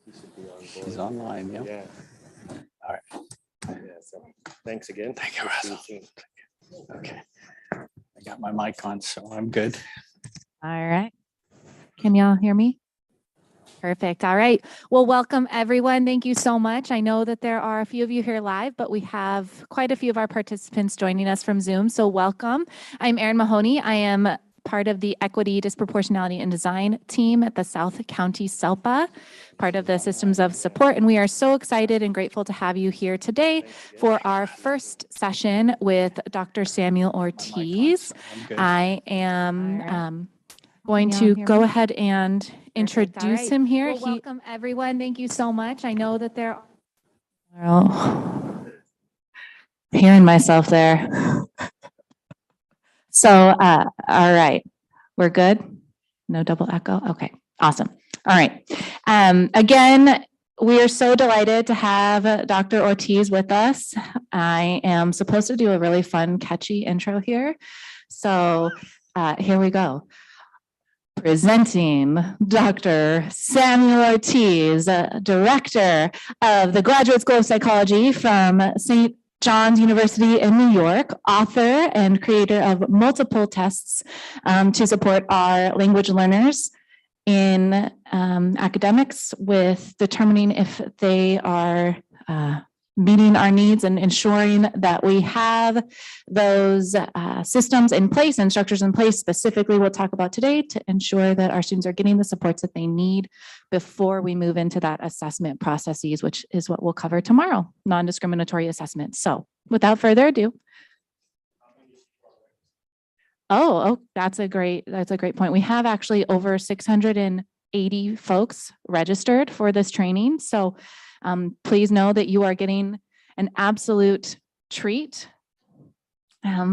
You should be on board. She's online, yeah. Yeah. All right. Yeah. So thanks again. Thank you, Good to Russell. see you soon. Okay. I got my mic on, so I'm good. All right. Can y'all hear me? Perfect. All right. Well, welcome everyone. Thank you so much. I know that there are a few of you here live, but we have quite a few of our participants joining us from Zoom. So welcome. I'm Erin Mahoney. I am part of the Equity, Disproportionality, and Design team at the South County SELPA, part of the Systems of Support. And we are so excited and grateful to have you here today for our first session with Dr. Samuel Ortiz. I am going to go ahead and introduce him here. Well, welcome everyone. Thank you so much. I know that there are hearing myself there. So, all right, we're good. No double echo. Okay, awesome. All right. Again, we are so delighted to have Dr. Ortiz with us. I am supposed to do a really fun, catchy intro here. So here we go. Presenting Dr. Samuel Ortiz, Director of the Graduate School of Psychology from St. John's University in New York, author and creator of multiple tests to support our language learners in academics with determining if they are meeting our needs and ensuring that we have those systems in place and structures in place. Specifically, we'll talk about today to ensure that our students are getting the supports that they need before we move into that assessment processes, which is what we'll cover tomorrow, non-discriminatory assessment. So without further ado. Oh, that's a great point. We have actually over 680 folks registered for this training. So please know that you are getting an absolute treat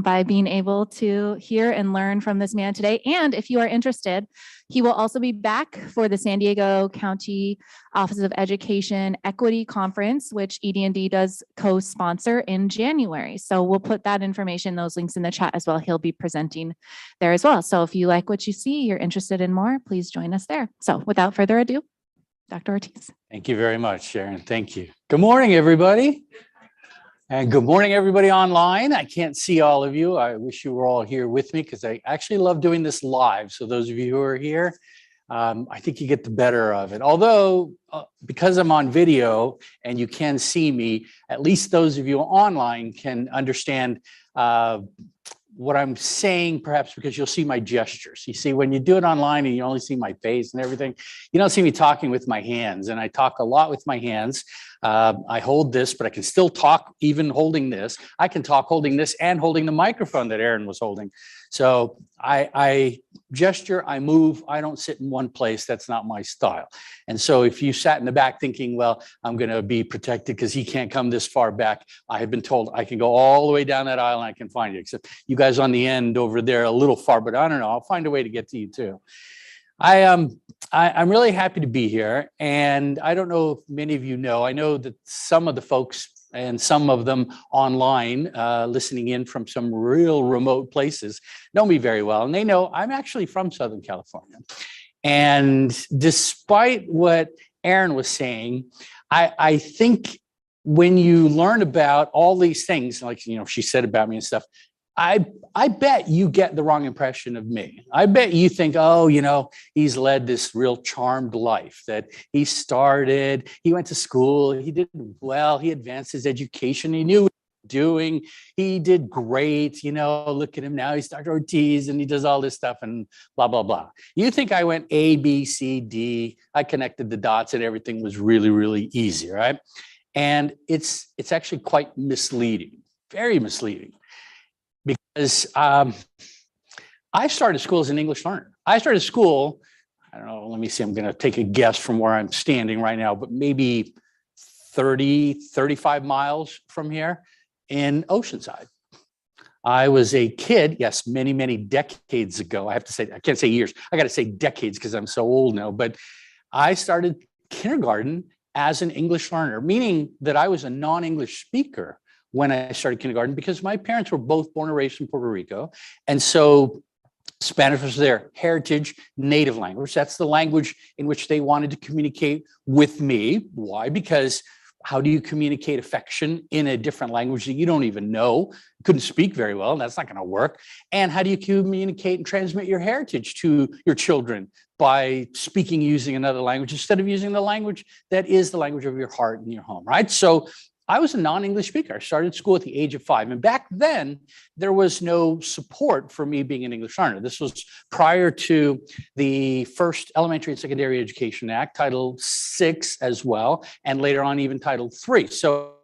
by being able to hear and learn from this man today. And if you are interested, he will also be back for the San Diego County Office of Education Equity Conference, which ED&D does co-sponsor in January. So we'll put that information, those links in the chat as well. He'll be presenting there as well. So if you like what you see, you're interested in more, please join us there. So without further ado, Dr. Ortiz. Thank you very much, Sharon. Thank you. Good morning, everybody. And good morning, everybody online. I can't see all of you. I wish you were all here with me because I actually love doing this live. So those of you who are here, I think you get the better of it. Although, because I'm on video and you can see me, at least those of you online can understand what I'm saying, perhaps because you'll see my gestures. You see, when you do it online and you only see my face and everything, you don't see me talking with my hands. And I talk a lot with my hands. I hold this, but I can still talk even holding this. I can talk holding this and holding the microphone that Erin was holding. So I gesture, I move, I don't sit in one place. That's not my style. And so if you sat in the back thinking, well, I'm going to be protected because he can't come this far back, I have been told I can go all the way down that aisle and I can find you, except you guys on the end over there a little far, but I don't know, I'll find a way to get to you too. I'm really happy to be here. And I don't know if many of you know, I know that some of the folks and some of them online listening in from some real remote places know me very well. And they know I'm actually from Southern California. And despite what Erin was saying, I think when you learn about all these things, like, you know, she said about me and stuff, I bet you get the wrong impression of me. I bet you think, oh, you know, he's led this real charmed life, that he went to school, he did well, he advanced his education, he knew what he was doing, he did great, you know, look at him now, he's Dr. Ortiz and he does all this stuff and blah, blah, blah. You think I went A, B, C, D, I connected the dots and everything was really, really easy, right? And it's actually quite misleading, very misleading. Because I started school as an English learner. I started school, I don't know, let me see, I'm going to take a guess from where I'm standing right now, but maybe 35 miles from here in Oceanside. I was a kid, yes, many, many decades ago. I have to say, I can't say years. I got to say decades because I'm so old now. But I started kindergarten as an English learner, meaning that I was a non-English speaker when I started kindergarten because my parents were both born and raised in Puerto Rico. And so Spanish was their heritage native language. That's the language in which they wanted to communicate with me. Why? Because how do you communicate affection in a different language that you don't even know, couldn't speak very well, and that's not going to work? And how do you communicate and transmit your heritage to your children? By speaking using another language instead of using the language that is the language of your heart and your home, right? So I was a non-English speaker. I started school at the age of 5. And back then, there was no support for me being an English learner. This was prior to the first Elementary and Secondary Education Act, Title VI as well, and later on even Title III. So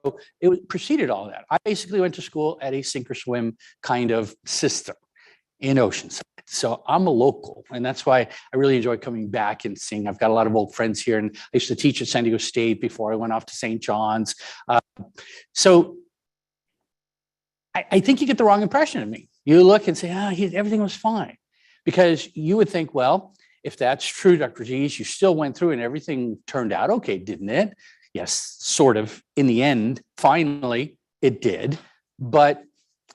it preceded all that. I basically went to school at a sink or swim kind of system in Oceanside. So I'm a local, and that's why I really enjoy coming back and seeing. I've got a lot of old friends here, and I used to teach at San Diego State before I went off to St. John's. So I think you get the wrong impression of me. You look and say, everything was fine. Because you would think, well, if that's true, Dr. Ortiz, you still went through and everything turned out okay, didn't it? Yes, sort of. In the end, finally, it did. But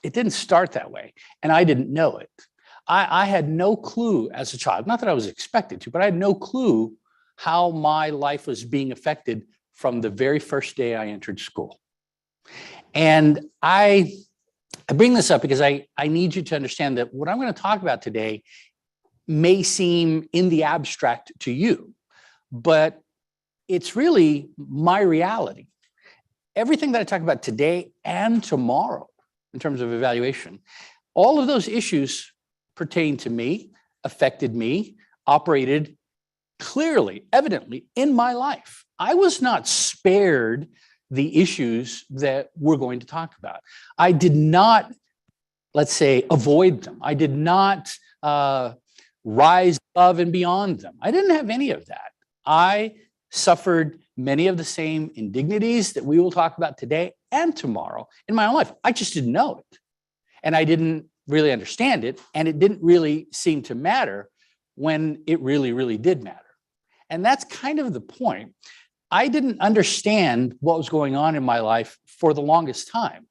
it didn't start that way, and I didn't know it. I had no clue as a child, not that I was expected to, but I had no clue how my life was being affected from the very first day I entered school. And I bring this up because I need you to understand that what I'm going to talk about today may seem in the abstract to you, but it's really my reality. Everything that I talk about today and tomorrow in terms of evaluation, all of those issues pertain to me, affected me, operated clearly, evidently in my life. I was not spared the issues that we're going to talk about. I did not, let's say, avoid them. I did not rise above and beyond them. I didn't have any of that. I suffered many of the same indignities that we will talk about today and tomorrow in my own life. I just didn't know it. And I didn't really understand it. And it didn't really seem to matter when it really, really did matter. And that's kind of the point. I didn't understand what was going on in my life for the longest time.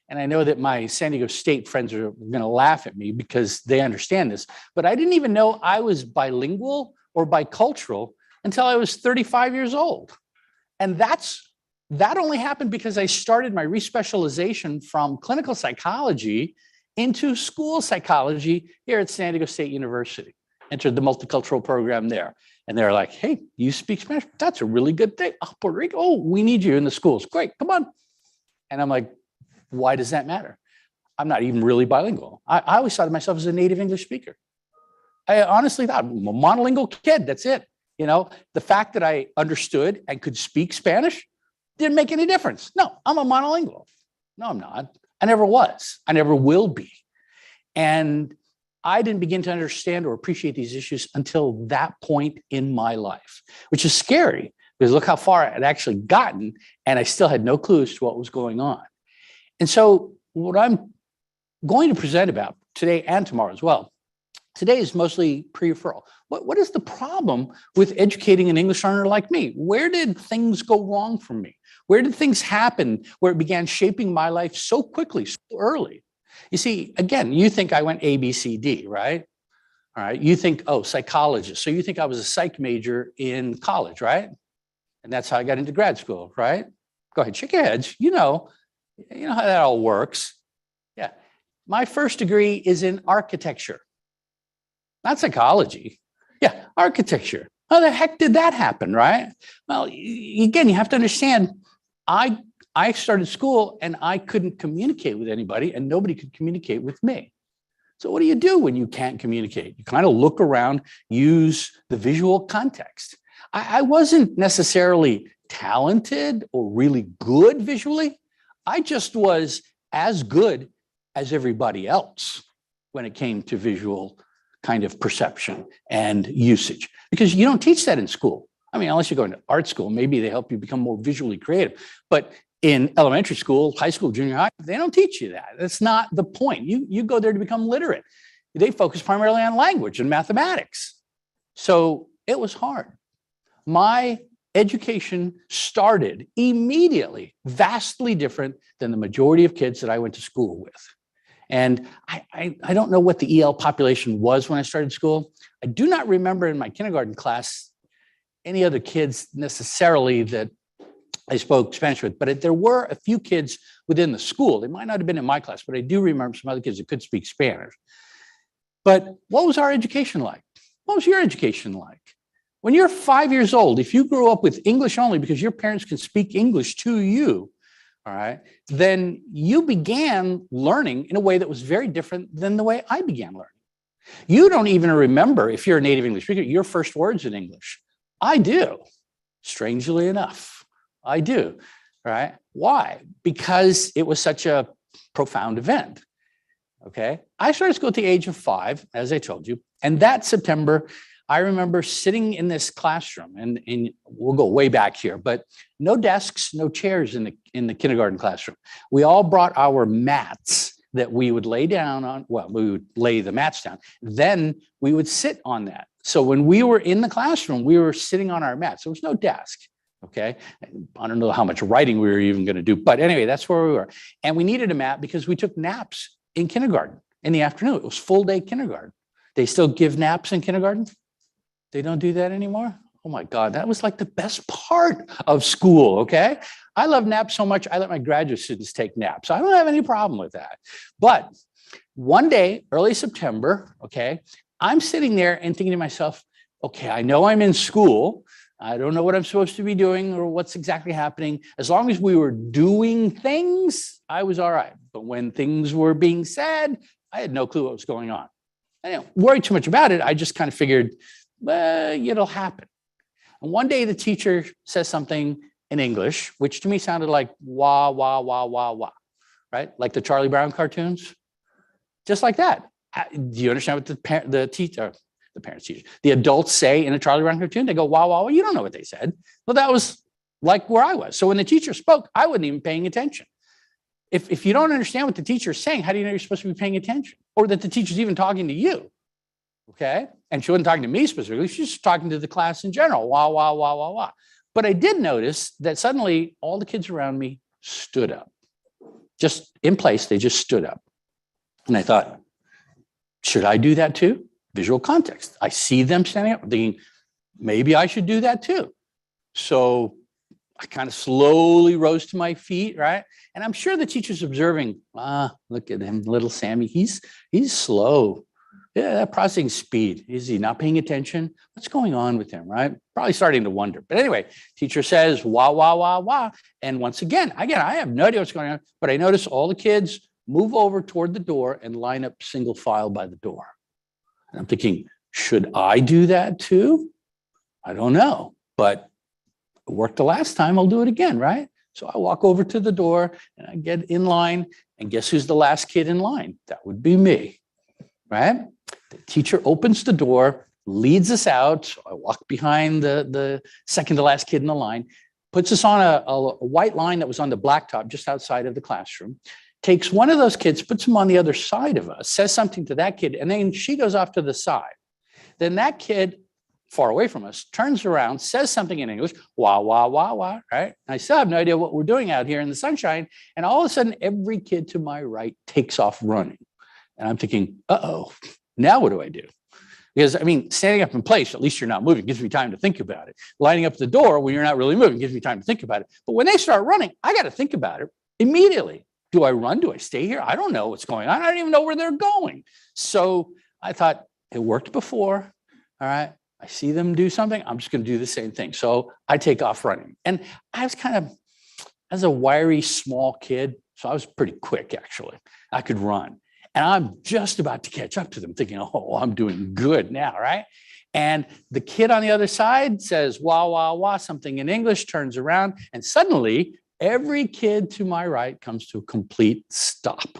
And I know that my San Diego State friends are going to laugh at me because they understand this, but I didn't even know I was bilingual or bicultural until I was 35 years old. And that only happened because I started my respecialization from clinical psychology into school psychology here at San Diego State University. Entered the multicultural program there. And they're like, hey, you speak Spanish? That's a really good thing. Oh, Puerto Rico, oh, we need you in the schools. Great, come on. And I'm like, why does that matter? I'm not even really bilingual. I always thought of myself as a native English speaker. I honestly thought, I'm a monolingual kid, that's it. You know, the fact that I understood and could speak Spanish didn't make any difference. No, I'm a monolingual. No, I'm not. I never was. I never will be. And I didn't begin to understand or appreciate these issues until that point in my life, which is scary because look how far I'd actually gotten and I still had no clue as to what was going on. And so what I'm going to present about today and tomorrow as well, today is mostly pre-referral. What is the problem with educating an English learner like me? Where did things go wrong for me? Where did things happen where it began shaping my life so quickly, so early? You see, again, you think I went A, B, C, D, right? All right. You think, oh, psychologist. So you think I was a psych major in college, right? And that's how I got into grad school, right? Go ahead, shake your heads. You know how that all works. Yeah. My first degree is in architecture, not psychology. Yeah, architecture. How the heck did that happen, right? Well, again, you have to understand, I started school and I couldn't communicate with anybody and nobody could communicate with me. So what do you do when you can't communicate? You kind of look around, use the visual context. I wasn't necessarily talented or really good visually. I just was as good as everybody else when it came to visual kind of perception and usage, because you don't teach that in school. I mean, unless you're going to art school, maybe they help you become more visually creative. But in elementary school, high school, junior high, they don't teach you that. That's not the point. You go there to become literate. They focus primarily on language and mathematics. So it was hard. My education started immediately, vastly different than the majority of kids that I went to school with. And I don't know what the EL population was when I started school. I do not remember in my kindergarten class any other kids necessarily that I spoke Spanish with, but there were a few kids within the school. They might not have been in my class, but I do remember some other kids that could speak Spanish. But what was our education like? What was your education like? When you're 5 years old, if you grew up with English only because your parents can speak English to you, all right, then you began learning in a way that was very different than the way I began learning. You don't even remember, if you're a native English speaker, your first words in English. I do, strangely enough. I do, right? Why? Because it was such a profound event, okay? I started school at the age of 5, as I told you, and that September, I remember sitting in this classroom, and we'll go way back here, but no desks, no chairs in the kindergarten classroom. We all brought our mats that we would lay down on. Well, we would lay the mats down. Then we would sit on that. So when we were in the classroom, we were sitting on our mats. There was no desk, okay? I don't know how much writing we were even going to do, but anyway, that's where we were. And we needed a mat because we took naps in kindergarten in the afternoon. It was full day kindergarten. They still give naps in kindergarten? They don't do that anymore? Oh my God, that was like the best part of school, okay? I love naps so much, I let my graduate students take naps. I don't have any problem with that. But one day, early September, okay, I'm sitting there and thinking to myself, okay, I know I'm in school. I don't know what I'm supposed to be doing or what's exactly happening. As long as we were doing things, I was all right. But when things were being said, I had no clue what was going on. I didn't worry too much about it. I just kind of figured, well, it'll happen. And one day the teacher says something in English, which to me sounded like wah, wah, wah, wah, wah, right? Like the Charlie Brown cartoons, just like that. Do you understand what the adults say in a Charlie Brown cartoon? They go, wah, wah, wah. You don't know what they said. Well, that was like where I was. So when the teacher spoke, I wasn't even paying attention. If you don't understand what the teacher is saying, how do you know you're supposed to be paying attention? Or that the teacher's even talking to you? Okay. And she wasn't talking to me specifically. She's just talking to the class in general. Wah, wah, wah, wah, wah. But I did notice that suddenly all the kids around me stood up. Just in place, they just stood up. And I thought, should I do that too? Visual context. I see them standing up, thinking, maybe I should do that too. So I kind of slowly rose to my feet, right? And I'm sure the teacher's observing, look at him, little Sammy. He's slow. Yeah, that processing speed. Is he not paying attention? What's going on with him, right? Probably starting to wonder. But anyway, teacher says, wah, wah, wah, wah. And once again, I have no idea what's going on, but I notice all the kids move over toward the door and line up single file by the door. And I'm thinking, should I do that too? I don't know, but it worked the last time. I'll do it again, right? So I walk over to the door and I get in line, and guess who's the last kid in line? That would be me, right? The teacher opens the door, leads us out. So I walk behind the second to last kid in the line, puts us on a white line that was on the blacktop just outside of the classroom, takes one of those kids, puts him on the other side of us, says something to that kid, and then she goes off to the side. Then that kid, far away from us, turns around, says something in English, wah, wah, wah, wah, right? And I still have no idea what we're doing out here in the sunshine. And all of a sudden, every kid to my right takes off running. And I'm thinking, uh-oh, now what do I do? Because, I mean, standing up in place, at least you're not moving, gives me time to think about it. Lining up the door when you're not really moving gives me time to think about it. But when they start running, I got to think about it immediately. Do I run? Do I stay here? I don't know what's going on. I don't even know where they're going. So I thought, it worked before, all right? I see them do something, I'm just going to do the same thing. So I take off running. And I was kind of, as a wiry, small kid, so I was pretty quick, actually. I could run. And I'm just about to catch up to them, thinking, oh, I'm doing good now, right? And the kid on the other side says, wah, wah, wah, something in English, turns around, and suddenly every kid to my right comes to a complete stop.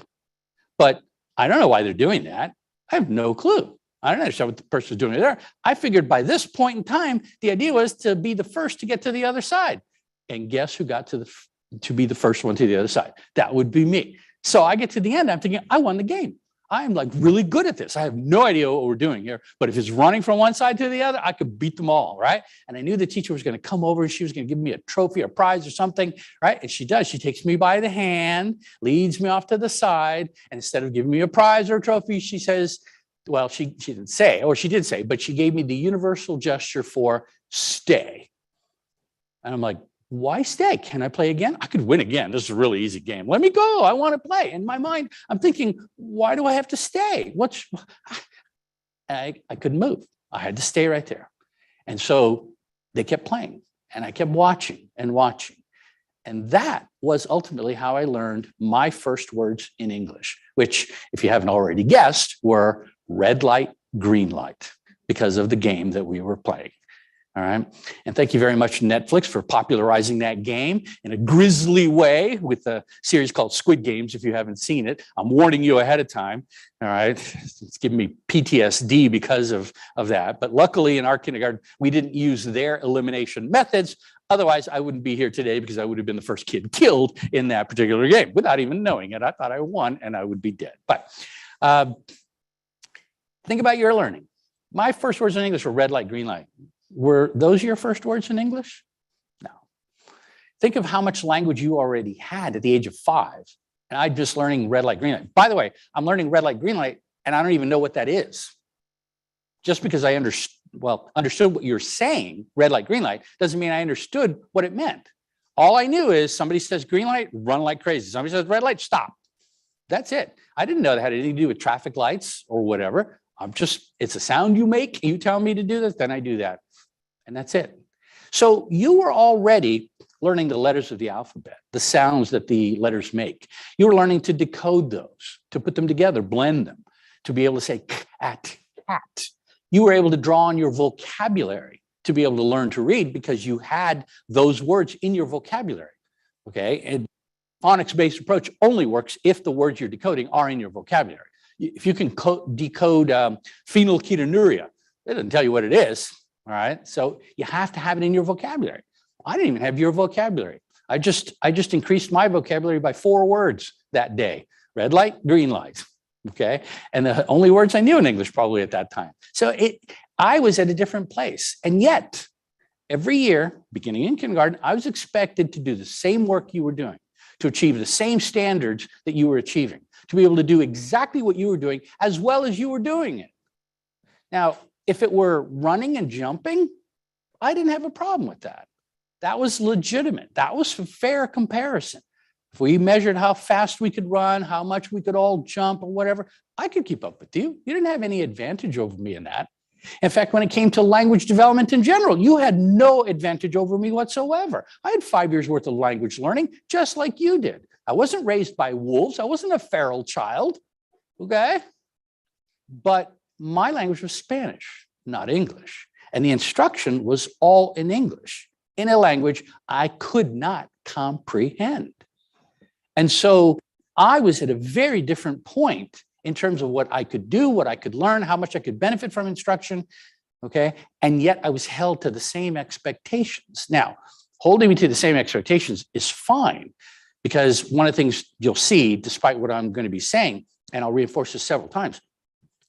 But I don't know why they're doing that. I have no clue. I don't understand what the person is doing there. I figured by this point in time, the idea was to be the first to get to the other side. And guess who got to be the first one to the other side? That would be me. So I get to the end, I'm thinking, I won the game. I'm like really good at this. I have no idea what we're doing here, but if it's running from one side to the other, I could beat them all, right? And I knew the teacher was going to come over and she was going to give me a trophy or prize or something, right? And she does. She takes me by the hand, leads me off to the side, and instead of giving me a prize or a trophy, she says, well, she didn't say, or she did say, but she gave me the universal gesture for stay. And I'm like, why stay? Can I play again? I could win again. This is a really easy game. Let me go. I want to play. In my mind, I'm thinking, why do I have to stay? I couldn't move. I had to stay right there. And so they kept playing and I kept watching and watching. And that was ultimately how I learned my first words in English, which, if you haven't already guessed, were red light, green light, because of the game that we were playing. All right. And thank you very much, Netflix, for popularizing that game in a grisly way with a series called Squid Games. If you haven't seen it, I'm warning you ahead of time. All right. It's giving me PTSD because of that. But luckily in our kindergarten, we didn't use their elimination methods. Otherwise, I wouldn't be here today because I would have been the first kid killed in that particular game without even knowing it. I thought I won and I would be dead. But think about your learning. My first words in English were red light, green light. Were those your first words in English? No. Think of how much language you already had at the age of 5. And I'm just learning red light, green light. By the way, I'm learning red light, green light, and I don't even know what that is. Just because I understood what you're saying, red light, green light, doesn't mean I understood what it meant. All I knew is somebody says green light, run like crazy. Somebody says red light, stop. That's it. I didn't know that had anything to do with traffic lights or whatever. It's a sound you make. You tell me to do this, then I do that. And that's it. So you were already learning the letters of the alphabet, the sounds that the letters make. You were learning to decode those, to put them together, blend them, to be able to say cat, cat. You were able to draw on your vocabulary to be able to learn to read because you had those words in your vocabulary. Okay. And phonics-based approach only works if the words you're decoding are in your vocabulary. If you can decode phenylketonuria, it doesn't tell you what it is. All right. So you have to have it in your vocabulary. I didn't even have your vocabulary. I just increased my vocabulary by 4 words that day. Red light, green light. Okay. And the only words I knew in English probably at that time. So I was at a different place. And yet every year, beginning in kindergarten, I was expected to do the same work you were doing, to achieve the same standards that you were achieving, to be able to do exactly what you were doing as well as you were doing it. Now, if it were running and jumping, I didn't have a problem with that. That was legitimate. That was a fair comparison. If we measured how fast we could run, how much we could all jump or whatever, I could keep up with you. You didn't have any advantage over me in that. In fact, when it came to language development in general, you had no advantage over me whatsoever. I had 5 years worth of language learning, just like you did. I wasn't raised by wolves. I wasn't a feral child, okay? But my language was Spanish, not English. And the instruction was all in English, in a language I could not comprehend. And so I was at a very different point in terms of what I could do, what I could learn, how much I could benefit from instruction, okay? And yet I was held to the same expectations. Now, holding me to the same expectations is fine, because one of the things you'll see, despite what I'm going to be saying, and I'll reinforce this several times,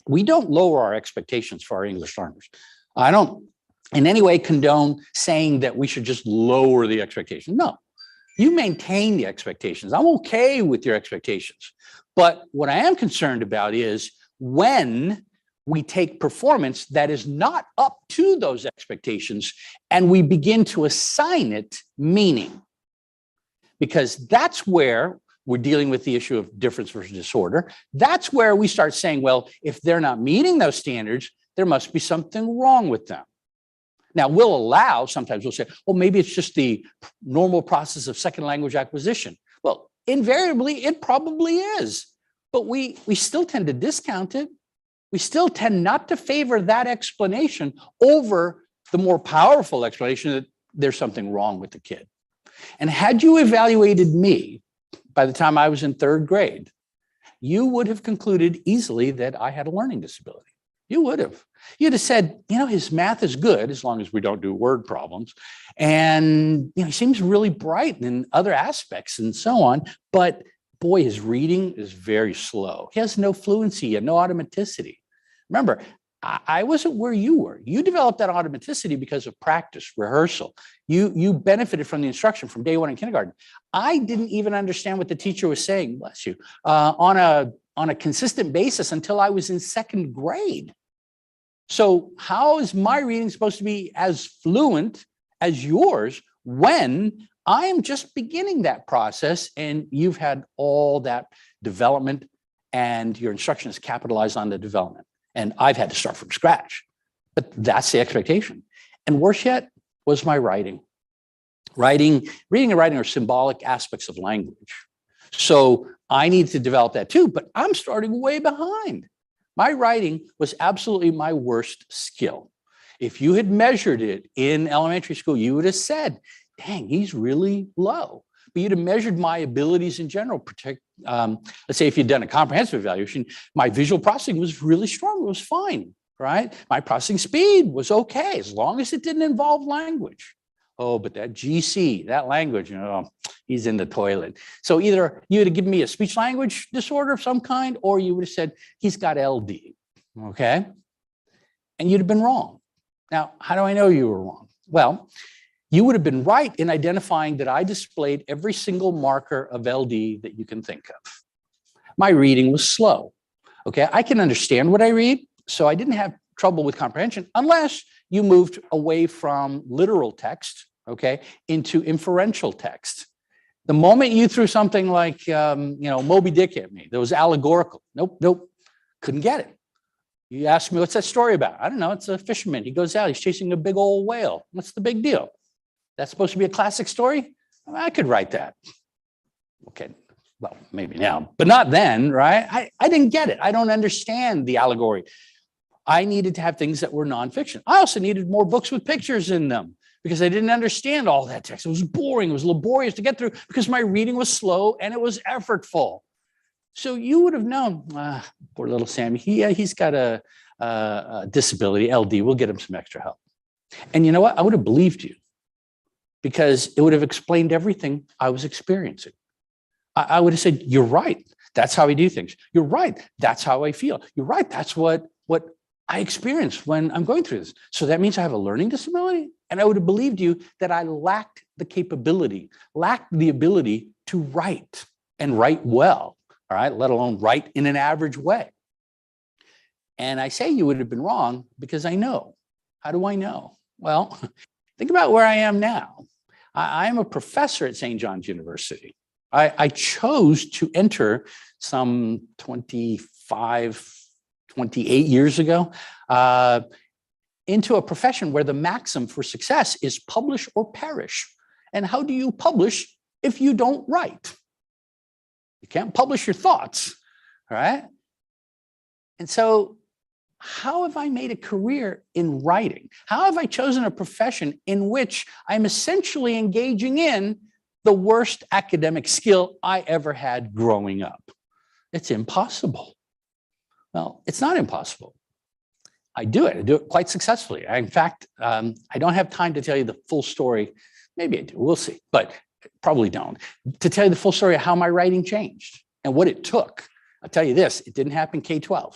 we don't lower our expectations for our English learners. I don't in any way condone saying that we should just lower the expectation. No, you maintain the expectations. I'm okay with your expectations. But what I am concerned about is when we take performance that is not up to those expectations and we begin to assign it meaning. Because that's where we're dealing with the issue of difference versus disorder. That's where we start saying, well, if they're not meeting those standards, there must be something wrong with them. Now, sometimes we'll say, well, maybe it's just the normal process of second language acquisition. Well, invariably, it probably is. But we still tend to discount it. We still tend not to favor that explanation over the more powerful explanation that there's something wrong with the kid. And had you evaluated me by the time I was in 3rd grade, you would have concluded easily that I had a learning disability. You would have. You'd have said, his math is good as long as we don't do word problems. And, he seems really bright in other aspects and so on. But boy, his reading is very slow. He has no fluency and no automaticity. Remember, I wasn't where you were. You developed that automaticity because of practice, rehearsal. You benefited from the instruction from day one in kindergarten. I didn't even understand what the teacher was saying, bless you, on a consistent basis until I was in second grade. So how is my reading supposed to be as fluent as yours when I am just beginning that process and you've had all that development and your instruction is capitalized on the development? And I've had to start from scratch, but that's the expectation. And worse yet was my writing. Reading and writing are symbolic aspects of language. So I need to develop that too, but I'm starting way behind. My writing was absolutely my worst skill. If you had measured it in elementary school, you would have said, dang, he's really low. But you'd have measured my abilities in general. Let's say if you'd done a comprehensive evaluation, my visual processing was really strong. It was fine, right? My processing speed was okay, as long as it didn't involve language. Oh, but that GC, that language, he's in the toilet. So either you would have given me a speech language disorder of some kind, or you would have said, he's got LD, okay? And you'd have been wrong. Now, how do I know you were wrong? Well, you would have been right in identifying that I displayed every single marker of LD that you can think of. My reading was slow, okay? I can understand what I read, so I didn't have trouble with comprehension unless you moved away from literal text, okay, into inferential text. The moment you threw something like, Moby Dick at me, that was allegorical. Nope, couldn't get it. You asked me, what's that story about? I don't know, it's a fisherman. He goes out, he's chasing a big old whale. What's the big deal? That's supposed to be a classic story? I could write that. Okay, well, maybe now, but not then, right? I didn't get it. I don't understand the allegory. I needed to have things that were nonfiction. I also needed more books with pictures in them because I didn't understand all that text. It was boring. It was laborious to get through because my reading was slow and it was effortful. So you would have known, poor little Sammy, he's got a disability, LD. We'll get him some extra help. And you know what? I would have believed you because it would have explained everything I was experiencing. I would have said, you're right. That's how I do things. You're right. That's how I feel. You're right. That's what I experience when I'm going through this. So that means I have a learning disability? And I would have believed you that I lacked the capability, lacked the ability to write and write well, all right, let alone write in an average way. And I say you would have been wrong because I know. How do I know? Well, think about where I am now. I am a professor at St. John's University. I chose to enter some 28 years ago, into a profession where the maxim for success is publish or perish. And how do you publish if you don't write? You can't publish your thoughts, all right? And so how have I made a career in writing? How have I chosen a profession in which I'm essentially engaging in the worst academic skill I ever had growing up? It's impossible. Well, it's not impossible. I do it quite successfully. In fact, I don't have time to tell you the full story. Maybe I do, we'll see, but probably don't. To tell you the full story of how my writing changed and what it took. I'll tell you this, it didn't happen K-12.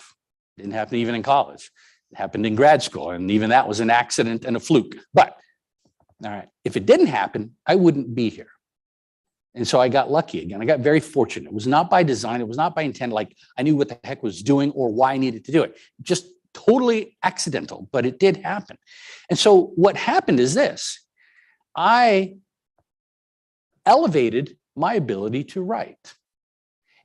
It didn't happen even in college. It happened in grad school, and even that was an accident and a fluke. But, all right, if it didn't happen, I wouldn't be here. And so I got lucky again. I got very fortunate. It was not by design. It was not by intent. Like I knew what the heck was doing or why I needed to do it. Just totally accidental, but it did happen. And so what happened is this. I elevated my ability to write.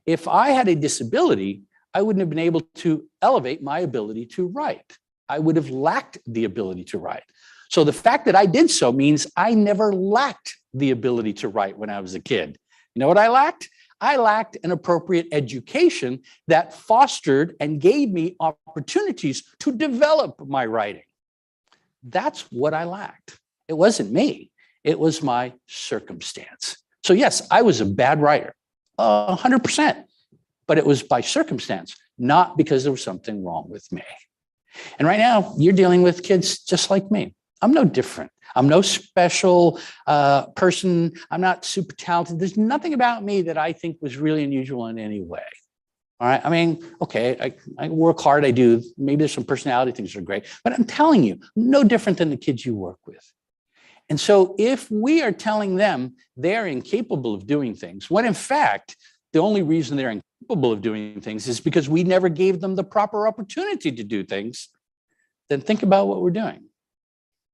If I had a disability, I wouldn't have been able to elevate my ability to write. I would have lacked the ability to write. So the fact that I did so means I never lacked the ability to write when I was a kid. You know what I lacked? I lacked an appropriate education that fostered and gave me opportunities to develop my writing. That's what I lacked. It wasn't me. It was my circumstance. So yes, I was a bad writer, 100%, but it was by circumstance, not because there was something wrong with me. And right now, you're dealing with kids just like me. I'm no different. I'm no special person. I'm not super talented. There's nothing about me that I think was really unusual in any way. All right. I mean, okay, I work hard. I do. Maybe there's some personality things that are great, but I'm telling you, no different than the kids you work with. And so if we are telling them they're incapable of doing things, when in fact, the only reason they're incapable of doing things is because we never gave them the proper opportunity to do things, then think about what we're doing.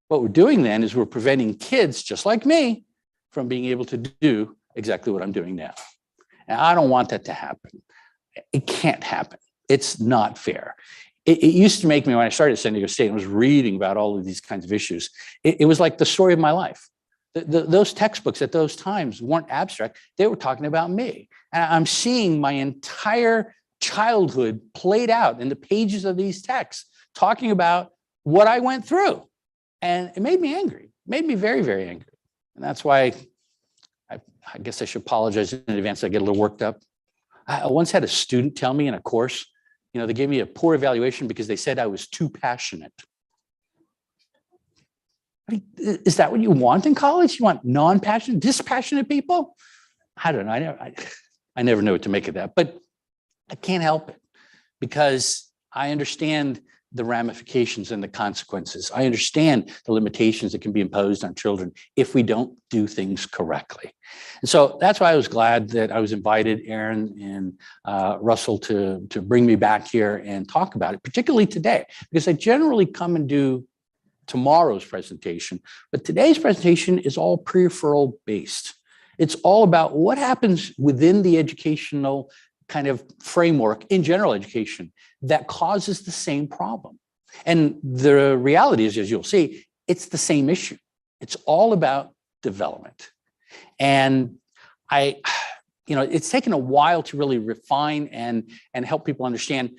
What we're doing then is we're preventing kids just like me from being able to do exactly what I'm doing now. And I don't want that to happen. It can't happen. It's not fair. It used to make me, when I started at San Diego State and was reading about all of these kinds of issues, it was like the story of my life. Those textbooks at those times weren't abstract. They were talking about me. And I'm seeing my entire childhood played out in the pages of these texts, talking about what I went through. And it made me angry, made me very, very angry. And that's why I guess I should apologize in advance. I get a little worked up. I once had a student tell me in a course, they gave me a poor evaluation because they said I was too passionate. I mean, is that what you want in college? You want non-passionate, dispassionate people? I don't know. I never know what to make of that, but I can't help it because I understand the ramifications and the consequences. I understand the limitations that can be imposed on children if we don't do things correctly. And so that's why I was glad that I was invited, Aaron and Russell, to bring me back here and talk about it, particularly today, because I generally come and do tomorrow's presentation, but today's presentation is all peripheral based. It's all about what happens within the educational kind of framework in general education that causes the same problem. And the reality is, as you'll see, it's the same issue. It's all about development. And it's taken a while to really refine and help people understand.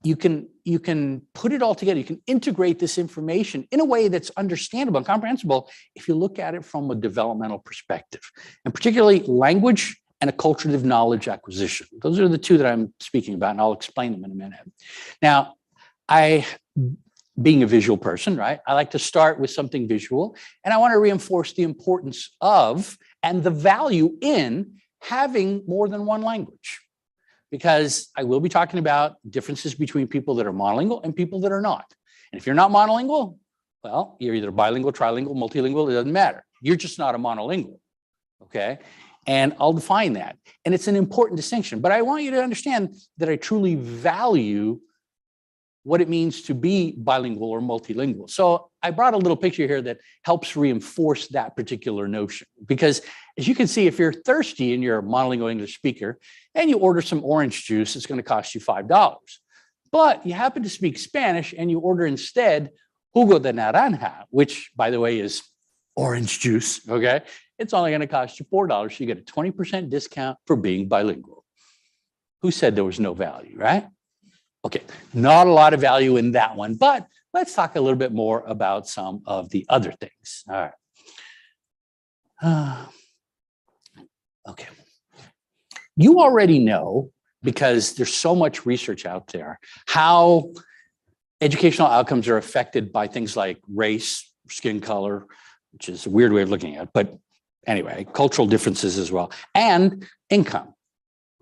You can put it all together. You can integrate this information in a way that's understandable and comprehensible if you look at it from a developmental perspective, and particularly language and acculturative knowledge acquisition. Those are the two that I'm speaking about, and I'll explain them in a minute. Now, being a visual person, right, I like to start with something visual, and I want to reinforce the importance of and the value in having more than one language, because I will be talking about differences between people that are monolingual and people that are not. And if you're not monolingual, well, you're either bilingual, trilingual, multilingual, it doesn't matter. You're just not a monolingual, okay? And I'll define that. And it's an important distinction. But I want you to understand that I truly value what it means to be bilingual or multilingual. So I brought a little picture here that helps reinforce that particular notion. Because as you can see, if you're thirsty and you're a monolingual English speaker and you order some orange juice, it's going to cost you $5. But you happen to speak Spanish and you order instead jugo de naranja, which, by the way, is orange juice, okay? It's only going to cost you $4. So you get a 20% discount for being bilingual. Who said there was no value, right? Okay, not a lot of value in that one, but let's talk a little bit more about some of the other things. All right. Okay. You already know, because there's so much research out there, how educational outcomes are affected by things like race, skin color, which is a weird way of looking at it, but anyway, cultural differences as well, and income,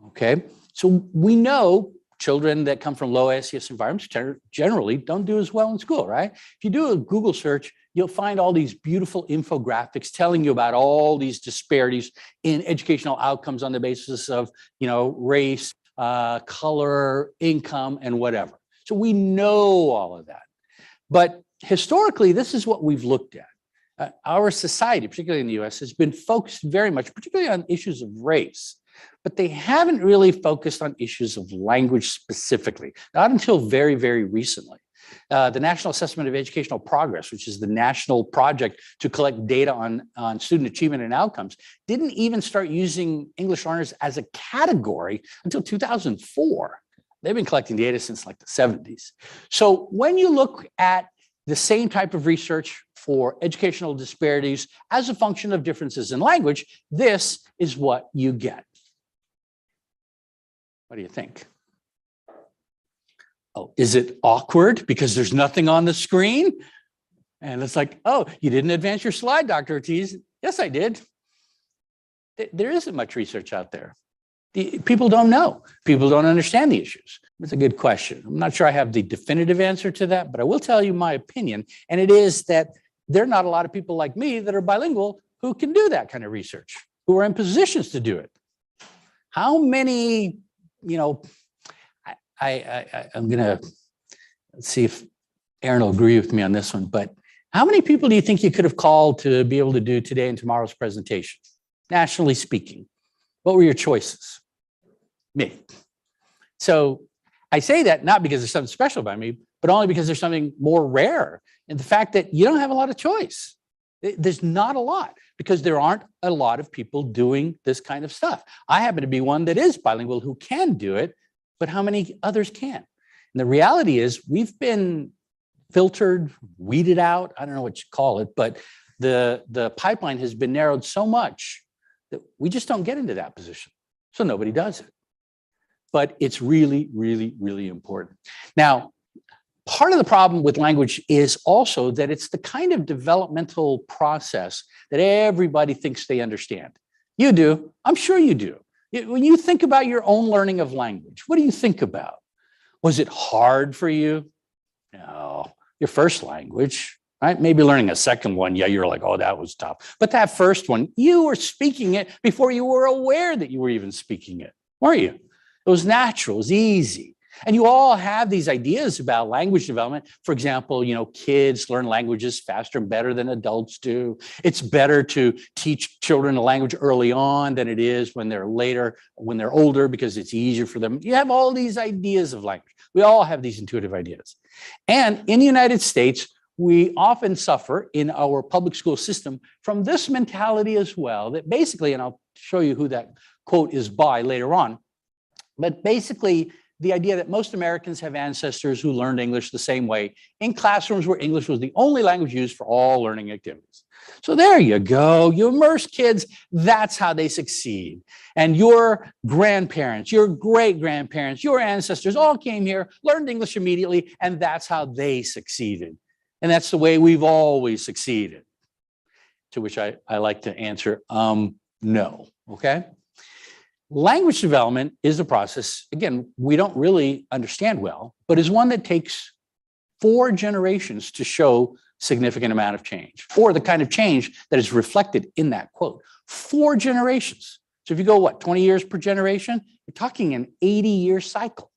okay? So we know children that come from low SES environments generally don't do as well in school, right? If you do a Google search, you'll find all these beautiful infographics telling you about all these disparities in educational outcomes on the basis of, race, color, income, and whatever. So we know all of that. But historically, this is what we've looked at. Our society, particularly in the US, has been focused very much, particularly on issues of race, but they haven't really focused on issues of language specifically, not until very, very recently. The National Assessment of Educational Progress, which is the national project to collect data on student achievement and outcomes, didn't even start using English learners as a category until 2004. They've been collecting data since like the 70s. So when you look at the same type of research for educational disparities as a function of differences in language, this is what you get. What do you think? Oh, is it awkward because there's nothing on the screen? And it's like, oh, you didn't advance your slide, Dr. Ortiz. Yes, I did. There isn't much research out there. People don't know. People don't understand the issues. It's a good question. I'm not sure I have the definitive answer to that, but I will tell you my opinion. And it is that there are not a lot of people like me that are bilingual who can do that kind of research, who are in positions to do it. How many, I'm going to see if Aaron will agree with me on this one, but how many people do you think you could have called to be able to do today and tomorrow's presentation? Nationally speaking, what were your choices? Me. So I say that not because there's something special about me, but only because there's something more rare in the fact that you don't have a lot of choice. There's not a lot because there aren't a lot of people doing this kind of stuff. I happen to be one that is bilingual who can do it, but how many others can? And the reality is we've been filtered, weeded out, I don't know what you call it, but the pipeline has been narrowed so much that we just don't get into that position. So nobody does it. But it's really, really, really important. Now, part of the problem with language is also that it's the kind of developmental process that everybody thinks they understand. You do. I'm sure you do. When you think about your own learning of language, what do you think about? Was it hard for you? No. Your first language, right? Maybe learning a second one, yeah, you're like, oh, that was tough. But that first one, you were speaking it before you were aware that you were even speaking it, weren't you? It was natural, it was easy. And you all have these ideas about language development. For example, kids learn languages faster and better than adults do. It's better to teach children a language early on than it is when they're older, because it's easier for them. You have all these ideas of language. We all have these intuitive ideas. And in the United States, we often suffer in our public school system from this mentality as well, that basically, and I'll show you who that quote is by later on, but basically, the idea that most Americans have ancestors who learned English the same way in classrooms where English was the only language used for all learning activities. So there you go. You immerse kids. That's how they succeed. And your grandparents, your great-grandparents, your ancestors all came here, learned English immediately, and that's how they succeeded. And that's the way we've always succeeded. To which I like to answer, no, okay? Language development is a process, again, we don't really understand well, but is one that takes 4 generations to show significant amount of change, or the kind of change that is reflected in that quote. 4 generations. So if you go, 20 years per generation, you're talking an 80-year cycle.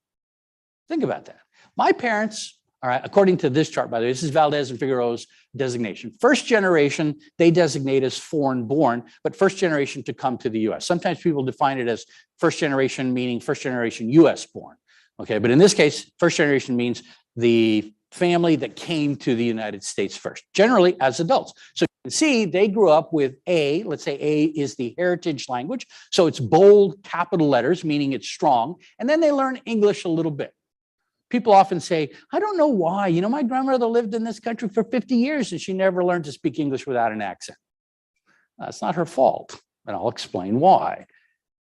Think about that. My parents, all right, according to this chart, by the way, this is Valdez and Figueroa's designation. First generation, they designate as foreign born, but first generation to come to the US. Sometimes people define it as first generation, meaning first generation US born. Okay, but in this case, first generation means the family that came to the United States first, generally as adults. So you can see they grew up with A, let's say A is the heritage language. So it's bold capital letters, meaning it's strong. And then they learn English a little bit. People often say, I don't know why. My grandmother lived in this country for 50 years and she never learned to speak English without an accent. That's not her fault, and I'll explain why.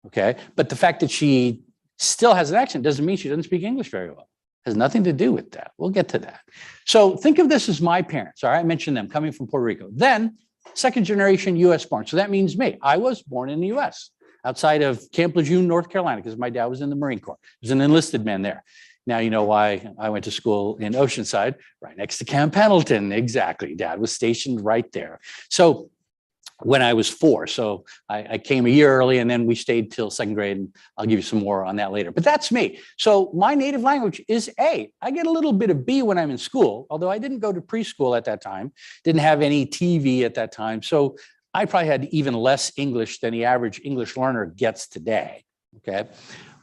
Okay, but the fact that she still has an accent doesn't mean she doesn't speak English very well. It has nothing to do with that. We'll get to that. So think of this as my parents. All right, I mentioned them coming from Puerto Rico. Then second generation US born. So that means me. I was born in the US outside of Camp Lejeune, North Carolina, because my dad was in the Marine Corps. He was an enlisted man there. Now you know why I went to school in Oceanside, right next to Camp Pendleton. Exactly. Dad was stationed right there. So when I was 4, so I came a year early and then we stayed till 2nd grade, and I'll give you some more on that later. But that's me. So my native language is A. I get a little bit of B when I'm in school, although I didn't go to preschool at that time, didn't have any TV at that time. So I probably had even less English than the average English learner gets today. Okay.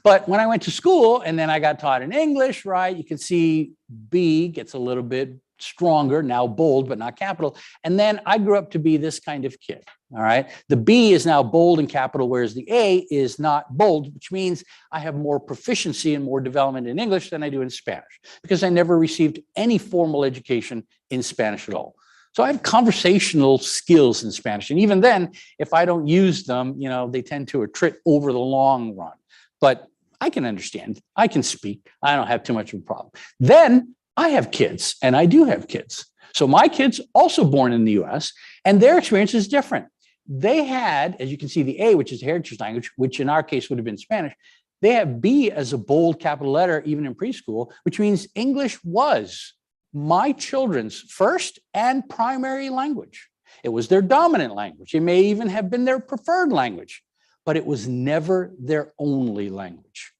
But when I went to school and then I got taught in English, right, you can see B gets a little bit stronger, now bold, but not capital. And then I grew up to be this kind of kid, all right? The B is now bold and capital, whereas the A is not bold, which means I have more proficiency and more development in English than I do in Spanish, because I never received any formal education in Spanish at all. So I have conversational skills in Spanish. And even then, if I don't use them, they tend to attrit over the long run. But I can understand, I can speak, I don't have too much of a problem. Then I have kids, and I do have kids. So my kids also born in the US, and their experience is different. They had, as you can see, the A, which is heritage language, which in our case would have been Spanish. They have B as a bold capital letter, even in preschool, which means English was my children's first and primary language. It was their dominant language. It may even have been their preferred language, but it was never their only language.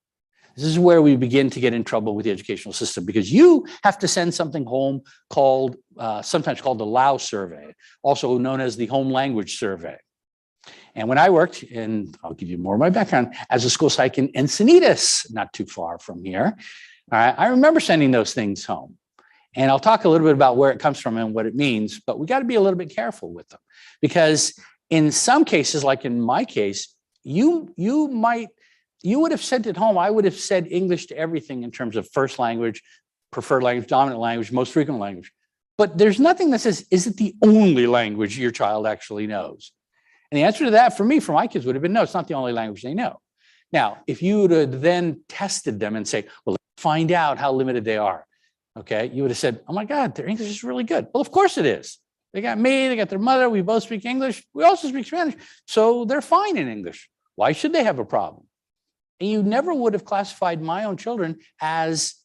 This is where we begin to get in trouble with the educational system, because you have to send something home called, sometimes called the Lao survey, also known as the home language survey. And when I worked, and I'll give you more of my background, as a school psych in Encinitas, not too far from here, I remember sending those things home. And I'll talk a little bit about where it comes from and what it means, but we got to be a little bit careful with them, because in some cases, like in my case, you would have sent it home. I would have said English to everything in terms of first language, preferred language, dominant language, most frequent language. But there's nothing that says, is it the only language your child actually knows? And the answer to that for me, for my kids, would have been no, it's not the only language they know. Now, if you would have then tested them and say, well, let's find out how limited they are, okay, you would have said, oh my God, their English is really good. Well, of course it is. They got me, they got their mother, we both speak English, we also speak Spanish, so they're fine in English. Why should they have a problem? And you never would have classified my own children as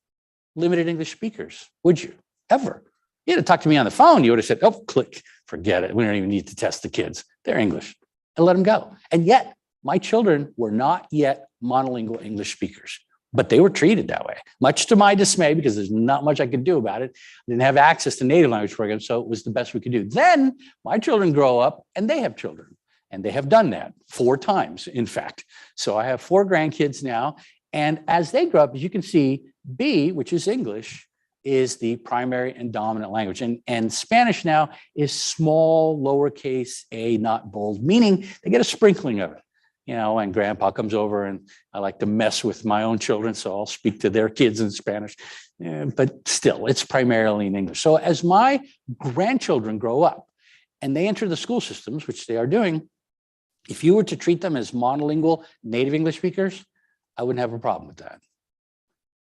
limited English speakers, would you? Ever. You had to talk to me on the phone, you would have said, oh, click, forget it. We don't even need to test the kids. They're English. And let them go. And yet, my children were not yet monolingual English speakers, but they were treated that way, much to my dismay, because there's not much I could do about it. I didn't have access to native language programs, so it was the best we could do. Then my children grow up and they have children. And they have done that 4 times, in fact. So I have 4 grandkids now. And as they grow up, as you can see, B, which is English, is the primary and dominant language. And Spanish now is small, lowercase a, not bold, meaning they get a sprinkling of it. You know, when grandpa comes over, and I like to mess with my own children, so I'll speak to their kids in Spanish. But still, it's primarily in English. So as my grandchildren grow up and they enter the school systems, which they are doing, if you were to treat them as monolingual native English speakers, I wouldn't have a problem with that.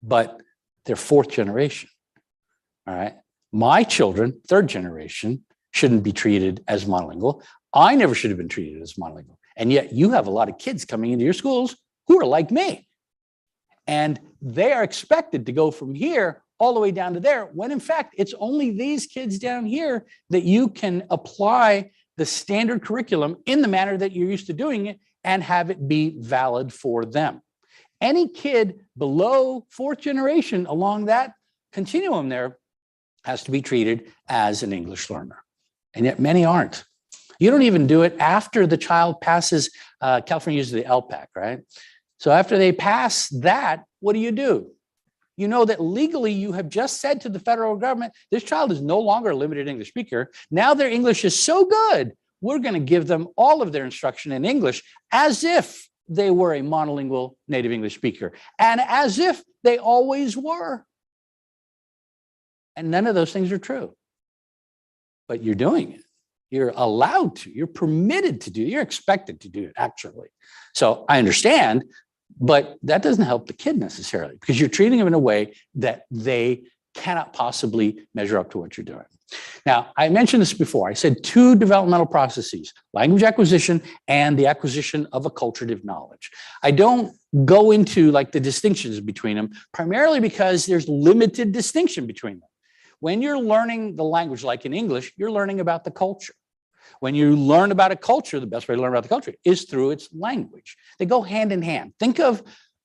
But they're 4th generation, all right? My children, 3rd generation, shouldn't be treated as monolingual. I never should have been treated as monolingual. And yet you have a lot of kids coming into your schools who are like me. And they are expected to go from here all the way down to there, when in fact, it's only these kids down here that you can apply the standard curriculum in the manner that you're used to doing it and have it be valid for them. Any kid below 4th generation along that continuum there has to be treated as an English learner. And yet many aren't. You don't even do it after the child passes, California uses the LPAC, right? So after they pass that, what do? You know that legally you have just said to the federal government, this child is no longer a limited English speaker. Now their English is so good, we're going to give them all of their instruction in English as if they were a monolingual native English speaker and as if they always were. And none of those things are true. But you're doing it. You're allowed to, you're permitted to do it, you're expected to do it, actually. So I understand. But that doesn't help the kid necessarily, because you're treating them in a way that they cannot possibly measure up to what you're doing. Now, I mentioned this before. I said 2 developmental processes, language acquisition and the acquisition of acculturative knowledge. I don't go into like the distinctions between them, primarily because there's limited distinction between them. When you're learning the language, like in English, you're learning about the culture. When you learn about a culture, the best way to learn about the culture is through its language. They go hand in hand. Think of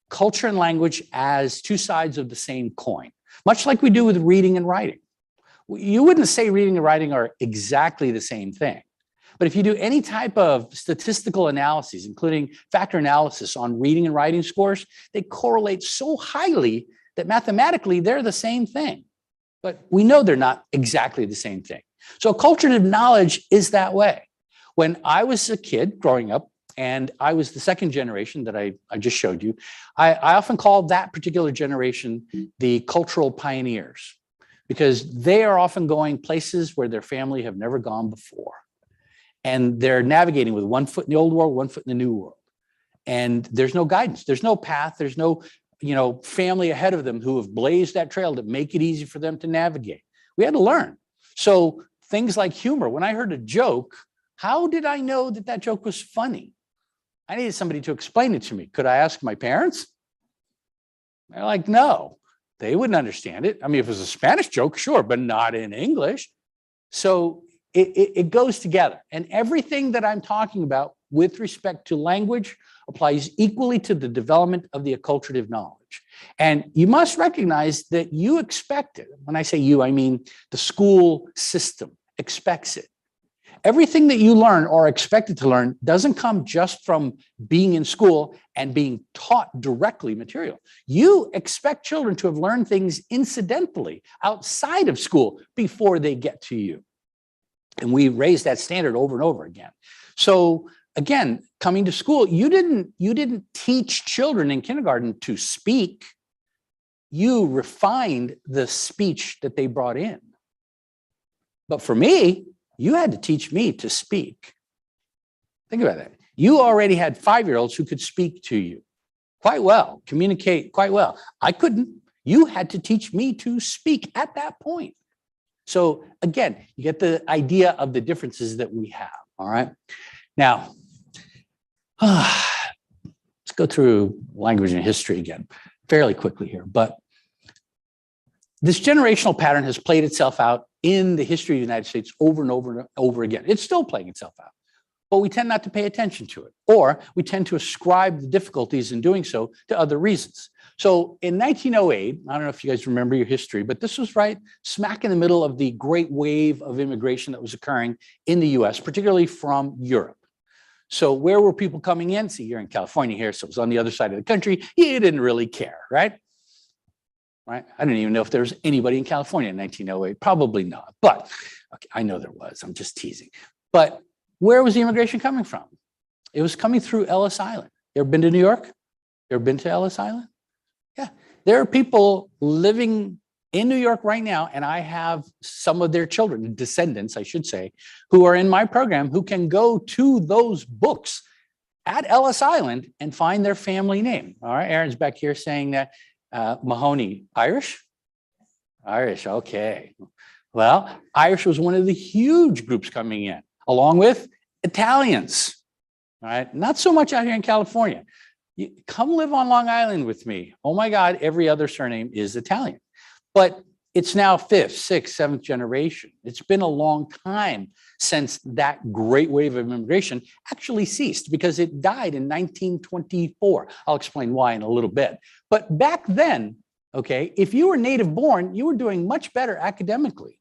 culture and language as 2 sides of the same coin, much like we do with reading and writing. You wouldn't say reading and writing are exactly the same thing. But if you do any type of statistical analyses, including factor analysis on reading and writing scores, they correlate so highly that mathematically they're the same thing. But we know they're not exactly the same thing. So acculturative knowledge is that way. When I was a kid growing up, and I was the 2nd generation that I just showed you, I often call that particular generation the cultural pioneers, because they are often going places where their family have never gone before. And they're navigating with 1 foot in the old world, 1 foot in the new world. And there's no guidance, there's no path, there's no family ahead of them who have blazed that trail to make it easy for them to navigate. We had to learn. So things like humor, when I heard a joke, how did I know that that joke was funny? I needed somebody to explain it to me. Could I ask my parents? They're like, no, they wouldn't understand it. I mean, if it was a Spanish joke, sure, but not in English. So it goes together. And everything that I'm talking about with respect to language applies equally to the development of the acculturative knowledge. And you must recognize that you expect it. When I say you, I mean the school system expects it. Everything that you learn or are expected to learn doesn't come just from being in school and being taught directly material. You expect children to have learned things incidentally outside of school before they get to you. And we raise that standard over and over again. So again, coming to school, you didn't teach children in kindergarten to speak. You refined the speech that they brought in. But for me, you had to teach me to speak. Think about that. You already had 5-year-olds who could speak to you quite well, communicate quite well. I couldn't. You had to teach me to speak at that point. So again, you get the idea of the differences that we have, all right? Now, let's go through language and history again fairly quickly here. But this generational pattern has played itself out in the history of the United States over and over and over again. It's still playing itself out, but we tend not to pay attention to it, or we tend to ascribe the difficulties in doing so to other reasons. So in 1908, I don't know if you guys remember your history, but this was right smack in the middle of the great wave of immigration that was occurring in the US, particularly from Europe. So where were people coming in? See, you're in California here, so it was on the other side of the country. You didn't really care, right? Right? I don't even know if there was anybody in California in 1908. Probably not, but okay, I know there was. I'm just teasing. But where was the immigration coming from? It was coming through Ellis Island. You ever been to New York? You ever been to Ellis Island? Yeah, there are people living in New York right now, and I have some of their children, descendants, I should say, who are in my program who can go to those books at Ellis Island and find their family name. All right, Aaron's back here saying that Mahoney, Irish? Irish, okay. Well, Irish was one of the huge groups coming in, along with Italians, all right? Not so much out here in California. You come live on Long Island with me. Oh my God, every other surname is Italian. But it's now 5th, 6th, 7th generation. It's been a long time since that great wave of immigration actually ceased, because it died in 1924. I'll explain why in a little bit. But back then, okay, if you were native born, you were doing much better academically.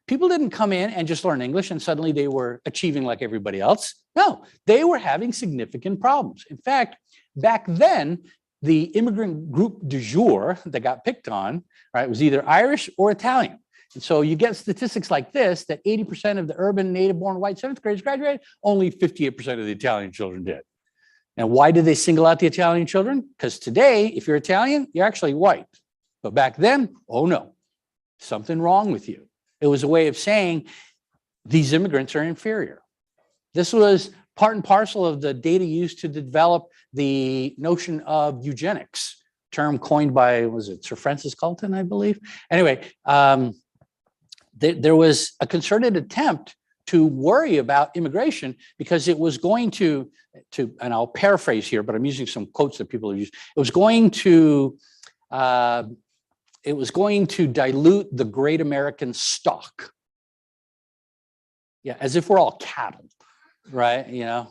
People didn't come in and just learn English and suddenly they were achieving like everybody else. No, they were having significant problems. In fact, back then, the immigrant group du jour that got picked on, right, was either Irish or Italian. And so you get statistics like this, that 80% of the urban native-born white 7th graders graduated, only 58% of the Italian children did. And why did they single out the Italian children? Because today, if you're Italian, you're actually white. But back then, oh no, something wrong with you. It was a way of saying these immigrants are inferior. This was part and parcel of the data used to develop the notion of eugenics, term coined by, was it Sir Francis Galton, I believe? Anyway, there was a concerted attempt to worry about immigration because it was going to, and I'll paraphrase here, but I'm using some quotes that people have used. It was going to dilute the great American stock. Yeah, as if we're all cattle. Right, you know,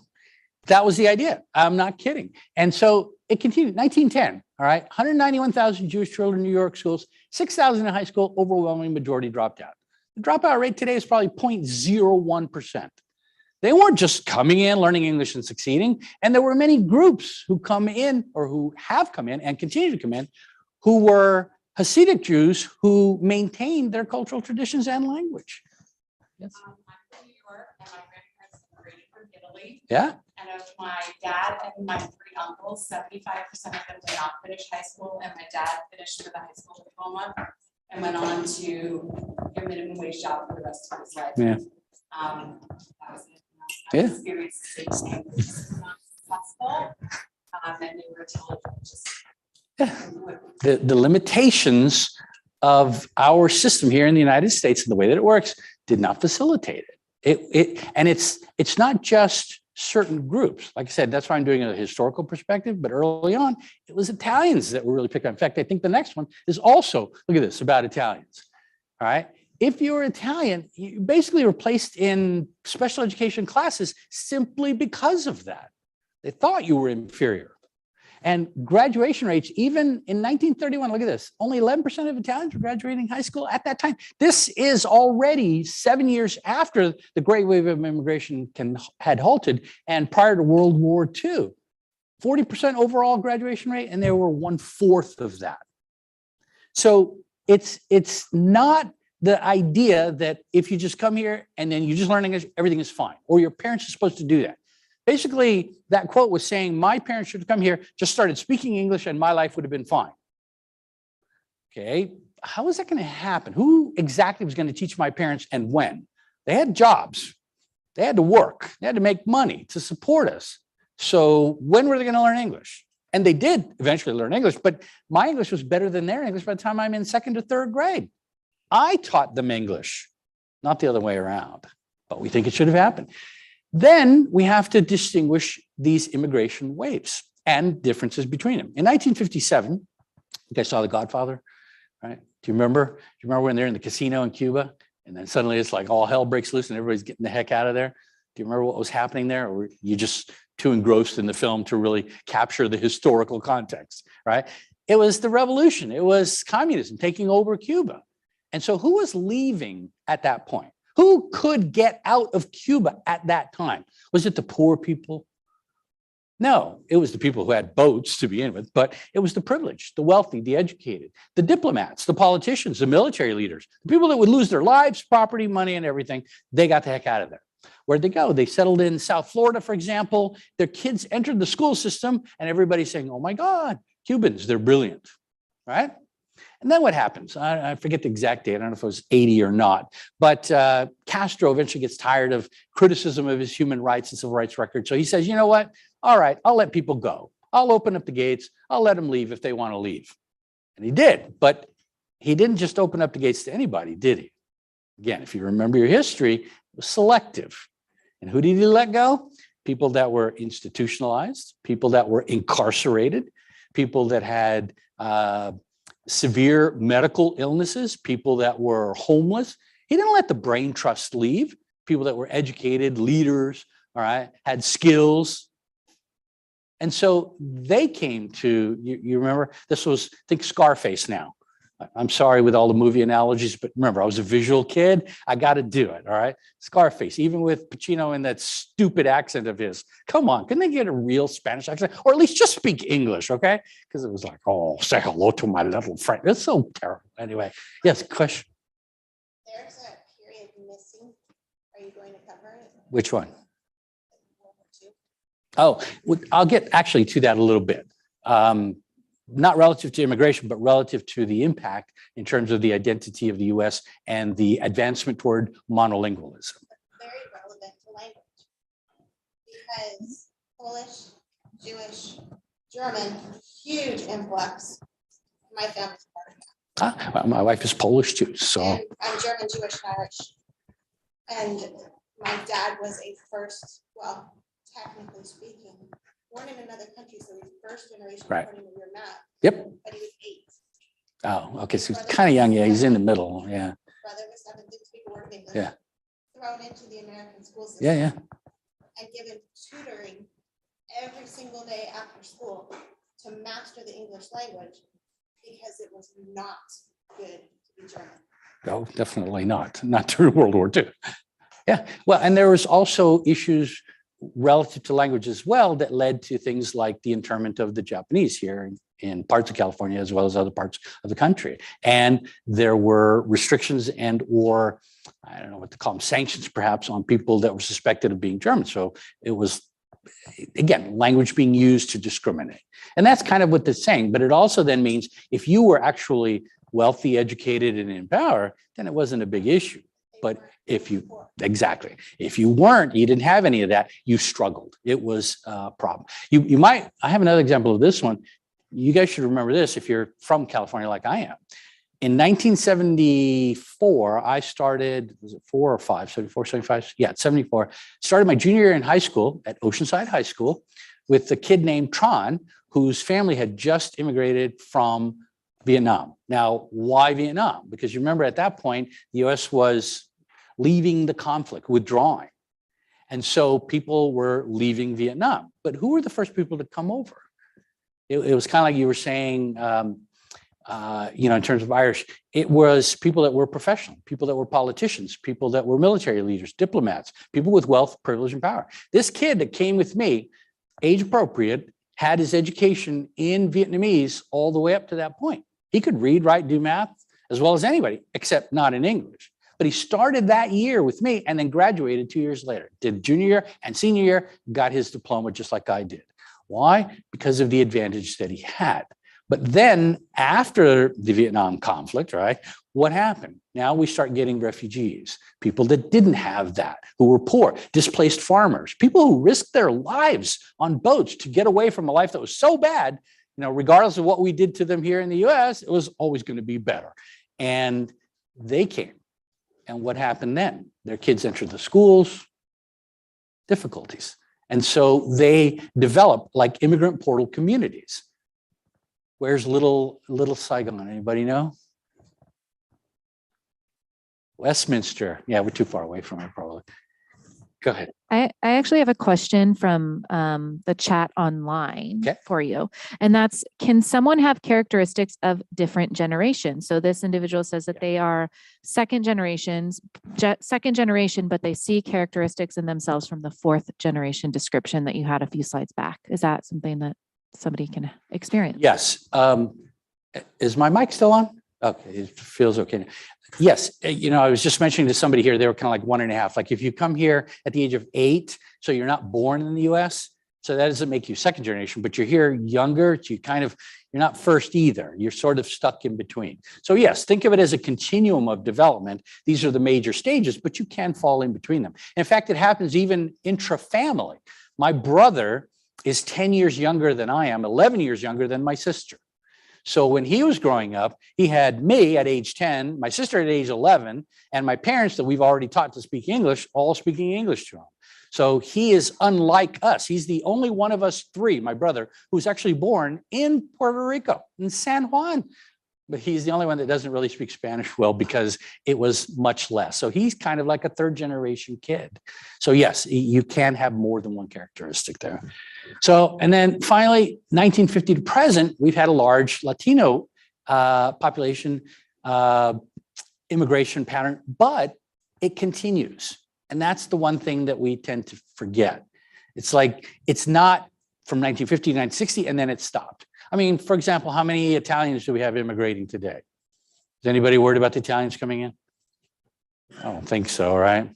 that was the idea. I'm not kidding. And so it continued. 1910, all right, 191,000 Jewish children in New York schools, 6,000 in high school, overwhelming majority dropped out. The dropout rate today is probably 0.01%. They weren't just coming in, learning English and succeeding. And there were many groups who come in, or who have come in and continue to come in, who were Hasidic Jews who maintained their cultural traditions and language. Yes. I'm from New York, and my grandparents immigrated from Italy. Yeah. And of my dad and my 3 uncles, 75% of them did not finish high school, and my dad finished with a high school diploma and went on to a minimum wage job for the rest of his life. Yeah. That was it. Yeah. Experienced the same thing. It was not successful, and they were told just. The limitations of our system here in the United States and the way that it works did not facilitate it. And it's not just certain groups. Like I said, that's why I'm doing a historical perspective, but early on, it was Italians that were really picked on. In fact, I think the next one is also, look at this, about Italians, all right? If you're Italian, you basically were placed in special education classes simply because of that. They thought you were inferior. And graduation rates, even in 1931, look at this, only 11% of Italians were graduating high school at that time. This is already 7 years after the great wave of immigration had halted and prior to World War II. 40% overall graduation rate, and they were 1/4 of that. So it's not the idea that if you just come here and then you just learn English, everything is fine, or your parents are supposed to do that. Basically, that quote was saying, my parents should have come here, just started speaking English, and my life would have been fine. Okay, how is that going to happen? Who exactly was going to teach my parents and when? They had jobs. They had to work. They had to make money to support us. So when were they going to learn English? And they did eventually learn English, but my English was better than their English by the time I'm in 2nd or 3rd grade. I taught them English, not the other way around, but we think it should have happened. Then we have to distinguish these immigration waves and differences between them. In 1957, you guys saw The Godfather, right? Do you remember? Do you remember when they're in the casino in Cuba? And then suddenly it's like all hell breaks loose and everybody's getting the heck out of there. Do you remember what was happening there? Or were you just too engrossed in the film to really capture the historical context, right? It was the revolution. It was communism taking over Cuba. And so who was leaving at that point? Who could get out of Cuba at that time? Was it the poor people? No, it was the people who had boats to begin with, but it was the privileged, the wealthy, the educated, the diplomats, the politicians, the military leaders, the people that would lose their lives, property, money, and everything. They got the heck out of there. Where'd they go? They settled in South Florida, for example. Their kids entered the school system and everybody's saying, oh my God, Cubans, they're brilliant, right? And then what happens? I forget the exact date. I don't know if it was 80 or not, but Castro eventually gets tired of criticism of his human rights and civil rights record. So he says, you know what? All right, I'll let people go. I'll open up the gates. I'll let them leave if they want to leave. And he did, but he didn't just open up the gates to anybody, did he? Again, if you remember your history, it was selective. And who did he let go? People that were institutionalized, people that were incarcerated, people that had severe medical illnesses, people that were homeless. He didn't let the brain trust leave. People that were educated, leaders, all right, had skills. And so they came to, you remember, this was, think Scarface now. I'm sorry with all the movie analogies, but remember, I was a visual kid. I got to do it, all right? Scarface, even with Pacino in that stupid accent of his. Come on, couldn't they get a real Spanish accent? Or at least just speak English, okay? Because it was like, oh, say hello to my little friend. It's so terrible. Anyway, yes, question? There's a period missing. Are you going to cover it? Which one? World War II? Oh, I'll get actually to that a little bit. Not relative to immigration, but relative to the impact in terms of the identity of the US and the advancement toward monolingualism. Very relevant to language. Because Polish, Jewish, German, huge influx. My family's part of that. Well, my wife is Polish too, so. And I'm German, Jewish, and Irish. And my dad was a first, well, technically speaking, born in another country, so he's first generation Right. according to your map. Yep. But he was 8. Oh, okay. So he's kind of young. Yeah, he's in the middle. Yeah. Brother was 7, didn't speak a word of English. Yeah. Thrown into the American school system. Yeah, yeah. And given tutoring every single day after school to master the English language because it was not good to be German. No, definitely not. Not during World War II. Yeah. Well, and there was also issues relative to language as well that led to things like the internment of the Japanese here in parts of California as well as other parts of the country. And there were restrictions and or I don't know what to call them, sanctions perhaps on people that were suspected of being German. So it was, again, language being used to discriminate. And that's kind of what they're saying. But it also then means if you were actually wealthy, educated, and in power, then it wasn't a big issue. But if you, exactly, if you weren't, you didn't have any of that, you struggled. It was a problem. You might, I have another example of this one. You guys should remember this if you're from California like I am. In 1974, I started, was it 4 or 5, 74, 75? Yeah, 74. Started my junior year in high school at Oceanside High School with a kid named Tron, whose family had just immigrated from Vietnam. Now, why Vietnam? Because you remember at that point, the US was leaving the conflict, withdrawing. And so people were leaving Vietnam. But who were the first people to come over? It was kind of like you were saying, in terms of Irish, it was people that were professional, people that were politicians, people that were military leaders, diplomats, people with wealth, privilege, and power. This kid that came with me, age appropriate, had his education in Vietnamese all the way up to that point. He could read, write, do math as well as anybody, except not in English. But he started that year with me and then graduated 2 years later, did junior year and senior year, got his diploma just like I did. Why? Because of the advantage that he had. But then after the Vietnam conflict, right, what happened? Now we start getting refugees, people that didn't have that, who were poor, displaced farmers, people who risked their lives on boats to get away from a life that was so bad, regardless of what we did to them here in the US, it was always going to be better. And they came. And what happened then? Their kids entered the schools, difficulties. And so they developed like immigrant portal communities. Where's little Saigon? Anybody know? Westminster. Yeah, we're too far away from it, probably. Go ahead. I actually have a question from the chat online for you. And that's, can someone have characteristics of different generations? So this individual says that they are second generation, but they see characteristics in themselves from the fourth generation description that you had a few slides back. Is that something that somebody can experience? Yes. Is my mic still on? Okay, it feels okay. Yes, I was just mentioning to somebody here, they were kind of like 1.5. Like if you come here at the age of 8, so you're not born in the US, so that doesn't make you second generation, but you're here younger, you're not first either. You're sort of stuck in between. So yes, think of it as a continuum of development. These are the major stages, but you can fall in between them. In fact, it happens even intra-family. My brother is 10 years younger than I am, 11 years younger than my sister. So when he was growing up, he had me at age 10, my sister at age 11, and my parents that we've already taught to speak English, all speaking English to him. So he is unlike us. He's the only one of us three, my brother, who's actually born in Puerto Rico, in San Juan. But he's the only one that doesn't really speak Spanish well because it was much less. So he's kind of like a third generation kid. So yes, you can have more than one characteristic there. So, and then finally, 1950 to present, we've had a large Latino population immigration pattern, but it continues. And that's the one thing that we tend to forget. It's like, it's not from 1950 to 1960, and then it stopped. I mean, for example, how many Italians do we have immigrating today? Is anybody worried about the Italians coming in? I don't think so, right?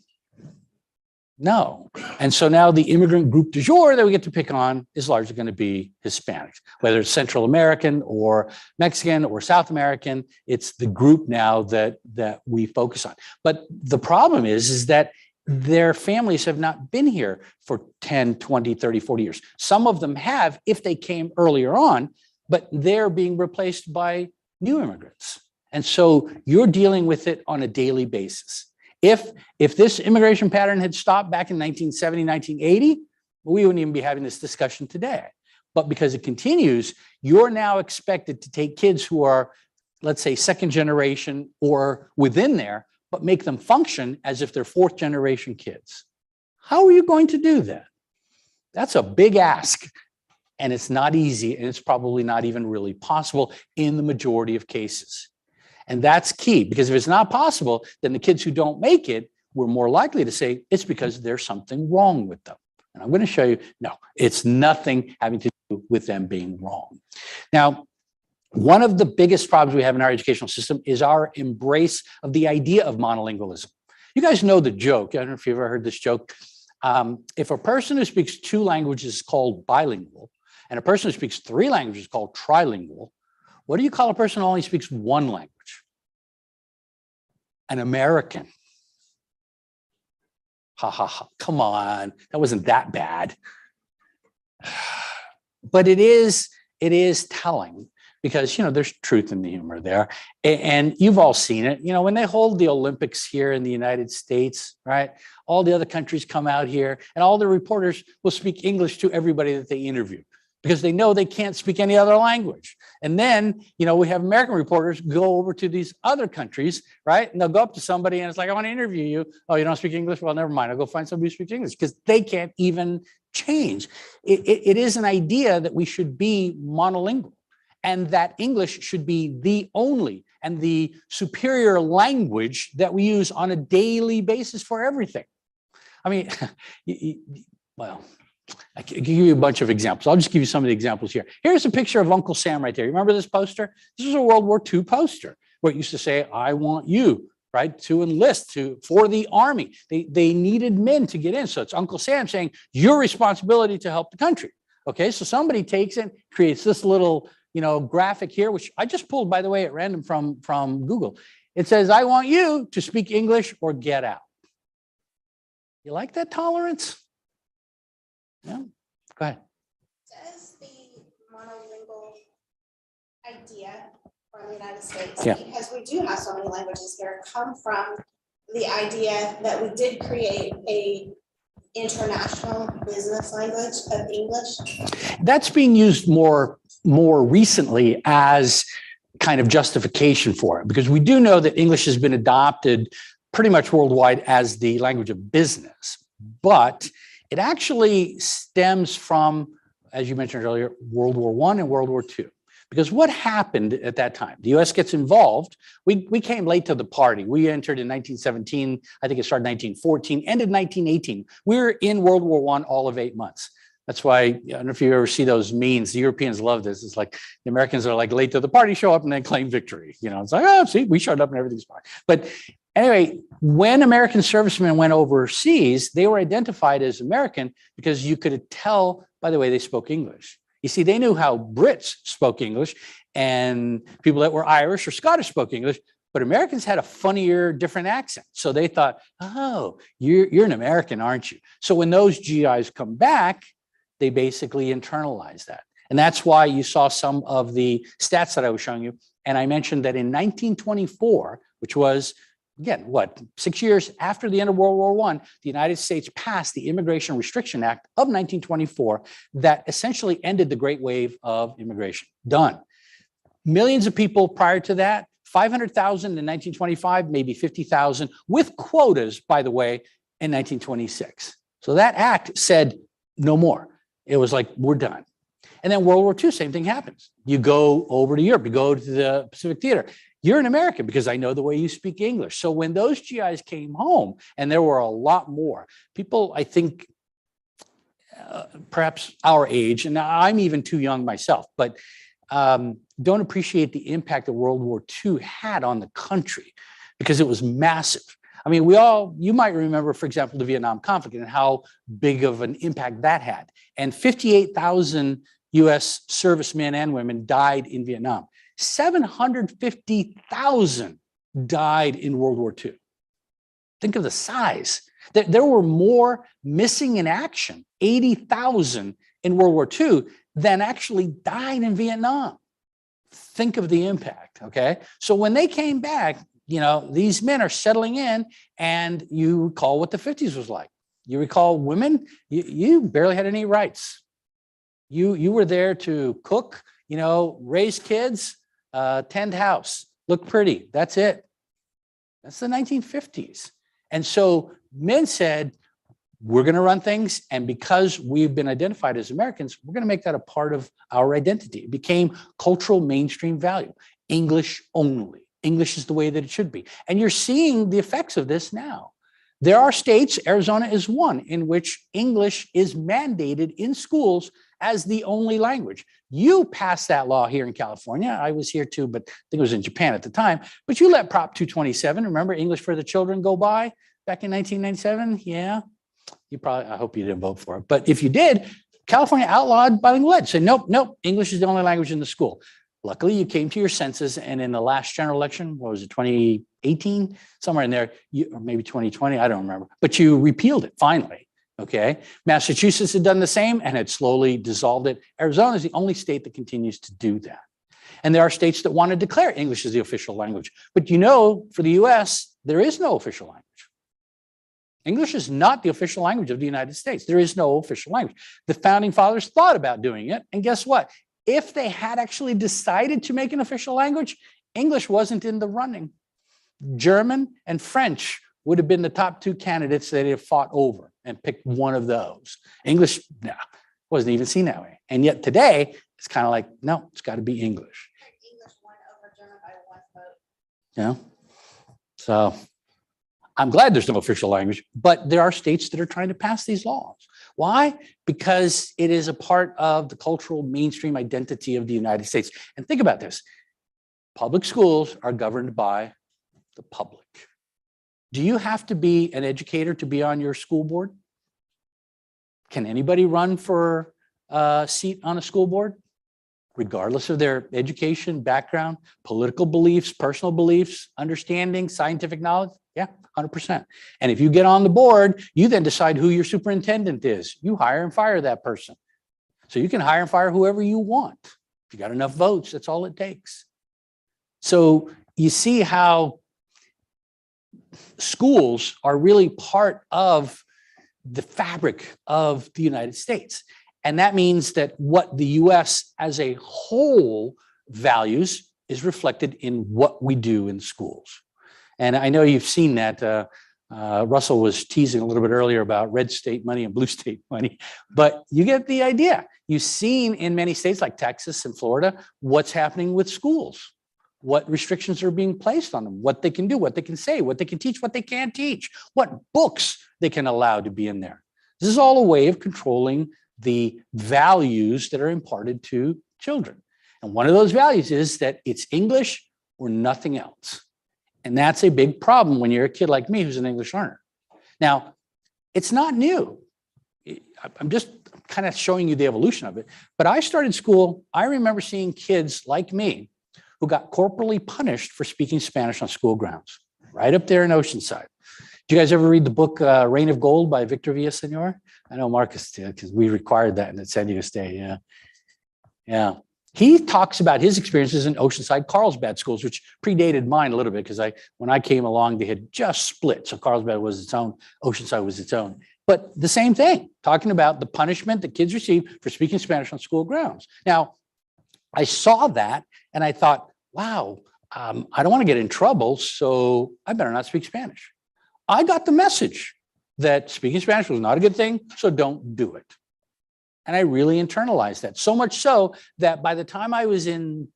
No. And so now the immigrant group du jour that we get to pick on is largely going to be Hispanics, whether it's Central American or Mexican or South American. It's the group now that we focus on. But the problem is that their families have not been here for 10, 20, 30, 40 years. Some of them have if they came earlier on, but they're being replaced by new immigrants. And so you're dealing with it on a daily basis. If this immigration pattern had stopped back in 1970, 1980, we wouldn't even be having this discussion today. But because it continues, you're now expected to take kids who are, let's say, second generation or within there, but make them function as if they're fourth generation kids. How are you going to do that? That's a big ask. And it's not easy, and it's probably not even really possible in the majority of cases. And that's key, because if it's not possible, then the kids who don't make it, we're more likely to say it's because there's something wrong with them. And I'm going to show you, no, it's nothing having to do with them being wrong. Now, one of the biggest problems we have in our educational system is our embrace of the idea of monolingualism. You guys know the joke. I don't know if you've ever heard this joke. If a person who speaks 2 languages is called bilingual, and a person who speaks 3 languages is called trilingual, what do you call a person who only speaks 1 language? An American. Ha ha ha, come on, that wasn't that bad. But it is telling, because, there's truth in the humor there. And you've all seen it. When they hold the Olympics here in the United States, right? All the other countries come out here and all the reporters will speak English to everybody that they interview because they know they can't speak any other language. And then, we have American reporters go over to these other countries, right? And they'll go up to somebody and it's like, I want to interview you. Oh, you don't speak English? Well, never mind. I'll go find somebody who speaks English because they can't even change. It is an idea that we should be monolingual and that English should be the only and the superior language that we use on a daily basis for everything. I mean, well, I can give you a bunch of examples. I'll just give you some of the examples here. Here's a picture of Uncle Sam right there. You remember this poster? This is a World War II poster where it used to say, I want you, right, to enlist for the army. They needed men to get in. So it's Uncle Sam saying, your responsibility to help the country. Okay, so somebody takes it, creates this little, graphic here, which I just pulled, by the way, at random from Google. It says, I want you to speak English or get out. You like that tolerance? Yeah, go ahead. Does the monolingual idea from the United States, Yeah. because we do have so many languages here, come from the idea that we did create a international business language of English? That's being used more recently as kind of justification for it, because we do know that English has been adopted pretty much worldwide as the language of business, but it actually stems from, as you mentioned earlier, World War I and World War II. Because what happened at that time? The US gets involved. We came late to the party. We entered in 1917. I think it started 1914, ended 1918. We were in World War I all of 8 months. That's why, I don't know if you ever see those memes. The Europeans love this. It's like the Americans are like late to the party, show up and then claim victory. It's like, oh, see, we showed up and everything's fine. But anyway, when American servicemen went overseas, they were identified as American because you could tell by the way they spoke English. You see, they knew how Brits spoke English and people that were Irish or Scottish spoke English, but Americans had a funnier, different accent. So they thought, oh, you're an American, aren't you? So when those GIs come back, they basically internalize that. And that's why you saw some of the stats that I was showing you. And I mentioned that in 1924, which was, again, 6 years after the end of World War I, the United States passed the Immigration Restriction Act of 1924 that essentially ended the Great Wave of immigration. Done. Millions of people prior to that, 500,000 in 1925, maybe 50,000, with quotas, by the way, in 1926. So that act said no more. It was like, we're done. And then World War II, same thing happens. You go over to Europe, you go to the Pacific Theater. You're an American because I know the way you speak English. So when those GIs came home, and there were a lot more, people, I think, perhaps our age, and I'm even too young myself, but don't appreciate the impact that World War II had on the country because it was massive. I mean, you might remember, for example, the Vietnam conflict and how big of an impact that had. And 58,000 US servicemen and women died in Vietnam. 750,000 died in World War II. Think of the size. There were more missing in action, 80,000 in World War II, than actually died in Vietnam. Think of the impact, okay? So when they came back, these men are settling in, and you recall what the 50s was like. You recall women, you barely had any rights. You were there to cook, raise kids, tend house, look pretty. That's it. That's the 1950s. And so men said, we're going to run things. And because we've been identified as Americans, we're going to make that a part of our identity. It became cultural mainstream value. English only. English is the way that it should be. And you're seeing the effects of this now. There are states, Arizona is one, in which English is mandated in schools as the only language. You passed that law here in California. I was here too, but I think it was in Japan at the time. But you let Prop 227, remember English for the Children, go by back in 1997? Yeah. I hope you didn't vote for it. But if you did, California outlawed bilingual ed. Said, nope, English is the only language in the school. Luckily, you came to your senses, and in the last general election, what was it, 2018? Somewhere in there, or maybe 2020, I don't remember. But you repealed it, finally, okay? Massachusetts had done the same and had slowly dissolved it. Arizona is the only state that continues to do that. And there are states that want to declare English as the official language. But you know, for the US, there is no official language. English is not the official language of the United States. There is no official language. The founding fathers thought about doing it. And guess what? If they had actually decided to make an official language, English wasn't in the running. German and French would have been the top two candidates that they have fought over and picked one of those. English, no, wasn't even seen that way. And yet today, it's kind of like, no, it's got to be English. English won over German by 1 vote. Yeah. So I'm glad there's no official language, but there are states that are trying to pass these laws. Why? Because it is a part of the cultural mainstream identity of the United States. And think about this. Public schools are governed by the public. Do you have to be an educator to be on your school board? Can anybody run for a seat on a school board, regardless of their education, background, political beliefs, personal beliefs, understanding, scientific knowledge? Yeah, 100%. And if you get on the board, you then decide who your superintendent is. You hire and fire that person. So you can hire and fire whoever you want. If you got enough votes, that's all it takes. So you see how schools are really part of the fabric of the United States. And that means that what the US as a whole values is reflected in what we do in schools. And I know you've seen that. Russell was teasing a little bit earlier about red state money and blue state money, but you get the idea. You've seen in many states like Texas and Florida, what's happening with schools, what restrictions are being placed on them, what they can do, what they can say, what they can teach, what they can't teach, what books they can allow to be in there. This is all a way of controlling the values that are imparted to children. And one of those values is that it's English or nothing else. And that's a big problem when you're a kid like me who's an English learner. Now, it's not new. I'm just kind of showing you the evolution of it. But I started school, I remember seeing kids like me who got corporally punished for speaking Spanish on school grounds, right up there in Oceanside. Did you guys ever read the book Reign of Gold by Victor Villaseñor? I know Marcus did, because we required that in San Diego State, yeah. Yeah. He talks about his experiences in Oceanside Carlsbad schools, which predated mine a little bit, because when I came along, they had just split. So Carlsbad was its own, Oceanside was its own. But the same thing, talking about the punishment that kids receive for speaking Spanish on school grounds. Now, I saw that and I thought, wow, I don't want to get in trouble, so I better not speak Spanish. I got the message that speaking Spanish was not a good thing, so don't do it. And I really internalized that, so much so that by the time I was in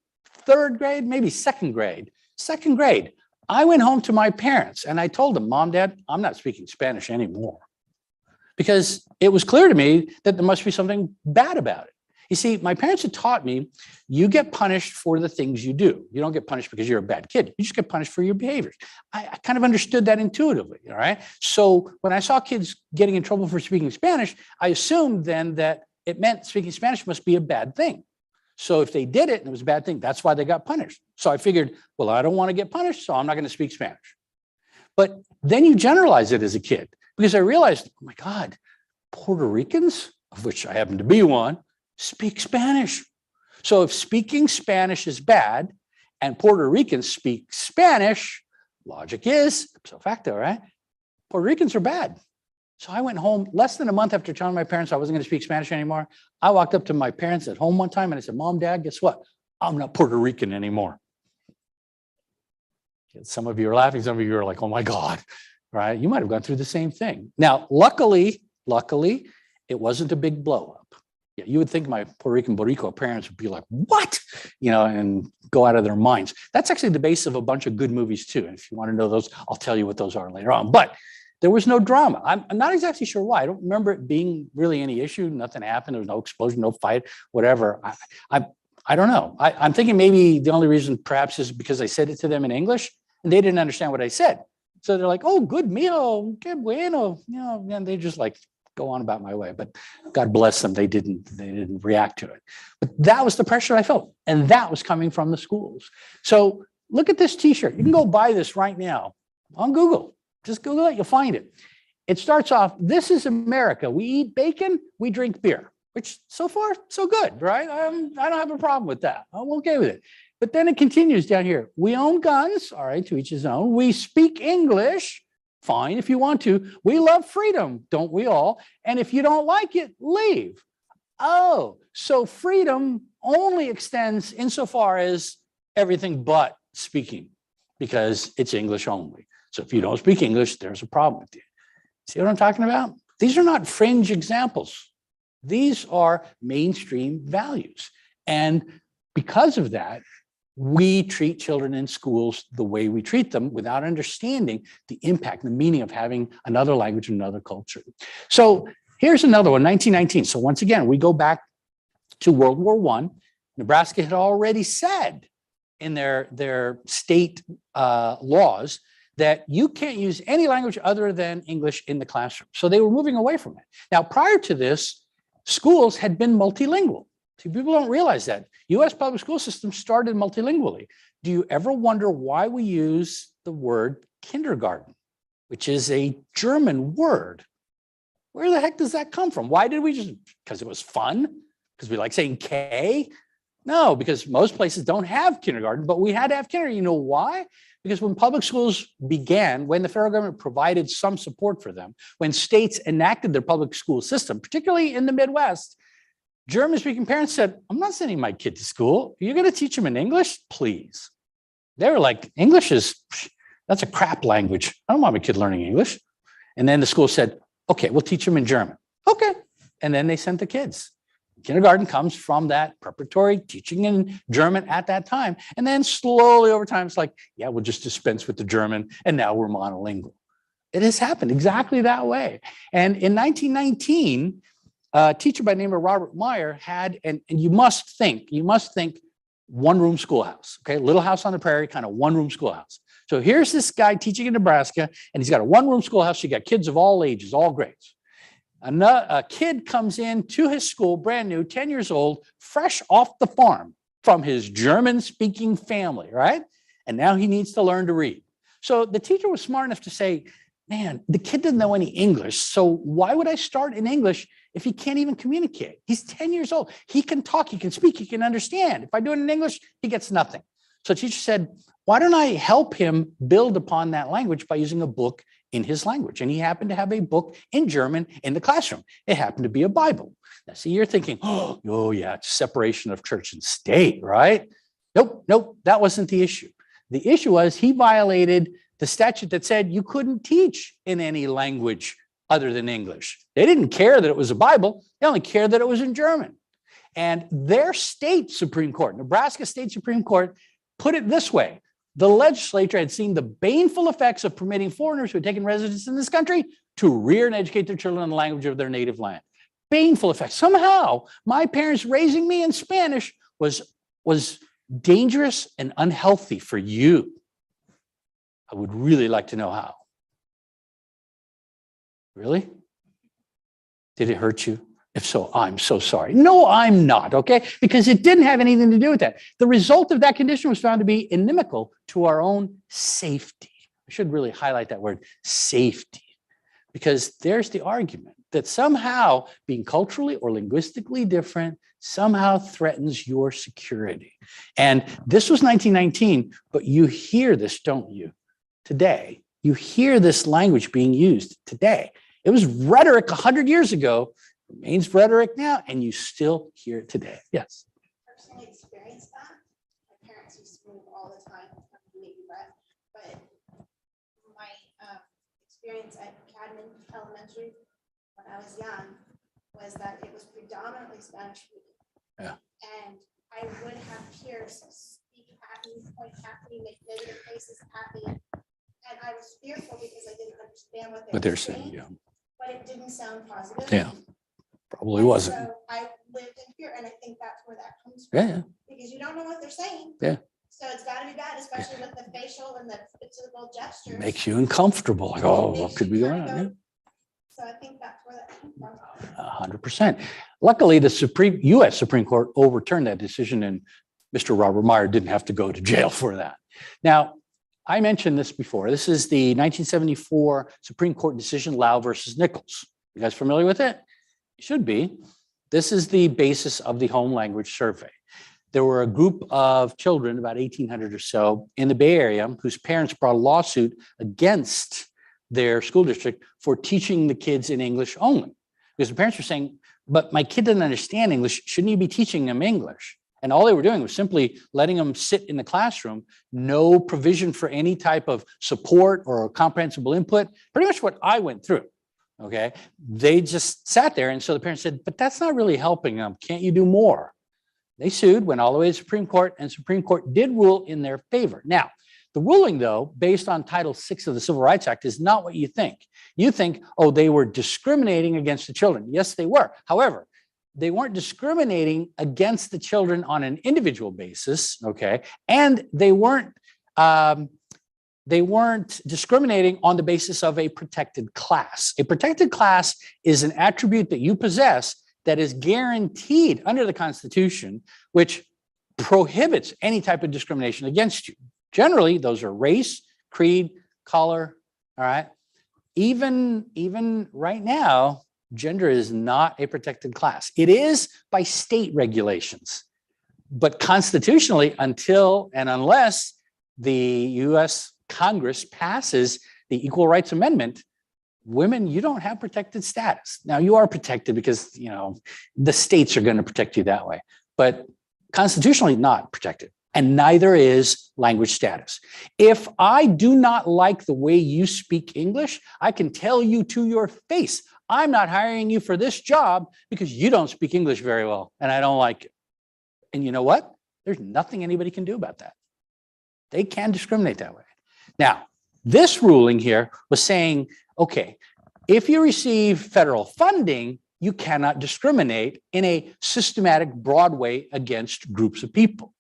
3rd grade, maybe 2nd grade, I went home to my parents and I told them, Mom, Dad, I'm not speaking Spanish anymore. Because it was clear to me that there must be something bad about it. You see, my parents had taught me, you get punished for the things you do. You don't get punished because you're a bad kid. You just get punished for your behaviors. I kind of understood that intuitively, all right? So when I saw kids getting in trouble for speaking Spanish, I assumed then that it meant speaking Spanish must be a bad thing. So if they did it and it was a bad thing, that's why they got punished. So I figured, well, I don't want to get punished, so I'm not going to speak Spanish. But then you generalize it as a kid, because I realized, oh my God, Puerto Ricans, of which I happen to be one, speak Spanish. So if speaking Spanish is bad and Puerto Ricans speak Spanish, logic is, ipso facto, right? Puerto Ricans are bad. So I went home less than a month after telling my parents I wasn't going to speak Spanish anymore. I walked up to my parents at home one time and I said, Mom, Dad, guess what? I'm not Puerto Rican anymore. Some of you are laughing. Some of you are like, oh my God, right? You might have gone through the same thing. Now, luckily, it wasn't a big blow up. Yeah, you would think my Puerto Rican Boricua parents would be like, what? You know, and go out of their minds. That's actually the base of a bunch of good movies too. And if you want to know those, I'll tell you what those are later on. But there was no drama. I'm not exactly sure why. I don't remember it being really any issue. Nothing happened. There was no explosion, no fight, whatever. I don't know. I'm thinking maybe the only reason perhaps is because I said it to them in English and they didn't understand what I said. So they're like, oh, good meal, que bueno. You know, and they just like go on about my way. But God bless them, they didn't react to it. But that was the pressure I felt. And that was coming from the schools. So look at this t-shirt. You can go buy this right now on Google. Just Google it, you'll find it. It starts off, this is America. We eat bacon, we drink beer, which so far, so good, right? I don't have a problem with that. I'm okay with it. But then it continues down here. We own guns. All right, to each his own. We speak English. Fine, if you want to. We love freedom, don't we all? And if you don't like it, leave. Oh, so freedom only extends insofar as everything but speaking, because it's English only. So if you don't speak English, there's a problem with you. See what I'm talking about? These are not fringe examples. These are mainstream values. And because of that, we treat children in schools the way we treat them without understanding the impact, the meaning of having another language and another culture. So here's another one, 1919. So once again, we go back to World War I. Nebraska had already said in their state laws that you can't use any language other than English in the classroom. So they were moving away from it. Now, prior to this, schools had been multilingual. See, people don't realize that. US public school system started multilingually. Do you ever wonder why we use the word kindergarten, which is a German word? Where the heck does that come from? Why did we just, because it was fun? Because we like saying K? No, because most places don't have kindergarten, but we had to have kindergarten. You know why? Because when public schools began, when the federal government provided some support for them, when states enacted their public school system, particularly in the Midwest, German-speaking parents said, I'm not sending my kid to school. You're going to teach them in English? Please. They were like, English that's a crap language. I don't want my kid learning English. And then the school said, okay, we'll teach them in German. Okay. And then they sent the kids. Kindergarten comes from that preparatory teaching in German at that time. And then slowly over time, it's like, yeah, we'll just dispense with the German. And now we're monolingual. It has happened exactly that way. And in 1919, a teacher by the name of Robert Meyer had, and you must think one-room schoolhouse, okay? Little house on the prairie, kind of one-room schoolhouse. So here's this guy teaching in Nebraska, and he's got a one-room schoolhouse. You got kids of all ages, all grades. A kid comes in to his school, brand new, 10 years old, fresh off the farm from his German-speaking family, right? And now he needs to learn to read. So the teacher was smart enough to say, man, the kid doesn't know any English, so why would I start in English if he can't even communicate? He's 10 years old. He can talk, he can speak, he can understand. If I do it in English, he gets nothing. So the teacher said, why don't I help him build upon that language by using a book in his language? And he happened to have a book in German in the classroom. It happened to be a Bible. Now, see, you're thinking, oh yeah, it's separation of church and state, right? Nope, that wasn't the issue. The issue was he violated the statute that said you couldn't teach in any language other than English. They didn't care that it was a Bible. They only cared that it was in German. And their state Supreme Court, Nebraska State Supreme Court, put it this way. The legislature had seen the baneful effects of permitting foreigners who had taken residence in this country to rear and educate their children in the language of their native land. Baneful effects. Somehow, my parents raising me in Spanish was dangerous and unhealthy for you. I would really like to know how. Really? Did it hurt you? If so, I'm so sorry. No, I'm not, okay? Because it didn't have anything to do with that. The result of that condition was found to be inimical to our own safety. I should really highlight that word, safety, because there's the argument that somehow being culturally or linguistically different somehow threatens your security. And this was 1919, but you hear this, don't you? Today, you hear this language being used today. It was rhetoric 100 years ago, remains rhetoric now, and you still hear it today. Yes. Personally experienced that. My parents used to move all the time, but my experience at Cadman Elementary when I was young was that it was predominantly Spanish speaking. Yeah. And I would have peers speak at me, point at me, make negative faces at me. And I was fearful because I didn't understand what they were saying. Yeah. But it didn't sound positive. Yeah, probably And wasn't. So I lived in fear, and I think that's where that comes from. Yeah. Because you don't know what they're saying. Yeah. So it's got to be bad, especially with the facial and the physical gestures. Makes you uncomfortable. Like, oh, what could be going on? Yeah. So I think that's where that came from. 100%. Luckily, the U.S. Supreme Court overturned that decision, and Mr. Robert Meyer didn't have to go to jail for that. Now, I mentioned this before. This is the 1974 Supreme Court decision, Lau versus Nichols. You guys familiar with it? You should be. This is the basis of the home language survey. there were a group of children, about 1,800 or so, in the Bay Area, whose parents brought a lawsuit against their school district for teaching the kids in English only. Because the parents were saying, but my kid doesn't understand English, shouldn't you be teaching them English? And all they were doing was simply letting them sit in the classroom, no provision for any type of support or comprehensible input, pretty much what I went through, okay? They just sat there, and so the parents said, but that's not really helping them, can't you do more? They sued, went all the way to the Supreme Court, and Supreme Court did rule in their favor. Now, the ruling, though, based on Title VI of the Civil Rights Act, is not what you think. You think, oh, they were discriminating against the children. Yes, they were. However, they weren't discriminating against the children on an individual basis, okay? And they weren't discriminating on the basis of a protected class. A protected class is an attribute that you possess that is guaranteed under the Constitution, which prohibits any type of discrimination against you. Generally, those are race, creed, color, all right? Even right now, gender is not a protected class. It is by state regulations, but constitutionally, until and unless the US Congress passes the Equal Rights Amendment, women, you don't have protected status. Now, you are protected because, you know, the states are going to protect you that way, but constitutionally not protected. And neither is language status. If I do not like the way you speak English, I can tell you to your face, I'm not hiring you for this job because you don't speak English very well and I don't like it. And you know what? There's nothing anybody can do about that. They can discriminate that way. Now, this ruling here was saying, okay, if you receive federal funding, you cannot discriminate in a systematic, broad way against groups of people.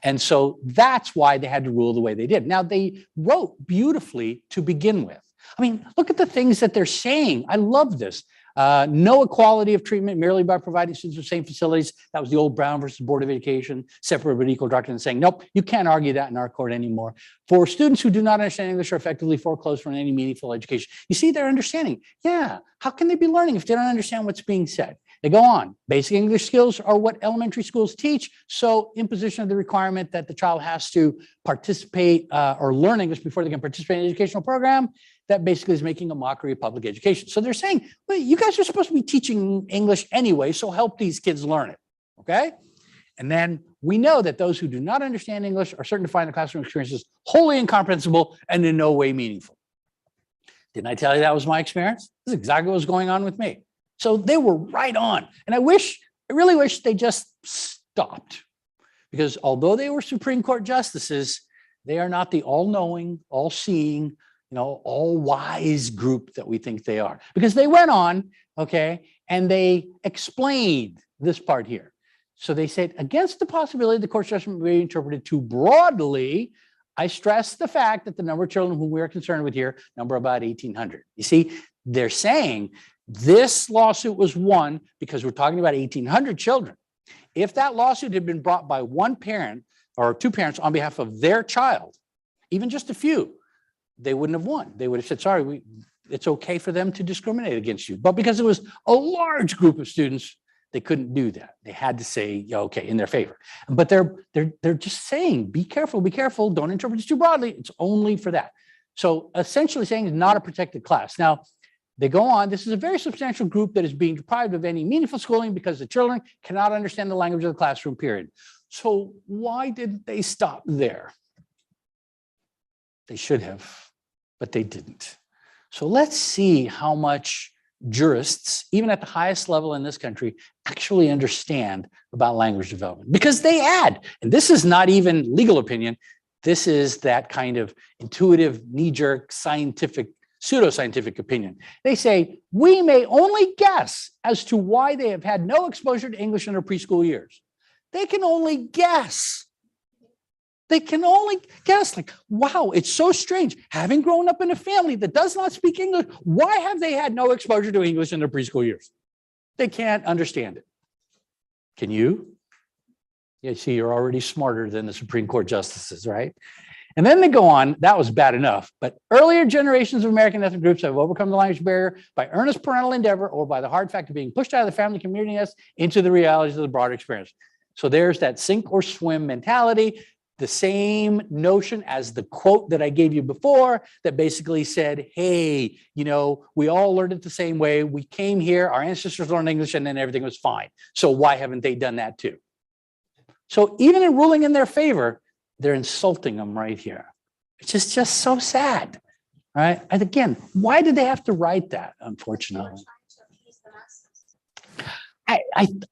And so that's why they had to rule the way they did. Now, they wrote beautifully to begin with. I mean, look at the things that they're saying. I love this. No equality of treatment merely by providing students with the same facilities. That was the old Brown versus Board of Education, separate but equal doctrine, saying, nope, you can't argue that in our court anymore. For students who do not understand English are effectively foreclosed from any meaningful education. You see their understanding. Yeah, how can they be learning if they don't understand what's being said? They go on. Basic English skills are what elementary schools teach. So imposition of the requirement that the child has to participate or learn English before they can participate in an educational program, that basically is making a mockery of public education. So they're saying, well, you guys are supposed to be teaching English anyway, so help these kids learn it, okay? And then we know that those who do not understand English are certain to find the classroom experiences wholly incomprehensible and in no way meaningful. Didn't I tell you that was my experience? This is exactly what was going on with me. So they were right on. And I really wish they just stopped, because although they were Supreme Court justices, they are not the all-knowing, all-seeing, all-wise group that we think they are. Because they went on, okay, and they explained this part here. So they said, against the possibility the court's judgment may be interpreted too broadly, I stress the fact that the number of children whom we are concerned with here number about 1,800. You see, they're saying this lawsuit was won because we're talking about 1,800 children. If that lawsuit had been brought by one parent or two parents on behalf of their child, even just a few, they wouldn't have won. They would have said, sorry, it's okay for them to discriminate against you. But because it was a large group of students, they couldn't do that. They had to say, yeah, okay, in their favor. But they're just saying, be careful, don't interpret this too broadly. It's only for that. So essentially saying it's not a protected class. Now, they go on, this is a very substantial group that is being deprived of any meaningful schooling because the children cannot understand the language of the classroom, period. So why didn't they stop there? They should have, but they didn't. So let's see how much jurists, even at the highest level in this country, actually understand about language development. Because they add, and this is not even legal opinion, this is that kind of intuitive, knee-jerk, scientific, pseudoscientific opinion. They say, we may only guess as to why they have had no exposure to English in their preschool years. They can only guess. They can only guess, like, wow, it's so strange. Having grown up in a family that does not speak English, why have they had no exposure to English in their preschool years? They can't understand it. Can you? Yeah, see, you're already smarter than the Supreme Court justices, right? And then they go on, that was bad enough, but earlier generations of American ethnic groups have overcome the language barrier by earnest parental endeavor or by the hard fact of being pushed out of the family community into the realities of the broader experience. So there's that sink or swim mentality. The same notion as the quote that I gave you before that basically said, hey, we all learned it the same way. We came here, our ancestors learned English, and then everything was fine. So why haven't they done that too? So even in ruling in their favor, they're insulting them right here. It's just so sad, right? And again, why did they have to write that, unfortunately?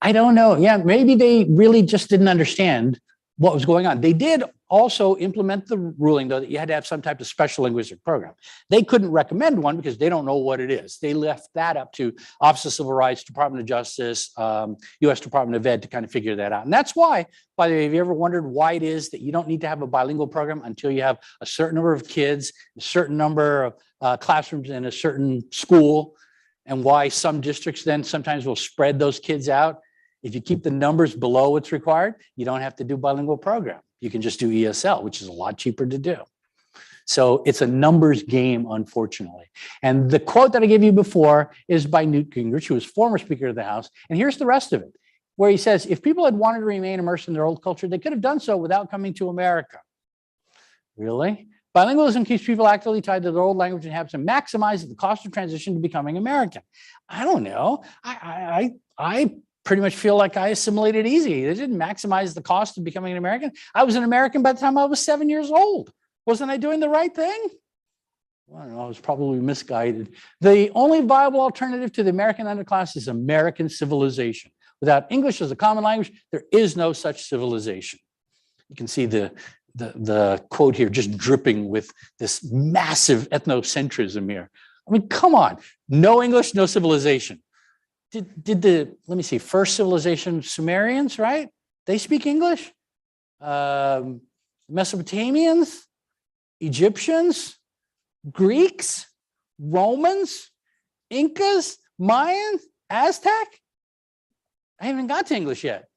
I don't know. Yeah, maybe they really just didn't understand what was going on. They did also implement the ruling, though, that you had to have some type of special linguistic program. They couldn't recommend one because they don't know what it is. They left that up to Office of Civil Rights, Department of Justice, U.S. Department of Ed to kind of figure that out. And that's why, by the way, have you ever wondered why it is that you don't need to have a bilingual program until you have a certain number of kids, a certain number of classrooms in a certain school, and why some districts then sometimes will spread those kids out? If you keep the numbers below what's required, you don't have to do bilingual program. You can just do ESL, which is a lot cheaper to do. So it's a numbers game, unfortunately. And the quote that I gave you before is by Newt Gingrich, who was former Speaker of the House. And here's the rest of it, where he says, if people had wanted to remain immersed in their old culture, they could have done so without coming to America. Really? Bilingualism keeps people actively tied to their old language and habits and maximizes the cost of transition to becoming American. I don't know. I pretty much feel like I assimilated easy. It didn't maximize the cost of becoming an American. I was an American by the time I was 7 years old. Wasn't I doing the right thing? Well, I don't know, I was probably misguided. The only viable alternative to the American underclass is American civilization. Without English as a common language, there is no such civilization. You can see the quote here just dripping with this massive ethnocentrism here. I mean, come on, no English, no civilization. Let me see, first civilization, Sumerians, right? They speak English. Mesopotamians, Egyptians, Greeks, Romans, Incas, Mayans, Aztec. I haven't got to English yet.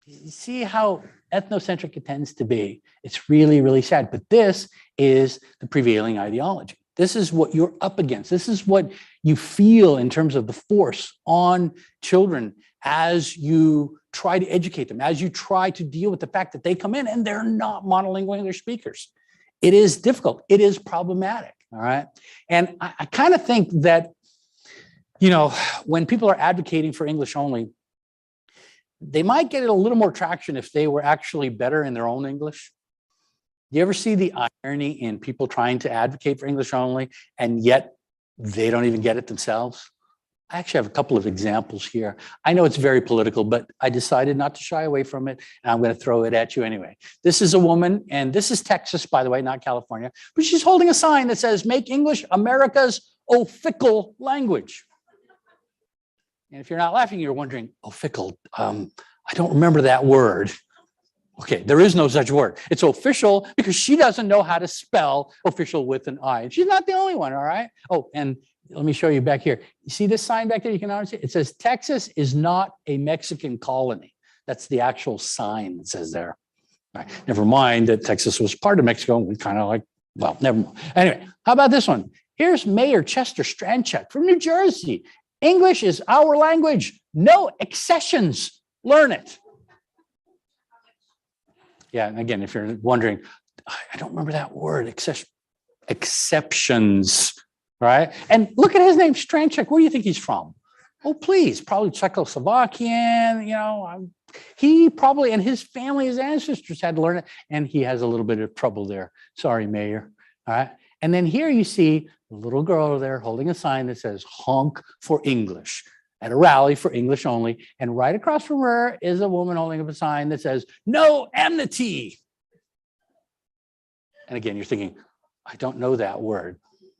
You see how ethnocentric it tends to be. It's really, really sad. But this is the prevailing ideology. This is what you're up against. This is what you feel in terms of the force on children as you try to educate them, as you try to deal with the fact that they come in and they're not monolingual English speakers. It is difficult. It is problematic. All right. And I kind of think that, when people are advocating for English only, they might get a little more traction if they were actually better in their own English. Do you ever see the irony in people trying to advocate for English only, and yet they don't even get it themselves? I actually have a couple of examples here. I know it's very political, but I decided not to shy away from it, and I'm going to throw it at you anyway. This is a woman, and this is Texas, by the way, not California, but she's holding a sign that says, "Make English America's official language." And if you're not laughing, you're wondering, official, I don't remember that word. Okay, there is no such word. It's official because she doesn't know how to spell official with an I. And she's not the only one, all right? Oh, and let me show you back here. You see this sign back there? You can already see it. It says, Texas is not a Mexican colony. That's the actual sign that says there. All right, never mind that Texas was part of Mexico. We kind of well, never mind. Anyway, how about this one? Here's Mayor Chester Stranchuk from New Jersey. English is our language. No exceptions. Learn it. Yeah, and again, if you're wondering, I don't remember that word, exceptions, right? And look at his name, Stranchuk. Where do you think he's from? Oh, please, probably Czechoslovakian, he probably, and his family, his ancestors had to learn it, and he has a little bit of trouble there. Sorry, Mayor, all right? And then here you see the little girl there holding a sign that says, honk for English, at a rally for English only. And right across from her is a woman holding up a sign that says, no enmity. And again, you're thinking, I don't know that word.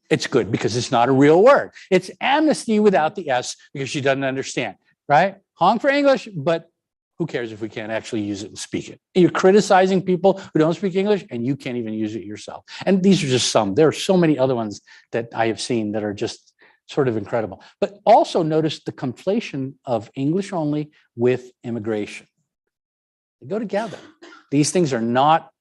It's good because it's not a real word. It's amnesty without the S because she doesn't understand, right? Honk for English, but who cares if we can't actually use it and speak it? You're criticizing people who don't speak English and you can't even use it yourself. And these are just some. There are so many other ones that I have seen that are just sort of incredible. But also notice the conflation of English only with immigration. They go together. These things are not,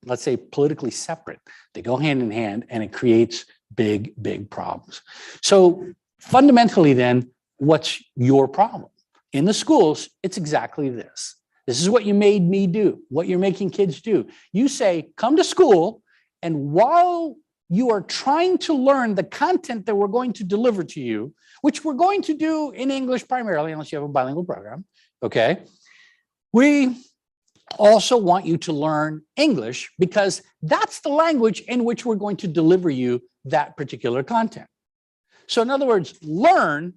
let's say, politically separate. They go hand in hand, and it creates big, big problems. So fundamentally then, what's your problem? In the schools, it's exactly this. This is what you made me do, what you're making kids do. You say, come to school, and while you are trying to learn the content that we're going to deliver to you, which we're going to do in English primarily, unless you have a bilingual program, okay? We also want you to learn English because that's the language in which we're going to deliver you that particular content. So in other words, learn,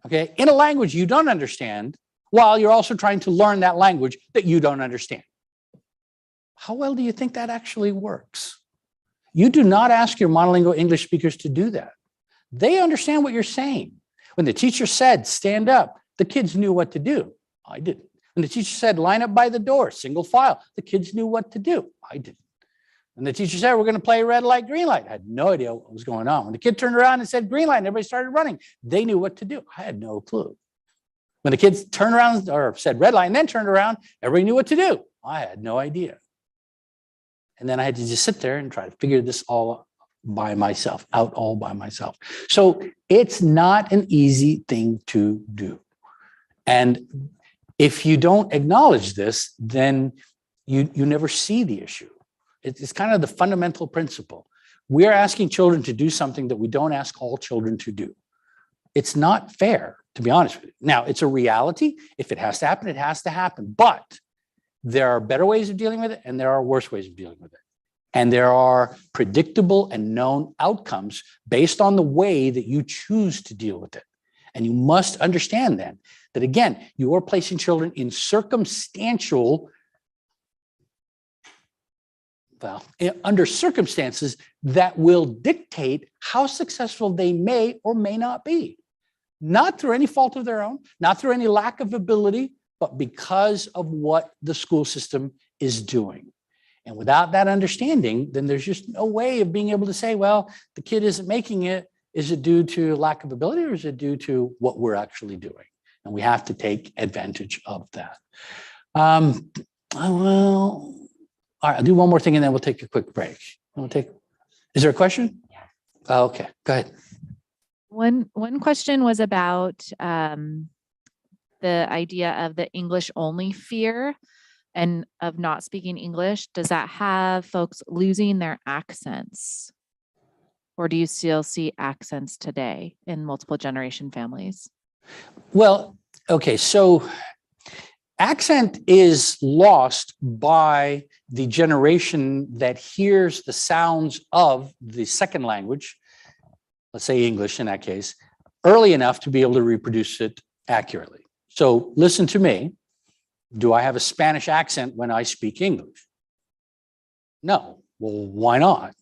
okay, in a language you don't understand, while you're also trying to learn that language that you don't understand. How well do you think that actually works? You do not ask your monolingual English speakers to do that. They understand what you're saying. When the teacher said, stand up, the kids knew what to do. I didn't. When the teacher said, line up by the door, single file, the kids knew what to do. I didn't. When the teacher said, we're going to play red light, green light, I had no idea what was going on. When the kid turned around and said green light and everybody started running, they knew what to do. I had no clue. When the kids turned around or said red light and then turned around, everybody knew what to do. I had no idea. And then I had to just sit there and try to figure this all by myself, out all by myself. So it's not an easy thing to do. And if you don't acknowledge this, then you never see the issue. It's kind of the fundamental principle. We're asking children to do something that we don't ask all children to do. It's not fair, to be honest with you. Now, it's a reality. If it has to happen, it has to happen. But there are better ways of dealing with it, and there are worse ways of dealing with it. And there are predictable and known outcomes based on the way that you choose to deal with it. And you must understand then that, again, you are placing children in circumstantial, under circumstances that will dictate how successful they may or may not be. Not through any fault of their own, not through any lack of ability, but because of what the school system is doing. And without that understanding, then there's just no way of being able to say, well, the kid isn't making it. Is it due to lack of ability, or is it due to what we're actually doing? And we have to take advantage of that. All right, I'll do one more thing and then we'll take a quick break. Is there a question? Yeah. Okay, go ahead. One question was about the idea of the English only fear and of not speaking English. Does that have folks losing their accents? Or do you still see accents today in multiple generation families? Well, okay, so accent is lost by the generation that hears the sounds of the second language, let's say English in that case, early enough to be able to reproduce it accurately. So listen to me. Do I have a Spanish accent when I speak English? No. Well, why not?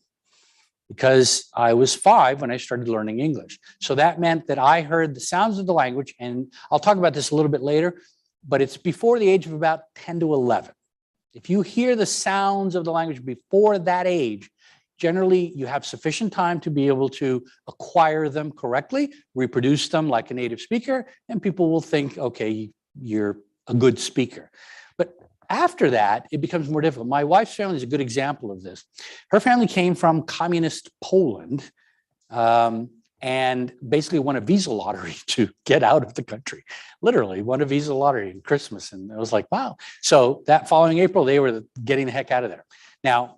Because I was 5 when I started learning English. So that meant that I heard the sounds of the language, and I'll talk about this a little bit later, but it's before the age of about 10 to 11. If you hear the sounds of the language before that age, generally you have sufficient time to be able to acquire them correctly, reproduce them like a native speaker, and people will think, okay, you're a good speaker. But after that, it becomes more difficult. My wife's family is a good example of this. Her family came from communist Poland and basically won a visa lottery to get out of the country. Literally won a visa lottery in Christmas. And I was like, wow. So that following April, they were getting the heck out of there. Now,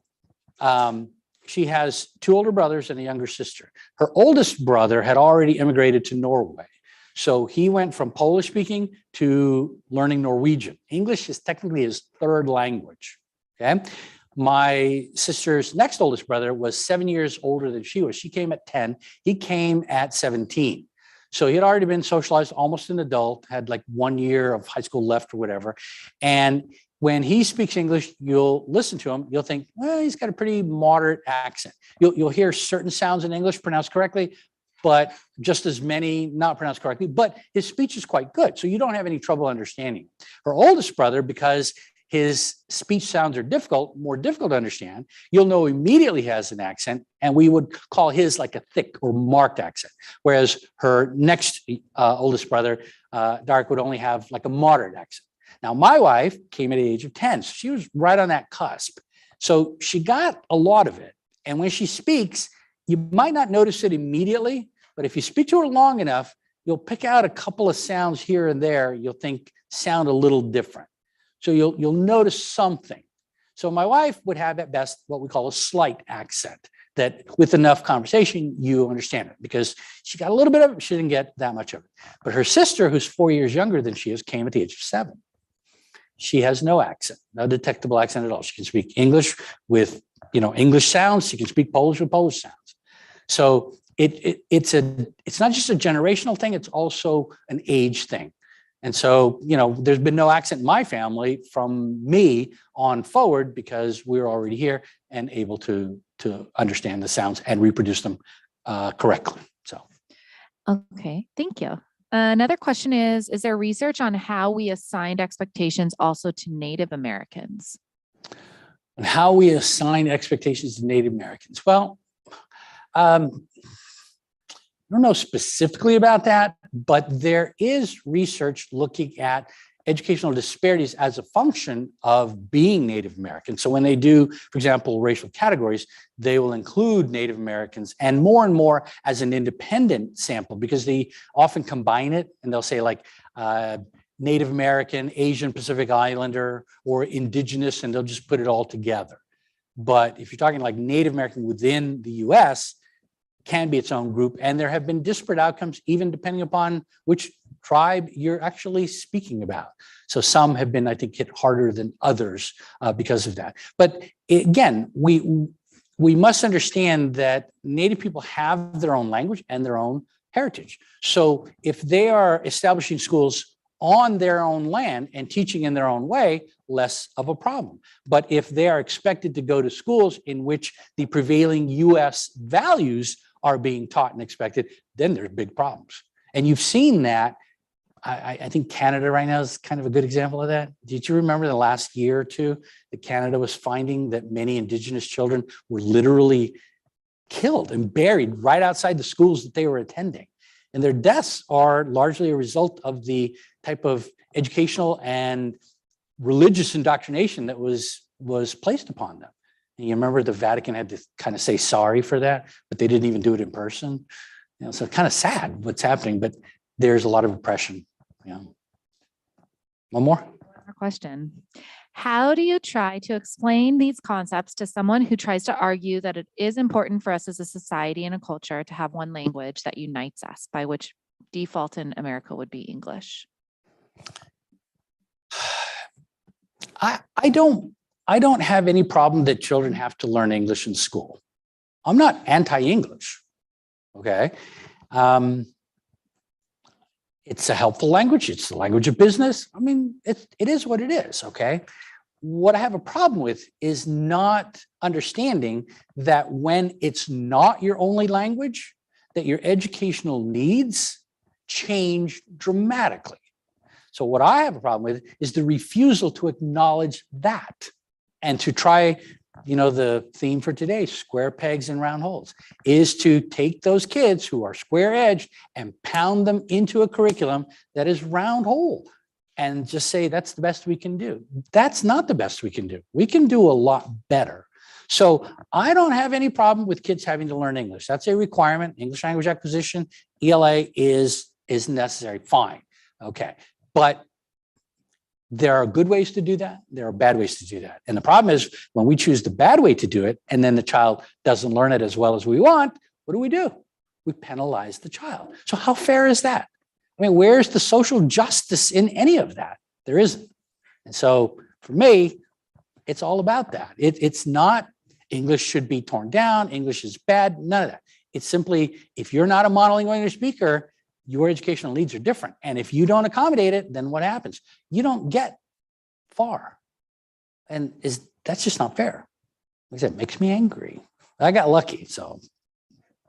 she has 2 older brothers and a younger sister. Her oldest brother had already immigrated to Norway. So he went from Polish speaking to learning Norwegian. English is technically his 3rd language, okay? My sister's next oldest brother was 7 years older than she was. She came at 10, he came at 17. So he had already been socialized, almost an adult, had like 1 year of high school left or whatever. And when he speaks English, you'll listen to him, you'll think, well, he's got a pretty moderate accent. You'll hear certain sounds in English pronounced correctly, but just as many not pronounced correctly, but his speech is quite good. So you don't have any trouble understanding. Her oldest brother, because his speech sounds are more difficult to understand, you'll know immediately he has an accent, and we would call his like a thick or marked accent. Whereas her next oldest brother, Dark, would only have like a moderate accent. Now, my wife came at the age of 10, so she was right on that cusp. So she got a lot of it. And when she speaks, you might not notice it immediately, but if you speak to her long enough, you'll pick out a couple of sounds here and there you'll think sound a little different. So you'll notice something. So my wife would have at best what we call a slight accent, that with enough conversation, you understand it, because she got a little bit of it, she didn't get that much of it. But her sister, who's 4 years younger than she is, came at the age of 7. She has no accent, no detectable accent at all. She can speak English with, English sounds. She can speak Polish with Polish sounds. So it's not just a generational thing, it's also an age thing. And so, there's been no accent in my family from me on forward, because we're already here and able to understand the sounds and reproduce them correctly. So, Okay, thank you. Another question is there research on how we assigned expectations also to Native Americans? and how we assign expectations to Native Americans. Well, I don't know specifically about that, but there is research looking at educational disparities as a function of being Native American. So when they do, for example, racial categories, they will include Native Americans and more as an independent sample, because they often combine it and they'll say like Native American, Asian Pacific Islander, or indigenous, and they'll just put it all together. But if you're talking like Native American within the US, can be its own group. And there have been disparate outcomes, even depending upon which tribe you're actually speaking about. So some have been, I think, hit harder than others because of that. But again, we must understand that Native people have their own language and their own heritage. So if they are establishing schools on their own land and teaching in their own way, less of a problem. But if they are expected to go to schools in which the prevailing US values are being taught and expected, then there's big problems. And you've seen that. I think Canada right now is kind of a good example of that. Did you remember the last year or two that Canada was finding that many Indigenous children were literally killed and buried right outside the schools that they were attending? And their deaths are largely a result of the type of educational and religious indoctrination that was placed upon them. And you remember the Vatican had to kind of say sorry for that, but they didn't even do it in person. So kind of sad what's happening, but there's a lot of oppression. One more Question. How do you try to explain these concepts to someone who tries to argue that it is important for us as a society and a culture to have one language that unites us, by which default in America would be English? I don't have any problem that children have to learn English in school. I'm not anti-English, okay? It's a helpful language. It's the language of business. I mean, it is what it is, okay? What I have a problem with is not understanding that when it's not your only language, that your educational needs change dramatically. So what I have a problem with is the refusal to acknowledge that and to try, the theme for today, square pegs and round holes, is to take those kids who are square edged and pound them into a curriculum that is round hole and just say that's the best we can do. That's not the best we can do. We can do a lot better. So I don't have any problem with kids having to learn English. That's a requirement. English language acquisition, ELA is necessary. Fine. Okay. But there are good ways to do that. There are bad ways to do that. And the problem is when we choose the bad way to do it, and then the child doesn't learn it as well as we want, what do? We penalize the child. So how fair is that? I mean, where's the social justice in any of that? There isn't. And so for me, it's all about that. It's not English should be torn down. English is bad. None of that. It's simply, if you're not a modeling English speaker, your educational needs are different. And if you don't accommodate it, then what happens? You don't get far. And that's just not fair. Like I said, it makes me angry. I got lucky, so it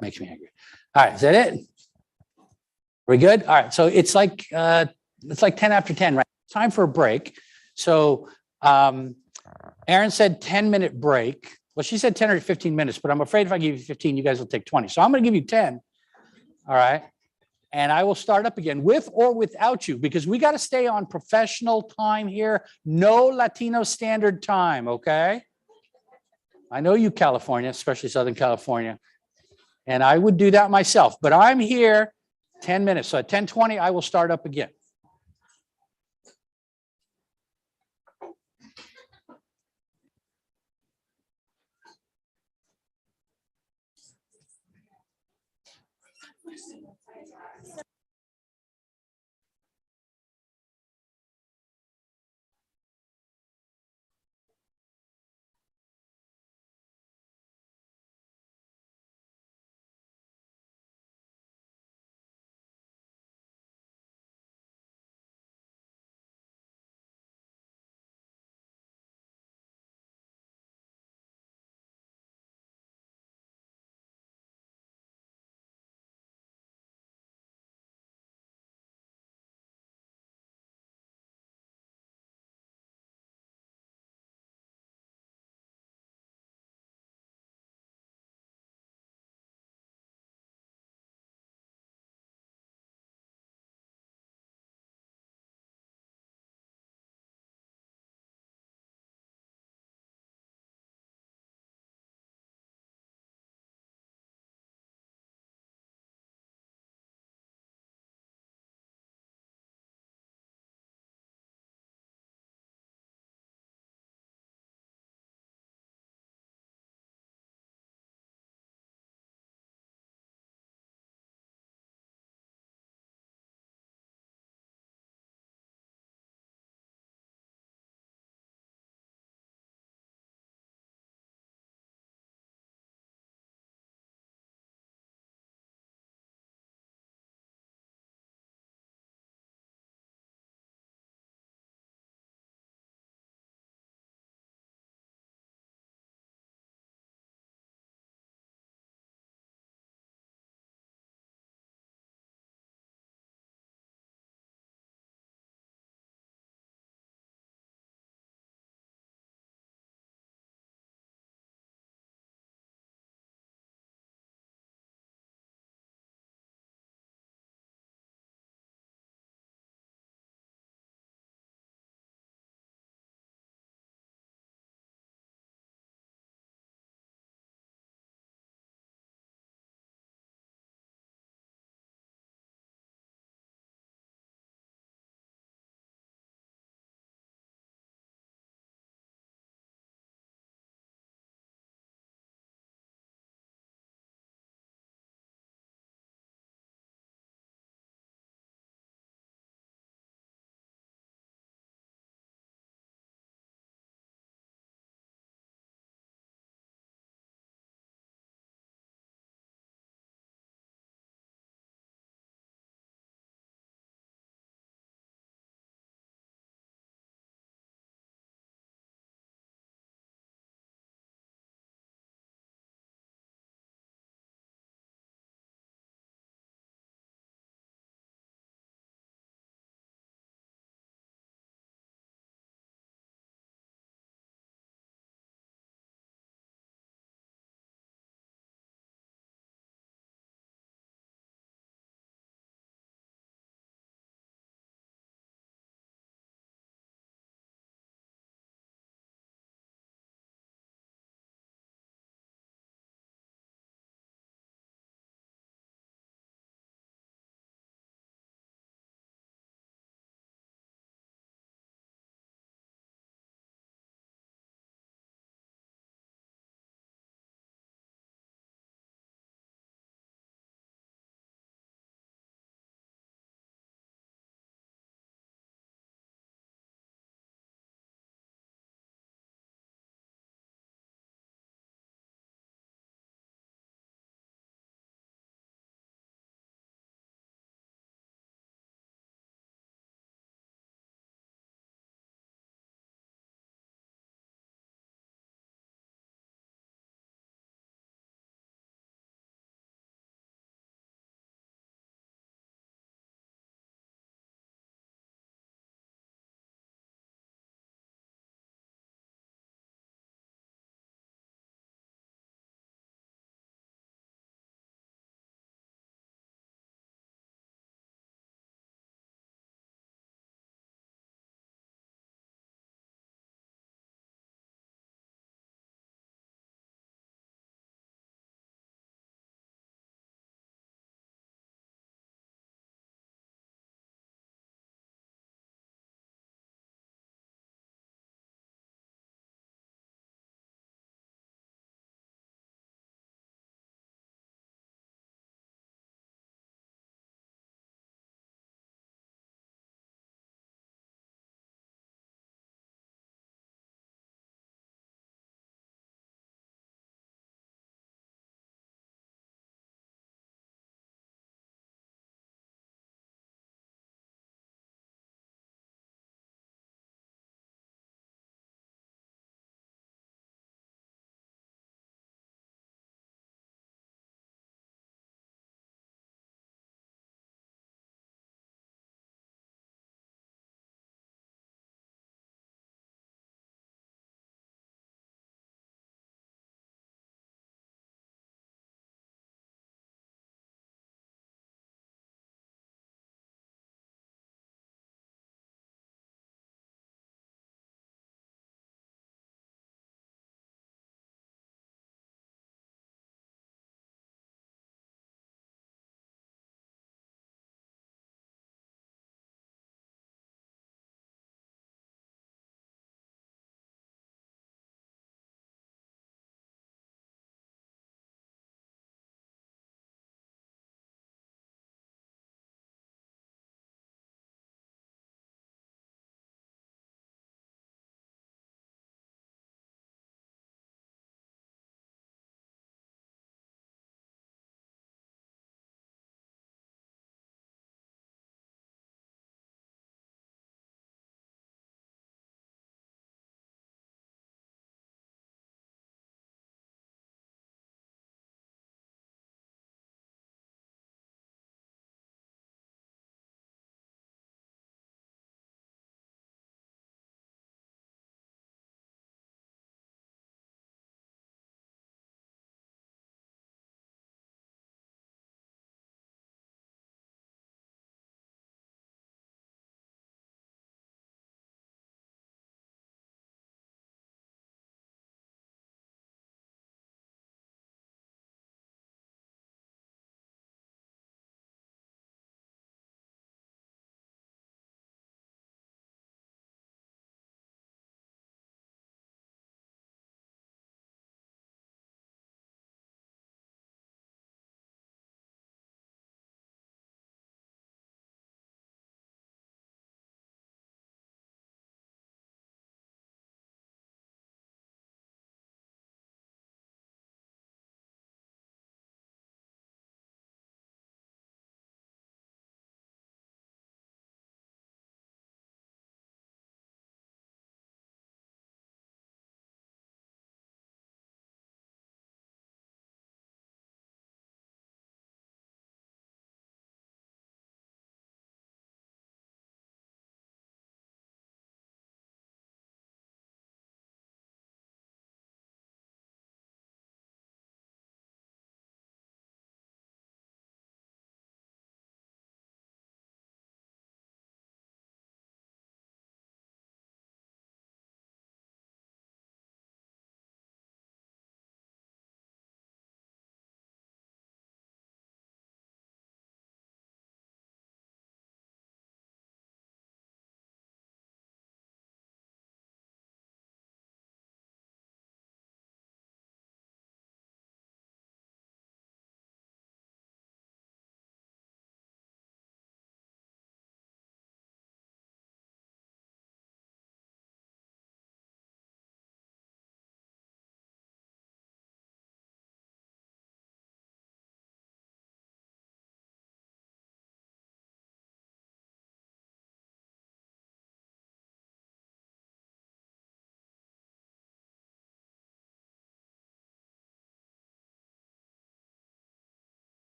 makes me angry. All right, is that it? We good? All right, so it's like 10 after 10, right? It's time for a break. So Erin said 10-minute break. Well, she said 10 or 15 minutes, but I'm afraid if I give you 15, you guys will take 20. So I'm going to give you 10. All right. And I will start up again with or without you, because we got to stay on professional time here. No Latino standard time, okay? I know you, California, especially Southern California. And I would do that myself, but I'm here 10 minutes. So at 10:20, I will start up again.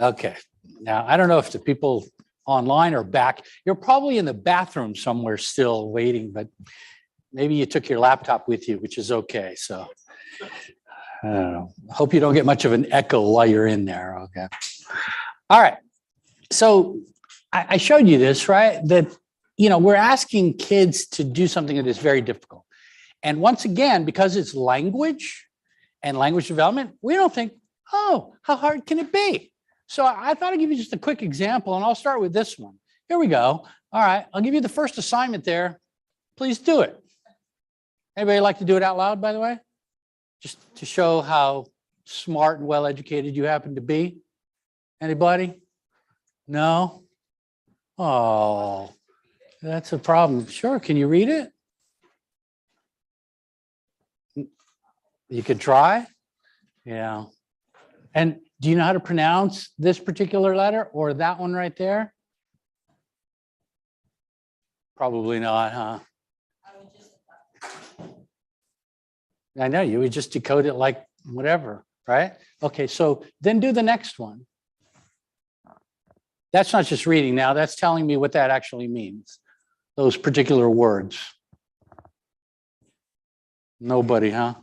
Okay. Now, I don't know if the people online are back. You're probably in the bathroom somewhere still waiting, but maybe you took your laptop with you, which is okay. So I don't know. Hope you don't get much of an echo while you're in there. Okay. All right. So I showed you this, right? That, we're asking kids to do something that is very difficult. And once again, because it's language and language development, we don't think, oh, how hard can it be? So I thought I'd give you just a quick example, and I'll start with this one. Here we go. All right, I'll give you the first assignment there. Please do it. Anybody like to do it out loud, by the way? Just to show how smart and well-educated you happen to be. Anybody? No? Oh, that's a problem. Sure, can you read it? You could try? Yeah. And do you know how to pronounce this particular letter or that one right there? Probably not, huh? I know, you would just decode it like whatever, right? Okay, so then do the next one. That's not just reading now, that's telling me what that actually means, those particular words. Nobody, huh?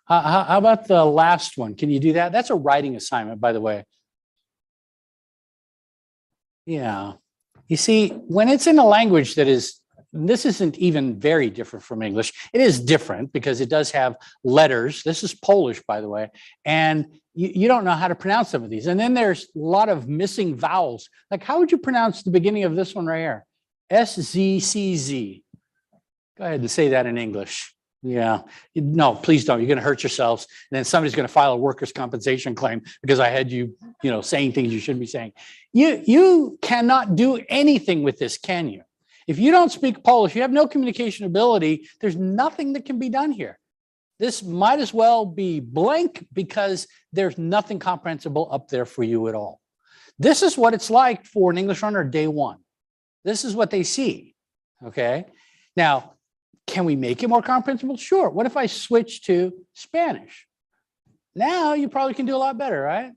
How about the last one? Can you do that? That's a writing assignment, by the way. Yeah. You see, when it's in a language that is, this isn't even very different from English. It is different because it does have letters. This is Polish, by the way. And you don't know how to pronounce some of these. And then there's a lot of missing vowels. Like, how would you pronounce the beginning of this one right here? SZCZ. Go ahead and say that in English. Yeah, no, please don't. You're going to hurt yourselves. And then somebody's going to file a workers' compensation claim because I had you, saying things you shouldn't be saying. You cannot do anything with this, can you? If you don't speak Polish, you have no communication ability, there's nothing that can be done here. This might as well be blank because there's nothing comprehensible up there for you at all. This is what it's like for an English learner day one. This is what they see, okay? Now, can we make it more comprehensible? Sure. What if I switch to Spanish? Now you probably can do a lot better, right?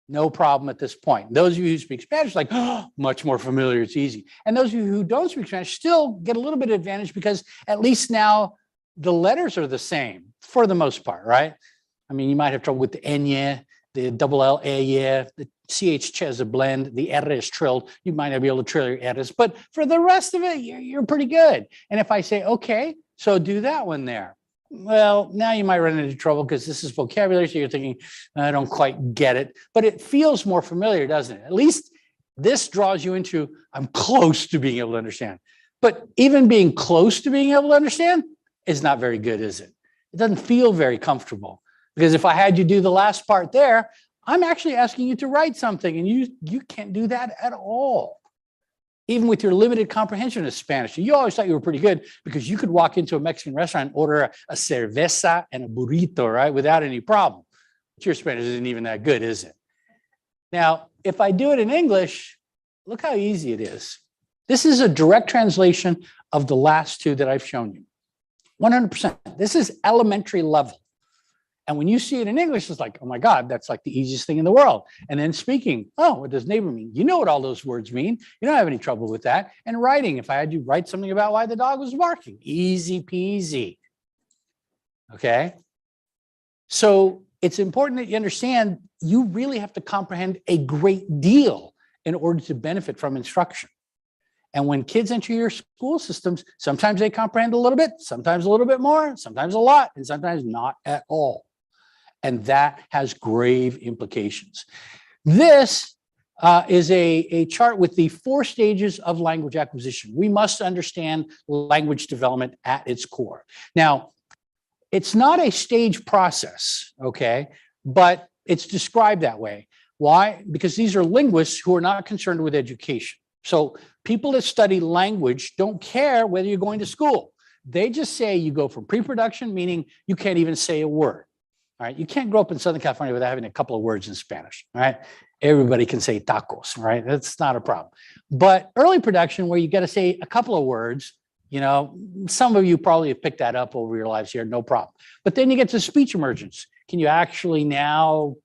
No problem at this point. Those of you who speak Spanish, like, oh, much more familiar, it's easy. And those of you who don't speak Spanish still get a little bit of advantage because at least now the letters are the same for the most part, right? I mean, you might have trouble with the ñ, the double L, the CH is a blend, the R is trilled. You might not be able to trill your R's, but for the rest of it, you're pretty good. And if I say, okay, so do that one there. Well, now you might run into trouble because this is vocabulary. So you're thinking, I don't quite get it, but it feels more familiar, doesn't it? At least this draws you into, I'm close to being able to understand. But even being close to being able to understand is not very good, is it? It doesn't feel very comfortable because if I had you do the last part there, I'm actually asking you to write something and you can't do that at all. Even with your limited comprehension of Spanish. You always thought you were pretty good because you could walk into a Mexican restaurant and order a cerveza and a burrito, right? Without any problem. But your Spanish isn't even that good, is it? Now, if I do it in English, look how easy it is. This is a direct translation of the last two that I've shown you. 100%. This is elementary level. And when you see it in English, it's like, oh my God, that's like the easiest thing in the world. And then speaking, oh, what does neighbor mean? You know what all those words mean. You don't have any trouble with that. And writing, if I had you write something about why the dog was barking, easy peasy. Okay. So it's important that you understand you really have to comprehend a great deal in order to benefit from instruction. And when kids enter your school systems, sometimes they comprehend a little bit, sometimes a little bit more, sometimes a lot, and sometimes not at all. And that has grave implications. This is a chart with the 4 stages of language acquisition. We must understand language development at its core. Now, it's not a stage process, okay, but it's described that way. Why? Because these are linguists who are not concerned with education. So people that study language don't care whether you're going to school. They just say you go from pre-production, meaning you can't even say a word. All right, you can't grow up in Southern California without having a couple of words in Spanish. All right, everybody can say tacos. Right, that's not a problem. But early production, where you got to say a couple of words, some of you probably have picked that up over your lives here, no problem. But then you get to speech emergence. Can you actually now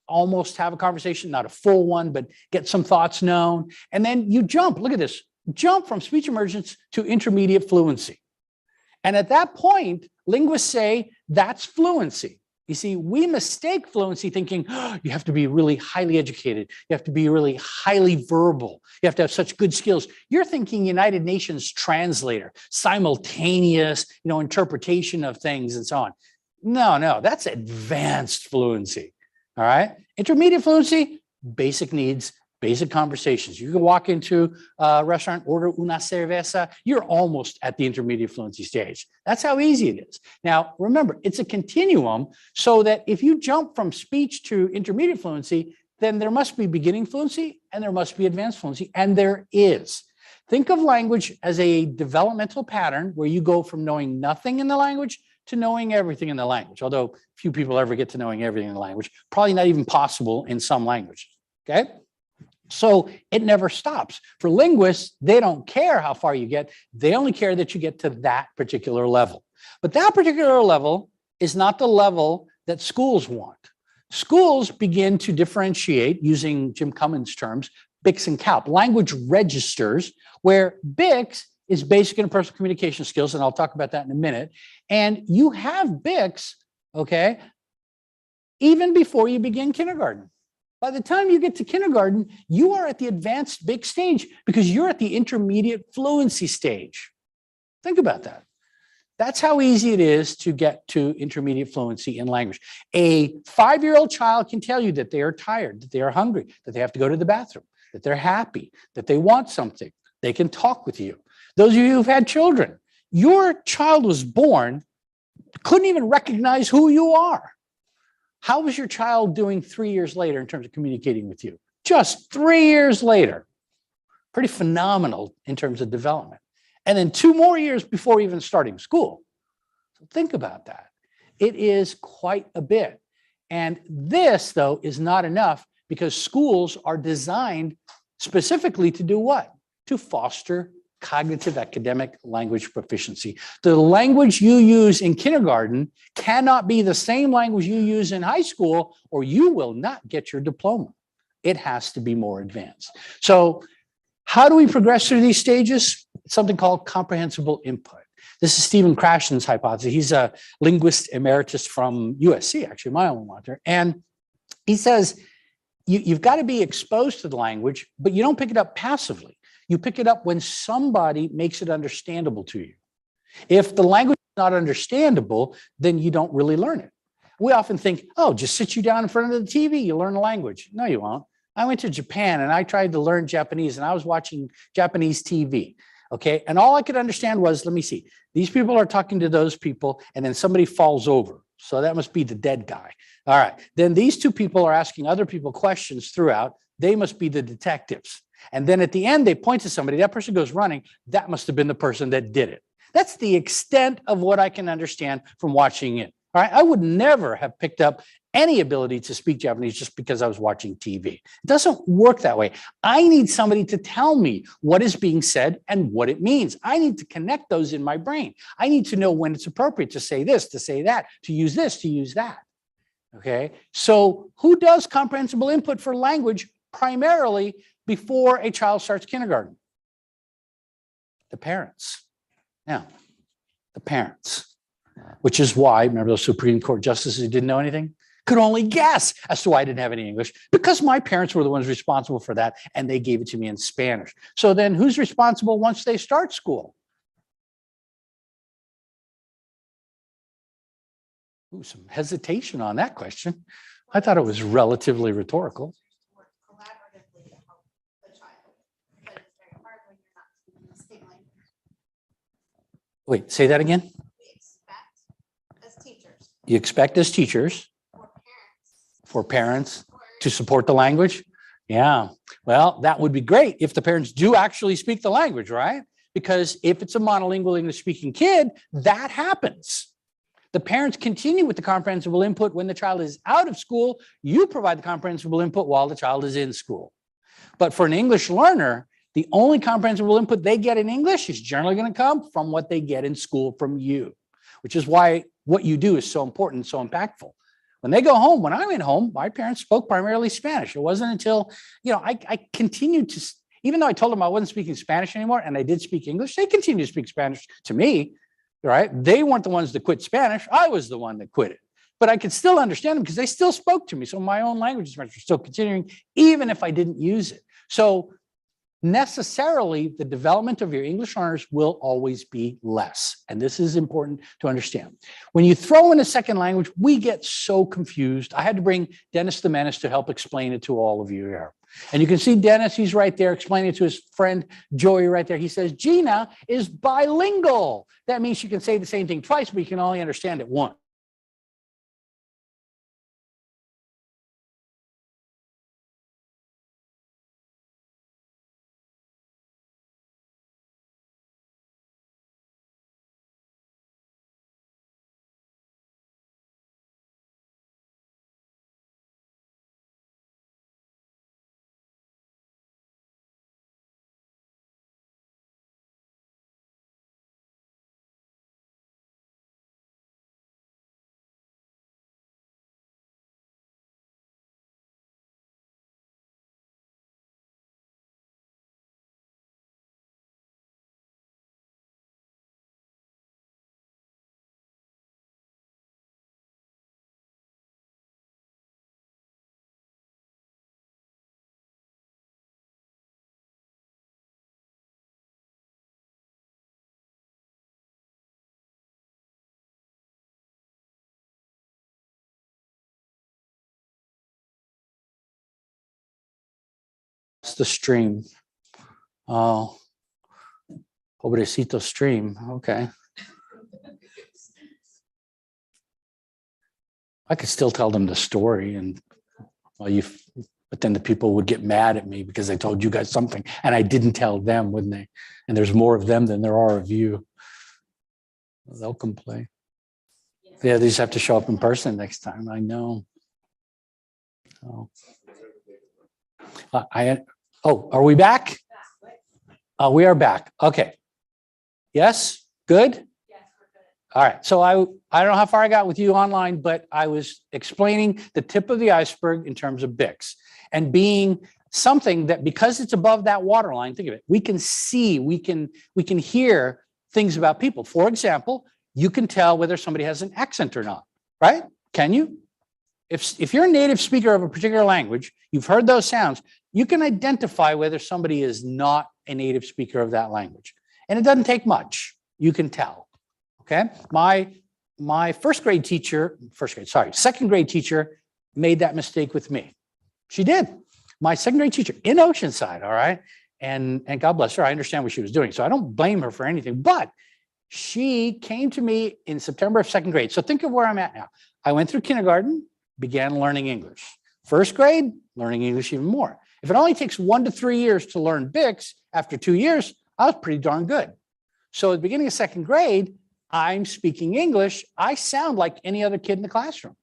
almost have a conversation, not a full one, but get some thoughts known. And then you jump, look at this, jump from speech emergence to intermediate fluency. And at that point, linguists say that's fluency. You see, we mistake fluency thinking, oh, you have to be really highly educated. You have to be really highly verbal. You have to have such good skills. You're thinking United Nations translator, simultaneous, interpretation of things and so on. No, that's advanced fluency. All right. Intermediate fluency, basic needs, basic conversations. You can walk into a restaurant, order una cerveza, you're almost at the intermediate fluency stage. That's how easy it is. Now, remember, it's a continuum, so that if you jump from speech to intermediate fluency, then there must be beginning fluency and there must be advanced fluency, and there is. Think of language as a developmental pattern where you go from knowing nothing in the language to knowing everything in the language, although few people ever get to knowing everything in the language, probably not even possible in some languages, okay? So it never stops. For linguists, they don't care how far you get. They only care that you get to that particular level. But that particular level is not the level that schools want. Schools begin to differentiate, using Jim Cummins' terms, BICS and CALP, language registers, where BICS is basic interpersonal communication skills, and I'll talk about that in a minute. And you have BICS, okay, even before you begin kindergarten. By the time you get to kindergarten, you are at the advanced BICS stage because you're at the intermediate fluency stage. Think about that. That's how easy it is to get to intermediate fluency in language. A 5-year-old child can tell you that they are tired, that they are hungry, that they have to go to the bathroom, that they're happy, that they want something. They can talk with you. Those of you who've had children, your child was born, couldn't even recognize who you are. How was your child doing 3 years later in terms of communicating with you? Just 3 years later. Pretty phenomenal in terms of development. And then 2 more years before even starting school. So think about that. It is quite a bit. And this, though, is not enough, because schools are designed specifically to do what? To foster cognitive academic language proficiency. The language you use in kindergarten cannot be the same language you use in high school, or you will not get your diploma. It has to be more advanced. So how do we progress through these stages? It's something called comprehensible input. This is Stephen Krashen's hypothesis. He's a linguist emeritus from USC, actually, my alma mater. And he says, you've got to be exposed to the language, but you don't pick it up passively. You pick it up when somebody makes it understandable to you. If the language is not understandable, then you don't really learn it. We often think, oh, just sit you down in front of the TV, you learn a language. No, you won't. I went to Japan and I tried to learn Japanese, and I was watching Japanese TV. Okay. And all I could understand was, let me see, these people are talking to those people, and then somebody falls over. So that must be the dead guy. All right. Then these two people are asking other people questions throughout. They must be the detectives. And then at the end, they point to somebody, that person goes running. That must have been the person that did it. That's the extent of what I can understand from watching it. All right. I would never have picked up any ability to speak Japanese just because I was watching TV. It doesn't work that way. I need somebody to tell me what is being said and what it means. I need to connect those in my brain. I need to know when it's appropriate to say this, to say that, to use this, to use that. Okay. So who does comprehensible input for language primarily before a child starts kindergarten? The parents. Now, the parents, which is why, remember those Supreme Court justices who didn't know anything? Could only guess as to why I didn't have any English, because my parents were the ones responsible for that, and they gave it to me in Spanish. So then who's responsible once they start school? Ooh, some hesitation on that question. I thought it was relatively rhetorical. Work collaboratively to help the child, but it's very hard when you're not speaking the same language. Wait, say that again? We expect as teachers, You expect as teachers for parents to support the language? Yeah, well, that would be great if the parents do actually speak the language, right? Because if it's a monolingual English speaking kid, that happens. The parents continue with the comprehensible input when the child is out of school. You provide the comprehensible input while the child is in school. But for an English learner, the only comprehensible input they get in English is generally going to come from what they get in school from you, which is why what you do is so important, so impactful. When they go home, when I went home, my parents spoke primarily Spanish. It wasn't until, I continued to, even though I told them I wasn't speaking Spanish anymore and I did speak English, they continued to speak Spanish to me, right? They weren't the ones that quit Spanish. I was the one that quit it. But I could still understand them because they still spoke to me. So my own language was still continuing, even if I didn't use it. So necessarily, the development of your English learners will always be less. And this is important to understand. When you throw in a second language, we get so confused. I had to bring Dennis the Menace to help explain it to all of you here. And you can see Dennis, he's right there explaining it to his friend Joey right there. He says, Gina is bilingual. That means she can say the same thing twice, but you can only understand it once. It's the stream. Oh, pobrecito stream. Okay. I could still tell them the story, and but then the people would get mad at me because I told you guys something and I didn't tell them, wouldn't they? And there's more of them than there are of you. They'll complain. Yeah, they just have to show up in person next time. I know. Oh. Are we back? We are back. Okay. Yes? Good? Yes, we're good. All right. So I don't know how far I got with you online, but I was explaining the tip of the iceberg in terms of BICS and being something that, because it's above that water line, think of it, we can see, we can hear things about people. For example, you can tell whether somebody has an accent or not, right? Can you? If you're a native speaker of a particular language, you've heard those sounds, you can identify whether somebody is not a native speaker of that language. And it doesn't take much. You can tell, okay? My second grade teacher made that mistake with me. She did. My second grade teacher in Oceanside, all right? And God bless her, I understand what she was doing. So I don't blame her for anything, but she came to me in September of second grade. So think of where I'm at now. I went through kindergarten, began learning English. First grade, learning English even more. If it only takes 1 to 3 years to learn BICS, after 2 years, I was pretty darn good. So at the beginning of second grade, I'm speaking English. I sound like any other kid in the classroom.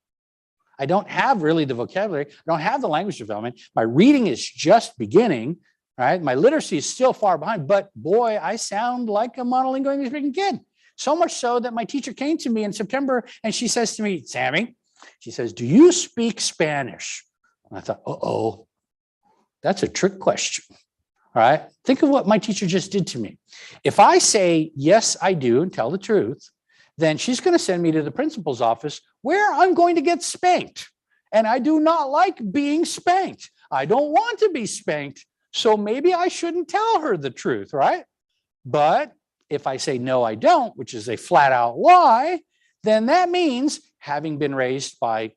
I don't have really the vocabulary. I don't have the language development. My reading is just beginning, right? My literacy is still far behind, but boy, I sound like a monolingual English speaking kid. So much so that my teacher came to me in September and she says to me, Sammy, she says, do you speak Spanish? And I thought, uh-oh, that's a trick question. All right. Think of what my teacher just did to me. If I say, yes, I do, and tell the truth, then she's going to send me to the principal's office where I'm going to get spanked. And I do not like being spanked. I don't want to be spanked. So maybe I shouldn't tell her the truth, right? But if I say, no, I don't, which is a flat out lie, then that means, having been raised by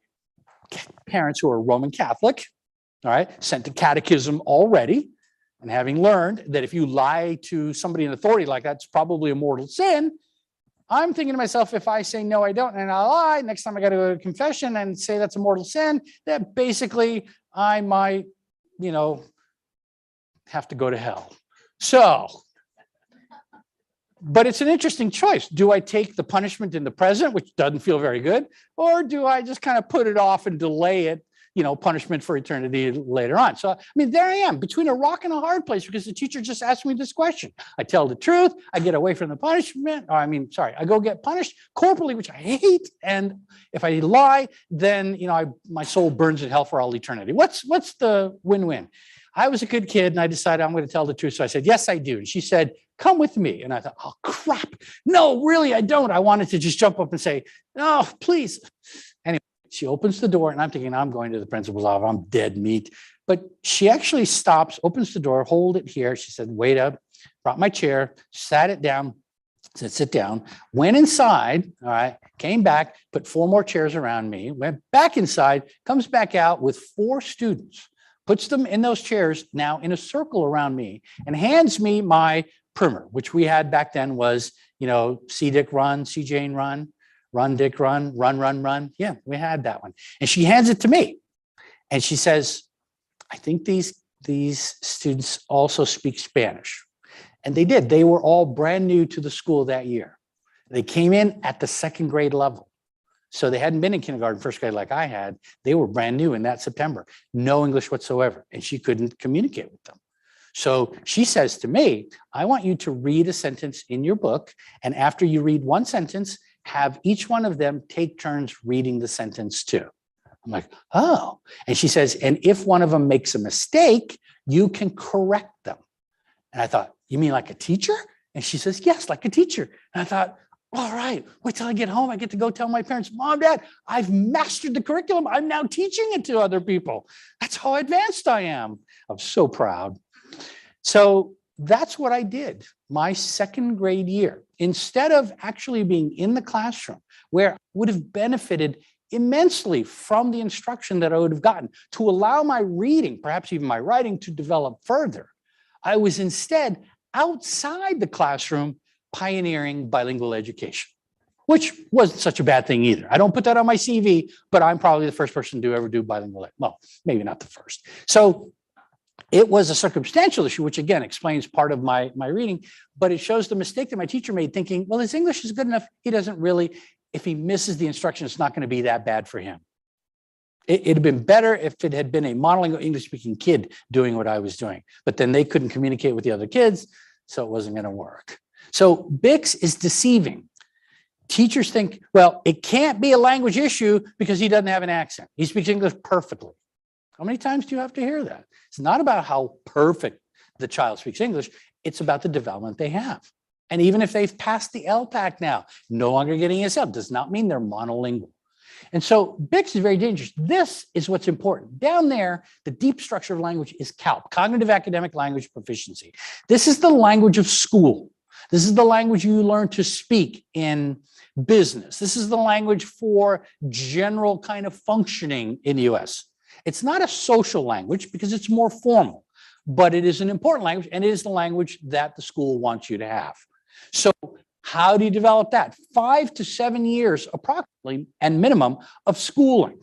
parents who are Roman Catholic, all right, sent to catechism already, and having learned that if you lie to somebody in authority like that, it's probably a mortal sin, I'm thinking to myself, if I say, no, I don't, and I lie, next time I got to go to confession and say that's a mortal sin, that basically I might, have to go to hell. So, but it's an interesting choice. Do I take the punishment in the present, which doesn't feel very good, or do I just kind of put it off and delay it punishment for eternity later on. So, I mean, there I am between a rock and a hard place because the teacher just asked me this question. I tell the truth, I get away from the punishment, or I go get punished corporally, which I hate. And if I lie, then, my soul burns in hell for all eternity. What's the win-win? I was a good kid and I decided I'm going to tell the truth. So I said, yes, I do. And she said, come with me. And I thought, oh, crap. No, really, I don't. I wanted to just jump up and say, no, please. Anyway, she opens the door and I'm thinking I'm going to the principal's office. I'm dead meat. But she actually stops, opens the door, hold it here. She said, wait up, brought my chair, sat it down, said, sit down, went inside, all right, came back, put 4 more chairs around me, went back inside, comes back out with 4 students, puts them in those chairs now in a circle around me and hands me my primer, which we had back then was, see Dick run, see Jane run, run Dick run, run, run, run. Yeah, we had that one. And she hands it to me and she says, I think these students also speak Spanish. And they did. They were all brand new to the school that year. They came in at the 2nd grade level. So they hadn't been in kindergarten, 1st grade like I had. They were brand new in that September, no English whatsoever. And she couldn't communicate with them. So she says to me, I want you to read a sentence in your book. And after you read one sentence, have each one of them take turns reading the sentence too. I'm like, oh. And she says, and if one of them makes a mistake, you can correct them. And I thought, you mean like a teacher? And she says, yes, like a teacher. And I thought, all right, wait till I get home. I get to go tell my parents, Mom, Dad, I've mastered the curriculum. I'm now teaching it to other people. That's how advanced I am. I'm so proud. So that's what I did my 2nd grade year. Instead of actually being in the classroom where I would have benefited immensely from the instruction that I would have gotten to allow my reading, perhaps even my writing, to develop further, I was instead outside the classroom pioneering bilingual education, which wasn't such a bad thing either. I don't put that on my CV, but I'm probably the first person to ever do bilingual. Well, maybe not the first. So it was a circumstantial issue, which again explains part of my reading, but it shows the mistake that my teacher made thinking, well, his English is good enough. He doesn't really, if he misses the instruction, it's not going to be that bad for him. It'd have been better if it had been a monolingual English-speaking kid doing what I was doing, but then they couldn't communicate with the other kids, so it wasn't going to work. So BICS is deceiving. Teachers think, well, it can't be a language issue because he doesn't have an accent. He speaks English perfectly. How many times do you have to hear that? It's not about how perfect the child speaks English. It's about the development they have. And even if they've passed the LPAC now, no longer getting ESL, does not mean they're monolingual. And so BICS is very dangerous. This is what's important. Down there, the deep structure of language is CALP, Cognitive Academic Language Proficiency. This is the language of school. This is the language you learn to speak in business. This is the language for general kind of functioning in the US. It's not a social language because it's more formal, but it is an important language and it is the language that the school wants you to have. So how do you develop that? 5 to 7 years approximately and minimum of schooling.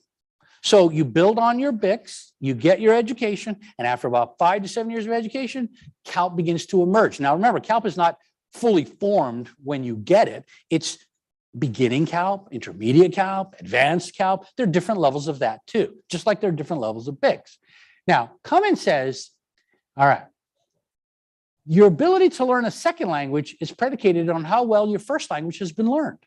So you build on your BICS, you get your education, and after about 5 to 7 years of education, CALP begins to emerge. Now remember, CALP is not fully formed when you get it. It's beginning CALP, intermediate CALP, advanced CALP. There are different levels of that too, just like there are different levels of BICS. Now, Cummins says, all right, your ability to learn a second language is predicated on how well your first language has been learned.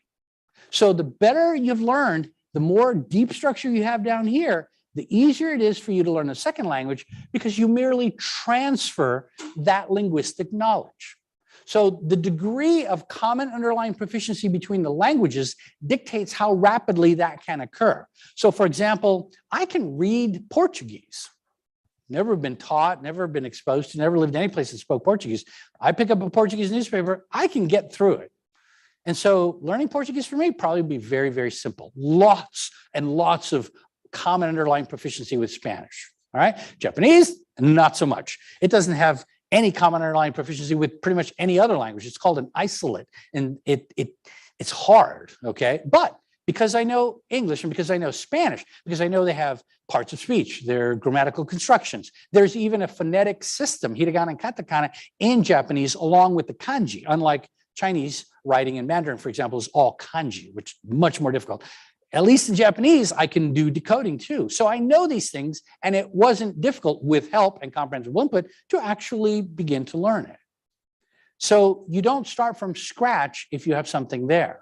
So the better you've learned, the more deep structure you have down here, the easier it is for you to learn a second language because you merely transfer that linguistic knowledge. So the degree of common underlying proficiency between the languages dictates how rapidly that can occur. So for example, I can read Portuguese. Never been taught, never been exposed to, never lived any place that spoke Portuguese. I pick up a Portuguese newspaper, I can get through it. And so learning Portuguese for me probably be very, very simple. Lots and lots of common underlying proficiency with Spanish. All right. Japanese, not so much. It doesn't have any common underlying proficiency with pretty much any other language. It's called an isolate, and it's hard. Okay. But because I know English and because I know Spanish, because I know they have parts of speech, their grammatical constructions. There's even a phonetic system, hiragana and katakana, in Japanese along with the kanji, unlike Chinese writing in Mandarin, for example, is all kanji, which is much more difficult. At least in Japanese, I can do decoding too. So I know these things, and it wasn't difficult with help and comprehensive input to actually begin to learn it. So you don't start from scratch if you have something there.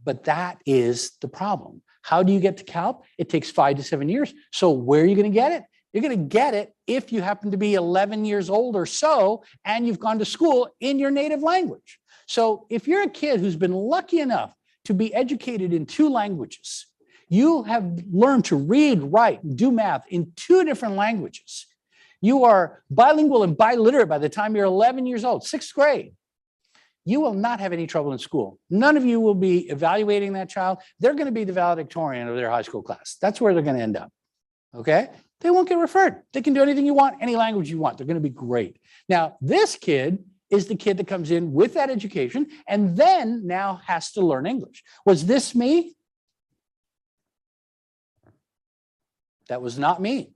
But that is the problem. How do you get to CALP? It takes 5 to 7 years. So where are you going to get it? You're going to get it if you happen to be 11 years old or so, and you've gone to school in your native language. So if you're a kid who's been lucky enough to be educated in 2 languages, you have learned to read, write, and do math in 2 different languages. You are bilingual and biliterate by the time you're 11 years old, 6th grade. You will not have any trouble in school. None of you will be evaluating that child. They're going to be the valedictorian of their high school class. That's where they're going to end up. Okay? They won't get referred. They can do anything you want, any language you want. They're going to be great. Now, this kid is the kid that comes in with that education and then now has to learn English. Was this me? That was not me.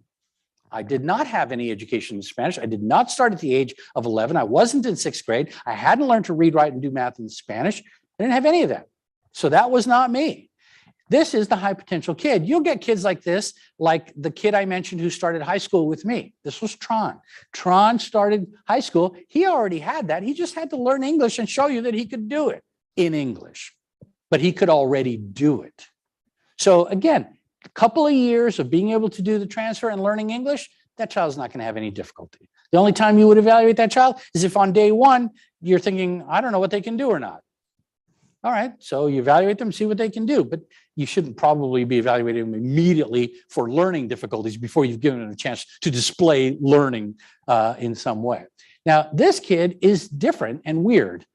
I did not have any education in Spanish. I did not start at the age of 11. I wasn't in 6th grade. I hadn't learned to read, write, and do math in Spanish. I didn't have any of that. So that was not me. This is the high potential kid. You'll get kids like this, like the kid I mentioned who started high school with me. This was Tron. Tron started high school. He already had that. He just had to learn English and show you that he could do it in English, but he could already do it. So again, a couple of years of being able to do the transfer and learning English, that child's not going to have any difficulty. The only time you would evaluate that child is if on day 1, you're thinking, I don't know what they can do or not. All right, so you evaluate them, see what they can do, but you shouldn't probably be evaluating them immediately for learning difficulties before you've given them a chance to display learning in some way. Now, this kid is different and weird.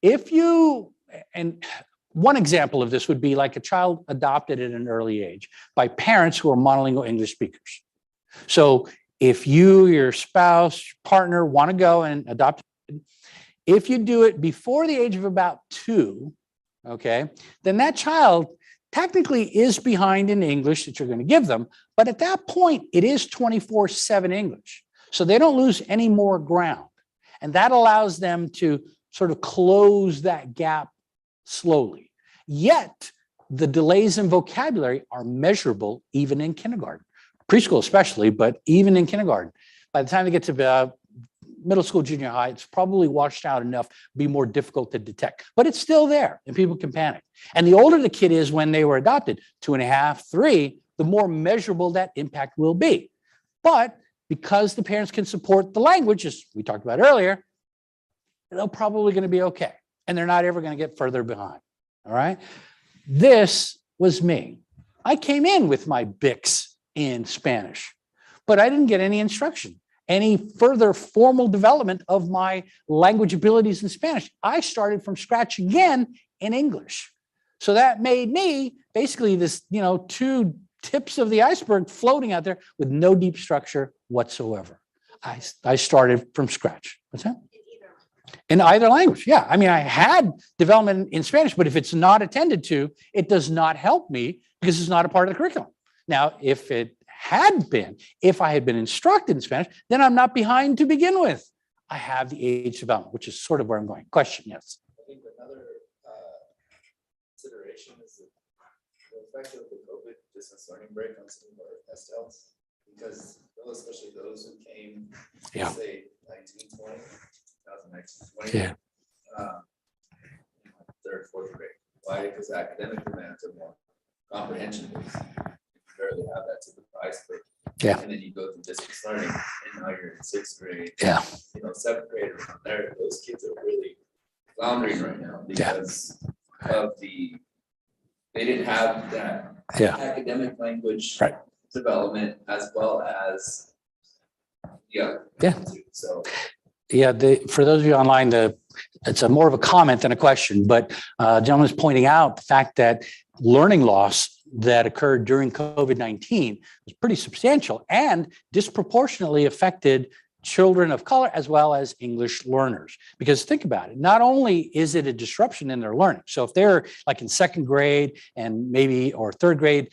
And one example of this would be like a child adopted at an early age by parents who are monolingual English speakers. So if you, your spouse, partner want to go and adopt, if you do it before the age of about 2, okay, then that child technically is behind in English that you're going to give them. But at that point, it is 24/7 English. So they don't lose any more ground. And that allows them to sort of close that gap slowly. Yet the delays in vocabulary are measurable even in kindergarten, preschool especially, but even in kindergarten. By the time they get to middle school, junior high, it's probably washed out enough to be more difficult to detect, but it's still there and people can panic. And the older the kid is when they were adopted, 2.5, 3, the more measurable that impact will be. But because the parents can support the language, as we talked about earlier, they're probably going to be okay. And they're not ever going to get further behind. All right. This was me. I came in with my BICS in Spanish, but I didn't get any instruction, any further formal development of my language abilities in Spanish. I started from scratch again in English. So that made me basically this, 2 tips of the iceberg floating out there with no deep structure whatsoever. I started from scratch. What's that? In either language, yeah. I mean, I had development in Spanish, but if it's not attended to, it does not help me because it's not a part of the curriculum. Now, if I had been instructed in Spanish, then I'm not behind to begin with. I have the age development, which is sort of where I'm going. Question, yes. I think another consideration is the effect of the COVID distance learning break on some of our SLs, because especially those who came, say, 1920. 2019, Yeah. 3rd, 4th grade. Why? Because academic demands are more comprehension based. You barely have that tip of the iceberg. Yeah. And then you go through distance learning, and now you're in 6th grade. Yeah. 7th grade around there. Those kids are really floundering right now because of they didn't have that academic language development as well as So. Yeah, for those of you online, it's more of a comment than a question, but gentleman is pointing out the fact that learning loss that occurred during COVID-19 was pretty substantial and disproportionately affected children of color as well as English learners. Because think about it, not only is it a disruption in their learning. So if they're like in 2nd grade and maybe or 3rd grade,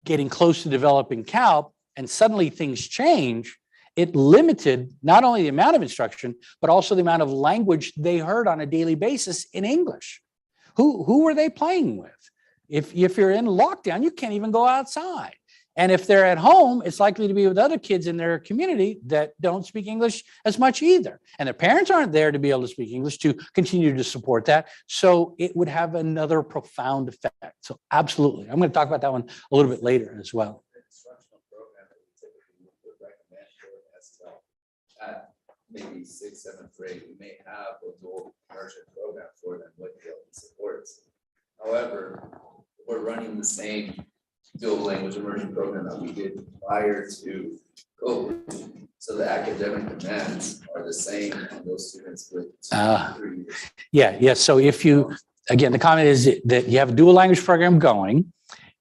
getting close to developing CALP, and suddenly things change, it limited not only the amount of instruction, but also the amount of language they heard on a daily basis in English. Who were they playing with? if you're in lockdown, you can't even go outside. And if they're at home, it's likely to be with other kids in their community that don't speak English as much either. And their parents aren't there to be able to speak English to continue to support that. So it would have another profound effect. So absolutely. I'm going to talk about that one a little bit later as well. The instructional program that we typically would recommend for as well. At maybe 6th, 7th grade, we may have a dual immersion program for them with the supports. However, we're running the same dual language immersion program that we did prior to COVID. So the academic demands are the same on those students with 3 years. Yeah. So if you, again, the comment is that you have a dual language program going,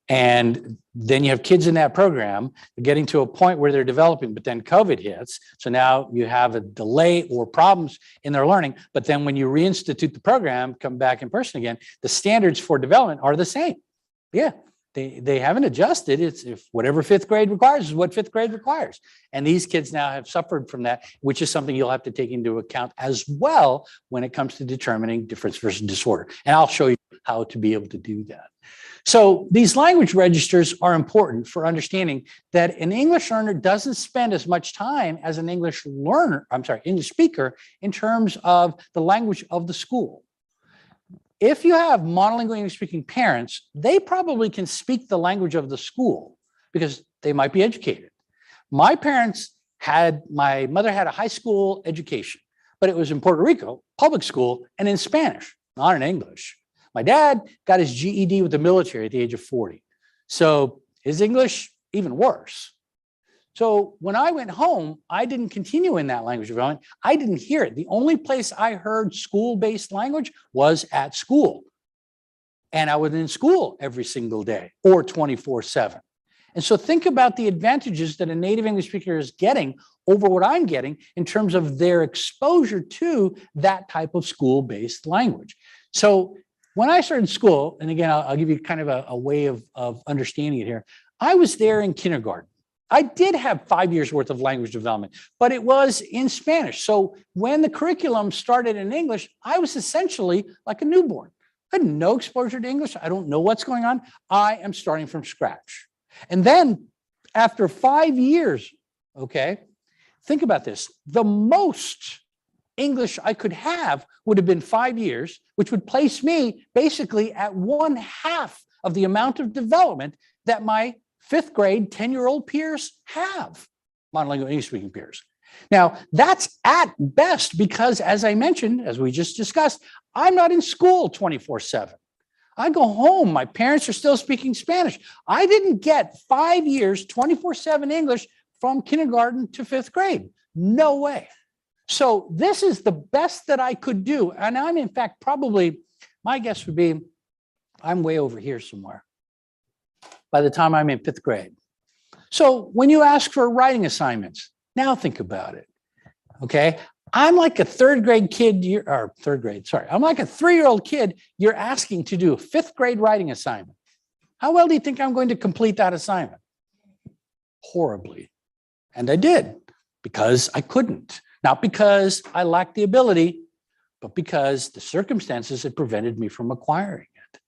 and then you have kids in that program getting to a point where they're developing, but then COVID hits. So now you have a delay or problems in their learning. But then when you reinstitute the program, come back in person again, the standards for development are the same. Yeah. They haven't adjusted. It's if whatever 5th grade requires is what 5th grade requires. And these kids now have suffered from that, which is something you'll have to take into account as well when it comes to determining difference versus disorder. And I'll show you how to be able to do that. So these language registers are important for understanding that an English learner doesn't spend as much time as an English speaker in terms of the language of the school. If you have monolingual English speaking parents, they probably can speak the language of the school because they might be educated. My mother had a high school education, but it was in Puerto Rico, public school, and in Spanish, not in English. My dad got his GED with the military at the age of 40. So his English, even worse. So when I went home, I didn't continue in that language development. I didn't hear it. The only place I heard school-based language was at school. And I was in school every single day or 24/7. And so think about the advantages that a native English speaker is getting over what I'm getting in terms of their exposure to that type of school-based language. So when I started school, and again, I'll give you kind of a way of understanding it here. I was there in kindergarten. I did have 5 years worth of language development, but it was in Spanish. So when the curriculum started in English, I was essentially like a newborn. I had no exposure to English. I don't know what's going on. I am starting from scratch. And then after 5 years, okay, think about this. The most English I could have would have been 5 years, which would place me basically at 1/2 of the amount of development that my 5th grade 10-year-old peers have, monolingual English speaking peers. Now, that's at best because, as I mentioned, as we just discussed, I'm not in school 24/7. I go home. My parents are still speaking Spanish. I didn't get 5 years, 24/7 English from kindergarten to 5th grade. No way. So this is the best that I could do. And I'm, in fact, probably, my guess would be, I'm way over here somewhere by the time I'm in 5th grade. So when you ask for writing assignments, now think about it, okay? I'm like a 3rd grade kid, I'm like a 3-year-old kid you're asking to do a 5th grade writing assignment. How well do you think I'm going to complete that assignment? Horribly. And I did, because I couldn't. Not because I lacked the ability, but because the circumstances had prevented me from acquiring it.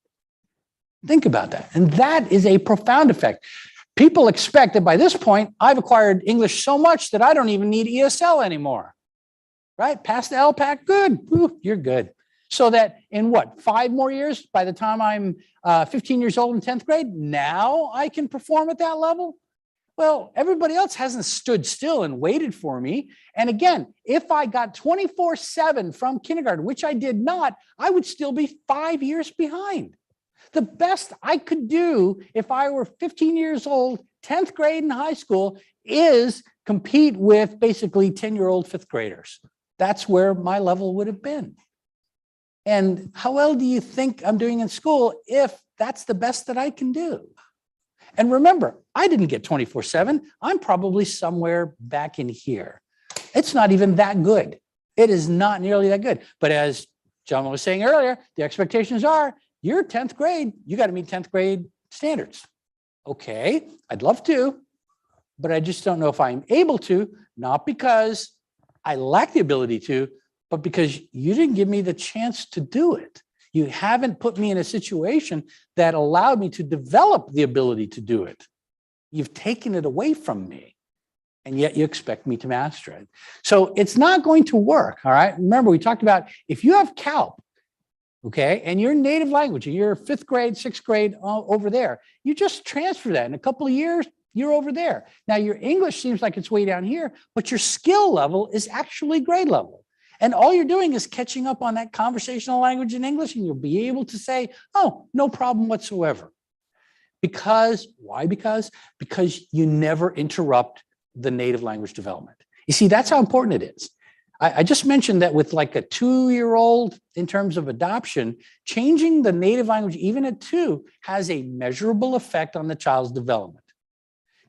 Think about that. And that is a profound effect. People expect that by this point, I've acquired English so much that I don't even need ESL anymore. Right? Pass the LPAC, good. Ooh, you're good. So that in what, 5 more years, by the time I'm 15 years old in 10th grade, now I can perform at that level? Well, everybody else hasn't stood still and waited for me. And again, if I got 24/7 from kindergarten, which I did not, I would still be 5 years behind. The best I could do if I were 15 years old, 10th grade in high school, is compete with basically 10-year-old 5th graders. That's where my level would have been. And how well do you think I'm doing in school if that's the best that I can do? And remember, I didn't get 24/7. I'm probably somewhere back in here. It's not even that good. It is not nearly that good. But as John was saying earlier, the expectations are you're 10th grade. You got to meet 10th grade standards. Okay, I'd love to, but I just don't know if I'm able to, not because I lack the ability to, but because you didn't give me the chance to do it. You haven't put me in a situation that allowed me to develop the ability to do it. You've taken it away from me, and yet you expect me to master it. So it's not going to work, all right? Remember, we talked about if you have CALP, okay, and your native language, you're 5th grade, 6th grade over there, you just transfer that. In a couple of years, you're over there. Now, your English seems like it's way down here, but your skill level is actually grade level. And all you're doing is catching up on that conversational language in English, and you'll be able to say, oh, no problem whatsoever. Because, why? Because you never interrupt the native language development. You see, that's how important it is. I just mentioned that with like a 2-year-old in terms of adoption, changing the native language, even at 2, has a measurable effect on the child's development.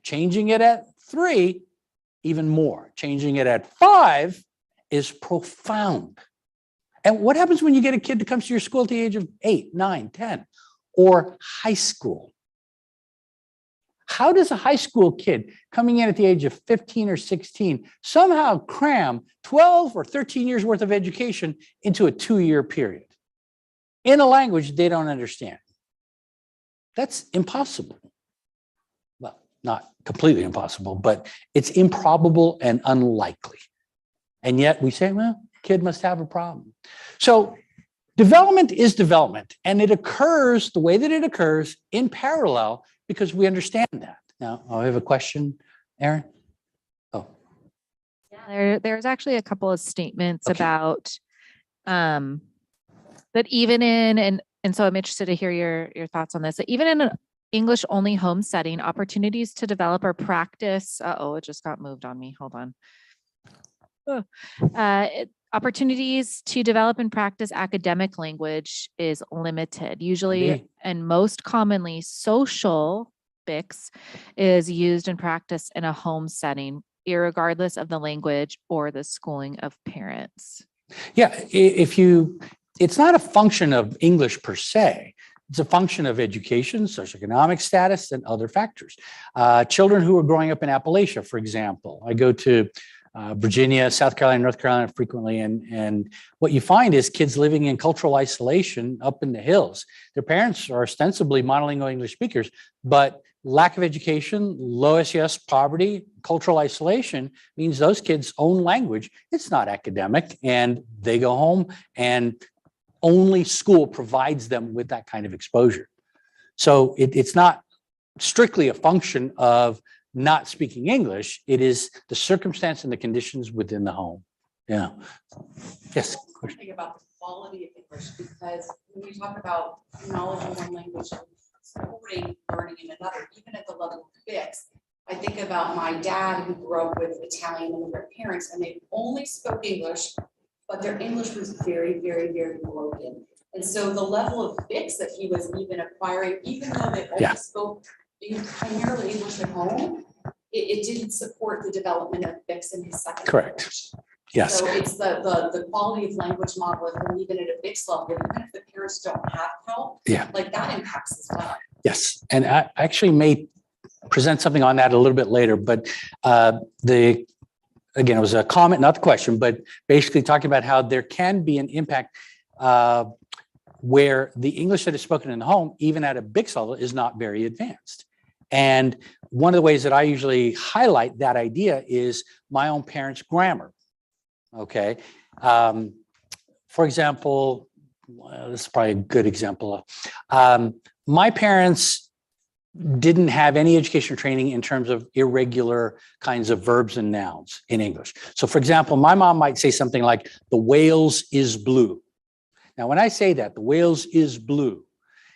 Changing it at 3, even more. Changing it at 5 is profound. And what happens when you get a kid that comes to your school at the age of 8, 9, 10, or high school? How does a high school kid coming in at the age of 15 or 16 somehow cram 12 or 13 years worth of education into a 2-year period in a language they don't understand? That's impossible. Well, not completely impossible, but it's improbable and unlikely. And yet we say, well, kid must have a problem. So development is development, and it occurs the way that it occurs in parallel because we understand that. Now, I have a question, Aaron. Oh, Yeah, there's actually a couple of statements Okay. about that even in, and so I'm interested to hear your thoughts on this, that even in an English only home setting, opportunities to develop or practice, it just got moved on me, hold on. Opportunities to develop and practice academic language is limited. Usually Indeed. and most commonly, social BICS is used and practiced in a home setting, irregardless of the language or the schooling of parents. yeah, it's not a function of English per se. It's a function of education, socioeconomic status, and other factors. Children who are growing up in Appalachia, for example, I go to Virginia, South Carolina, North Carolina frequently. And what you find is kids living in cultural isolation up in the hills. Their parents are ostensibly monolingual English speakers, but lack of education, low SES, poverty, cultural isolation means those kids' own language, it's not academic, and they go home and only school provides them with that kind of exposure. So it's not strictly a function of not speaking English, it is the circumstance and the conditions within the home. Yeah. Yes. Think about the quality of English, because when we talk about knowledge in one language and supporting learning in another, even at the level of BICS, I think about my dad who grew up with Italian immigrant parents, and they only spoke English, but their English was very, very, very broken. And so the level of BICS that he was even acquiring, even though they only spoke primarily English at home, it didn't support the development of BICS in his second Correct. language. Yes. So it's the quality of language model, and even at a BICS level, even if the parents don't have help, like that impacts as well. Yes. And I actually may present something on that a little bit later, but again, it was a comment, not the question, but basically talking about how there can be an impact where the English that is spoken in the home, even at a BICS level, is not very advanced. And one of the ways that I usually highlight that idea is my own parents' grammar. Okay. For example, this is probably a good example. My parents didn't have any education or training in terms of irregular kinds of verbs and nouns in English. So for example, my mom might say something like, the Wales is blue. Now, when I say that, the Wales is blue,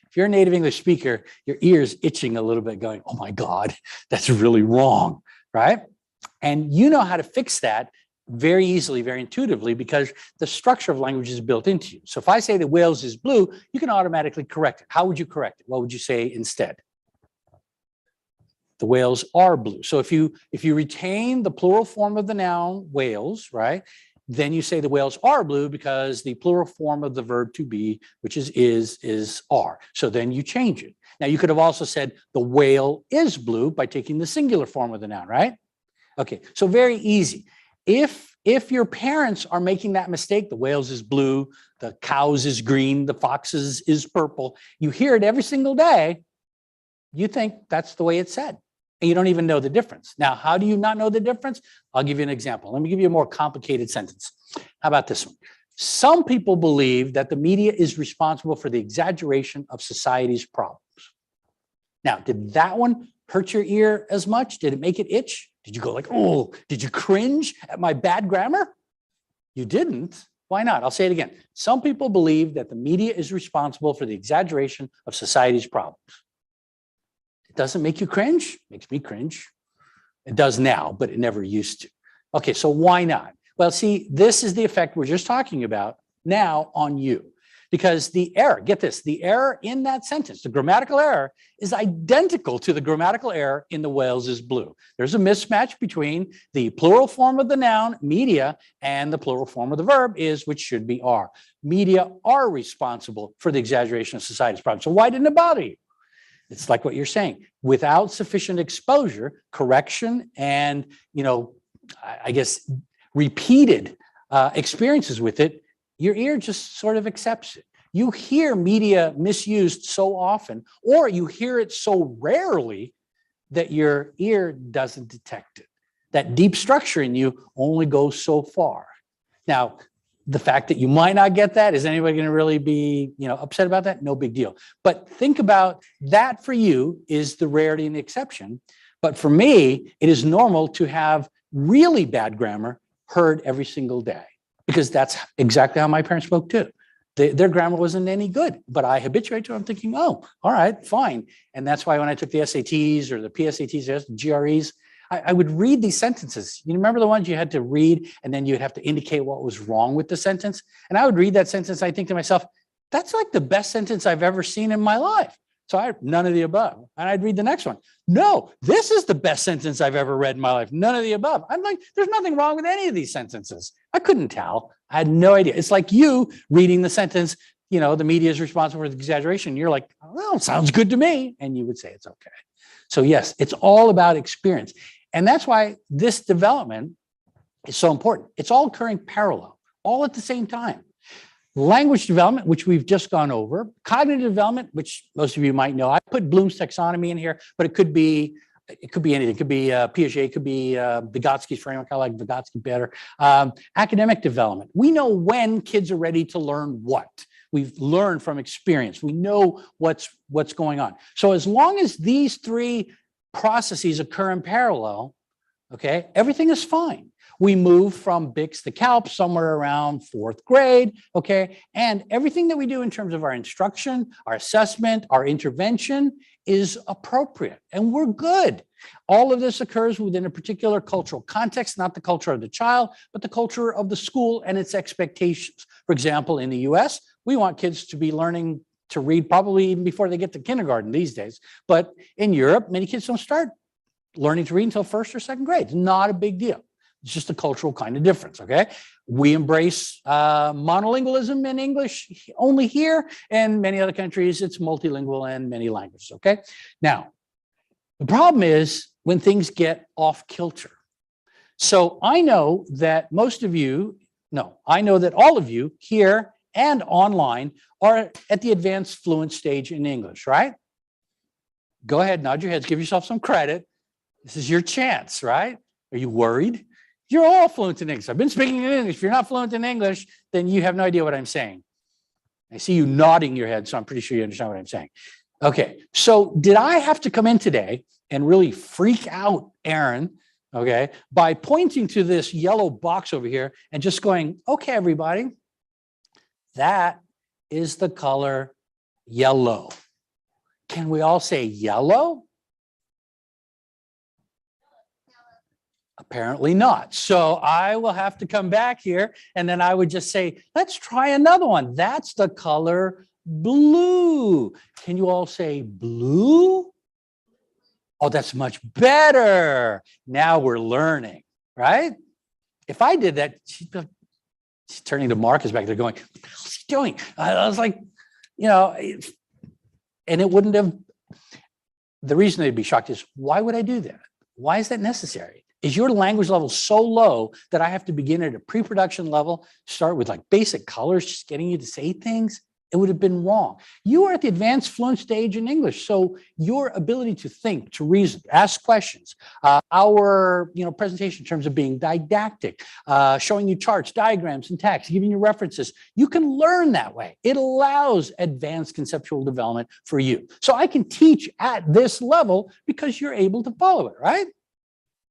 if you're a native English speaker, your ear's itching a little bit going, oh my God, that's really wrong, right? And you know how to fix that very easily, very intuitively, because the structure of language is built into you. So if I say the Wales is blue, you can automatically correct it. How would you correct it? What would you say instead? The whales are blue. So if you retain the plural form of the noun whales, right, then you say the whales are blue because the plural form of the verb to be, which is are. So then you change it. Now you could have also said the whale is blue by taking the singular form of the noun, right? Okay, so very easy. if your parents are making that mistake, the whales is blue, the cows is green, the foxes is purple, you hear it every single day, you think that's the way it's said. And you don't even know the difference. Now, how do you not know the difference? I'll give you an example. Let me give you a more complicated sentence. How about this one? Some people believe that the media is responsible for the exaggeration of society's problems. Now, did that one hurt your ear as much? Did it make it itch? Did you go like, oh, did you cringe at my bad grammar? You didn't. Why not? I'll say it again. Some people believe that the media is responsible for the exaggeration of society's problems. It doesn't make you cringe? It makes me cringe. It does now, but it never used to. Okay, so why not? Well, see, this is the effect we're just talking about now on you. Because the error, get this, the error in that sentence, the grammatical error, is identical to the grammatical error in the whales is blue. There's a mismatch between the plural form of the noun, media, and the plural form of the verb is, which should be are. Media are responsible for the exaggeration of society's problems. So why didn't it bother you? It's like what you're saying. Without sufficient exposure, correction, and, I guess, repeated experiences with it, your ear just sort of accepts it. You hear media misused so often, or you hear it so rarely that your ear doesn't detect it. That deep structure in you only goes so far. Now, the fact that you might not get that, is anybody going to really be, upset about that? No big deal. But think about that. For you is the rarity and the exception. But for me, it is normal to have really bad grammar heard every single day, because that's exactly how my parents spoke too. Their grammar wasn't any good, but I habituate to it. I'm thinking, oh, all right, fine. And that's why when I took the SATs or the PSATs, the GREs, I would read these sentences. You remember the ones you had to read and then you'd have to indicate what was wrong with the sentence? And I would read that sentence. I think to myself, that's like the best sentence I've ever seen in my life. So I none of the above. And I'd read the next one. No, this is the best sentence I've ever read in my life. None of the above. I'm like, there's nothing wrong with any of these sentences. I couldn't tell. I had no idea. It's like you reading the sentence, the media is responsible for the exaggeration. You're like, well, sounds good to me. And you would say it's okay. So yes, it's all about experience. And that's why this development is so important. It's all occurring parallel, all at the same time. Language development, which we've just gone over. Cognitive development, which most of you might know. I put Bloom's taxonomy in here, but it could be anything. It could be Piaget, it could be Vygotsky's framework. I like Vygotsky better. Academic development. We know when kids are ready to learn what. We've learned from experience. We know what's going on. So as long as these three processes occur in parallel, okay, everything is fine. We move from BICS to CALP somewhere around 4th grade, okay? And everything that we do in terms of our instruction, our assessment, our intervention is appropriate, and we're good. All of this occurs within a particular cultural context, not the culture of the child, but the culture of the school and its expectations. For example, in the US, we want kids to be learning to read probably even before they get to kindergarten these days. But in Europe, many kids don't start learning to read until 1st or 2nd grade. It's not a big deal. It's just a cultural kind of difference, okay? We embrace monolingualism in English only here, and many other countries, it's multilingual and many languages, okay? Now, the problem is when things get off kilter. So I know that I know that all of you here and online are at the advanced fluent stage in English, right? Go ahead, nod your heads, give yourself some credit. This is your chance, right? Are you worried? You're all fluent in English. I've been speaking in English. If you're not fluent in English, then you have no idea what I'm saying. I see you nodding your head, so I'm pretty sure you understand what I'm saying. Okay, so did I have to come in today and really freak out Aaron, okay, by pointing to this yellow box over here and just going, okay, everybody, that is the color yellow. Can we all say yellow? Apparently not. So I will have to come back here and then I would just say, let's try another one. That's the color blue. Can you all say blue? Oh, that's much better. Now we're learning, right? If I did that, she's turning to Marcus back there going, what the hell is he doing? I was like, and it wouldn't have, the reason they'd be shocked is, why would I do that? Why is that necessary? Is your language level so low that I have to begin at a pre-production level, start with like basic colors, just getting you to say things? It would have been wrong. You are at the advanced fluent stage in English, so your ability to think, to reason, ask questions, our presentation in terms of being didactic, showing you charts, diagrams, and text, giving you references, you can learn that way. It allows advanced conceptual development for you. So I can teach at this level because you're able to follow it, right?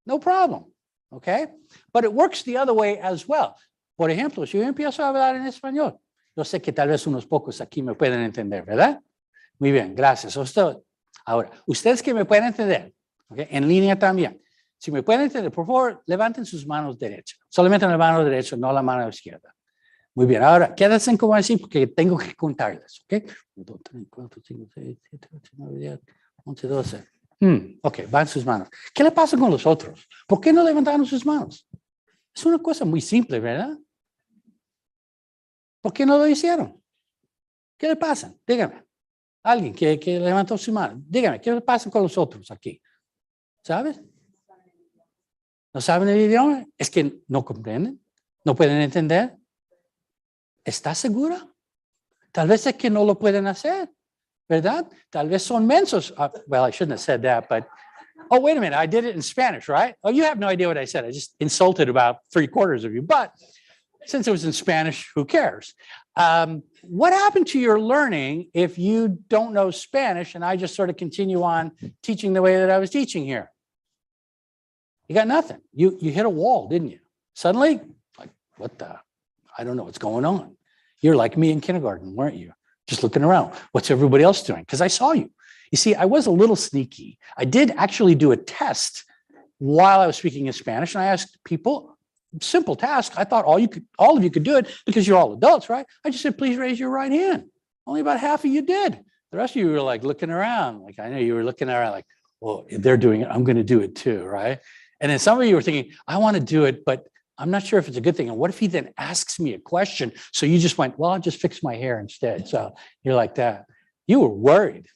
No problem, okay? But it works the other way as well. Por ejemplo, si yo empiezo a hablar en español, yo sé que tal vez unos pocos aquí me pueden entender, ¿verdad? Muy bien, gracias a usted. Ahora, ustedes que me pueden entender, ¿okay? En línea también. Si me pueden entender, por favor, levanten sus manos derechas. Solamente la mano derecha, no la mano izquierda. Muy bien, ahora quédense como así porque tengo que contarles, ¿ok? 1, 2, 3, 4, 5, 6, 7, 8, 9, 10, 11, 12. Ok, van sus manos. ¿Qué le pasa con los otros? ¿Por qué no levantaron sus manos? Es una cosa muy simple, ¿verdad? ¿Por qué no lo hicieron? ¿Qué le pasa? Dígame. Alguien que levantó su mano. Dígame, ¿qué le pasa con los otros aquí? ¿Sabes? ¿No saben el idioma? ¿Es que no comprenden? ¿No pueden entender? ¿Estás segura? Tal vez es que no lo pueden hacer. ¿Verdad? Tal vez son mensos. Well, I shouldn't have said that, but, oh, wait a minute. I did it in Spanish, right? Oh, you have no idea what I said. I just insulted about 3/4 of you. But since it was in Spanish, who cares? What happened to your learning if you don't know Spanish and I just sort of continue on teaching the way that I was teaching here? You got nothing. You hit a wall, didn't you? Suddenly, like, what the? I don't know what's going on. You're like me in kindergarten, weren't you? Just looking around. What's everybody else doing? Because I saw you. You see, I was a little sneaky. I did actually do a test while I was speaking in Spanish, and I asked people, simple task. I thought all of you could do it because you're all adults, right? I just said, please raise your right hand. Only about half of you did. The rest of you were like looking around. Like, I know you were looking around like, well, if they're doing it, I'm going to do it too, right? And then some of you were thinking, I want to do it, but I'm not sure if it's a good thing. And what if he then asks me a question? So you just went, well, I'll just fix my hair instead. So you're like that. You were worried.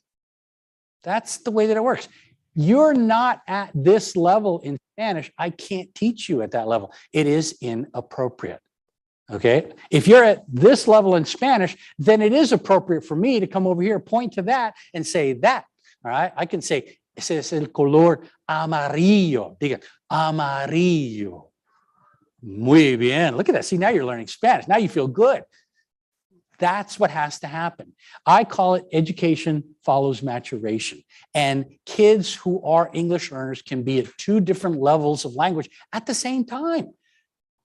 That's the way that it works. You're not at this level in Spanish. I can't teach you at that level. It is inappropriate. Okay. If you're at this level in Spanish, then it is appropriate for me to come over here, point to that and say that. All right. I can say, ese es el color amarillo. Diga, amarillo. Muy bien. Look at that. See, now you're learning Spanish. Now you feel good. That's what has to happen. I call it education follows maturation. And kids who are English learners can be at 2 different levels of language at the same time.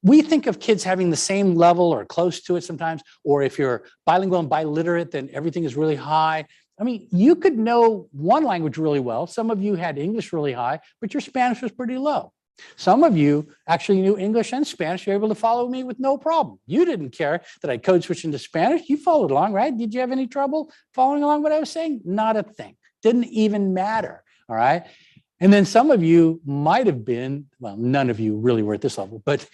We think of kids having the same level or close to it sometimes, or if you're bilingual and biliterate, then everything is really high. I mean, you could know one language really well. Some of you had English really high, but your Spanish was pretty low. Some of you actually knew English and Spanish. You're able to follow me with no problem. You didn't care that I code switched into Spanish. You followed along, right? Did you have any trouble following along what I was saying? Not a thing. Didn't even matter, all right? And then some of you might have been, well, none of you really were at this level, but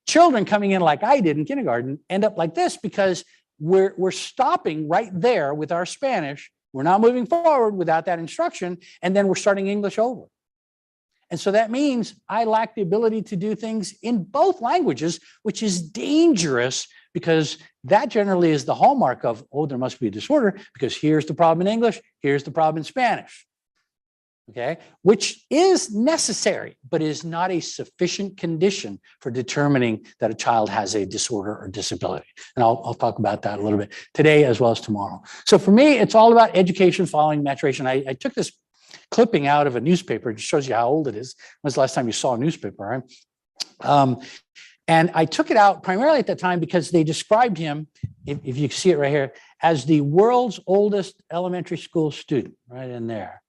children coming in like I did in kindergarten end up like this because we're stopping right there with our Spanish. We're not moving forward without that instruction, and then we're starting English over. And so that means I lack the ability to do things in both languages, which is dangerous because that generally is the hallmark of, oh, there must be a disorder because here's the problem in English, here's the problem in Spanish. Okay, which is necessary, but is not a sufficient condition for determining that a child has a disorder or disability. And I'll talk about that a little bit today as well as tomorrow. So for me, it's all about education following maturation. I took this clipping out of a newspaper. It just shows you how old it is. When's the last time you saw a newspaper, right? And I took it out primarily at that time because they described him, if you see it right here, as the world's oldest elementary school student, right in there.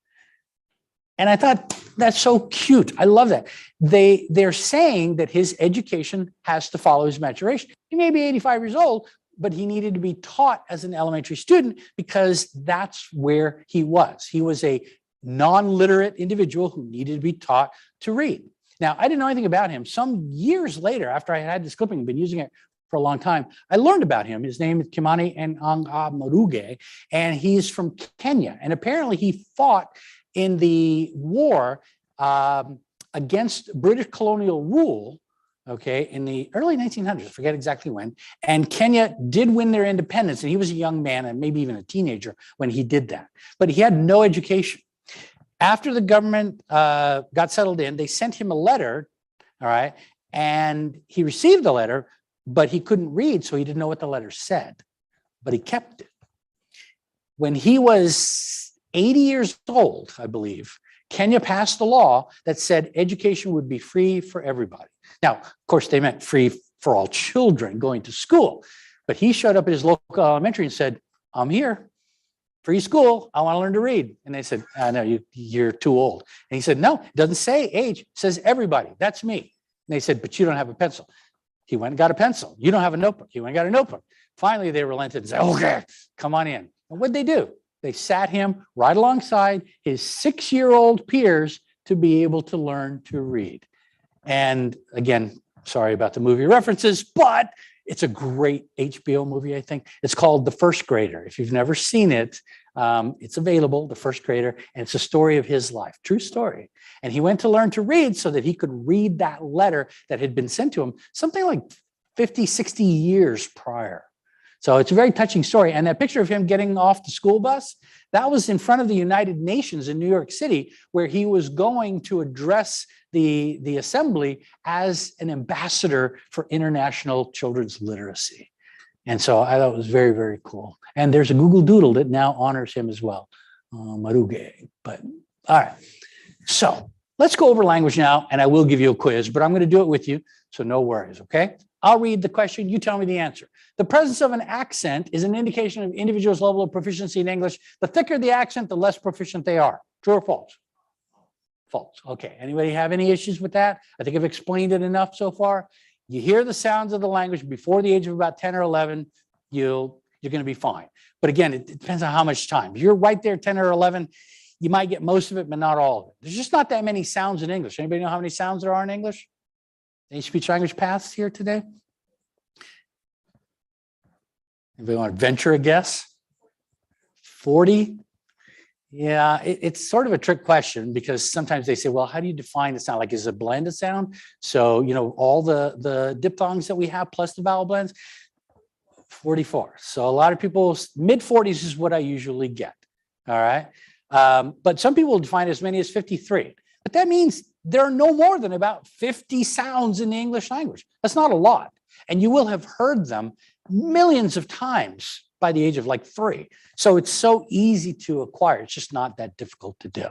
And I thought, that's so cute. I love that. They're saying that his education has to follow his maturation. He may be 85 years old, but he needed to be taught as an elementary student because that's where he was. He was a non-literate individual who needed to be taught to read. Now, I didn't know anything about him. Some years later, after I had this clipping, been using it for a long time, I learned about him. His name is Kimani Maruge, and he's from Kenya. And apparently he fought in the war against British colonial rule, okay, in the early 1900s, I forget exactly when, and Kenya did win their independence, and he was a young man and maybe even a teenager when he did that, but he had no education. After the government got settled in, they sent him a letter, all right, and he received the letter, but he couldn't read, so he didn't know what the letter said, but he kept it. When he was 80 years old, I believe, Kenya passed a law that said education would be free for everybody. Now, of course, they meant free for all children going to school, but he showed up at his local elementary and said, I'm here. Free school, I want to learn to read. And they said, no, you're too old. And he said, no, it doesn't say age, it says everybody, that's me. And they said, but you don't have a pencil. He went and got a pencil. You don't have a notebook. He went and got a notebook. Finally, they relented and said, okay, come on in. And what'd they do? They sat him right alongside his 6-year-old peers to be able to learn to read. And again, sorry about the movie references, but it's a great HBO movie, I think. It's called The First Grader. If you've never seen it, it's available, The First Grader, and it's a story of his life, true story. And he went to learn to read so that he could read that letter that had been sent to him something like 50, 60 years prior. So it's a very touching story. And that picture of him getting off the school bus, that was in front of the United Nations in New York City, where he was going to address the assembly as an ambassador for international children's literacy. And so I thought it was very, very cool. And there's a Google Doodle that now honors him as well, Maruge. But all right, so let's go over language now, and I will give you a quiz, but I'm going to do it with you, so no worries, okay? I'll read the question, you tell me the answer. The presence of an accent is an indication of individual's level of proficiency in English. The thicker the accent, the less proficient they are. True or false? False. Okay, anybody have any issues with that? I think I've explained it enough so far. You hear the sounds of the language before the age of about 10 or 11, you're going to be fine. But again, it depends on how much time. If you're right there 10 or 11, you might get most of it, but not all of it. There's just not that many sounds in English. Anybody know how many sounds there are in English? Any speech language paths here today? Anybody want to venture a guess? 40? Yeah, it's sort of a trick question, because sometimes they say, well, how do you define a sound? Like, is it a blended sound? So, you know, all the diphthongs that we have plus the vowel blends, 44. So a lot of people, mid 40s is what I usually get. All right. But some people define as many as 53. But that means there are no more than about 50 sounds in the English language. That's not a lot. And you will have heard them millions of times by the age of like 3. So it's so easy to acquire. It's just not that difficult to do.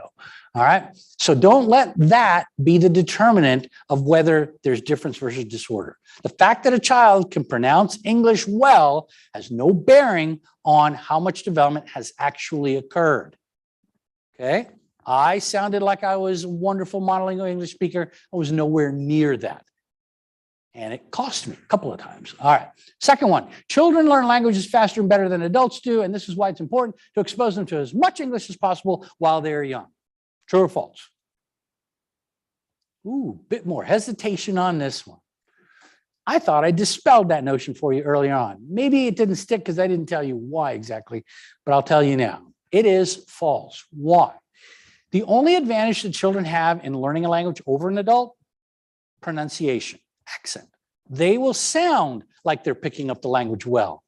All right. So don't let that be the determinant of whether there's difference versus disorder. The fact that a child can pronounce English well has no bearing on how much development has actually occurred. Okay. I sounded like I was a wonderful monolingual English speaker. I was nowhere near that. And it cost me a couple of times. All right. Second one, children learn languages faster and better than adults do. And this is why it's important to expose them to as much English as possible while they're young. True or false? Ooh, bit more hesitation on this one. I thought I dispelled that notion for you earlier on. Maybe it didn't stick because I didn't tell you why exactly, but I'll tell you now. It is false. Why? The only advantage that children have in learning a language over an adult, pronunciation, accent. They will sound like they're picking up the language well,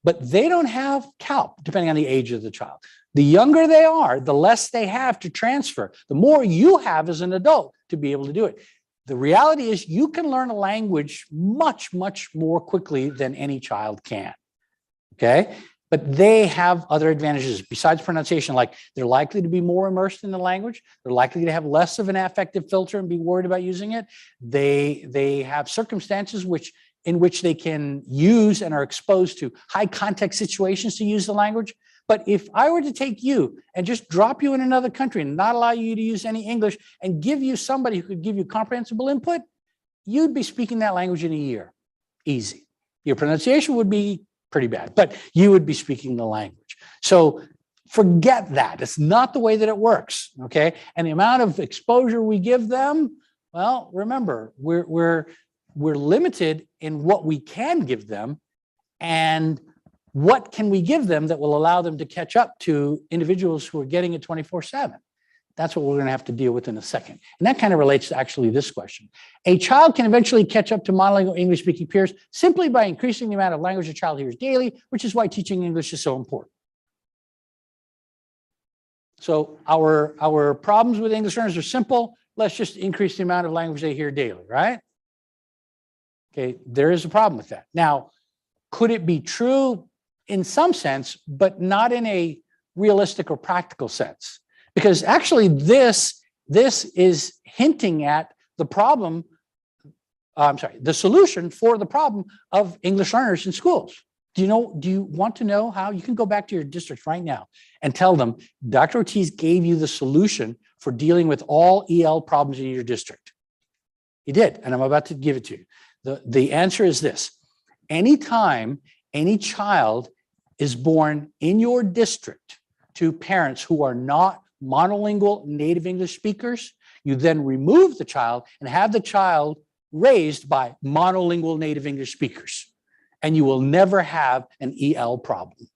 but they don't have CALP, depending on the age of the child. The younger they are, the less they have to transfer, the more you have as an adult to be able to do it. The reality is you can learn a language much, much more quickly than any child can, okay? But they have other advantages besides pronunciation, like they're likely to be more immersed in the language. They're likely to have less of an affective filter and be worried about using it. They have circumstances in which they can use and are exposed to high context situations to use the language. But if I were to take you and just drop you in another country and not allow you to use any English and give you somebody who could give you comprehensible input, you'd be speaking that language in a year. Easy. Your pronunciation would be pretty bad, but you would be speaking the language. So forget that. It's not the way that it works, okay? And the amount of exposure we give them, well, remember, we're limited in what we can give them, and what can we give them that will allow them to catch up to individuals who are getting it 24/7. That's what we're going to have to deal with in a second. And that kind of relates to actually this question. A child can eventually catch up to monolingual English-speaking peers simply by increasing the amount of language a child hears daily, which is why teaching English is so important. So our problems with English learners are simple. Let's just increase the amount of language they hear daily, right? Okay, there is a problem with that. Now, could it be true in some sense, but not in a realistic or practical sense? Because actually this is hinting at the problem, the solution for the problem of English learners in schools. Do you want to know how? You can go back to your district right now and tell them, Dr. Ortiz gave you the solution for dealing with all EL problems in your district. He did, and I'm about to give it to you. The answer is this: anytime any child is born in your district to parents who are not monolingual native English speakers, you then remove the child and have the child raised by monolingual native English speakers. And you will never have an EL problem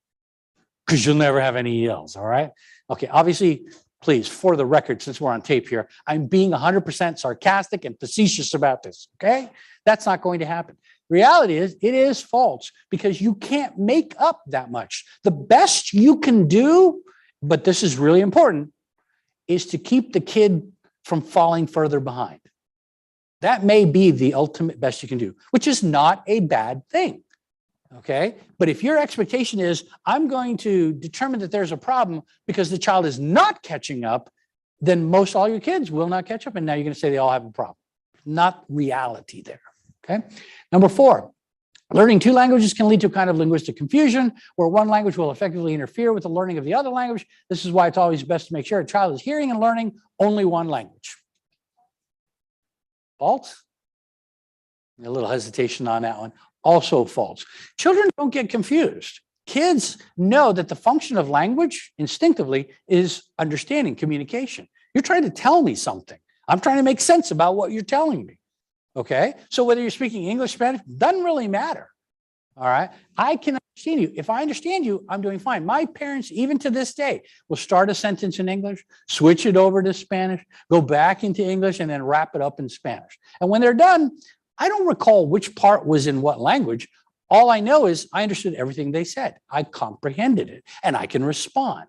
because you'll never have any ELs, all right? Okay, obviously, please, for the record, since we're on tape here, I'm being 100% sarcastic and facetious about this, okay? That's not going to happen. Reality is, it is false because you can't make up that much. The best you can do, but this is really important, is to keep the kid from falling further behind. That may be the ultimate best you can do, which is not a bad thing. Okay, but if your expectation is, I'm going to determine that there's a problem because the child is not catching up, then most all your kids will not catch up. And now you're going to say they all have a problem. Not reality there. Okay. Number 4, learning 2 languages can lead to a kind of linguistic confusion where one language will effectively interfere with the learning of the other language. This is why it's always best to make sure a child is hearing and learning only one language. False? A little hesitation on that one. Also false. Children don't get confused. Kids know that the function of language instinctively is understanding, communication. You're trying to tell me something. I'm trying to make sense about what you're telling me. Okay? So whether you're speaking English, Spanish, doesn't really matter. All right? I can understand you. If I understand you, I'm doing fine. My parents, even to this day, will start a sentence in English, switch it over to Spanish, go back into English, and then wrap it up in Spanish. And when they're done, I don't recall which part was in what language. All I know is I understood everything they said. I comprehended it, and I can respond.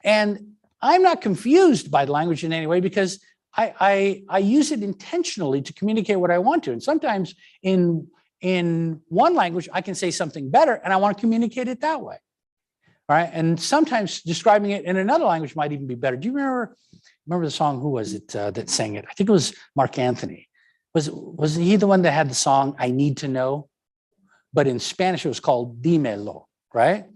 And I'm not confused by language in any way because I use it intentionally to communicate what I want to. And sometimes in one language, I can say something better, and I want to communicate it that way. All right. And sometimes describing it in another language might even be better. Do you remember the song? Who was it that sang it? I think it was Mark Anthony. Was he the one that had the song, I Need to Know? But in Spanish, it was called Dímelo, right?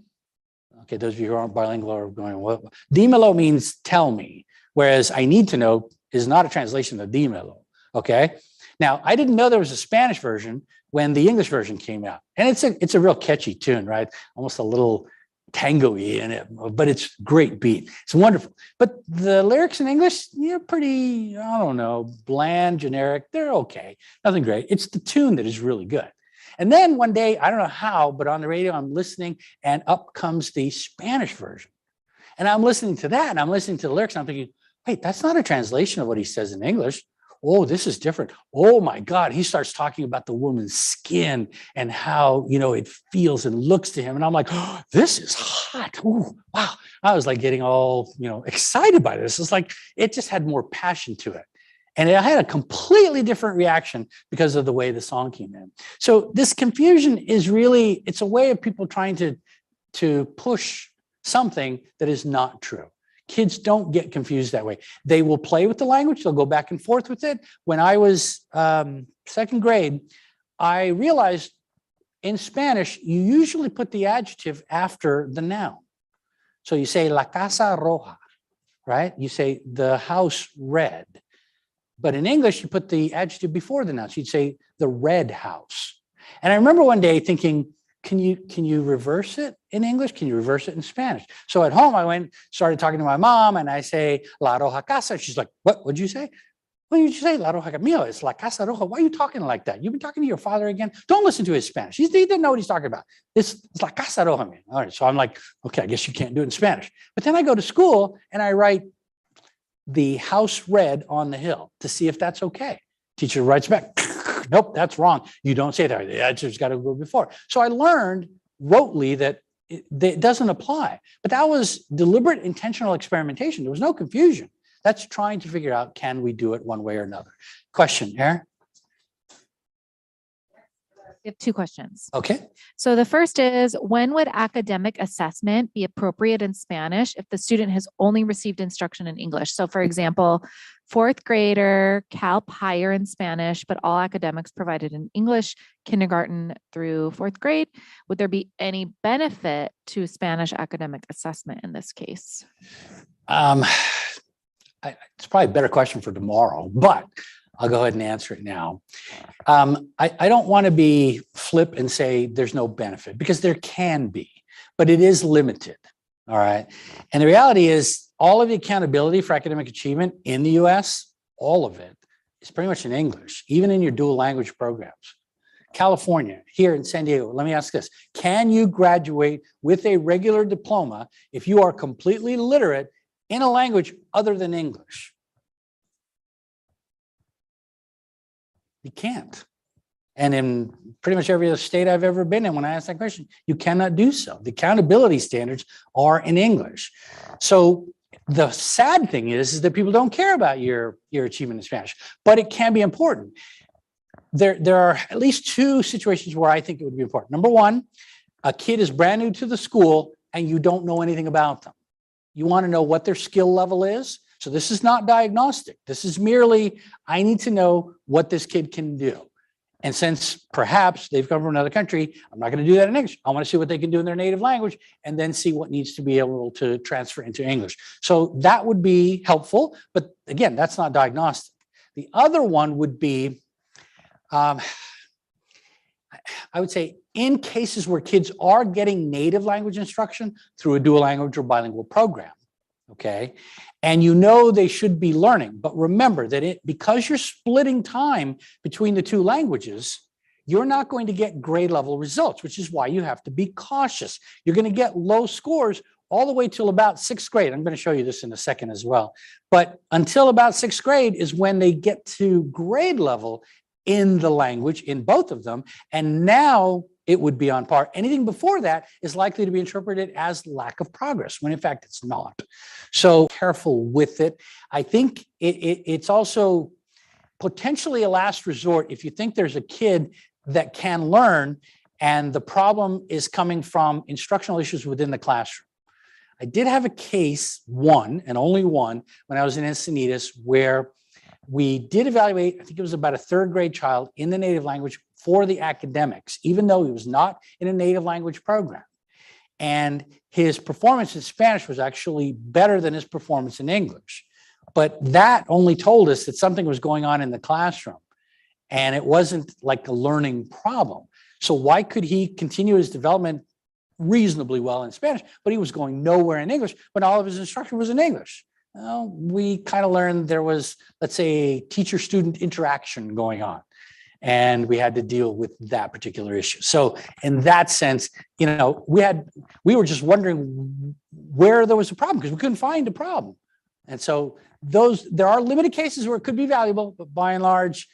Okay, those of you who aren't bilingual are going, what? Dímelo means tell me, whereas I need to know is not a translation of dímelo, okay? Now, I didn't know there was a Spanish version when the English version came out. And it's a real catchy tune, right? Almost a little tango-y in it, but it's great beat. It's wonderful. But the lyrics in English, pretty, I don't know, bland, generic. They're okay. Nothing great. It's the tune that is really good. And then one day, I don't know how, but on the radio, I'm listening and up comes the Spanish version. And I'm listening to that and I'm listening to the lyrics. And I'm thinking, wait, that's not a translation of what he says in English. Oh, this is different. Oh my God. He starts talking about the woman's skin and how, it feels and looks to him. And I'm like, oh, this is hot. Ooh, wow. I was like getting all, excited by this. It's like, it just had more passion to it. And I had a completely different reaction because of the way the song came in. So this confusion is really, it's a way of people trying to push something that is not true. Kids don't get confused that way. They will play with the language. They'll go back and forth with it. When I was second grade, I realized in Spanish, you usually put the adjective after the noun. So you say la casa roja, right? You say the house red. But in English, you put the adjective before the noun. So you'd say the red house. And I remember one day thinking, can you reverse it in English? Can you reverse it in Spanish? So at home, I started talking to my mom and I say, La Roja Casa. She's like, what would you say? What did you say? La Roja Mio, it's La Casa Roja. Why are you talking like that? You've been talking to your father again? Don't listen to his Spanish. He didn't know what he's talking about. It's La Casa Roja, man. All right. So I'm like, okay, I guess you can't do it in Spanish. But then I go to school and I write the house red on the hill to see if that's okay. Teacher writes back, nope, that's wrong. You don't say that. The answer's got to go before. So I learned rotely that it doesn't apply. But that was deliberate, intentional experimentation. There was no confusion. That's trying to figure out, can we do it one way or another? Question, Erin? We have two questions. Okay. So the first is, when would academic assessment be appropriate in Spanish if the student has only received instruction in English? So for example, fourth grader, CALP higher in Spanish, but all academics provided in English, kindergarten through fourth grade. Would there be any benefit to Spanish academic assessment in this case? It's probably a better question for tomorrow, but I'll go ahead and answer it now. I don't want to be flip and say there's no benefit, because there can be, but it is limited. All right. And the reality is all of the accountability for academic achievement in the US, all of it is pretty much in English, even in your dual language programs. California, here in San Diego, let me ask this. Can you graduate with a regular diploma if you are completely literate in a language other than English? You can't. And in pretty much every other state I've ever been in, when I ask that question, you cannot do so. The accountability standards are in English. So the sad thing is that people don't care about your achievement in Spanish, but it can be important. There are at least two situations where I think it would be important. Number one, a kid is brand new to the school and you don't know anything about them. You want to know what their skill level is. So this is not diagnostic. This is merely, I need to know what this kid can do. And since perhaps they've come from another country, I'm not going to do that in English. I want to see what they can do in their native language and then see what needs to be able to transfer into English. So that would be helpful. But again, that's not diagnostic. The other one would be, I would say, in cases where kids are getting native language instruction through a dual language or bilingual program, okay, and you know they should be learning, but remember that because you're splitting time between the two languages, you're not going to get grade level results, which is why you have to be cautious. You're going to get low scores all the way till about sixth grade. I'm going to show you this in a second as well. But until about sixth grade is when they get to grade level in the language, in both of them. And now it would be on par. Anything before that is likely to be interpreted as lack of progress, when in fact it's not. So careful with it. I think it's also potentially a last resort if you think there's a kid that can learn and the problem is coming from instructional issues within the classroom. I did have a case, one and only one, when I was in Encinitas, where we did evaluate, I think it was about a third grade child in the native language for the academics, even though he was not in a native language program. And his performance in Spanish was actually better than his performance in English. But that only told us that something was going on in the classroom. And it wasn't like a learning problem. So why could he continue his development reasonably well in Spanish, but he was going nowhere in English, but all of his instruction was in English? Well, we kind of learned there was, let's say, teacher-student interaction going on, and we had to deal with that particular issue. So in that sense, you know, we were just wondering where there was a problem because we couldn't find a problem. And so there are limited cases where it could be valuable, but by and large,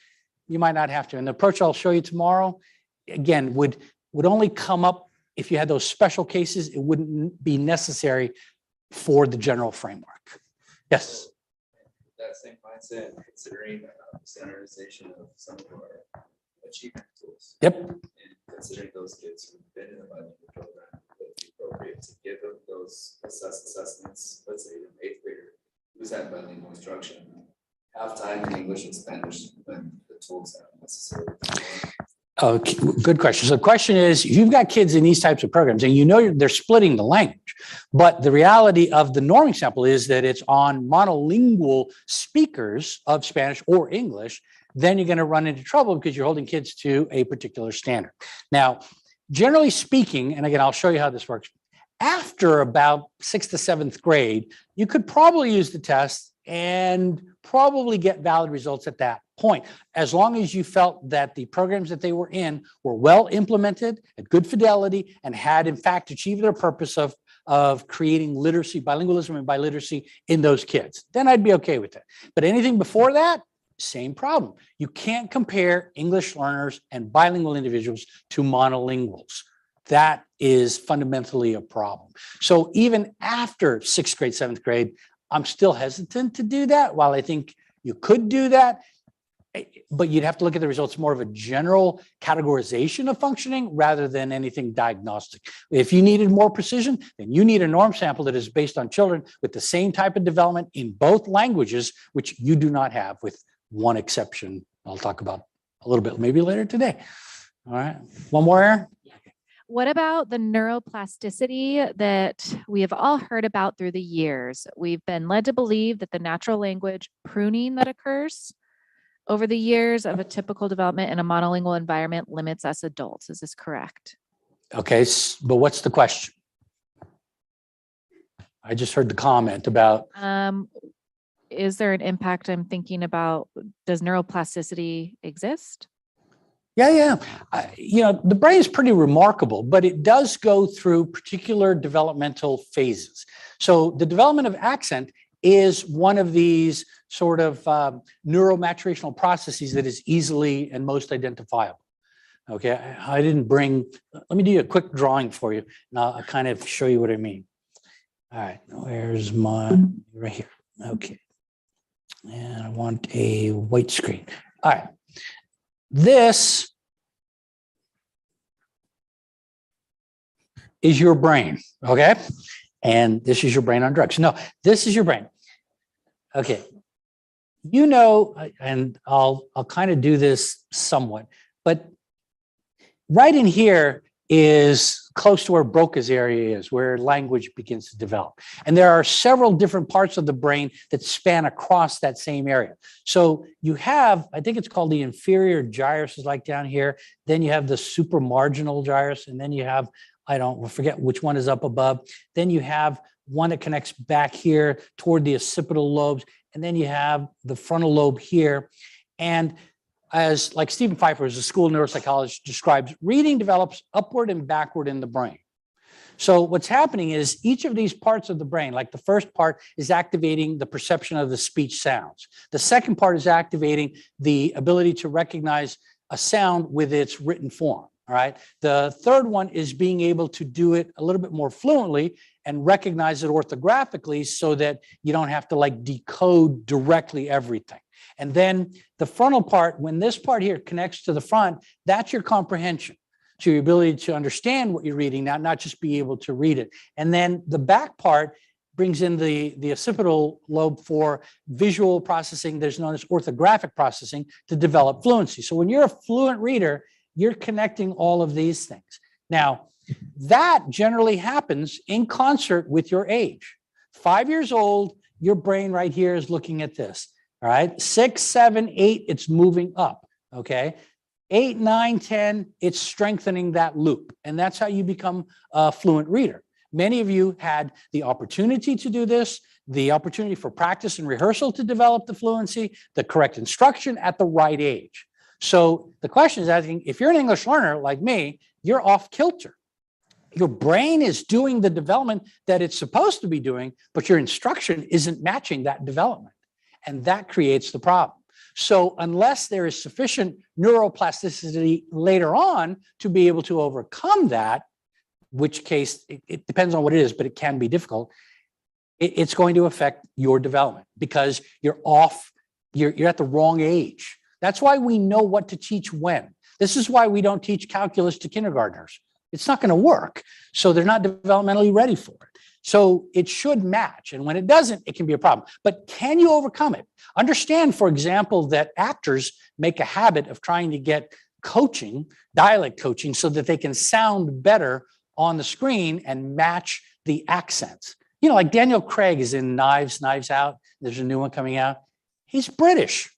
you might not have to. And the approach I'll show you tomorrow, again, would only come up if you had those special cases. It wouldn't be necessary for the general framework. Yes. That same mindset, considering standardization of some of our achievement tools. Yep. And considering those kids who've been in the bilingual program, would it be appropriate to give them those assessments, let's say an eighth grader who's had bilingual instruction, have time in English and Spanish when the tools aren't necessarily. Okay, good question. So the question is, you've got kids in these types of programs and you know they're splitting the language, but the reality of the norming sample is that it's on monolingual speakers of Spanish or English, then you're going to run into trouble because you're holding kids to a particular standard. Now, generally speaking, and again, I'll show you how this works, after about 6th to 7th grade, you could probably use the test and probably get valid results at that point, as long as you felt that the programs that they were in were well implemented, at good fidelity, and had in fact achieved their purpose of of creating literacy, bilingualism and biliteracy in those kids, then I'd be okay with it. But anything before that, same problem. You can't compare English learners and bilingual individuals to monolinguals. That is fundamentally a problem. So even after 6th grade, 7th grade, I'm still hesitant to do that. While I think you could do that, but you'd have to look at the results more of a general categorization of functioning rather than anything diagnostic. If you needed more precision, then you need a norm sample that is based on children with the same type of development in both languages, which you do not have, with one exception I'll talk about a little bit maybe later today. All right, one more, Aaron? What about the neuroplasticity that we have all heard about through the years? We've been led to believe that the natural language pruning that occurs over the years of a typical development in a monolingual environment limits us adults. Is this correct? Okay, but what's the question? I just heard the comment about. Is there an impact? I'm thinking about, does neuroplasticity exist? Yeah. The brain is pretty remarkable, but it does go through particular developmental phases. So the development of accent is one of these sort of neuromaturational processes that is easily and most identifiable. Okay, I didn't bring, let me do a quick drawing for you, and I'll kind of show you what I mean. All right, where's my, right here. Okay, and I want a white screen. All right, this is your brain, okay? And this is your brain on drugs. No, this is your brain. Okay, and I'll kind of do this somewhat, but right in here is close to where Broca's area is, where language begins to develop. And there are several different parts of the brain that span across that same area. So you have, I think it's called the inferior gyrus, is like down here. Then you have the supramarginal gyrus, and then you have, I forget which one is up above. Then you have one that connects back here toward the occipital lobes. And then you have the frontal lobe here. And as like Stephen Pfeiffer, who's a school neuropsychologist, describes, reading develops upward and backward in the brain. So what's happening is each of these parts of the brain, like the first part is activating the perception of the speech sounds. The second part is activating the ability to recognize a sound with its written form. All right. The third one is being able to do it a little bit more fluently and recognize it orthographically so that you don't have to like decode directly everything. And then the frontal part, when this part here connects to the front, that's your comprehension. So your ability to understand what you're reading, not just be able to read it. And then the back part brings in the occipital lobe for visual processing. There's known as orthographic processing to develop fluency. So when you're a fluent reader, you're connecting all of these things. Now, that generally happens in concert with your age. 5 years old, your brain right here is looking at this. All right, 6, 7, 8, it's moving up. Okay, 8, 9, 10, it's strengthening that loop. And that's how you become a fluent reader. Many of you had the opportunity to do this, the opportunity for practice and rehearsal to develop the fluency, the correct instruction at the right age. So the question is asking, if you're an English learner like me, you're off kilter. Your brain is doing the development that it's supposed to be doing, but your instruction isn't matching that development. And that creates the problem. So unless there is sufficient neuroplasticity later on to be able to overcome that, which case it depends on what it is, but it can be difficult, it's going to affect your development because you're off, you're at the wrong age. That's why we know what to teach when. This is why we don't teach calculus to kindergartners. It's not going to work. So they're not developmentally ready for it. So it should match. And when it doesn't, it can be a problem. But can you overcome it? Understand, for example, that actors make a habit of trying to get coaching, dialect coaching, so that they can sound better on the screen and match the accents. You know, like Daniel Craig is in Knives Out. There's a new one coming out. He's British.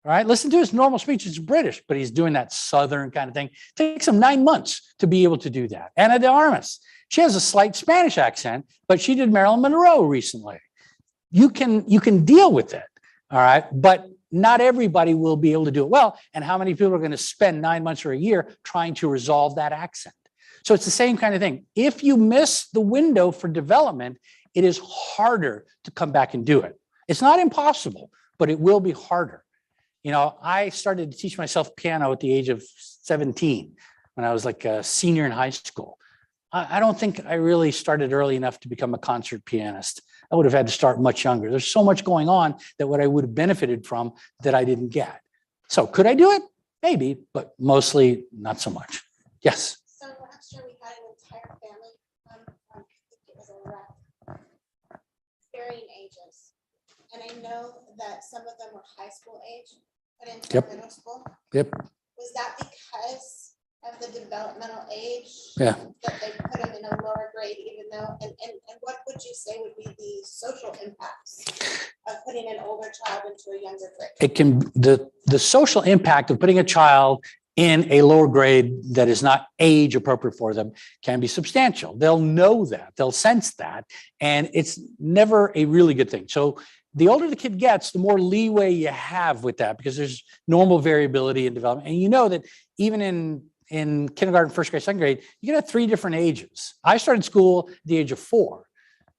All right, listen to his normal speech. It's British, but he's doing that Southern kind of thing. It takes him 9 months to be able to do that. Ana de Armas, she has a slight Spanish accent, but she did Marilyn Monroe recently. You can deal with it, all right? But not everybody will be able to do it well. And how many people are going to spend 9 months or a year trying to resolve that accent? So it's the same kind of thing. If you miss the window for development, it is harder to come back and do it. It's not impossible, but it will be harder. You know, I started to teach myself piano at the age of 17 when I was like a senior in high school. I don't think I really started early enough to become a concert pianist. I would have had to start much younger. There's so much going on that what I would have benefited from that I didn't get. So could I do it? Maybe, but mostly not so much. Yes. So last year we had an entire family, I think it was a wreck, varying ages. And I know that some of them were high school age, but into Yep. middle school. Yep. Was that because of the developmental age? Yeah. That they put them in a lower grade even though, and what would you say would be the social impacts of putting an older child into a younger grade? It can, the social impact of putting a child in a lower grade that is not age appropriate for them can be substantial. They'll know that, they'll sense that, and it's never a really good thing. So the older the kid gets, the more leeway you have with that because there's normal variability in development. And you know that even in kindergarten, first grade, second grade, you can have 3 different ages. I started school at the age of 4. All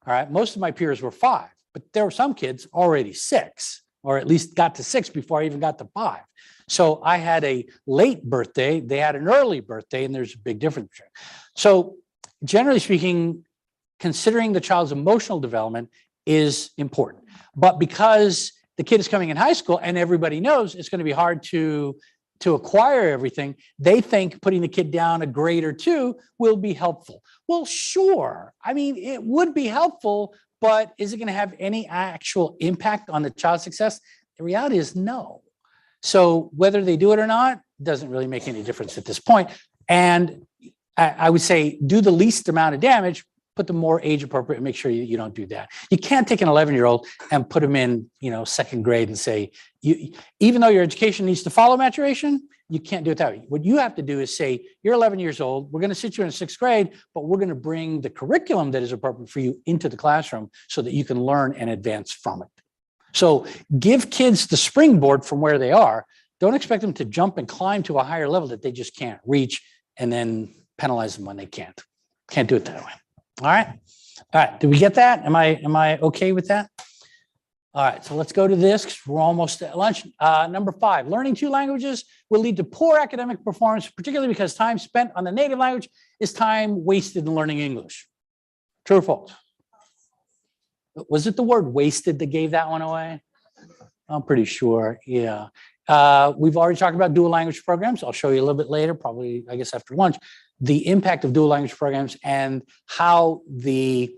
right. Most of my peers were 5, but there were some kids already 6, or at least got to 6 before I even got to 5. So I had a late birthday, they had an early birthday, and there's a big difference. So generally speaking, considering the child's emotional development is important. But because the kid is coming in high school and everybody knows it's going to be hard to acquire everything, they think putting the kid down a grade or 2 will be helpful. Well, sure. I mean, it would be helpful, but is it going to have any actual impact on the child's success? The reality is no. So whether they do it or not doesn't really make any difference at this point. And I would say do the least amount of damage, put them more age appropriate and make sure you don't do that. You can't take an 11-year-old and put them in, second grade and say, even though your education needs to follow maturation, you can't do it that way. What you have to do is say, you're 11 years old, we're going to sit you in 6th grade, but we're going to bring the curriculum that is appropriate for you into the classroom so that you can learn and advance from it. So give kids the springboard from where they are. Don't expect them to jump and climb to a higher level that they just can't reach and then penalize them when they can't. Can't do it that way. All right. All right. Did we get that? Am I okay with that? All right. So let's go to this 'cause we're almost at lunch. Number 5, learning 2 languages will lead to poor academic performance, particularly because time spent on the native language is time wasted in learning English. True or false? Was it the word wasted that gave that one away? I'm pretty sure. Yeah. We've already talked about dual language programs. I'll show you a little bit later, probably, I guess, after lunch, the impact of dual language programs and how the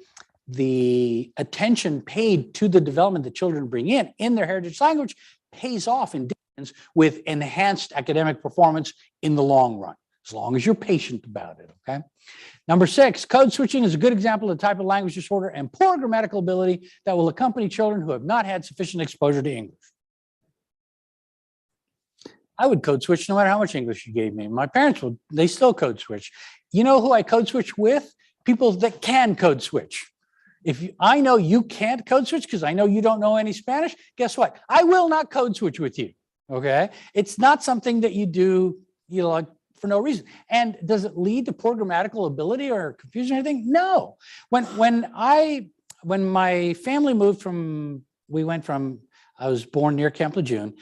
attention paid to the development that children bring in their heritage language pays off in dividends with enhanced academic performance in the long run, as long as you're patient about it, okay? Number 6, code switching is a good example of the type of language disorder and poor grammatical ability that will accompany children who have not had sufficient exposure to English. I would code switch no matter how much English you gave me. My parents they still code switch. You know who I code switch with? People that can code switch. I know you can't code switch because I know you don't know any Spanish, guess what? I will not code switch with you, okay? It's not something that you do, like for no reason. And does it lead to poor grammatical ability or confusion or anything? No. When my family moved I was born near Camp Lejeune,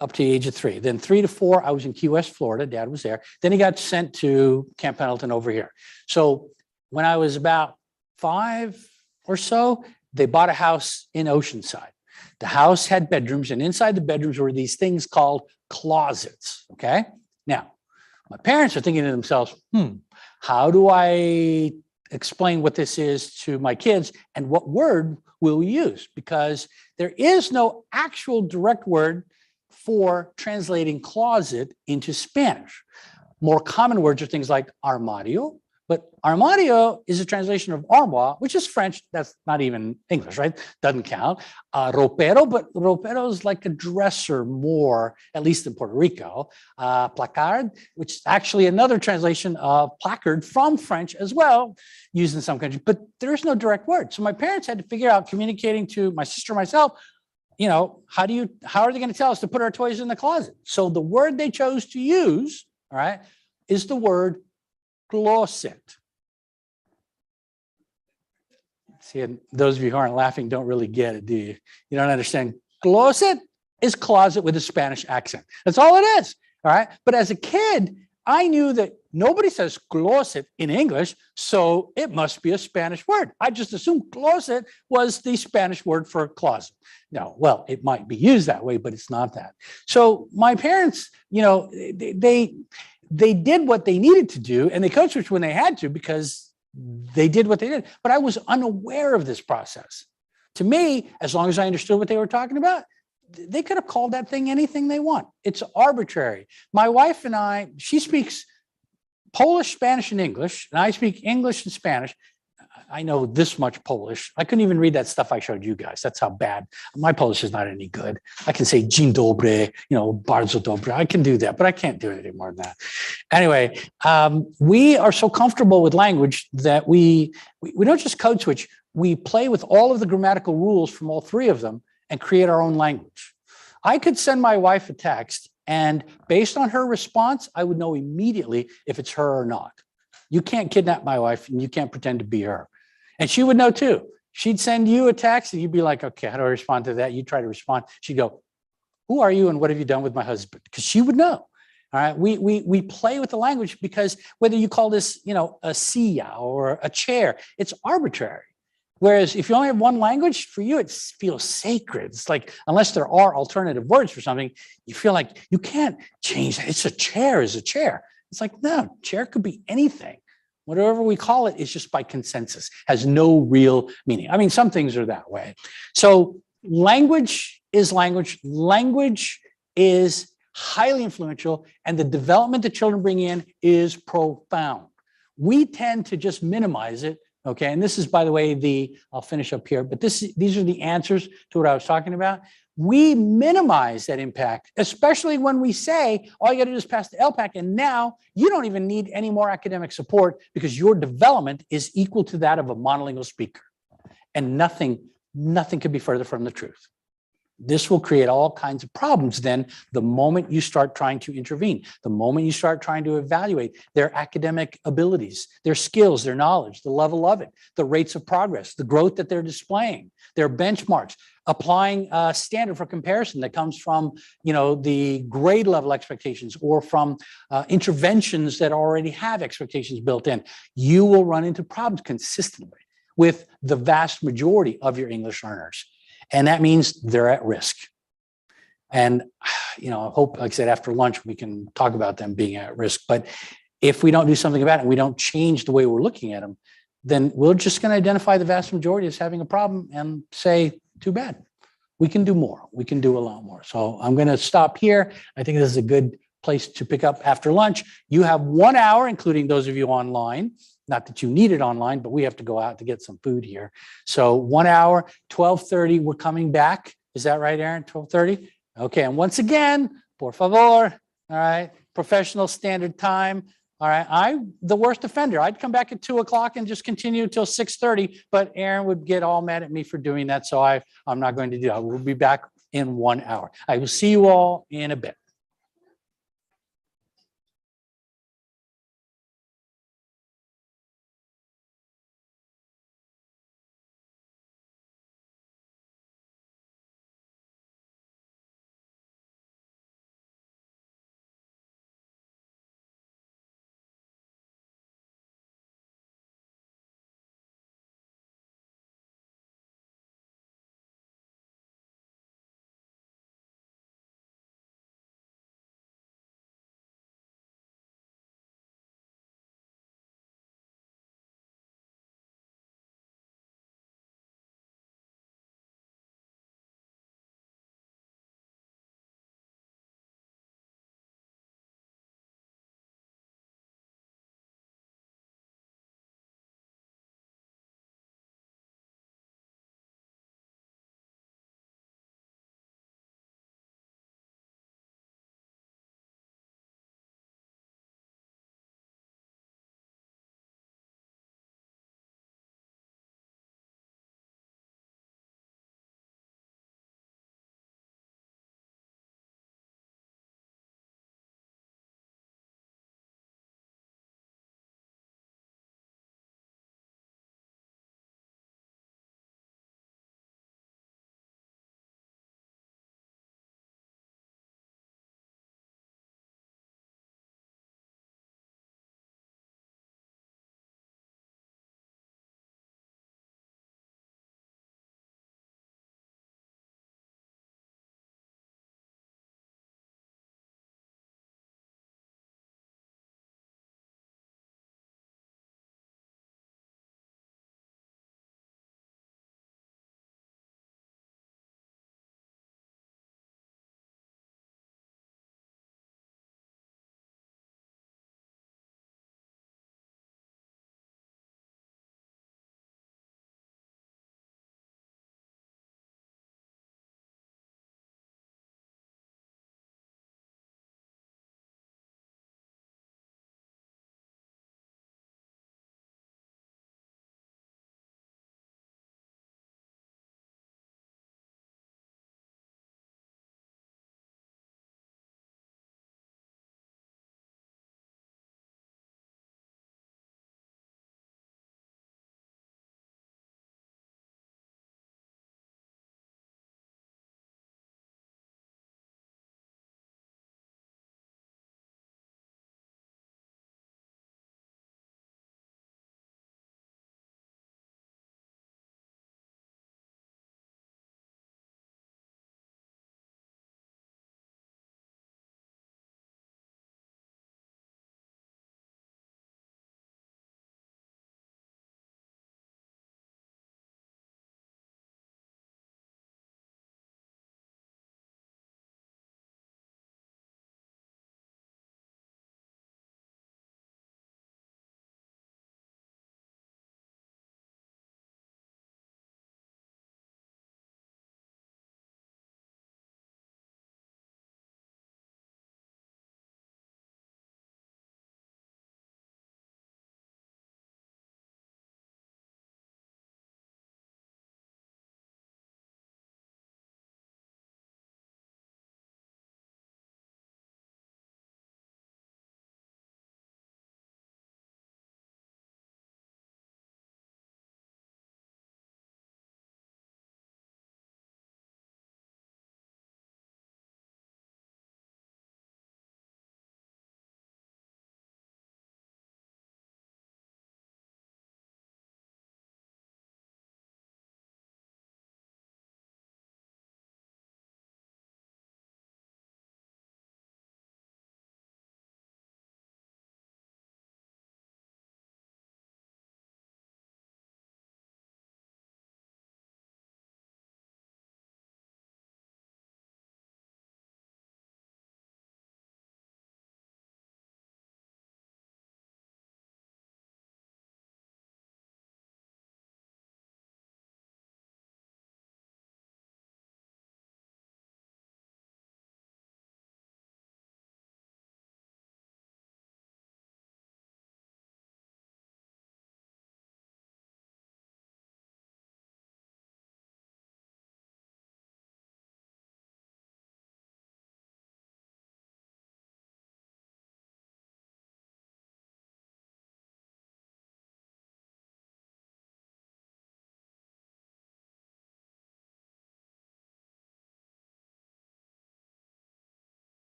up to the age of 3. Then 3 to 4, I was in Key West, Florida. Dad was there. Then he got sent to Camp Pendleton over here. So when I was about 5 or so, they bought a house in Oceanside. The house had bedrooms, and inside the bedrooms were these things called closets, okay? Now, my parents are thinking to themselves, how do I explain what this is to my kids and what word will we use? Because there is no actual direct word for translating closet into Spanish. More common words are things like armario, but armario is a translation of armoire, which is French. That's not even English, right? Doesn't count. Ropero, but ropero is like a dresser more, at least in Puerto Rico. Placard, which is actually another translation of placard from French as well, used in some countries, but there's no direct word. So my parents had to figure out communicating to my sister and myself, how are they going to tell us to put our toys in the closet? So the word they chose to use, all right, is the word closet. See, and those of you who aren't laughing don't really get it, do you? You don't understand. Closet is closet with a Spanish accent. That's all it is. All right. But as a kid, I knew that nobody says closet in English, so it must be a Spanish word. I just assumed closet was the Spanish word for closet. No, well, it might be used that way, but it's not that. So my parents, they did what they needed to do, and they code switched when they had to because they did what they did. But I was unaware of this process. To me, as long as I understood what they were talking about, they could have called that thing anything they want. It's arbitrary. My wife and I, she speaks Polish, Spanish, and English, and I speak English and Spanish. I know this much Polish. I couldn't even read that stuff I showed you guys. That's how bad. My Polish is not any good. I can say dzień dobry, bardzo dobry. I can do that, but I can't do it any more than that. Anyway, we are so comfortable with language that we don't just code switch. We play with all of the grammatical rules from all three of them and create our own language. I could send my wife a text, and based on her response, I would know immediately if it's her or not. You can't kidnap my wife, and you can't pretend to be her. And she would know too. She'd send you a text, and you'd be like, okay, how do I respond to that? You try to respond. She'd go, who are you, and what have you done with my husband? Because she would know. All right, we play with the language because whether you call this, a silla or a chair, it's arbitrary. Whereas if you only have one language, for you, it feels sacred. It's like, unless there are alternative words for something, you feel like you can't change that. It's a chair is a chair. It's like, no, chair could be anything. Whatever we call it is just by consensus, has no real meaning. I mean, some things are that way. So language is language. Language is highly influential, and the development that children bring in is profound. We tend to just minimize it. Okay, and this is, by the way, I'll finish up here, but these are the answers to what I was talking about. We minimize that impact, especially when we say, all you got to do is pass the LPAC, and now you don't even need any more academic support because your development is equal to that of a monolingual speaker. And nothing could be further from the truth. This will create all kinds of problems then the moment you start trying to intervene, the moment you start trying to evaluate their academic abilities, their skills, their knowledge, the level of it, the rates of progress, the growth that they're displaying, their benchmarks, applying a standard for comparison that comes from, the grade level expectations or from interventions that already have expectations built in. You will run into problems consistently with the vast majority of your English learners. And that means they're at risk. And, I hope, like I said, after lunch, we can talk about them being at risk. But if we don't do something about it, we don't change the way we're looking at them, then we're just going to identify the vast majority as having a problem and say, too bad. We can do more. We can do a lot more. So I'm going to stop here. I think this is a good place to pick up after lunch. You have 1 hour, including those of you online. Not that you need it online, but we have to go out to get some food here. So 1 hour, 12:30, we're coming back. Is that right, Aaron? 12:30? Okay, and once again, por favor, all right, professional standard time. All right, I'm the worst offender. I'd come back at 2 o'clock and just continue until 6:30, but Aaron would get all mad at me for doing that, so I'm not going to do that. We'll be back in 1 hour. I will see you all in a bit.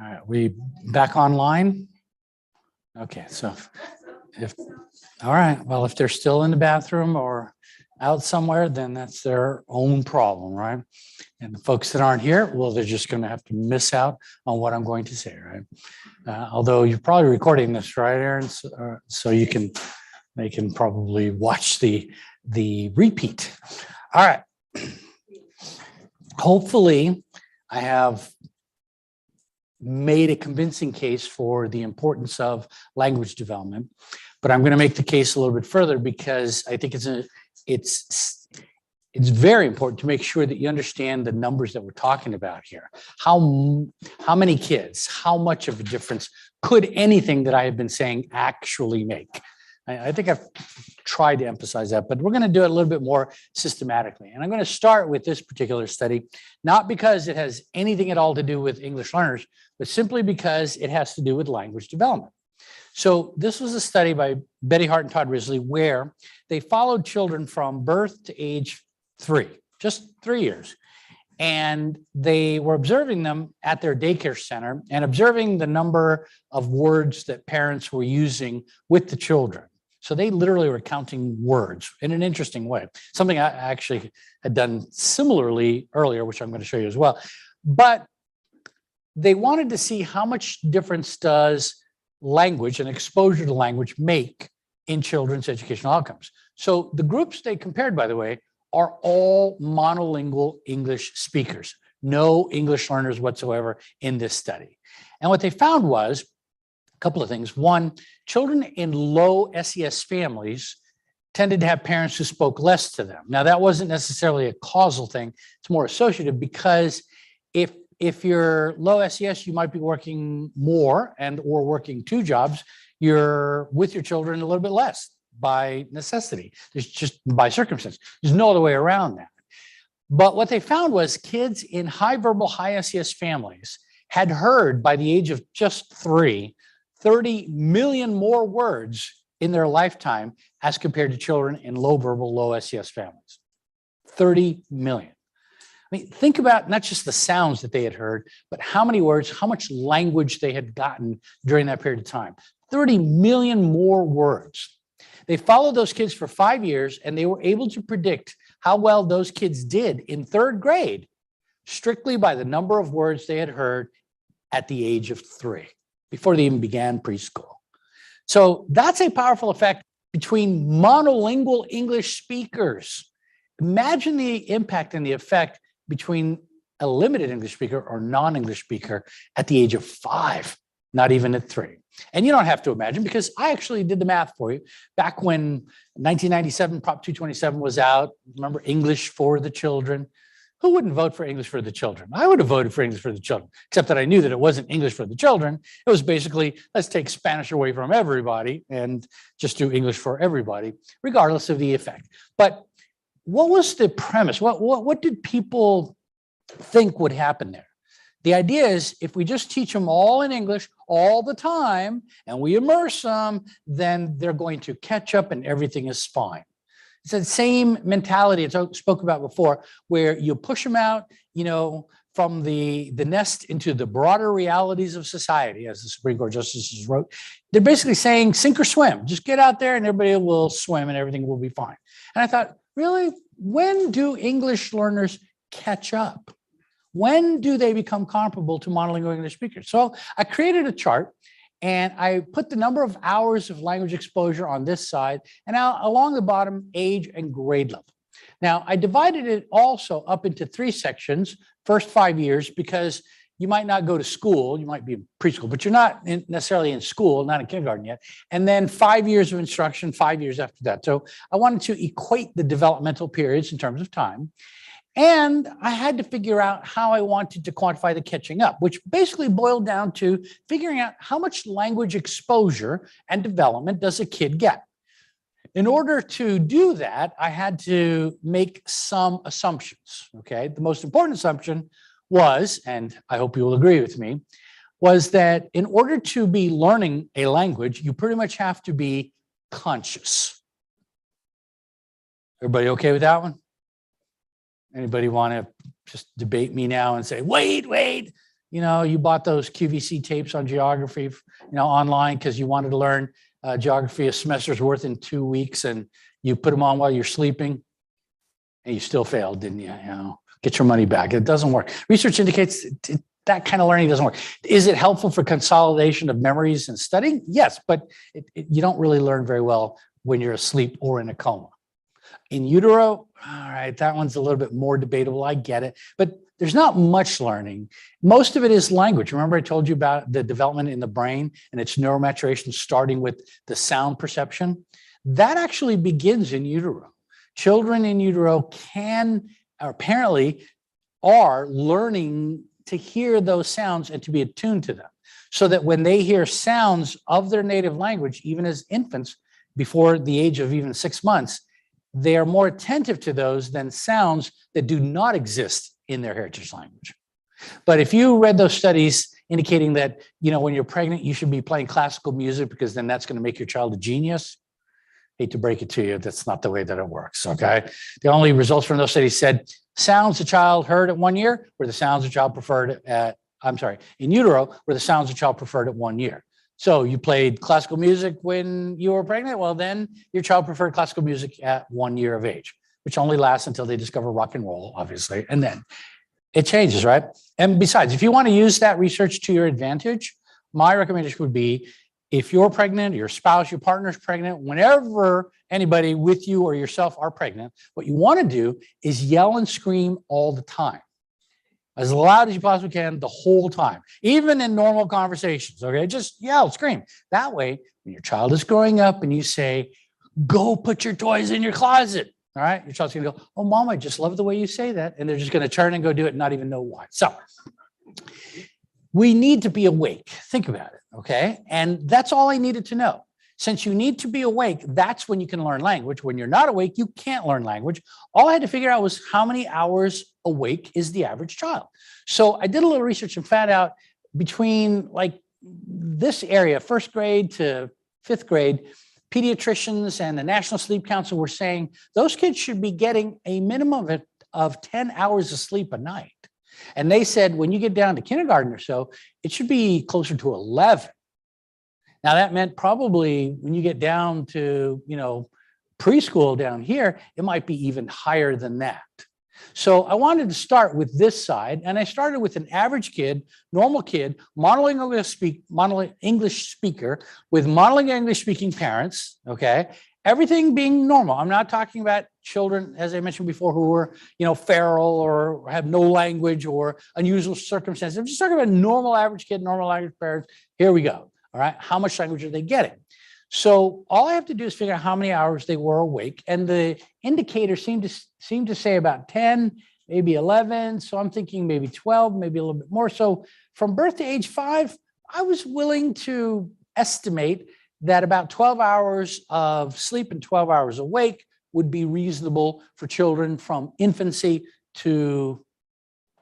All right, we back online? Okay, so if, all right, well, if they're still in the bathroom or out somewhere, then that's their own problem, right? And the folks that aren't here, well, they're just going to have to miss out on what I'm going to say, right? Although you're probably recording this, right, Aaron? So they can probably watch the repeat. All right. Hopefully, I have made a convincing case for the importance of language development, but I'm going to make the case a little bit further because I think it's very important to make sure that you understand the numbers that we're talking about here. How many kids, how much of a difference could anything that I have been saying actually make? I think I've tried to emphasize that, but we're going to do it a little bit more systematically. And I'm going to start with this particular study, not because it has anything at all to do with English learners, but simply because it has to do with language development. So this was a study by Betty Hart and Todd Risley where they followed children from birth to age 3, just 3 years. And they were observing them at their daycare center and observing the number of words that parents were using with the children. So they literally were counting words in an interesting way, something I actually had done similarly earlier, which I'm going to show you as well. But they wanted to see how much difference does language and exposure to language make in children's educational outcomes. So the groups they compared, by the way, are all monolingual English speakers, no English learners whatsoever in this study. And what they found was a couple of things. One, children in low SES families tended to have parents who spoke less to them. Now, that wasn't necessarily a causal thing. It's more associative because if you're low SES, you might be working more and or working 2 jobs. You're with your children a little bit less by necessity. There's just by circumstance. There's no other way around that. But what they found was kids in high verbal, high SES families had heard by the age of just 3, 30 million more words in their lifetime as compared to children in low verbal, low SES families. 30 million. I mean, think about not just the sounds that they had heard, but how many words, how much language they had gotten during that period of time. 30 million more words. They followed those kids for 5 years, and they were able to predict how well those kids did in 3rd grade, strictly by the number of words they had heard at the age of 3, before they even began preschool. So that's a powerful effect between monolingual English speakers. Imagine the impact and the effect between a limited English speaker or non-English speaker at the age of 5, not even at 3. And you don't have to imagine because I actually did the math for you. Back when 1997 Prop 227 was out, remember English for the Children? Who wouldn't vote for English for the Children? I would have voted for English for the Children, except that I knew that it wasn't English for the children. It was basically, let's take Spanish away from everybody and just do English for everybody, regardless of the effect. But what was the premise? What did people think would happen there? The idea is if we just teach them all in English all the time and we immerse them, then they're going to catch up and everything is fine. It's the same mentality I spoke about before, where you push them out, from the nest into the broader realities of society, as the Supreme Court justices wrote. They're basically saying sink or swim. Just get out there and everybody will swim and everything will be fine. And I thought, really, when do English learners catch up? When do they become comparable to monolingual English speakers? So I created a chart and I put the number of hours of language exposure on this side and now along the bottom, age and grade level. Now I divided it also up into 3 sections, first 5 years, because you might not go to school, you might be in preschool, but you're not necessarily in school, not in kindergarten yet. And then 5 years of instruction, 5 years after that. So I wanted to equate the developmental periods in terms of time. And I had to figure out how I wanted to quantify the catching up, which basically boiled down to figuring out how much language exposure and development does a kid get. In order to do that, I had to make some assumptions, okay? The most important assumption was, and I hope you will agree with me, was that in order to be learning a language, you pretty much have to be conscious. Everybody okay with that one? Anybody want to just debate me now and say, wait, you bought those QVC tapes on geography, online because you wanted to learn geography a semester's worth in 2 weeks, and you put them on while you're sleeping, and you still failed, didn't you? Get your money back. It doesn't work. Research indicates that kind of learning doesn't work. Is it helpful for consolidation of memories and studying? Yes, but you don't really learn very well when you're asleep or in a coma. In utero, all right, that one's a little bit more debatable. I get it, but there's not much learning. Most of it is language. Remember I told you about the development in the brain and its neuromaturation starting with the sound perception? That actually begins in utero. Children in utero apparently are learning to hear those sounds and to be attuned to them, so that when they hear sounds of their native language, even as infants, before the age of even 6 months, they are more attentive to those than sounds that do not exist in their heritage language. But if you read those studies indicating that, when you're pregnant, you should be playing classical music because then that's going to make your child a genius, hate to break it to you, that's not the way that it works, okay? The only results from those studies said sounds a child heard at 1 year were the sounds a child preferred in utero were the sounds a child preferred at 1 year. So you played classical music when you were pregnant, well, then your child preferred classical music at 1 year of age, which only lasts until they discover rock and roll, obviously, and then it changes, right? And besides, if you want to use that research to your advantage, my recommendation would be, if you're pregnant, your spouse, your partner's pregnant, whenever anybody with you or yourself are pregnant, what you want to do is yell and scream all the time, as loud as you possibly can the whole time, even in normal conversations, okay? Just yell, scream. That way, when your child is growing up and you say, go put your toys in your closet, all right? Your child's going to go, oh, Mom, I just love the way you say that. And they're just going to turn and go do it and not even know why. So we need to be awake. Think about it, okay? And that's all I needed to know. Since you need to be awake, that's when you can learn language. When you're not awake, you can't learn language. All I had to figure out was how many hours awake is the average child. So I did a little research and found out between this area, 1st grade to 5th grade, pediatricians and the National Sleep Council were saying those kids should be getting a minimum of 10 hours of sleep a night. And they said, when you get down to kindergarten or so, it should be closer to 11. Now that meant probably when you get down to, preschool down here, it might be even higher than that. So I wanted to start with this side, and I started with an average kid, normal kid, modeling English speaker with modeling English speaking parents, okay? Everything being normal. I'm not talking about children, as I mentioned before, who were, feral or have no language or unusual circumstances. I'm just talking about normal average kid, normal average parents. Here we go. All right. How much language are they getting? So all I have to do is figure out how many hours they were awake. And the indicator seemed to say about 10, maybe 11. So I'm thinking maybe 12, maybe a little bit more. So from birth to age 5, I was willing to estimate that about 12 hours of sleep and 12 hours awake would be reasonable for children from infancy to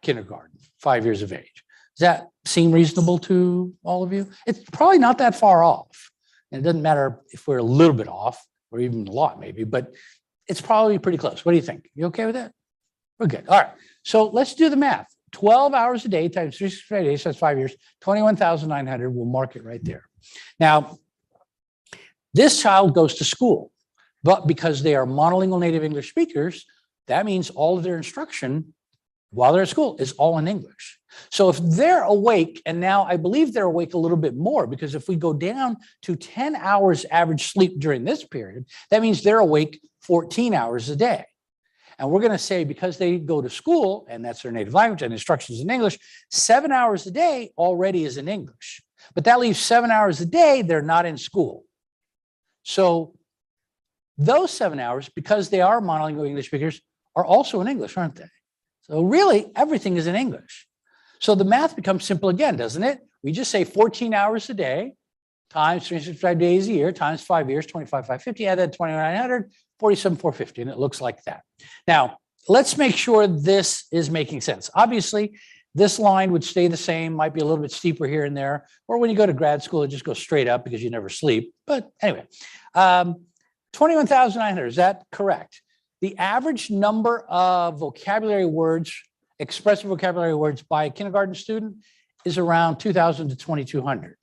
kindergarten, 5 years of age. Does that seem reasonable to all of you? It's probably not that far off. And it doesn't matter if we're a little bit off or even a lot maybe, but it's probably pretty close. What do you think? You okay with that? We're good. All right. So let's do the math. 12 hours a day times 365 days, that's 5 years, 21,900. We'll mark it right there. Now, this child goes to school, but because they are monolingual native English speakers, that means all of their instruction while they're at school is all in English. So if they're awake, and now I believe they're awake a little bit more, because if we go down to 10 hours average sleep during this period, that means they're awake 14 hours a day. And we're going to say, because they go to school and that's their native language and instructions in English, 7 hours a day already is in English. But that leaves 7 hours a day they're not in school. So those 7 hours, because they are monolingual English speakers, are also in English, aren't they? So really, everything is in English. So the math becomes simple again, doesn't it? We just say 14 hours a day times 365 days a year times 5 years, 25,550, add that 2,900, 47,450, and it looks like that. Now, let's make sure this is making sense. Obviously, this line would stay the same, might be a little bit steeper here and there, or when you go to grad school, it just goes straight up because you never sleep. But anyway, 21,900, is that correct? The average number of vocabulary words, expressive vocabulary words by a kindergarten student is around 2,000 to 2,200.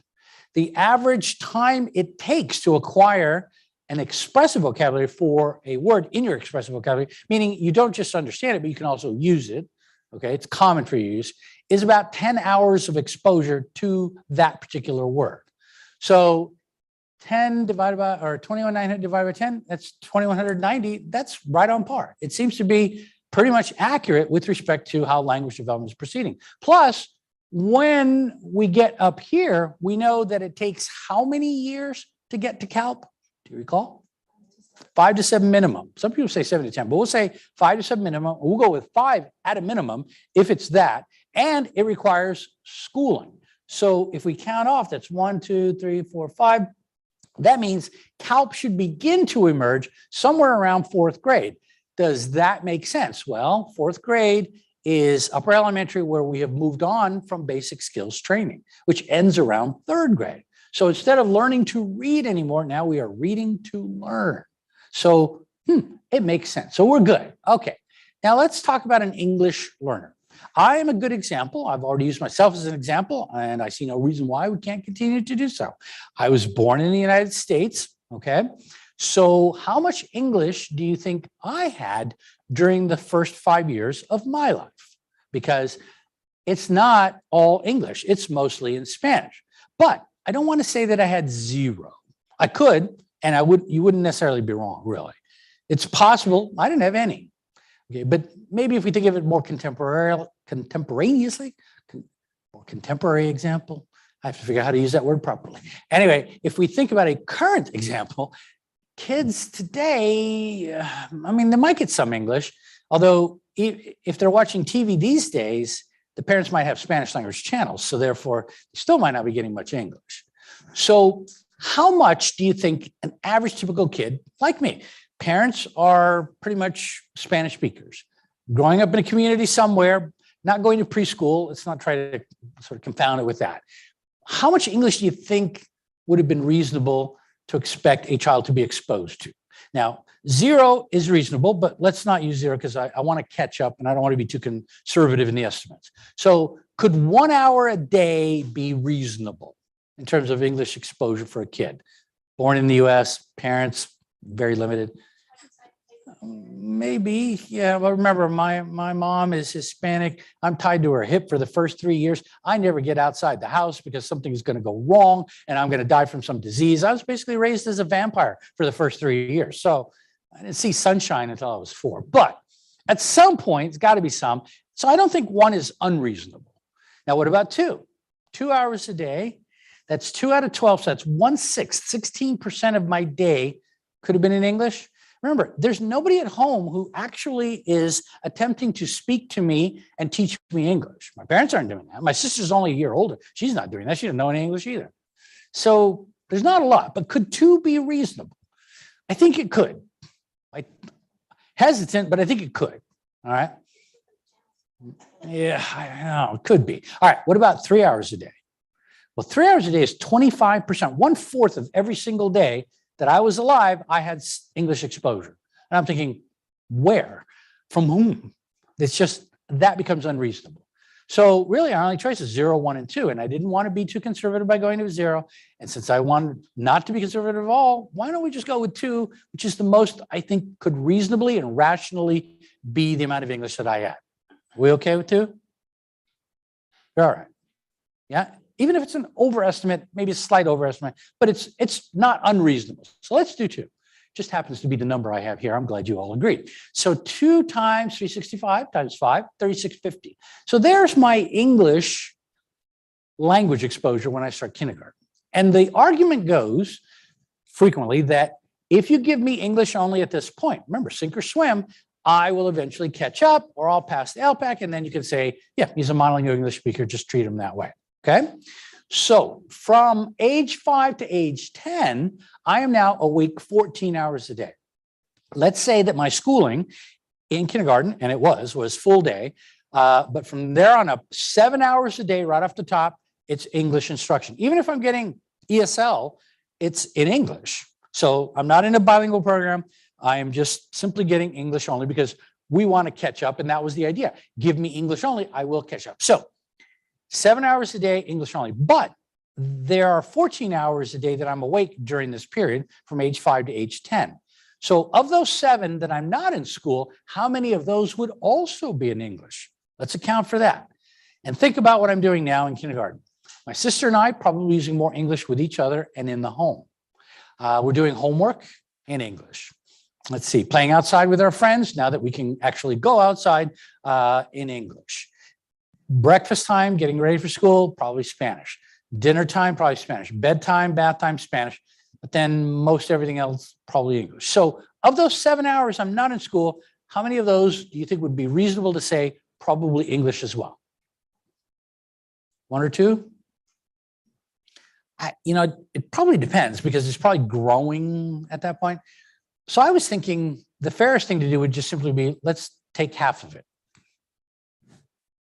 The average time it takes to acquire an expressive vocabulary for a word in your expressive vocabulary, meaning you don't just understand it, but you can also use it, okay, it's common for use, is about 10 hours of exposure to that particular word. So 10 divided by, or 21,900 divided by 10, that's 2,190. That's right on par. It seems to be pretty much accurate with respect to how language development is proceeding. Plus, when we get up here, we know that it takes how many years to get to CALP? Do you recall? 5 to 7 minimum. Some people say 7 to 10, but we'll say 5 to 7 minimum. We'll go with 5 at a minimum if it's that, and it requires schooling. So if we count off, that's 1, 2, 3, 4, 5. That means CALP should begin to emerge somewhere around 4th grade. Does that make sense? Well, 4th grade is upper elementary, where we have moved on from basic skills training, which ends around 3rd grade. So instead of learning to read anymore, now we are reading to learn. So it makes sense. So we're good. Okay. Now let's talk about an English learner. I am a good example. I've already used myself as an example, and I see no reason why we can't continue to do so. I was born in the United States. Okay. So how much English do you think I had during the first 5 years of my life? Because it's not all English. It's mostly in Spanish. But I don't want to say that I had 0. I could, and you wouldn't necessarily be wrong, really. It's possible I didn't have any. Okay, but maybe if we think of it more contemporaneously, more contemporary example, I have to figure out how to use that word properly. Anyway, if we think about a current example, kids today, I mean, they might get some English, although if they're watching TV these days, the parents might have Spanish language channels, so therefore they still might not be getting much English. So how much do you think an average typical kid like me, parents are pretty much Spanish speakers, growing up in a community somewhere, not going to preschool, let's not try to sort of confound it with that. How much English do you think would have been reasonable to expect a child to be exposed to? Now, 0 is reasonable, but let's not use 0 because I want to catch up and I don't want to be too conservative in the estimates. So could 1 hour a day be reasonable in terms of English exposure for a kid? Born in the US, parents, very limited. Maybe, yeah. Well, remember, my mom is Hispanic. I'm tied to her hip for the first 3 years. I never get outside the house because something is going to go wrong and I'm going to die from some disease. I was basically raised as a vampire for the first 3 years. So I didn't see sunshine until I was 4. But at some point, it's got to be some. So I don't think 1 is unreasonable. Now, what about 2? 2 hours a day. That's 2 out of 12. So that's 1/6, 16% of my day could have been in English. Remember, there's nobody at home who actually is attempting to speak to me and teach me English. My parents aren't doing that. My sister's only a year older. She's not doing that. She doesn't know any English either. So there's not a lot, but could 2 be reasonable? I think it could. I'm hesitant, but I think it could. All right. Yeah, I know, it could be. All right, what about 3 hours a day? Well, 3 hours a day is 25%, 1/4 of every single day that I was alive, I had English exposure. And I'm thinking, where? From whom? It's just, that becomes unreasonable. So really our only choice is 0, 1, and 2. And I didn't want to be too conservative by going to 0. And since I wanted not to be conservative at all, why don't we just go with 2, which is the most I think could reasonably and rationally be the amount of English that I had. Are we okay with 2? All right. Yeah. Even if it's an overestimate, maybe a slight overestimate, but it's not unreasonable. So let's do 2. Just happens to be the number I have here. I'm glad you all agree. So 2 times 365 times 5, 3650. So there's my English language exposure when I start kindergarten. And the argument goes frequently that if you give me English only at this point, remember, sink or swim, I will eventually catch up or I'll pass the LPAC. And then you can say, yeah, he's a modeling English speaker, just treat him that way. Okay, so from age 5 to age 10, I am now awake 14 hours a day. Let's say that my schooling in kindergarten, and it was full day, but from there on up, 7 hours a day right off the top, it's English instruction. Even if I'm getting ESL, it's in English. So I'm not in a bilingual program. I am just simply getting English only because we want to catch up, and that was the idea. Give me English only, I will catch up. So 7 hours a day, English only. But there are 14 hours a day that I'm awake during this period from age 5 to age 10. So of those 7 that I'm not in school, how many of those would also be in English? Let's account for that. And think about what I'm doing now in kindergarten. My sister and I probably using more English with each other and in the home. We're doing homework in English. Let's see, playing outside with our friends now that we can actually go outside in English. Breakfast time, getting ready for school, probably Spanish. Dinner time, probably Spanish. Bedtime, bath time, Spanish. But then most everything else, probably English. So of those 7 hours I'm not in school, how many of those do you think would be reasonable to say probably English as well? 1 or 2? It probably depends because it's probably growing at that point. So I was thinking the fairest thing to do would just simply be, let's take half of it.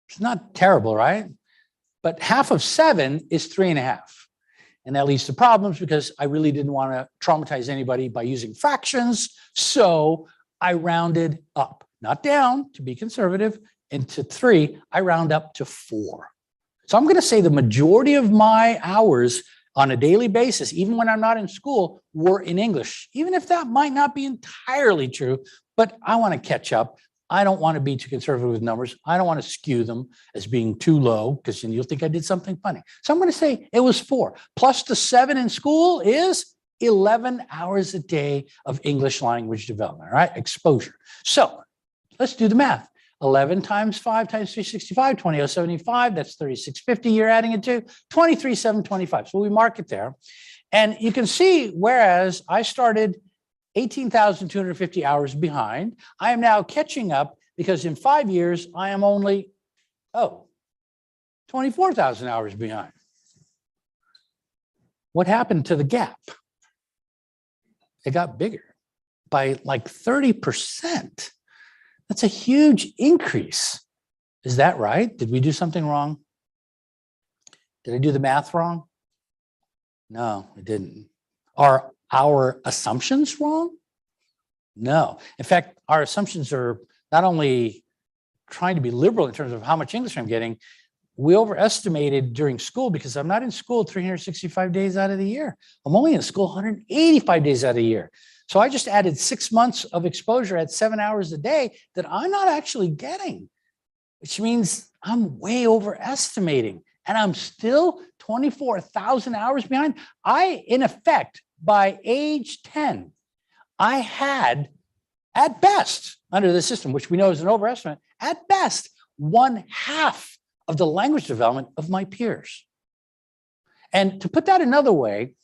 It's not terrible, right? But half of 7 is 3.5. And that leads to problems because I really didn't want to traumatize anybody by using fractions. So I rounded up, not down, to be conservative, into 3. I round up to 4. So I'm going to say the majority of my hours on a daily basis, even when I'm not in school, were in English, even if that might not be entirely true, but I want to catch up. I don't want to be too conservative with numbers. I don't want to skew them as being too low because then you'll think I did something funny. So I'm going to say it was 4. Plus the 7 in school is 11 hours a day of English language development, all right? Exposure. So let's do the math. 11 times 5 times 365, 20,075, that's 3,650 you're adding it to, 23,725. So we mark it there. And you can see, whereas I started 18,250 hours behind, I am now catching up because in 5 years, I am only, 24,000 hours behind. What happened to the gap? It got bigger by like 30%. That's a huge increase. Is that right? Did we do something wrong? Did I do the math wrong? No, I didn't. Are our assumptions wrong? No. In fact, our assumptions are not only trying to be liberal in terms of how much English I'm getting, we overestimated during school because I'm not in school 365 days out of the year. I'm only in school 185 days out of the year. So I just added 6 months of exposure at 7 hours a day that I'm not actually getting, which means I'm way overestimating. And I'm still 24,000 hours behind. In effect, by age 10, I had, at best, under the system, which we know is an overestimate, at best, 1/2 of the language development of my peers. And to put that another way,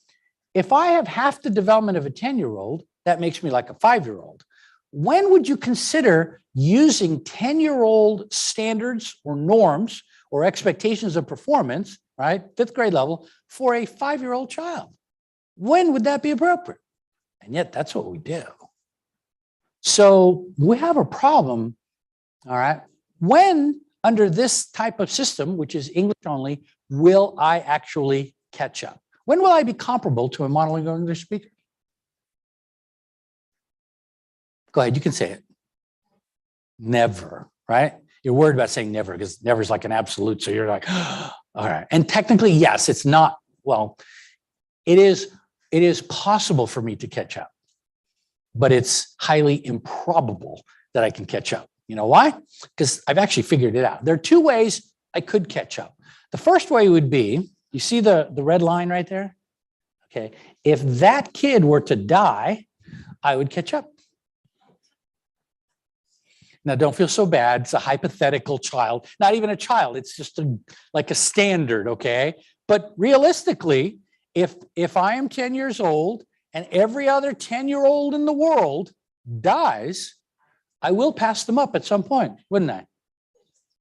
if I have half the development of a 10-year-old, that makes me like a 5-year-old. When would you consider using 10-year-old standards or norms or expectations of performance, right, 5th grade level, for a 5-year-old child? When would that be appropriate? And yet that's what we do. So we have a problem, all right? When, under this type of system, which is English only, will I actually catch up? When will I be comparable to a monolingual English speaker? Go ahead, you can say it. Never, right? You're worried about saying never because never is like an absolute. So you're like, all right. And technically, yes, it's not, well, it is possible for me to catch up, but it's highly improbable that I can catch up. You know why? Because I've actually figured it out. There are 2 ways I could catch up. The first way would be, you see the red line right there? Okay. If that kid were to die, I would catch up. Now, don't feel so bad. It's a hypothetical child, not even a child. It's just like a standard, okay? But realistically, if I am 10 years old and every other 10-year-old in the world dies, I will pass them up at some point, wouldn't I?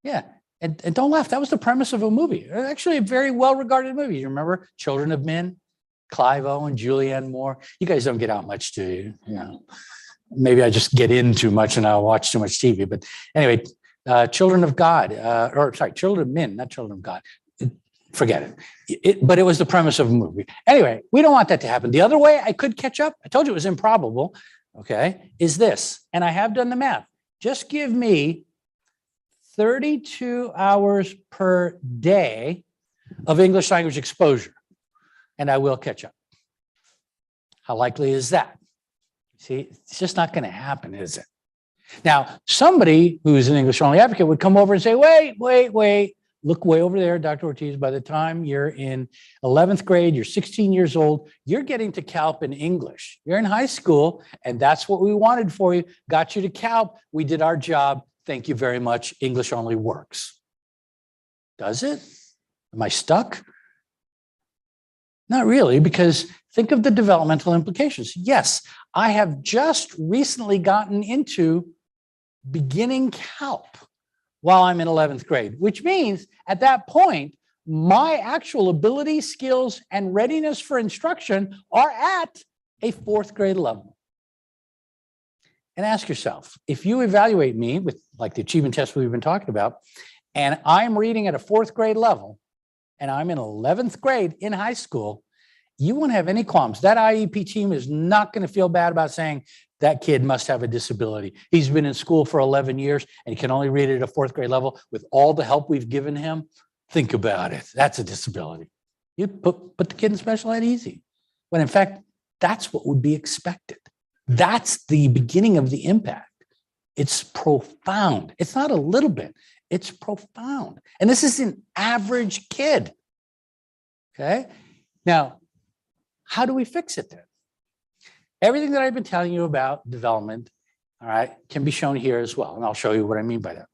Yeah. And don't laugh. That was the premise of a movie. Actually, a very well-regarded movie. You remember Children of Men? Clive Owen, Julianne Moore. You guys don't get out much, do you? Yeah. Maybe I just get in too much and I watch too much TV. But anyway, Children of God, Children of Men, not Children of God. Forget it. But it was the premise of a movie. Anyway, we don't want that to happen. The other way I could catch up, I told you it was improbable, okay, is this. And I have done the math. Just give me 32 hours per day of English language exposure, and I will catch up. How likely is that? See, it's just not going to happen, is it? Now, somebody who's an English only advocate would come over and say, wait, look way over there, Dr. Ortiz, by the time you're in 11th grade, you're 16 years old, you're getting to CALP in English. You're in high school, and that's what we wanted for you. Got you to CALP. We did our job. Thank you very much. English only works. Does it? Am I stuck? Not really, because think of the developmental implications. Yes, I have just recently gotten into beginning CALP while I'm in 11th grade, which means at that point, my actual ability, skills, and readiness for instruction are at a 4th grade level. And ask yourself, if you evaluate me with like the achievement test we've been talking about, and I'm reading at a 4th grade level, and I'm in 11th grade in high school, you won't have any qualms. That IEP team is not going to feel bad about saying that kid must have a disability. He's been in school for 11 years and he can only read at a 4th grade level with all the help we've given him. Think about it. That's a disability. You put the kid in special ed easy. When in fact, that's what would be expected. That's the beginning of the impact. It's profound. It's not a little bit. It's profound. And this is an average kid. Okay? Now, how do we fix it then? Everything that I've been telling you about development, all right, can be shown here as well. And I'll show you what I mean by that.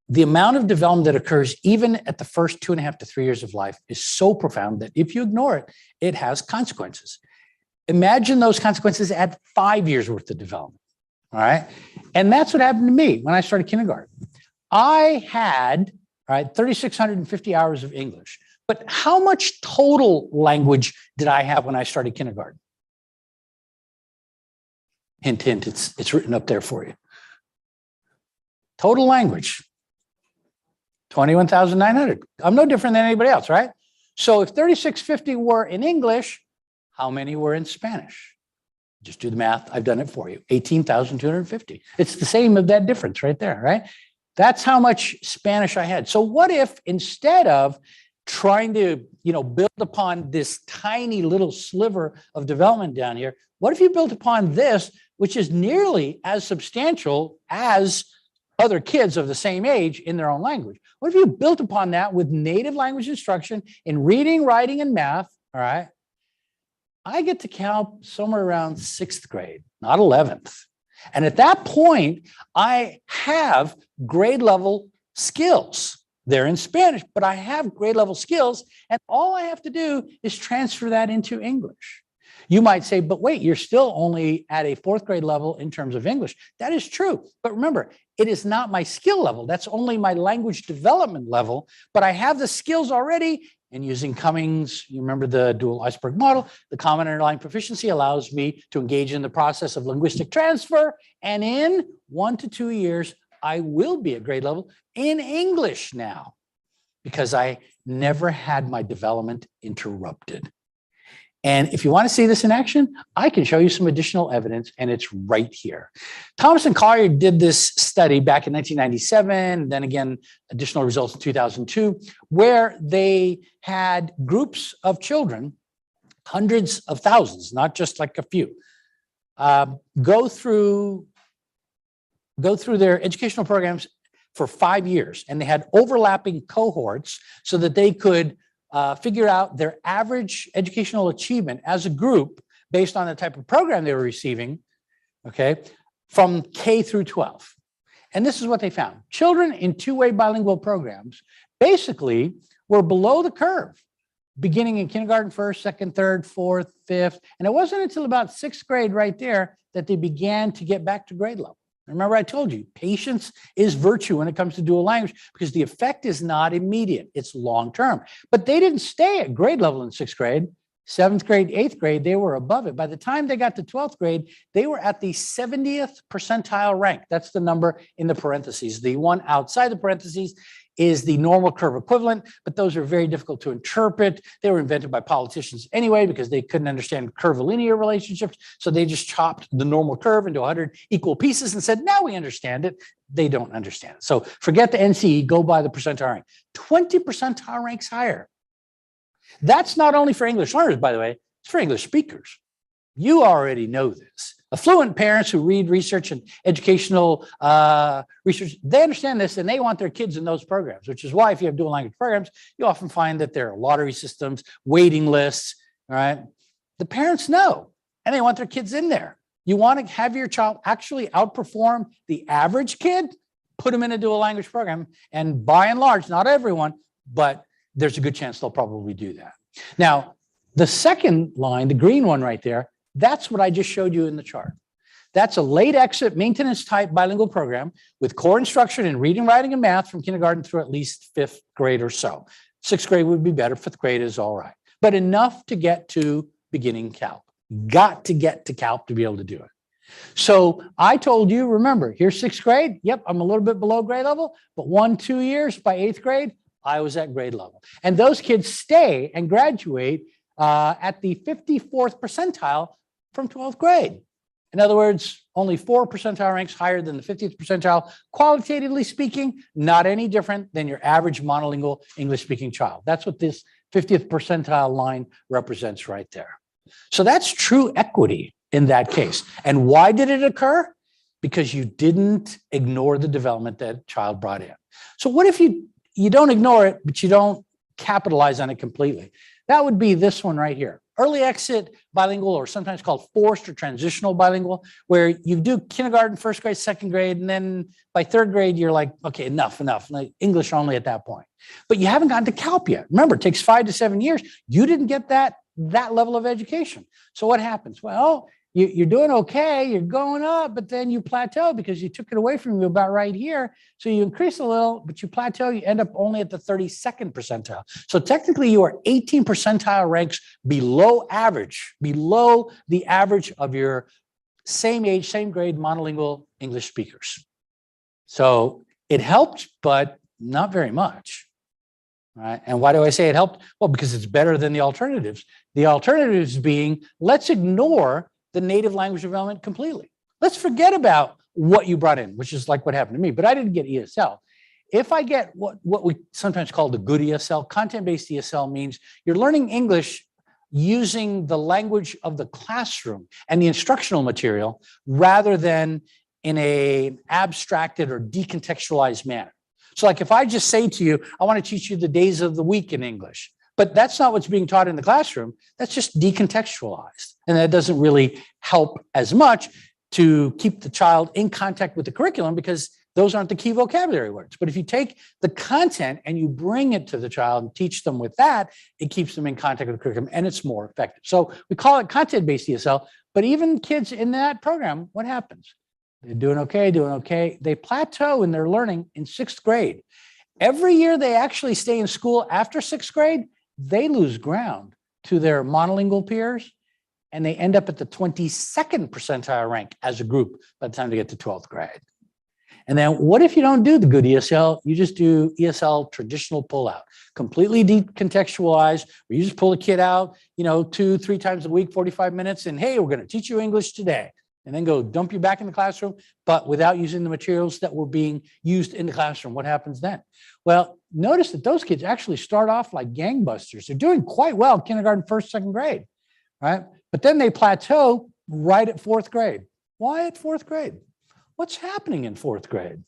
The amount of development that occurs even at the first 2.5 to 3 years of life is so profound that if you ignore it, it has consequences. Imagine those consequences at 5 years worth of development. All right. And that's what happened to me when I started kindergarten. I had, all right, 3,650 hours of English. But how much total language did I have when I started kindergarten? Hint, hint, it's written up there for you. Total language, 21,900. I'm no different than anybody else, right? So if 3,650 were in English, how many were in Spanish? Just do the math. I've done it for you. 18,250. It's the same of that difference right there, right? That's how much Spanish I had. So what if instead of trying to, build upon this tiny little sliver of development down here, what if you built upon this, which is nearly as substantial as other kids of the same age in their own language? What if you built upon that with native language instruction in reading, writing, and math, all right? I get to CALP somewhere around 6th grade, not 11th. And at that point, I have grade level skills. They're in Spanish, but I have grade level skills, and all I have to do is transfer that into English. You might say, but wait, you're still only at a 4th grade level in terms of English. That is true. But remember, it is not my skill level. That's only my language development level, but I have the skills already. And using Cummings, you remember the dual iceberg model, the common underlying proficiency allows me to engage in the process of linguistic transfer. And in 1 to 2 years, I will be at grade level in English now because I never had my development interrupted. And if you want to see this in action, I can show you some additional evidence, and it's right here. Thomas and Collier did this study back in 1997, and then again, additional results in 2002, where they had groups of children, hundreds of thousands, not just like a few, go through their educational programs for 5 years, and they had overlapping cohorts so that they could figure out their average educational achievement as a group based on the type of program they were receiving, okay, from K through 12. And this is what they found. Children in two-way bilingual programs basically were below the curve, beginning in kindergarten, 1st, 2nd, 3rd, 4th, 5th. And it wasn't until about 6th grade right there that they began to get back to grade level. Remember, I told you, patience is virtue when it comes to dual language because the effect is not immediate. It's long-term. But they didn't stay at grade level in 6th grade. 7th grade, 8th grade, they were above it. By the time they got to 12th grade, they were at the 70th percentile rank. That's the number in the parentheses. The one outside the parentheses is the normal curve equivalent, but those are very difficult to interpret. They were invented by politicians anyway because they couldn't understand curvilinear relationships. So they just chopped the normal curve into 100 equal pieces and said, now we understand it. They don't understand it. So forget the NCE, go by the percentile rank. 20 percentile ranks higher. That's not only for English learners, by the way, it's for English speakers. You already know this. Affluent parents who read research and educational research, they understand this and they want their kids in those programs, which is why if you have dual language programs, you often find that there are lottery systems, waiting lists, all right? The parents know, and they want their kids in there. You want to have your child actually outperform the average kid, put them in a dual language program, and by and large, not everyone, but there's a good chance they'll probably do that. Now, the second line, the green one right there, that's what I just showed you in the chart. That's a late exit maintenance type bilingual program with core instruction in reading, writing, and math from kindergarten through at least 5th grade or so. 6th grade would be better, 5th grade is all right, but enough to get to beginning calc. Got to get to calc to be able to do it. So I told you, remember, here's 6th grade. Yep, I'm a little bit below grade level, but 1-2 years by 8th grade, I was at grade level. And those kids stay and graduate at the 54th percentile from 12th grade. In other words, only 4 percentile ranks higher than the 50th percentile. Qualitatively speaking, not any different than your average monolingual English speaking child. That's what this 50th percentile line represents right there. So that's true equity in that case. And why did it occur? Because you didn't ignore the development that child brought in. So what if you don't ignore it, but you don't capitalize on it completely? That would be this one right here. Early exit bilingual, or sometimes called forced or transitional bilingual, where you do kindergarten, 1st grade, 2nd grade, and then by 3rd grade, you're like, okay, enough, like English only at that point. But you haven't gotten to calc yet. Remember, it takes 5 to 7 years. You didn't get that level of education. So what happens? Well, you're doing okay, you're going up, but then you plateau because you took it away from you about right here. So you increase a little, but you plateau, you end up only at the 32nd percentile. So technically you are 18 percentile ranks below average, below the average of your same age, same grade monolingual English speakers. So it helped, but not very much. Right? And why do I say it helped? Well, because it's better than the alternatives. The alternatives being, let's ignore the native language development completely. Let's forget about what you brought in, which is like what happened to me, but I didn't get ESL. If I get what we sometimes call the good ESL, content-based ESL means you're learning English using the language of the classroom and the instructional material rather than in an abstracted or decontextualized manner. So like if I just say to you, I want to teach you the days of the week in English, but that's not what's being taught in the classroom. That's just decontextualized. And that doesn't really help as much to keep the child in contact with the curriculum because those aren't the key vocabulary words. But if you take the content and you bring it to the child and teach them with that, it keeps them in contact with the curriculum and it's more effective. So we call it content-based ESL, but even kids in that program, what happens? They're doing okay. They plateau in their learning in 6th grade. Every year they actually stay in school after 6th grade, they lose ground to their monolingual peers, and they end up at the 22nd percentile rank as a group by the time they get to 12th grade. And then what if you don't do the good ESL? You just do ESL traditional pullout, completely decontextualized, where you just pull a kid out, 2-3 times a week, 45 minutes, and hey, we're going to teach you English today. And then go dump you back in the classroom, but without using the materials that were being used in the classroom. What happens then? Well, notice that those kids actually start off like gangbusters. They're doing quite well in kindergarten, 1st, 2nd grade, right? But then they plateau right at 4th grade. Why at 4th grade? What's happening in 4th grade?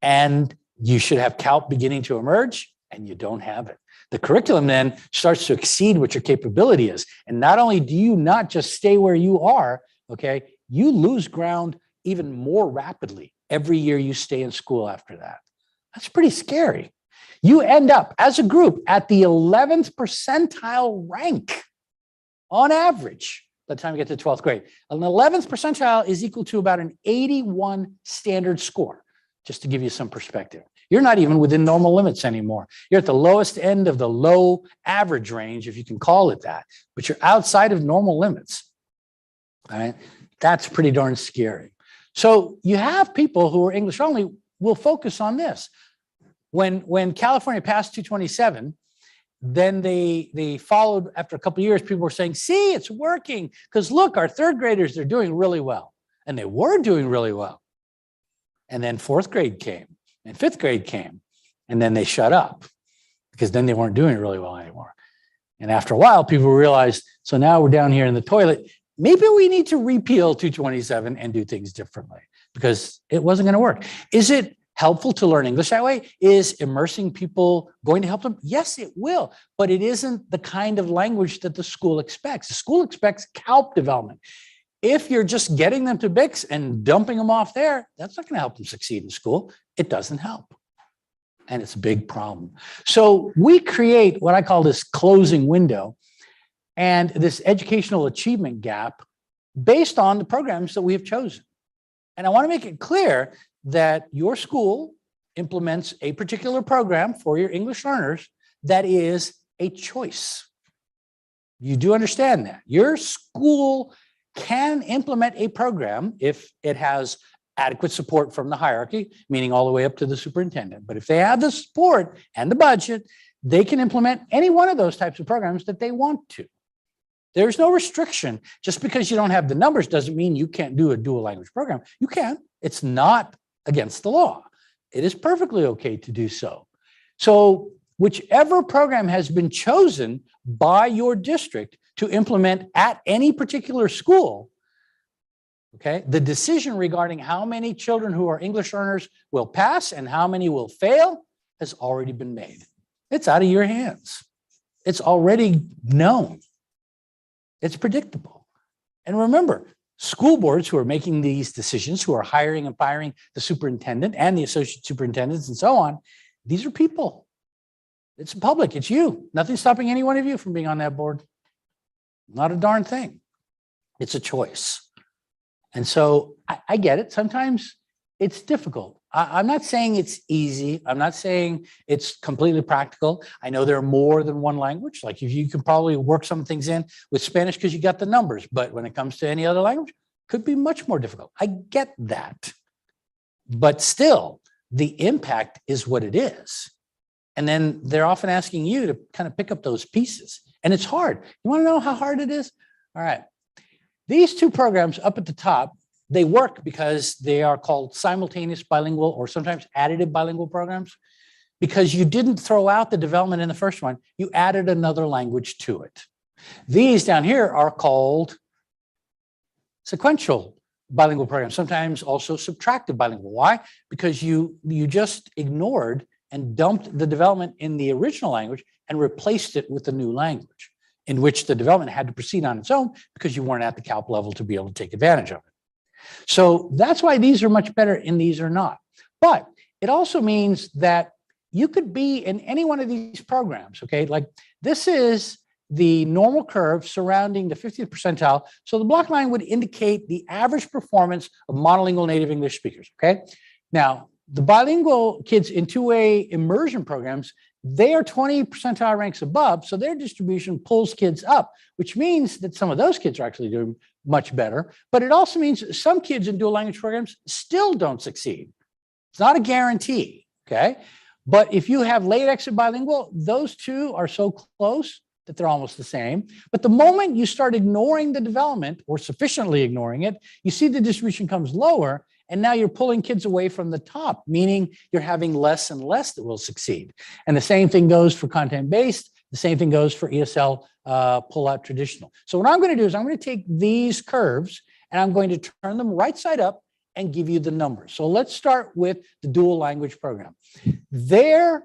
And you should have calc beginning to emerge, and you don't have it. The curriculum then starts to exceed what your capability is. And not only do you not just stay where you are, okay, you lose ground even more rapidly every year you stay in school after that. That's pretty scary. You end up as a group at the 11th percentile rank on average by the time you get to 12th grade. An 11th percentile is equal to about an 81 standard score. just to give you some perspective. You're not even within normal limits anymore. You're at the lowest end of the low average range, if you can call it that, but you're outside of normal limits. All right, that's pretty darn scary. So you have people who are English only will focus on this. When California passed 227, then they followed after a couple of years, people were saying, see, it's working. Because look, our third graders, they're doing really well. And they were doing really well. And then fourth grade came and fifth grade came. And then they shut up because then they weren't doing really well anymore. And after a while, people realized, so now we're down here in the toilet. Maybe we need to repeal 227 and do things differently because it wasn't going to work. Is it helpful to learn English that way? Is immersing people going to help them? Yes, it will, but it isn't the kind of language that the school expects. The school expects CALP development. If you're just getting them to BICS and dumping them off there, that's not going to help them succeed in school. It doesn't help. And it's a big problem. So we create what I call this closing window and this educational achievement gap based on the programs that we have chosen. And I want to make it clear that your school implements a particular program for your English learners that is a choice. You do understand that. Your school can implement a program if it has adequate support from the hierarchy, meaning all the way up to the superintendent. But if they have the support and the budget, they can implement any one of those types of programs that they want to. There's no restriction. Just because you don't have the numbers doesn't mean you can't do a dual language program. You can. It's not against the law. It is perfectly okay to do so. So whichever program has been chosen by your district to implement at any particular school, okay, the decision regarding how many children who are English learners will pass and how many will fail has already been made. It's out of your hands. It's already known. It's predictable. And remember, school boards who are making these decisions, who are hiring and firing the superintendent and the associate superintendents and so on, these are people. It's public. It's you. Nothing's stopping any one of you from being on that board. Not a darn thing. It's a choice. And so I get it. Sometimes it's difficult. I'm not saying it's easy. I'm not saying it's completely practical. I know there are more than one language. Like you can probably work some things in with Spanish because you got the numbers. But when it comes to any other language, it could be much more difficult. I get that. But still, the impact is what it is. And then they're often asking you to kind of pick up those pieces. And it's hard. You want to know how hard it is? All right. These two programs up at the top, they work because they are called simultaneous bilingual or sometimes additive bilingual programs because you didn't throw out the development in the first one. You added another language to it. These down here are called sequential bilingual programs, sometimes also subtractive bilingual. Why? Because you just ignored and dumped the development in the original language and replaced it with a new language in which the development had to proceed on its own because you weren't at the CALP level to be able to take advantage of it. So that's why these are much better and these are not. But it also means that you could be in any one of these programs, okay? Like this is the normal curve surrounding the 50th percentile. So the block line would indicate the average performance of monolingual native English speakers, okay? Now, the bilingual kids in two-way immersion programs, they are 20 percentile ranks above, so their distribution pulls kids up, which means that some of those kids are actually doing much better. But it also means that some kids in dual language programs still don't succeed. It's not a guarantee, okay? But if you have late exit bilingual, those two are so close that they're almost the same. But the moment you start ignoring the development or sufficiently ignoring it, you see the distribution comes lower. And now you're pulling kids away from the top, meaning you're having less and less that will succeed. And the same thing goes for content-based. The same thing goes for ESL pull-out traditional. So what I'm going to do is I'm going to take these curves and I'm going to turn them right side up and give you the numbers. So let's start with the dual language program. Their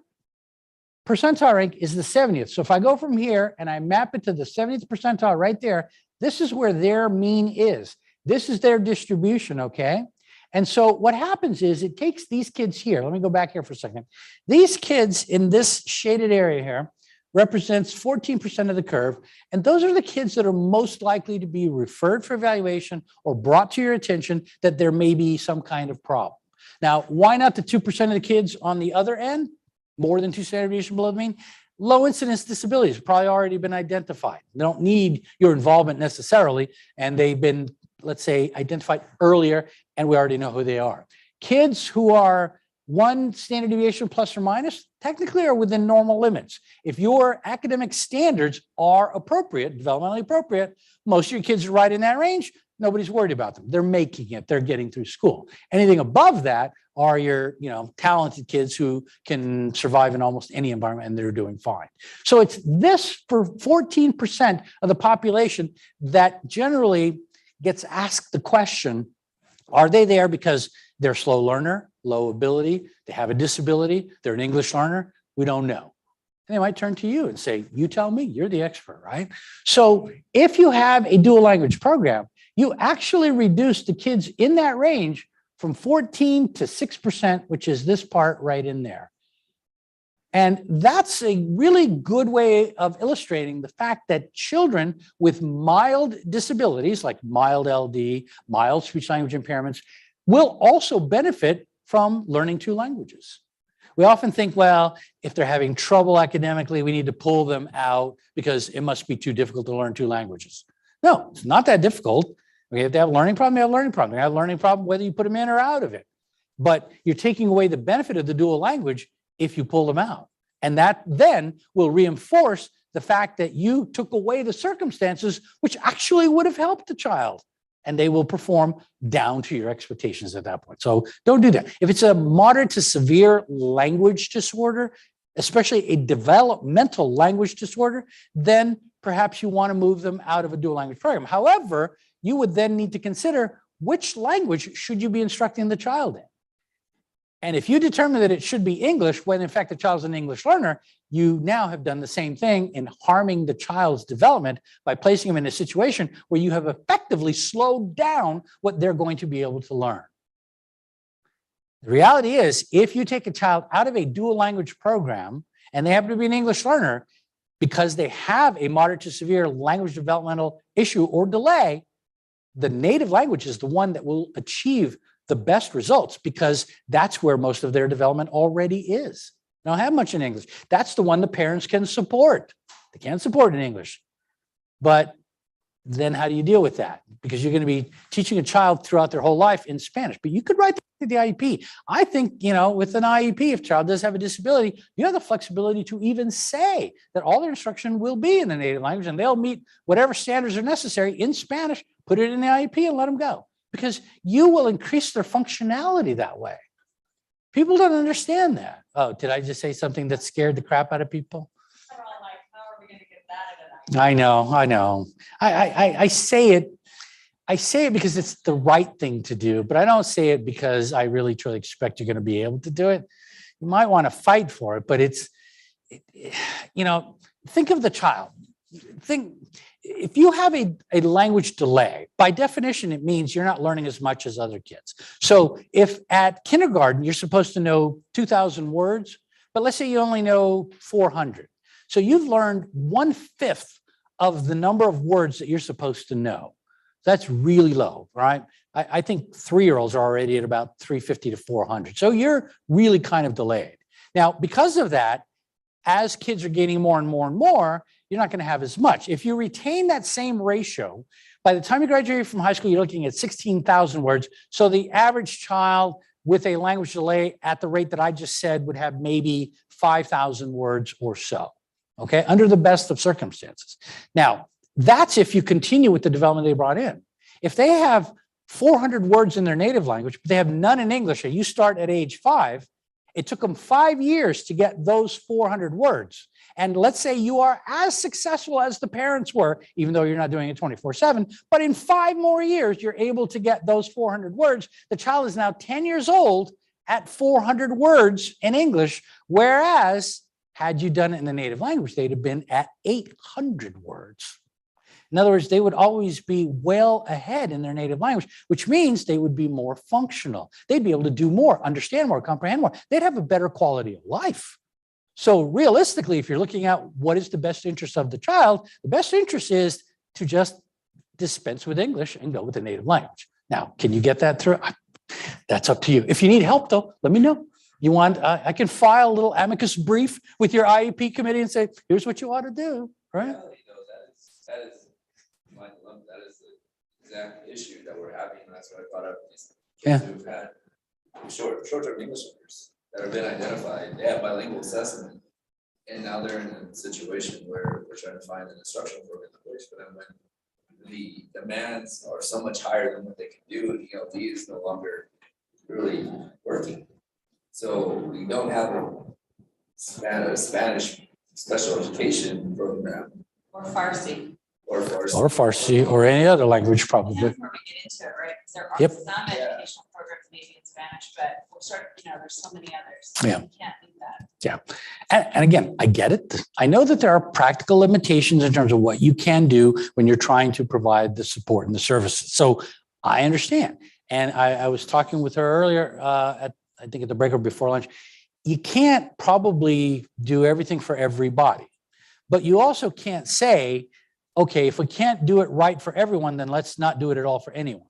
percentile rank is the 70th. So if I go from here and I map it to the 70th percentile right there, this is where their mean is. This is their distribution, okay? And so what happens is it takes these kids here. Let me go back here for a second. These kids in this shaded area here represents 14% of the curve. And those are the kids that are most likely to be referred for evaluation or brought to your attention that there may be some kind of problem. Now, why not the 2% of the kids on the other end? More than 2 standard deviation below the mean? Low incidence disabilities have probably already been identified. They don't need your involvement necessarily, and they've been, let's say, identified earlier, and we already know who they are. Kids who are 1 standard deviation plus or minus technically are within normal limits. If your academic standards are appropriate, developmentally appropriate, most of your kids are right in that range. Nobody's worried about them. They're making it. They're getting through school. Anything above that are your, talented kids who can survive in almost any environment, and they're doing fine. So it's this for 14% of the population that generally gets asked the question, are they there because they're a slow learner, low ability, they have a disability, they're an English learner? We don't know. And they might turn to you and say, you tell me, you're the expert, right? So if you have a dual language program, you actually reduce the kids in that range from 14 to 6%, which is this part right in there. And that's a really good way of illustrating the fact that children with mild disabilities, like mild LD, mild speech language impairments, will also benefit from learning 2 languages. We often think, well, if they're having trouble academically, we need to pull them out because it must be too difficult to learn 2 languages. No, it's not that difficult. If they have a learning problem, they have a learning problem. They have a learning problem whether you put them in or out of it. But you're taking away the benefit of the dual language if you pull them out. And that then will reinforce the fact that you took away the circumstances which actually would have helped the child. And they will perform down to your expectations at that point. So don't do that. If it's a moderate to severe language disorder, especially a developmental language disorder, then perhaps you want to move them out of a dual language program. However, you would then need to consider which language should you be instructing the child in. And if you determine that it should be English, when in fact the child's an English learner, you now have done the same thing in harming the child's development by placing them in a situation where you have effectively slowed down what they're going to be able to learn. The reality is, if you take a child out of a dual language program and they happen to be an English learner because they have a moderate to severe language developmental issue or delay, the native language is the one that will achieve the best results because that's where most of their development already is. They don't have much in English. That's the one the parents can support. They can't support in English. But then how do you deal with that? Because you're going to be teaching a child throughout their whole life in Spanish, but you could write the IEP. I think, with an IEP, if a child does have a disability, you have the flexibility to even say that all their instruction will be in the native language and they'll meet whatever standards are necessary in Spanish, put it in the IEP and let them go. Because you will increase their functionality that way. People don't understand that. Oh, did I just say something that scared the crap out of people? They're all like, how are we going to get that in an I know. I say it because it's the right thing to do, but I don't say it because I really truly expect you're going to be able to do it. You might want to fight for it, but think of the child. If you have a language delay, by definition, it means you're not learning as much as other kids. So if at kindergarten, you're supposed to know 2,000 words, but let's say you only know 400. So you've learned 1/5 of the number of words that you're supposed to know. That's really low, right? I think 3-year-olds are already at about 350 to 400. So you're really kind of delayed. Now, because of that, as kids are gaining more and more and more, you're not going to have as much. If you retain that same ratio, by the time you graduate from high school, you're looking at 16,000 words. So the average child with a language delay at the rate that I just said would have maybe 5,000 words or so, okay, under the best of circumstances. Now, that's if you continue with the development they brought in. If they have 400 words in their native language, but they have none in English, and you start at age 5, it took them 5 years to get those 400 words. And let's say you are as successful as the parents were, even though you're not doing it 24/7, but in 5 more years, you're able to get those 400 words. The child is now 10 years old at 400 words in English, whereas had you done it in the native language, they'd have been at 800 words. In other words, they would always be well ahead in their native language, which means they would be more functional. They'd be able to do more, understand more, comprehend more. They'd have a better quality of life. So realistically, if you're looking at what is the best interest of the child, the best interest is to just dispense with English and go with the native language. Now, can you get that through? That's up to you. If you need help though, let me know. You want, I can file a little amicus brief with your IEP committee and say, here's what you ought to do, right? reality, though, that is the exact issue that we're having, and that's what I brought up. These kids who've had short-term English learners that have been identified, they have bilingual assessment, and now they're in a situation where we're trying to find an instructional program that works for them when the demands are so much higher than what they can do, and ELD is no longer really working. So we don't have a Spanish special education program Or Farsi. or Farsi. Or Farsi or any other language And probably. that's where we get into it, right? Because there are Yep. some educational programs maybe in Spanish, but we're starting, there's so many others. Yeah. You can't do that. And again, I get it. I know that there are practical limitations in terms of what you can do when you're trying to provide the support and the services. So I understand. And I was talking with her earlier I think at the break or before lunch. You can't probably do everything for everybody, but you also can't say, okay, if we can't do it right for everyone, then let's not do it at all for anyone.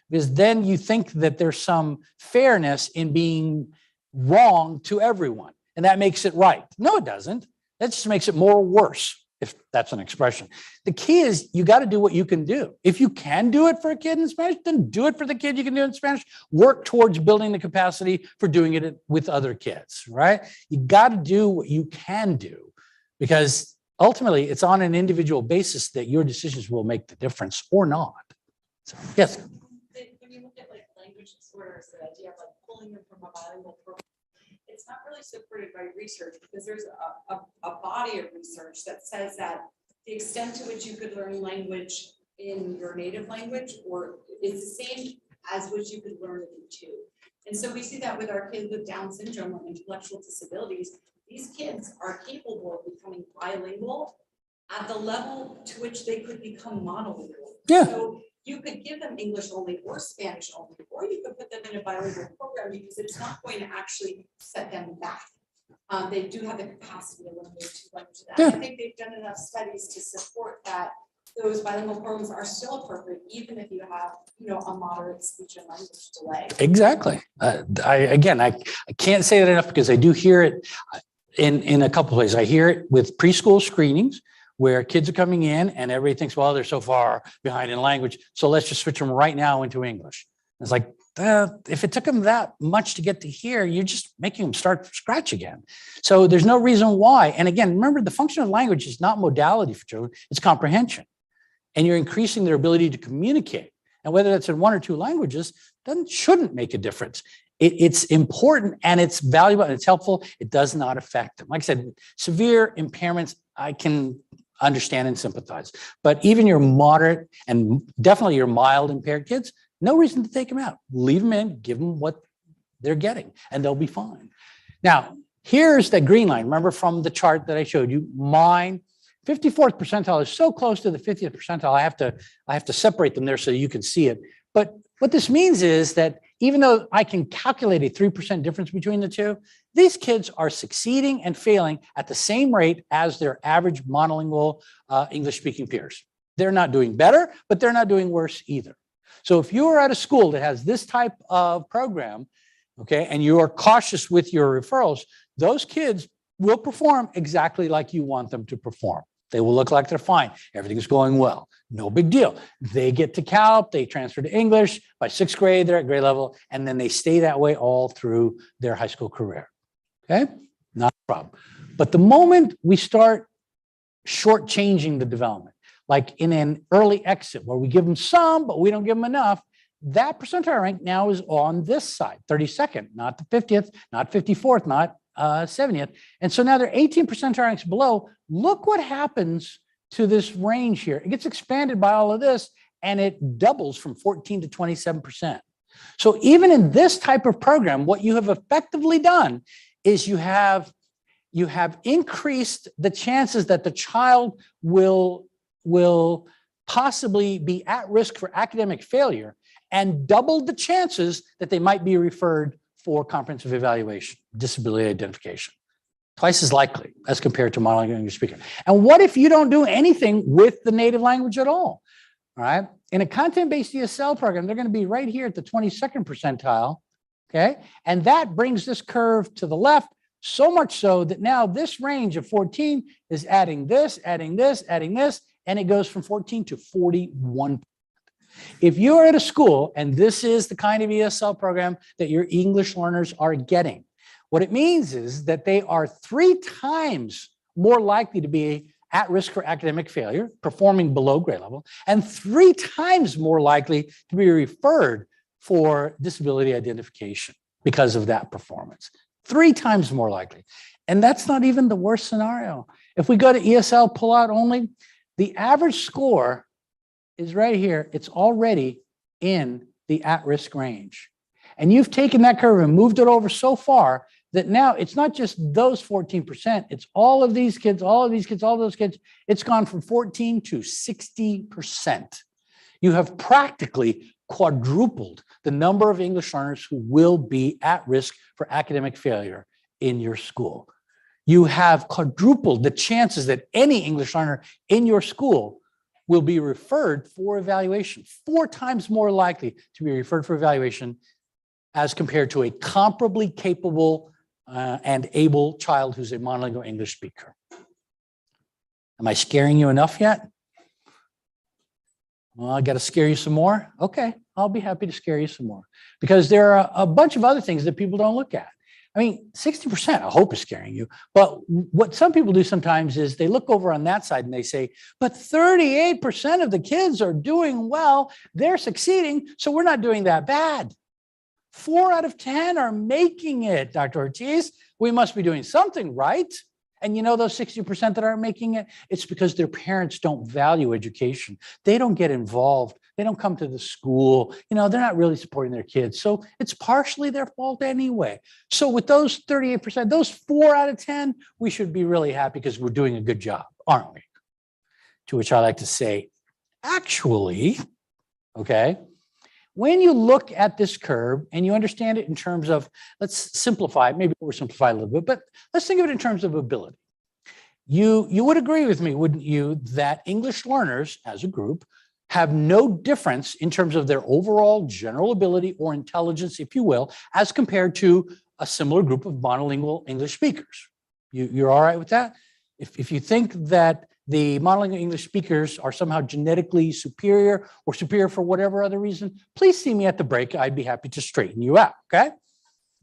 Because then you think that there's some fairness in being wrong to everyone, and that makes it right. No, it doesn't. That just makes it more worse, if that's an expression. The key is you got to do what you can do. If you can do it for a kid in Spanish, then do it for the kid you can do it in Spanish. Work towards building the capacity for doing it with other kids, right? You got to do what you can do, because ultimately it's on an individual basis that your decisions will make the difference or not. So, yes. When you look at like language disorders, the idea of like pulling them from a bilingual program, it's not really supported by research, because there's a body of research that says that the extent to which you could learn language in your native language or is the same as which you could learn it in two. And so we see that with our kids with Down syndrome or intellectual disabilities. These kids are capable of becoming bilingual at the level to which they could become monolingual. Yeah. So you could give them English only or Spanish only, or you could put them in a bilingual program, because it's not going to actually set them back. They do have the capacity to learn those two languages. And I think they've done enough studies to support that those bilingual programs are still appropriate, even if you have, a moderate speech and language delay. Exactly. I can't say that enough, because I do hear it in a couple of places. I hear it with preschool screenings where kids are coming in and everybody thinks, well, they're so far behind in language, so let's just switch them right now into English. It's like, if it took them that much to get to here, you're just making them start from scratch again. So there's no reason why. And again, remember, the function of language is not modality for children, it's comprehension. And you're increasing their ability to communicate. And whether that's in one or two languages, shouldn't make a difference. It's important and it's valuable and it's helpful. It does not affect them. Like I said, severe impairments, I can understand and sympathize. But even your moderate and definitely your mild impaired kids, no reason to take them out. Leave them in, give them what they're getting, and they'll be fine. Now, here's the green line. Remember from the chart that I showed you, mine, 54th percentile is so close to the 50th percentile, I have to separate them there so you can see it. But what this means is that even though I can calculate a 3% difference between the two, these kids are succeeding and failing at the same rate as their average monolingual English-speaking peers. They're not doing better, but they're not doing worse either. So if you are at a school that has this type of program, okay, and you are cautious with your referrals, those kids will perform exactly like you want them to perform. They will look like they're fine. Everything's going well. No big deal. They get to CALP, they transfer to English. By 6th grade, they're at grade level, and then they stay that way all through their high school career. Okay? Not a problem. But the moment we start shortchanging the development, like in an early exit where we give them some, but we don't give them enough, that percentile rank now is on this side, 32nd, not the 50th, not 54th, not 70th. And so now they're 18 percentile ranks below. Look what happens to this range here. It gets expanded by all of this, and it doubles from 14 to 27%. So even in this type of program, what you have effectively done is you have increased the chances that the child will possibly be at risk for academic failure, and doubled the chances that they might be referred for comprehensive evaluation, disability identification. Twice as likely as compared to monolingual English speaker. And what if you don't do anything with the native language at all? All All right. In a content-based ESL program, they're going to be right here at the 22nd percentile. Okay. And that brings this curve to the left, so much so that now this range of 14 is adding this, adding this, adding this, and it goes from 14 to 41. If you are at a school and this is the kind of ESL program that your English learners are getting, what it means is that they are 3 times more likely to be at risk for academic failure, performing below grade level, and 3 times more likely to be referred for disability identification because of that performance. 3 times more likely. And that's not even the worst scenario. If we go to ESL pullout only, the average score is right here. It's already in the at-risk range. And you've taken that curve and moved it over so far that now it's not just those 14%, it's all of these kids, all of these kids, all those kids. It's gone from 14 to 60%. You have practically quadrupled the number of English learners who will be at risk for academic failure in your school. You have quadrupled the chances that any English learner in your school will be referred for evaluation, 4 times more likely to be referred for evaluation as compared to a comparably capable and able child who's a monolingual English speaker. Am I scaring you enough yet? Well, I got to scare you some more. Okay, I'll be happy to scare you some more because there are a bunch of other things that people don't look at. I mean, 60%, I hope, is scaring you. But what some people do sometimes is they look over on that side and they say, but 38% of the kids are doing well. They're succeeding, so we're not doing that bad. 4 out of 10 are making it, Dr. Ortiz. We must be doing something right. And you know those 60% that aren't making it? It's because their parents don't value education. They don't get involved. They don't come to the school. You know, they're not really supporting their kids. So it's partially their fault anyway. So with those 38%, those 4 out of 10, we should be really happy because we're doing a good job, aren't we? To which I like to say, actually, okay, when you look at this curve and you understand it in terms of, let's simplify it, maybe oversimplify it a little bit, but let's think of it in terms of ability. You would agree with me, wouldn't you, that English learners as a group have no difference in terms of their overall general ability or intelligence, if you will, as compared to a similar group of monolingual English speakers. You're all right with that? If you think that the monolingual English speakers are somehow genetically superior or superior for whatever other reason, please see me at the break. I'd be happy to straighten you out, okay?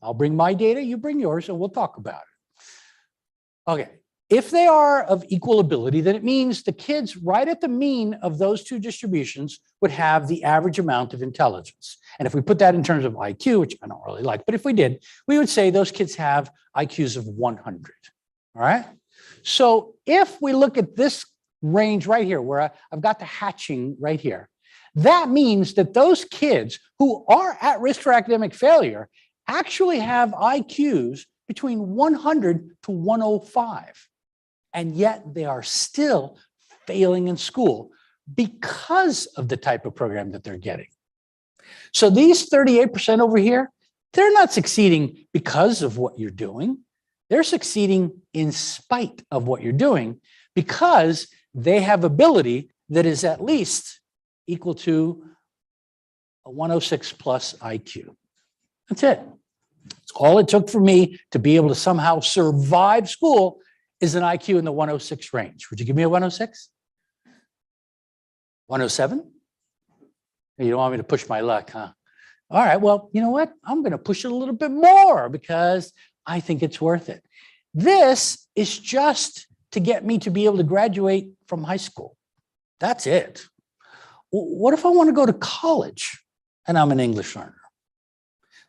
I'll bring my data, you bring yours, and we'll talk about it. Okay, if they are of equal ability, then it means the kids right at the mean of those 2 distributions would have the average amount of intelligence. And if we put that in terms of IQ, which I don't really like, but if we did, we would say those kids have IQs of 100, all right? So if we look at this range right here, where I've got the hatching right here, that means that those kids who are at risk for academic failure actually have IQs between 100 to 105. And yet they are still failing in school because of the type of program that they're getting. So these 38% over here, they're not succeeding because of what you're doing. They're succeeding in spite of what you're doing because they have ability that is at least equal to a 106 plus IQ. That's it. It's all it took for me to be able to somehow survive school is an IQ in the 106 range. Would you give me a 106? 107? You don't want me to push my luck, huh? All right, well, you know what? I'm going to push it a little bit more because I think it's worth it. This is just to get me to be able to graduate from high school. That's it. What if I want to go to college and I'm an English learner?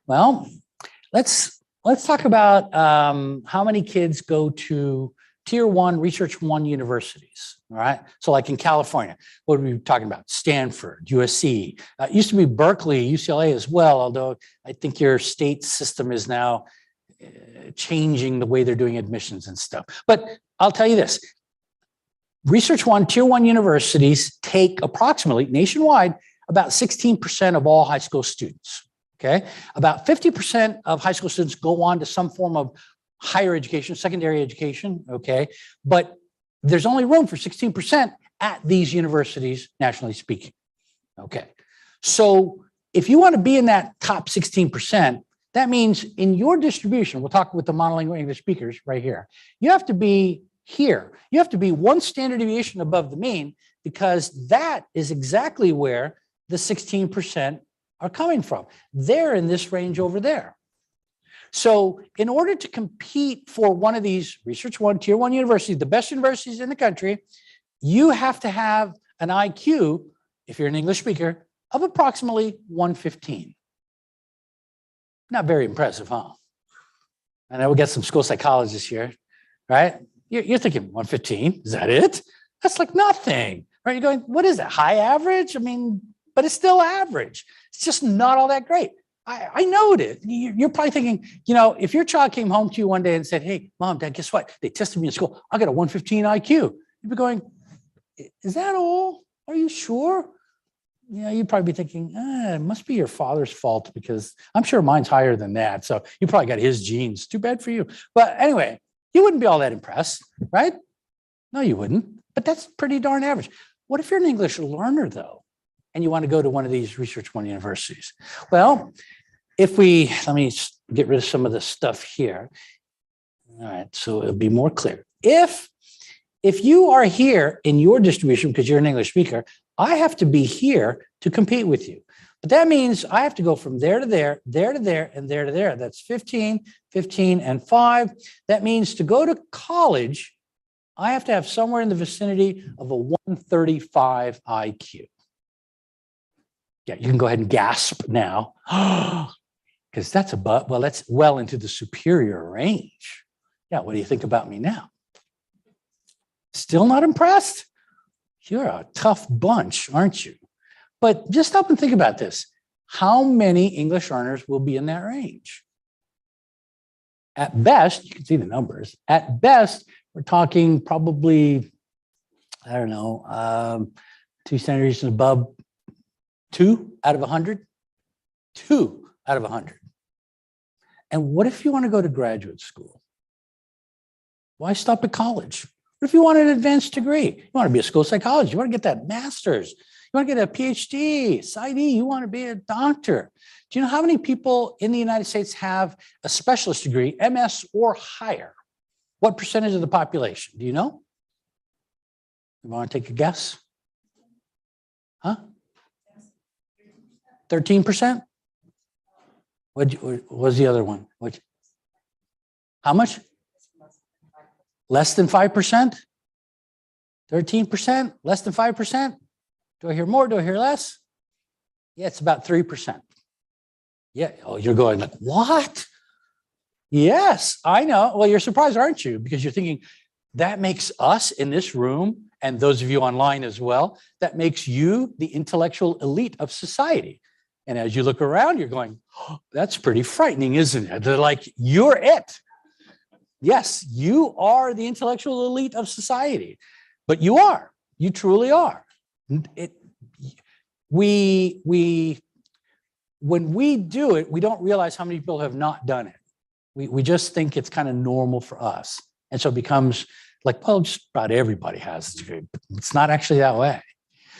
Well, let's talk about how many kids go to Tier 1, Research 1 universities, all right? So like in California, what are we talking about? Stanford, USC. It used to be Berkeley, UCLA as well, although I think your state system is now changing the way they're doing admissions and stuff. But I'll tell you this, Research 1, Tier 1 universities take approximately, nationwide, about 16% of all high school students, okay? About 50% of high school students go on to some form of higher education, secondary education, okay? But there's only room for 16% at these universities, nationally speaking. Okay. So if you want to be in that top 16%, that means in your distribution, we'll talk with the monolingual English speakers right here, you have to be here. You have to be one standard deviation above the mean, because that is exactly where the 16% are coming from. They're in this range over there. So in order to compete for one of these Research One, Tier 1 universities, the best universities in the country, you have to have an IQ, if you're an English speaker, of approximately 115. Not very impressive, huh? I know we got some school psychologists here, right? You're thinking 115, is that it? That's like nothing, right? You're going, what is that, high average? I mean, but it's still average. It's just not all that great. I know it. You're probably thinking, you know, if your child came home to you one day and said, hey, Mom, Dad, guess what? They tested me in school. I got a 115 IQ. You'd be going, is that all? Are you sure? You know, you'd probably be thinking, it must be your father's fault, because I'm sure mine's higher than that. So you probably got his genes. Too bad for you. But anyway, you wouldn't be all that impressed, right? No, you wouldn't. But that's pretty darn average. What if you're an English learner, though, and you want to go to one of these Research One universities? Well, let me get rid of some of the stuff here. All right, so it'll be more clear. If you are here in your distribution because you're an English speaker, I have to be here to compete with you. But that means I have to go from there to there, there to there, and there to there. That's 15, 15, and 5. That means to go to college, I have to have somewhere in the vicinity of a 135 IQ. Yeah, you can go ahead and gasp now. Because that's that's well into the superior range. Yeah, what do you think about me now? Still not impressed? You're a tough bunch, aren't you? But just stop and think about this. How many English learners will be in that range? At best, you can see the numbers. At best, we're talking probably, I don't know, 2 standard deviations above 2 out of 100? 2 out of 100. And what if you want to go to graduate school? Why stop at college? What if you want an advanced degree? You want to be a school psychologist. You want to get that master's. You want to get a PhD, PsyD. You want to be a doctor. Do you know how many people in the United States have a specialist degree, MS or higher? What percentage of the population? Do you know? You want to take a guess? Huh? 13%? What was the other one? How much? Less than 5%? 13%? Less than 5%? Do I hear more? Do I hear less? Yeah, it's about 3%. Yeah. Oh, you're going like, what? Yes, I know. Well, you're surprised, aren't you? Because you're thinking that makes us in this room, and those of you online as well, that makes you the intellectual elite of society. And as you look around, you're going, oh, that's pretty frightening, isn't it? They're like, you're it. Yes, you are the intellectual elite of society, but you are. You truly are. When we do it, we don't realize how many people have not done it. We just think it's kind of normal for us. And so it becomes like, well, just about everybody has a degree. It's not actually that way.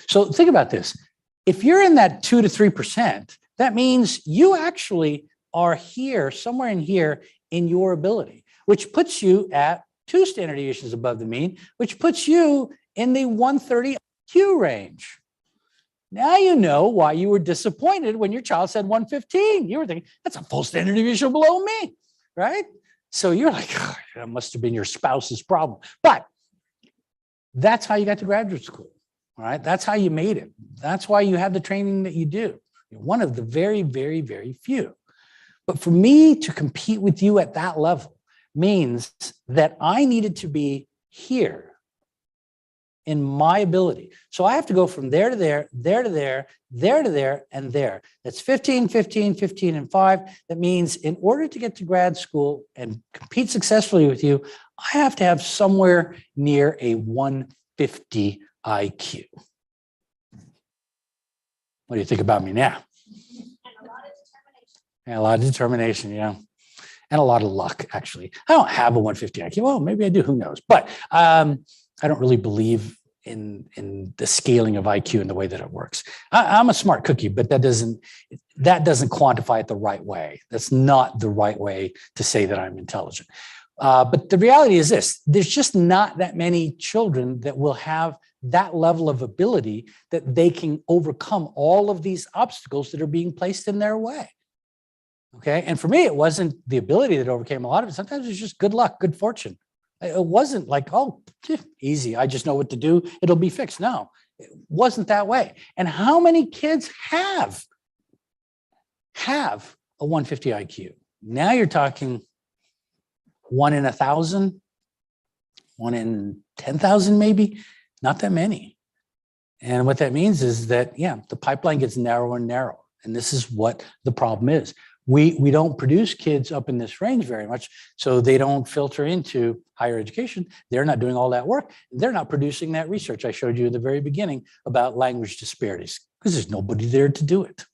So think about this. If you're in that 2 to 3%, that means you actually are here, somewhere in here in your ability, which puts you at 2 standard deviations above the mean, which puts you in the 130 IQ range. Now you know why you were disappointed when your child said 115. You were thinking, that's a full standard deviation below me, right? So you're like, oh, that must have been your spouse's problem. But that's how you got to graduate school, all right? That's how you made it. That's why you have the training that you do. You're one of the very, very, very few. But for me to compete with you at that level means that I needed to be here in my ability. So I have to go from there to there, there to there, there to there, and there. That's 15, 15, 15, and 5. That means in order to get to grad school and compete successfully with you, I have to have somewhere near a 150 IQ. What do you think about me now? And a lot of determination. And a lot of determination, yeah. And a lot of luck, actually. I don't have a 150 IQ. Well, maybe I do, who knows? But I don't really believe in the scaling of IQ and the way that it works. I'm a smart cookie, but that doesn't quantify it the right way. That's not the right way to say that I'm intelligent. But the reality is this: there's just not that many children that will have that level of ability that they can overcome all of these obstacles that are being placed in their way. Okay. And for me, it wasn't the ability that overcame a lot of it. Sometimes it's just good luck, good fortune. It wasn't like, oh, easy, I just know what to do, it'll be fixed. No, it wasn't that way. And how many kids have a 150 IQ? Now you're talking 1 in 1,000, 1 in 10,000 maybe, not that many. And what that means is that, yeah, the pipeline gets narrower and narrower. And this is what the problem is. We don't produce kids up in this range very much, so they don't filter into higher education. They're not doing all that work. They're not producing that research I showed you at the very beginning about language disparities, because there's nobody there to do it.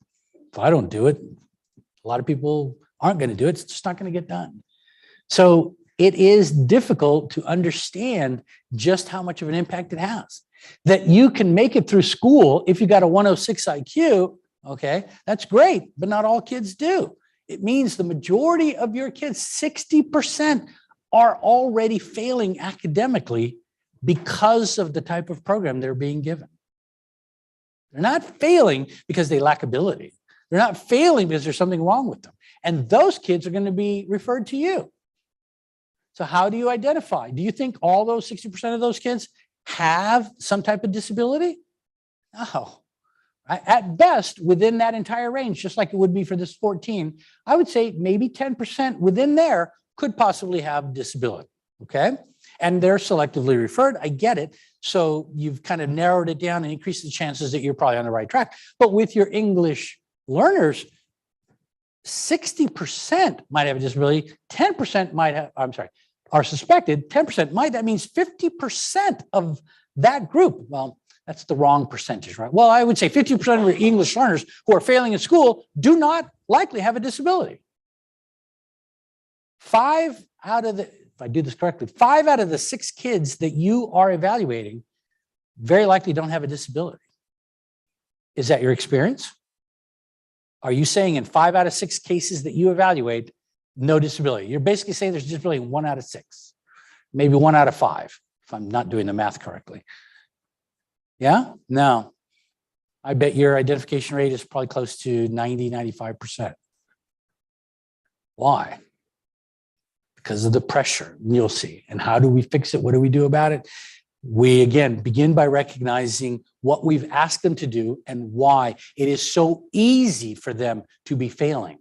If I don't do it, a lot of people aren't going to do it. It's just not going to get done. So it is difficult to understand just how much of an impact it has. That you can make it through school if you got a 106 IQ, okay, that's great, but not all kids do. It means the majority of your kids, 60%, are already failing academically because of the type of program they're being given. They're not failing because they lack ability. They're not failing because there's something wrong with them. And those kids are going to be referred to you. So how do you identify? Do you think all those 60% of those kids have some type of disability? No. At best, within that entire range, just like it would be for this 14, I would say maybe 10% within there could possibly have disability, okay? And they're selectively referred, I get it. So you've kind of narrowed it down and increased the chances that you're probably on the right track. But with your English learners, 60% might have a disability, 10% might have, are suspected, 10% might, that means 50% of that group, well, that's the wrong percentage, right? Well, I would say 50% of your English learners who are failing in school do not likely have a disability. 5 out of the, if I do this correctly, 5 out of the 6 kids that you are evaluating very likely don't have a disability. Is that your experience? Are you saying in 5 out of 6 cases that you evaluate, no disability? You're basically saying there's disability in 1 out of 6, maybe 1 out of 5, if I'm not doing the math correctly. Yeah? No. I bet your identification rate is probably close to 90, 95%. Why? Because of the pressure, you'll see. And how do we fix it? What do we do about it? We, again, begin by recognizing what we've asked them to do and why it is so easy for them to be failing.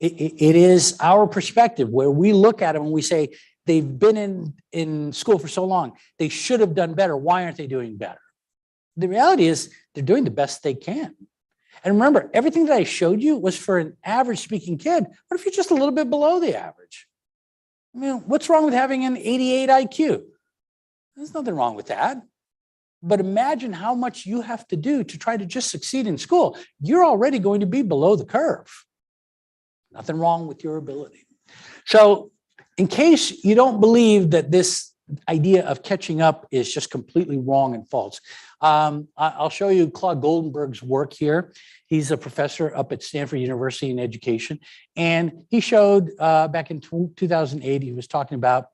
It is our perspective where we look at them and we say, they've been in school for so long, they should have done better. Why aren't they doing better? The reality is they're doing the best they can. And remember, everything that I showed you was for an average speaking kid. What if you're just a little bit below the average? I mean, what's wrong with having an 88 IQ? There's nothing wrong with that. But imagine how much you have to do to try to just succeed in school. You're already going to be below the curve. Nothing wrong with your ability. So in case you don't believe that this idea of catching up is just completely wrong and false, I'll show you Claude Goldenberg's work here. He's a professor up at Stanford University in education. And he showed back in 2008, he was talking about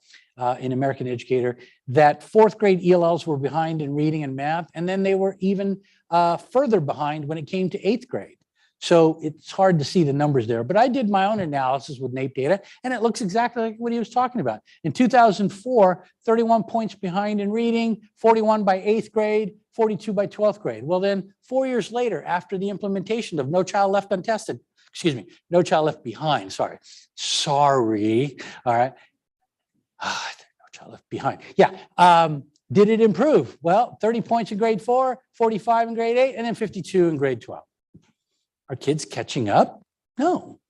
in American Educator, that 4th grade ELLs were behind in reading and math. And then they were even further behind when it came to 8th grade. So it's hard to see the numbers there, but I did my own analysis with NAEP data, and it looks exactly like what he was talking about. In 2004, 31 points behind in reading, 41 by 8th grade, 42 by 12th grade. Well, then 4 years later, after the implementation of No Child Left Untested, No Child Left Behind, sorry, all right. No Child Left Behind, yeah. Did it improve? Well, 30 points in grade 4, 45 in grade 8, and then 52 in grade 12. Are kids catching up? No.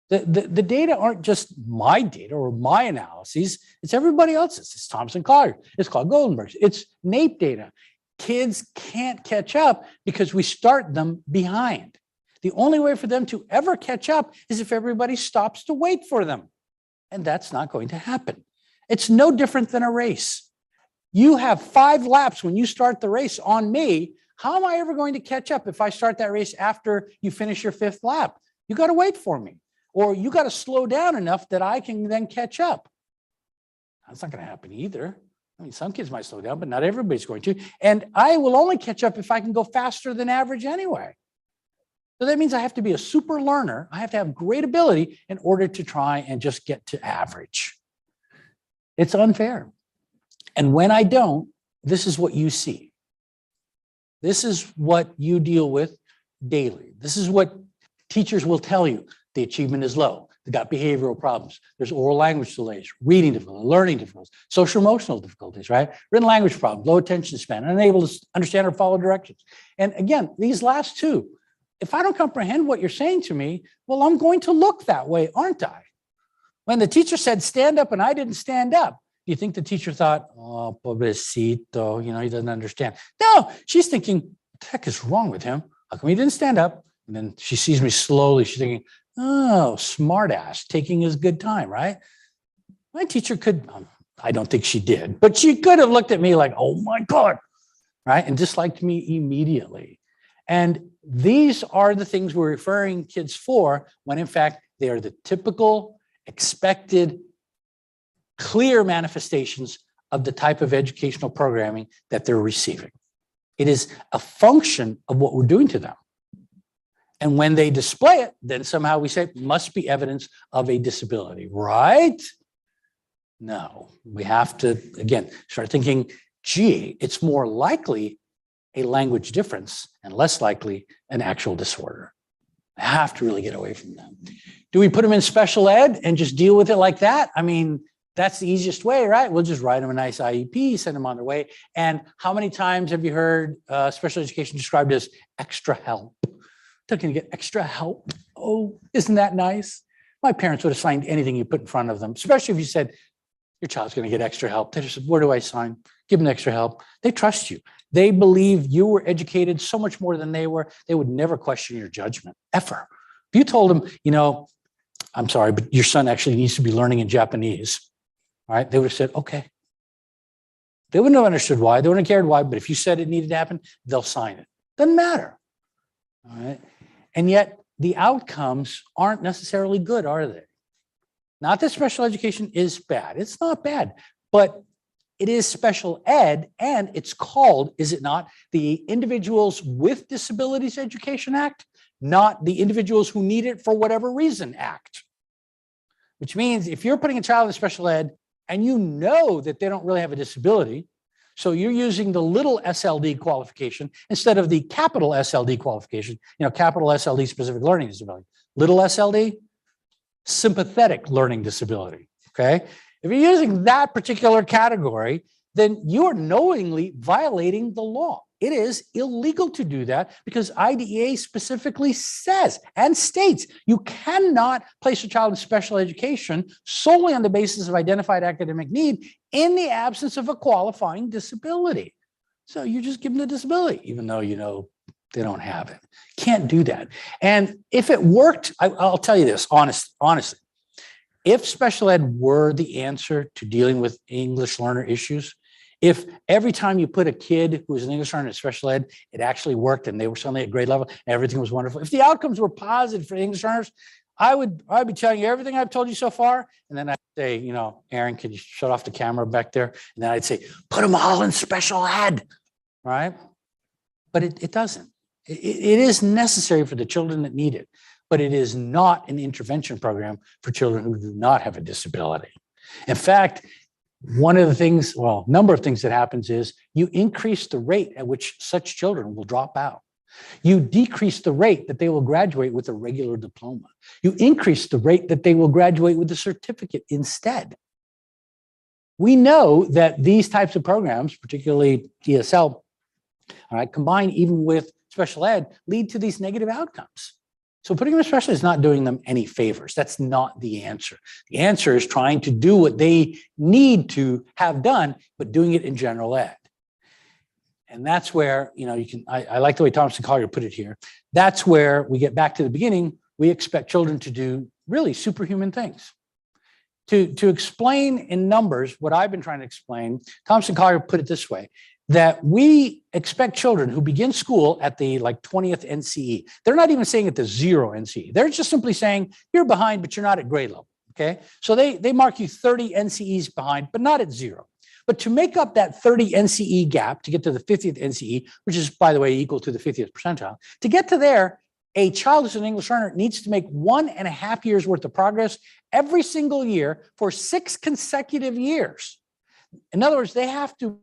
The data aren't just my data or my analyses. It's everybody else's. It's Thompson Collier. It's Claude Goldenberg's. It's NAEP data. Kids can't catch up because we start them behind. The only way for them to ever catch up is if everybody stops to wait for them. And that's not going to happen. It's no different than a race. You have 5 laps when you start the race on me. How am I ever going to catch up if I start that race after you finish your 5th lap? You got to wait for me, or you got to slow down enough that I can then catch up. That's not going to happen either. I mean, some kids might slow down, but not everybody's going to. And I will only catch up if I can go faster than average anyway. So that means I have to be a super learner. I have to have great ability in order to try and just get to average. It's unfair. And when I don't, this is what you see. This is what you deal with daily. This is what teachers will tell you. The achievement is low. They've got behavioral problems. There's oral language delays, reading difficulties, learning difficulties, social emotional difficulties, right? Written language problems, low attention span, unable to understand or follow directions. And again, these last 2, if I don't comprehend what you're saying to me, well, I'm going to look that way, aren't I? When the teacher said stand up and I didn't stand up, do you think the teacher thought, oh, pobrecito, he doesn't understand? No, she's thinking, what the heck is wrong with him? How come he didn't stand up? And then she sees me slowly. She's thinking, oh, smart ass, taking his good time, right? My teacher could, I don't think she did, but she could have looked at me like, oh my God, right? And disliked me immediately. And these are the things we're referring kids for, when in fact, they are the typical, expected, clear manifestations of the type of educational programming that they're receiving. It is a function of what we're doing to them. And when they display it, then somehow we say must be evidence of a disability, right? No, we have to, again, start thinking, gee, it's more likely a language difference and less likely an actual disorder. I have to really get away from them. Do we put them in special ed and just deal with it like that? I mean, that's the easiest way, right? We'll just write them a nice IEP, send them on their way. And how many times have you heard special education described as extra help? They're going to get extra help. Oh, isn't that nice? My parents would have signed anything you put in front of them, especially if you said, your child's going to get extra help. They just said, where do I sign? Give them extra help. They trust you. They believe you were educated so much more than they were. They would never question your judgment, ever. If you told them, I'm sorry, but your son actually needs to be learning in Japanese, all right? They would have said, okay. They wouldn't have understood why. They wouldn't have cared why, but if you said it needed to happen, they'll sign it. Doesn't matter, all right? And yet the outcomes aren't necessarily good, are they? Not that special education is bad. It's not bad, but it is special ed, and it's called, is it not, the Individuals with Disabilities Education Act, not the Individuals Who Need It for Whatever Reason Act. Which means if you're putting a child in special ed and you know that they don't really have a disability, so you're using the little SLD qualification instead of the capital SLD qualification, capital SLD, specific learning disability. Little SLD, sympathetic learning disability, okay? If you're using that particular category, then you're knowingly violating the law. It is illegal to do that because IDEA specifically says and states you cannot place a child in special education solely on the basis of identified academic need in the absence of a qualifying disability. So you just give them the disability, even though they don't have it. Can't do that. And if it worked, I'll tell you this, honestly, if special ed were the answer to dealing with English learner issues, if every time you put a kid who was an English learner in special ed, it actually worked and they were suddenly at grade level, and everything was wonderful. If the outcomes were positive for English learners, I'd be telling you everything I've told you so far. And then I'd say, Aaron, can you shut off the camera back there? And then I'd say, put them all in special ed, right? But it doesn't. It is necessary for the children that need it, but it is not an intervention program for children who do not have a disability. In fact, one of the things, number of things that happens is you increase the rate at which such children will drop out. You decrease the rate that they will graduate with a regular diploma. You increase the rate that they will graduate with a certificate instead. We know that these types of programs, particularly ESL, all right, combined even with special ed, lead to these negative outcomes. So putting them in special ed is not doing them any favors. That's not the answer. The answer is trying to do what they need to have done, but doing it in general ed. And that's where, I like the way Thompson Collier put it here. That's where we get back to the beginning. We expect children to do really superhuman things. to explain in numbers what I've been trying to explain, Thompson Collier put it this way, that we expect children who begin school at the like 20th NCE. They're not even saying at the 0 NCE. They're just simply saying you're behind, but you're not at grade level. Okay. So they mark you 30 NCEs behind, but not at 0. But to make up that 30 NCE gap to get to the 50th NCE, which is, by the way, equal to the 50th percentile, to get to there, a child who's an English learner needs to make 1.5 years worth of progress every single year for 6 consecutive years. In other words, they have to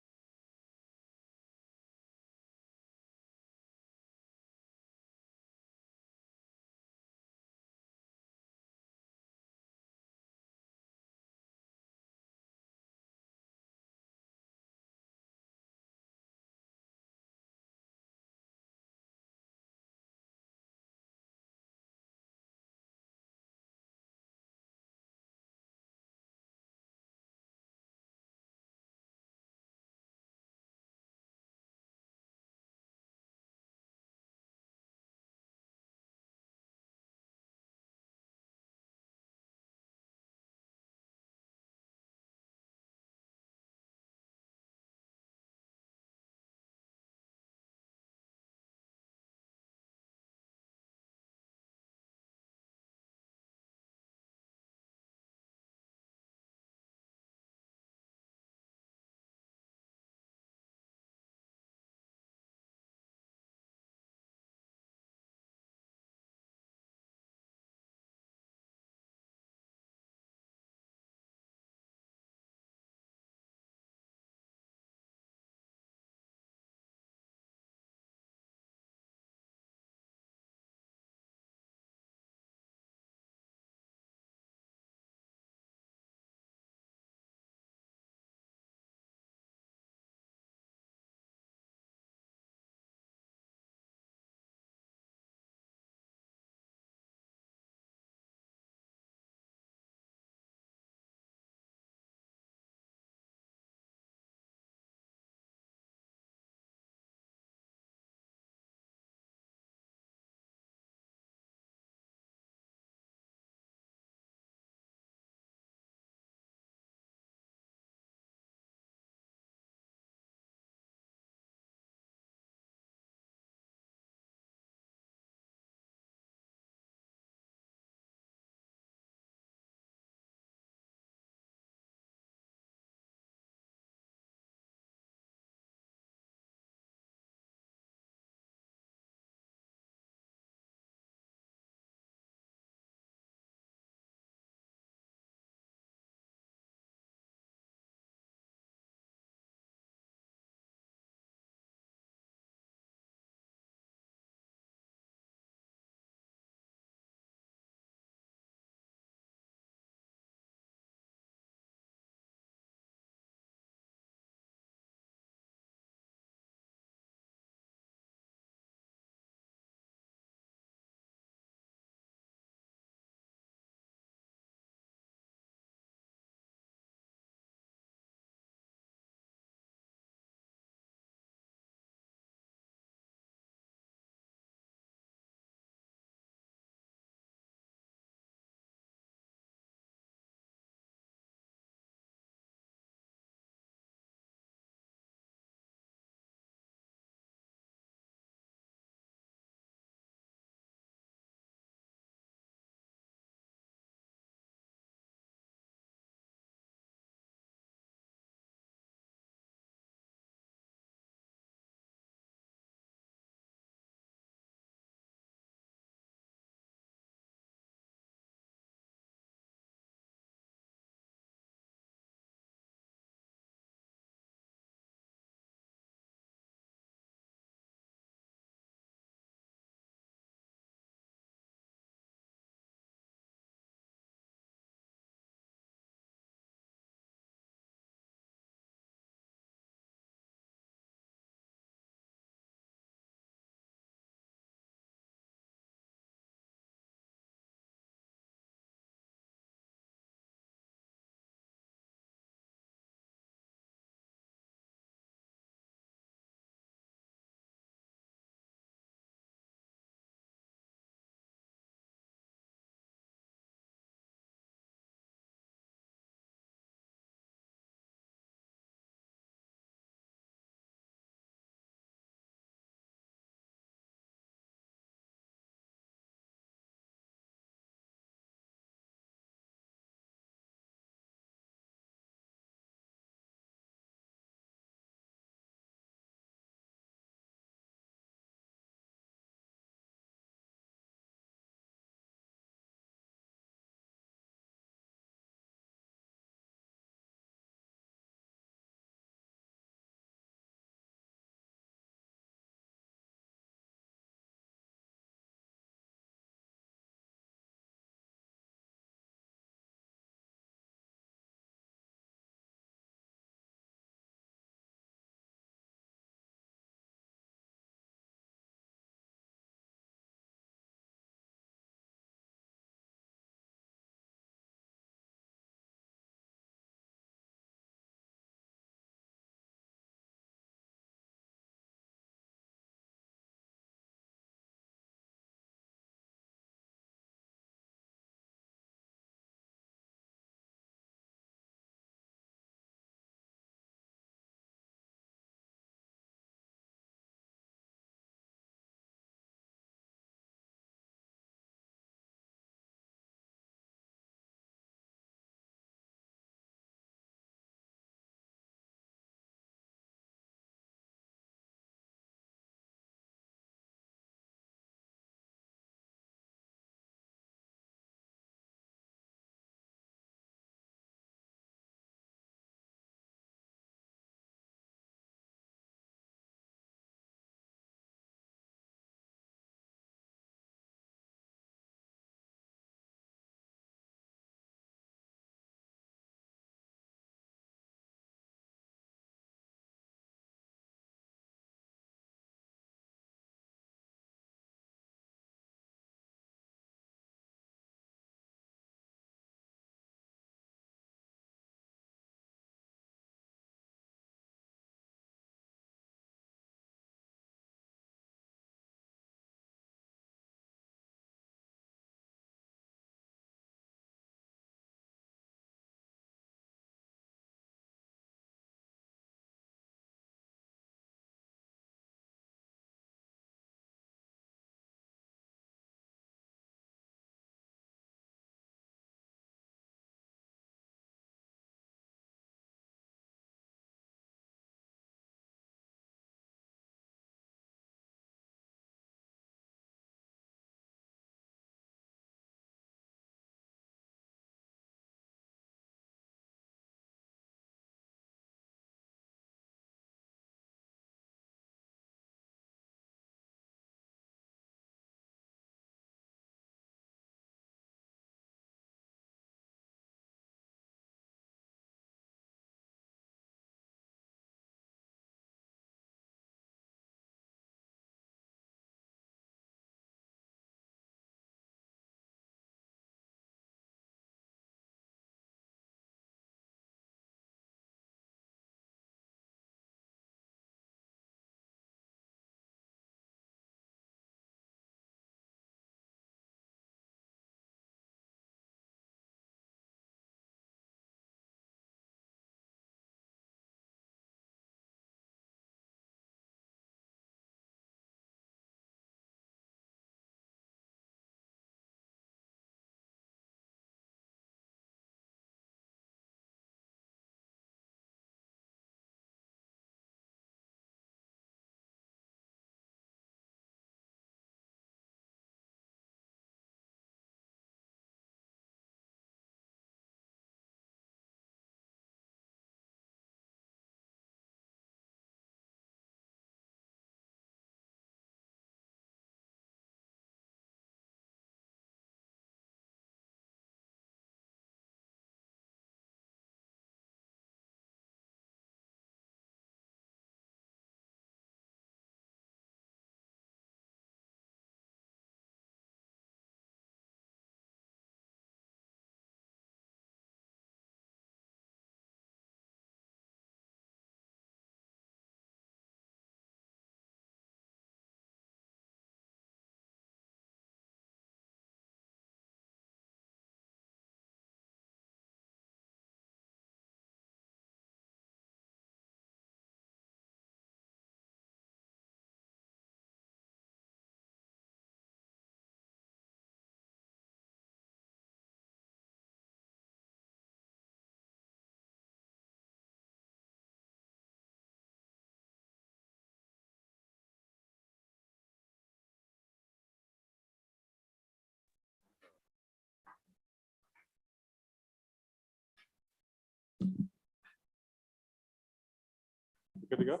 Good to go?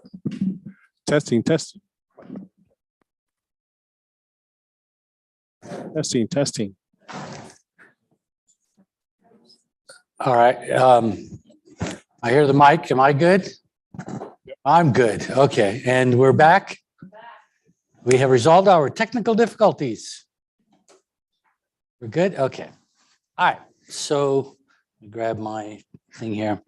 Testing, testing. Testing, testing. All right. I hear the mic. Am I good? I'm good. Okay. And we're back. We have resolved our technical difficulties. We're good? Okay. All right. So let me grab my thing here.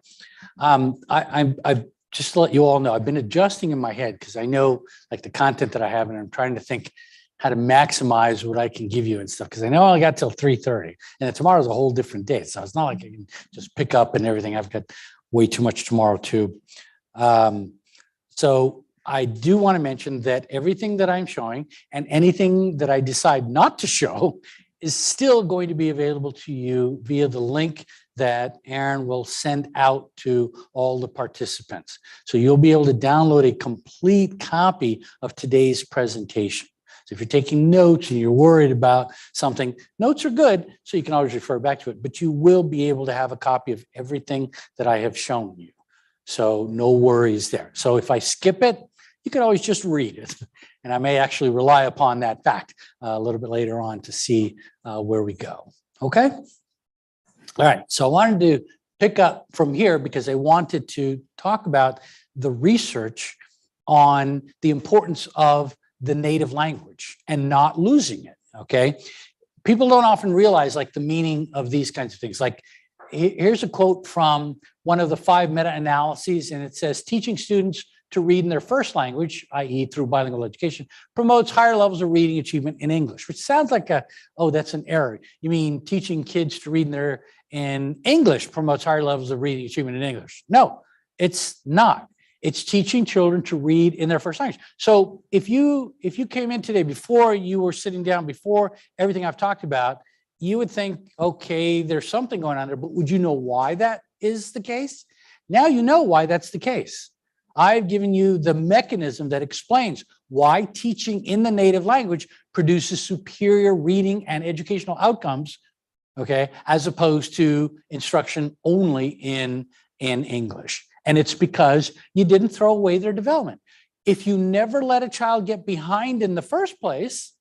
I've just to let you all know, I've been adjusting in my head because I know like the content that I have, and I'm trying to think how to maximize what I can give you and stuff. Because I know I got till 3:30, and tomorrow's a whole different day. So it's not like I can just pick up and everything. I've got way too much tomorrow too. So I do want to mention that everything that I'm showing and anything that I decide not to show is still going to be available to you via the link that Aaron will send out to all the participants. So you'll be able to download a complete copy of today's presentation. So if you're taking notes and you're worried about something, notes are good, so you can always refer back to it, but you will be able to have a copy of everything that I have shown you. So no worries there. So if I skip it, you can always just read it. And I may actually rely upon that fact a little bit later on to see where we go. Okay? All right. So I wanted to pick up from here because I wanted to talk about the research on the importance of the native language and not losing it. Okay? People don't often realize like the meaning of these kinds of things. Like here's a quote from one of the 5 meta-analyses, and it says, teaching students to read in their first language, i.e. through bilingual education, promotes higher levels of reading achievement in English, which sounds like oh, that's an error. You mean teaching kids to read in English promotes higher levels of reading achievement in English? No, it's not. It's teaching children to read in their first language. So if you came in today before you were sitting down, before everything I've talked about, you would think, okay, there's something going on there, but would you know why that is the case? Now you know why that's the case. I've given you the mechanism that explains why teaching in the native language produces superior reading and educational outcomes, okay, as opposed to instruction only in English. And it's because you didn't throw away their development. If you never let a child get behind in the first place,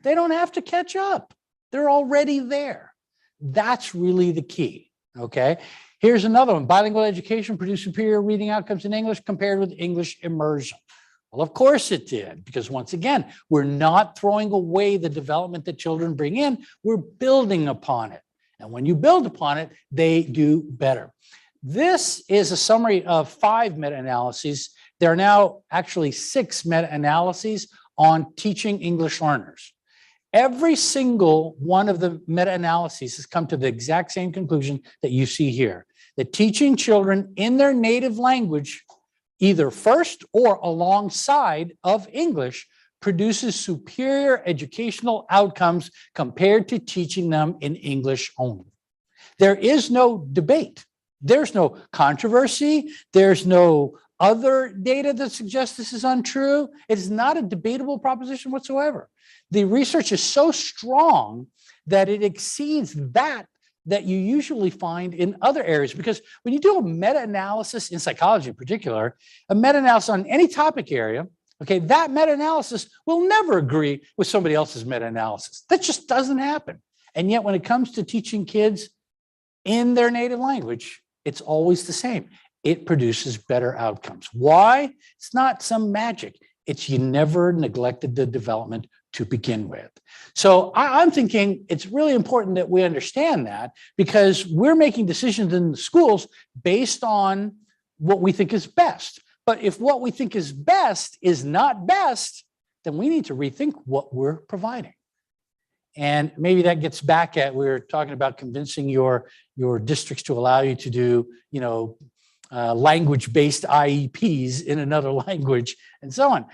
they don't have to catch up. They're already there. That's really the key, okay? Here's another one. Bilingual education produced superior reading outcomes in English compared with English immersion. Well, of course it did, because once again, we're not throwing away the development that children bring in, we're building upon it. And when you build upon it, they do better. This is a summary of 5 meta-analyses. There are now actually 6 meta-analyses on teaching English learners. Every single one of the meta-analyses has come to the exact same conclusion that you see here, that teaching children in their native language, either first or alongside of English, produces superior educational outcomes compared to teaching them in English only. There is no debate. There's no controversy. There's no other data that suggests this is untrue. It is not a debatable proposition whatsoever. The research is so strong that it exceeds that you usually find in other areas. Because when you do a meta-analysis in psychology in particular, a meta-analysis on any topic area, okay, that meta-analysis will never agree with somebody else's meta-analysis. That just doesn't happen. And yet when it comes to teaching kids in their native language, it's always the same. It produces better outcomes. Why? It's not some magic. It's you never neglected the development to begin with. So I'm thinking it's really important that we understand that, because we're making decisions in the schools based on what we think is best. But if what we think is best is not best, then we need to rethink what we're providing. And maybe that gets back at, we were talking about convincing your districts to allow you to do, language-based IEPs in another language and so on.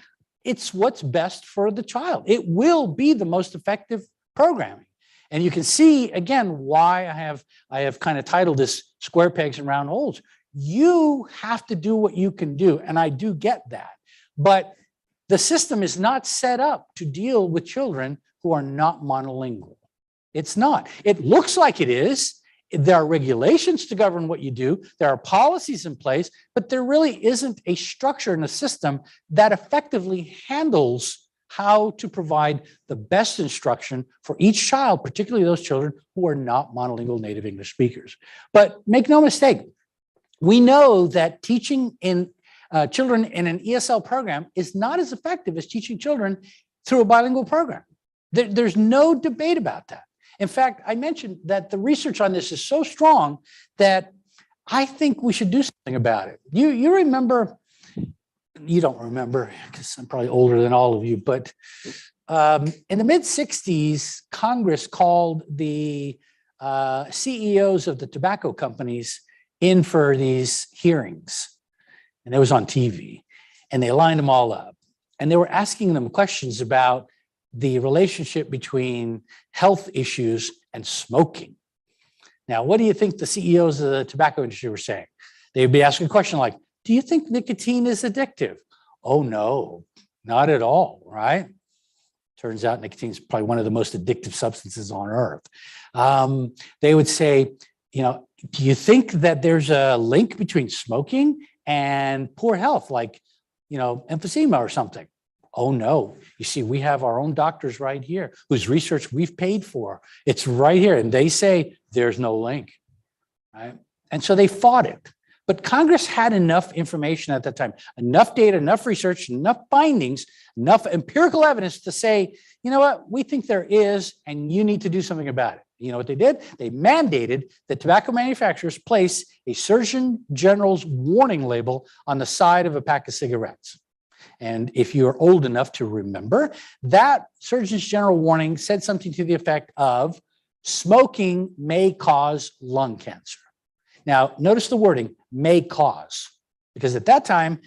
It's what's best for the child. It will be the most effective programming. And you can see, again, why I have kind of titled this Square Pegs and Round Holes. You have to do what you can do, and I do get that. But the system is not set up to deal with children who are not monolingual. It's not. It looks like it is. There are regulations to govern what you do. There are policies in place, but there really isn't a structure and a system that effectively handles how to provide the best instruction for each child, particularly those children who are not monolingual native English speakers. But make no mistake, we know that teaching in children in an ESL program is not as effective as teaching children through a bilingual program. There's no debate about that. In fact, I mentioned that the research on this is so strong that I think we should do something about it. You remember, you don't remember because I'm probably older than all of you, but in the mid-60s, Congress called the CEOs of the tobacco companies in for these hearings. And it was on TV. And they lined them all up. And they were asking them questions about the relationship between health issues and smoking. Now, what do you think the CEOs of the tobacco industry were saying? They'd be asking a question like, do you think nicotine is addictive? Oh, no, not at all, right? Turns out nicotine is probably one of the most addictive substances on earth. They would say, you know, do you think that there's a link between smoking and poor health, like, you know, emphysema or something? Oh, no. You see, we have our own doctors right here whose research we've paid for. It's right here. And they say there's no link, right? And so they fought it. But Congress had enough information at that time, enough data, enough research, enough findings, enough empirical evidence to say, you know what, we think there is, and you need to do something about it. You know what they did? They mandated that tobacco manufacturers place a Surgeon General's warning label on the side of a pack of cigarettes. And if you're old enough to remember, that Surgeon General warning said something to the effect of smoking may cause lung cancer. Now, notice the wording, may cause, because at that time,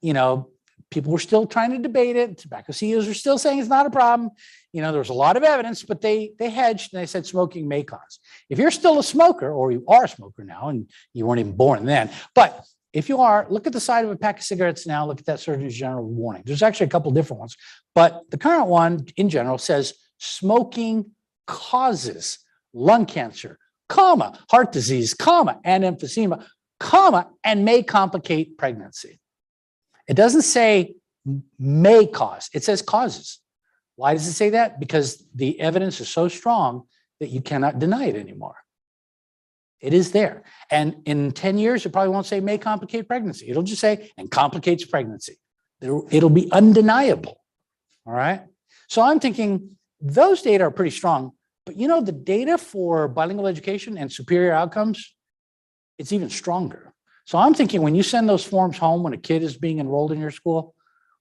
you know, people were still trying to debate it. Tobacco CEOs were still saying it's not a problem. You know, there was a lot of evidence, but they hedged and they said smoking may cause. If you're still a smoker, or you are a smoker now, and you weren't even born then, but if you are, look at the side of a pack of cigarettes now, look at that Surgeon General warning. There's actually a couple different ones, but the current one in general says smoking causes lung cancer, comma, heart disease, comma, and emphysema, comma, and may complicate pregnancy. It doesn't say may cause, it says causes. Why does it say that? Because the evidence is so strong that you cannot deny it anymore. It is there. And in 10 years, it probably won't say may complicate pregnancy. It'll just say, and complicates pregnancy. It'll be undeniable, all right? So I'm thinking those data are pretty strong, but you know, the data for bilingual education and superior outcomes, it's even stronger. So I'm thinking when you send those forms home when a kid is being enrolled in your school,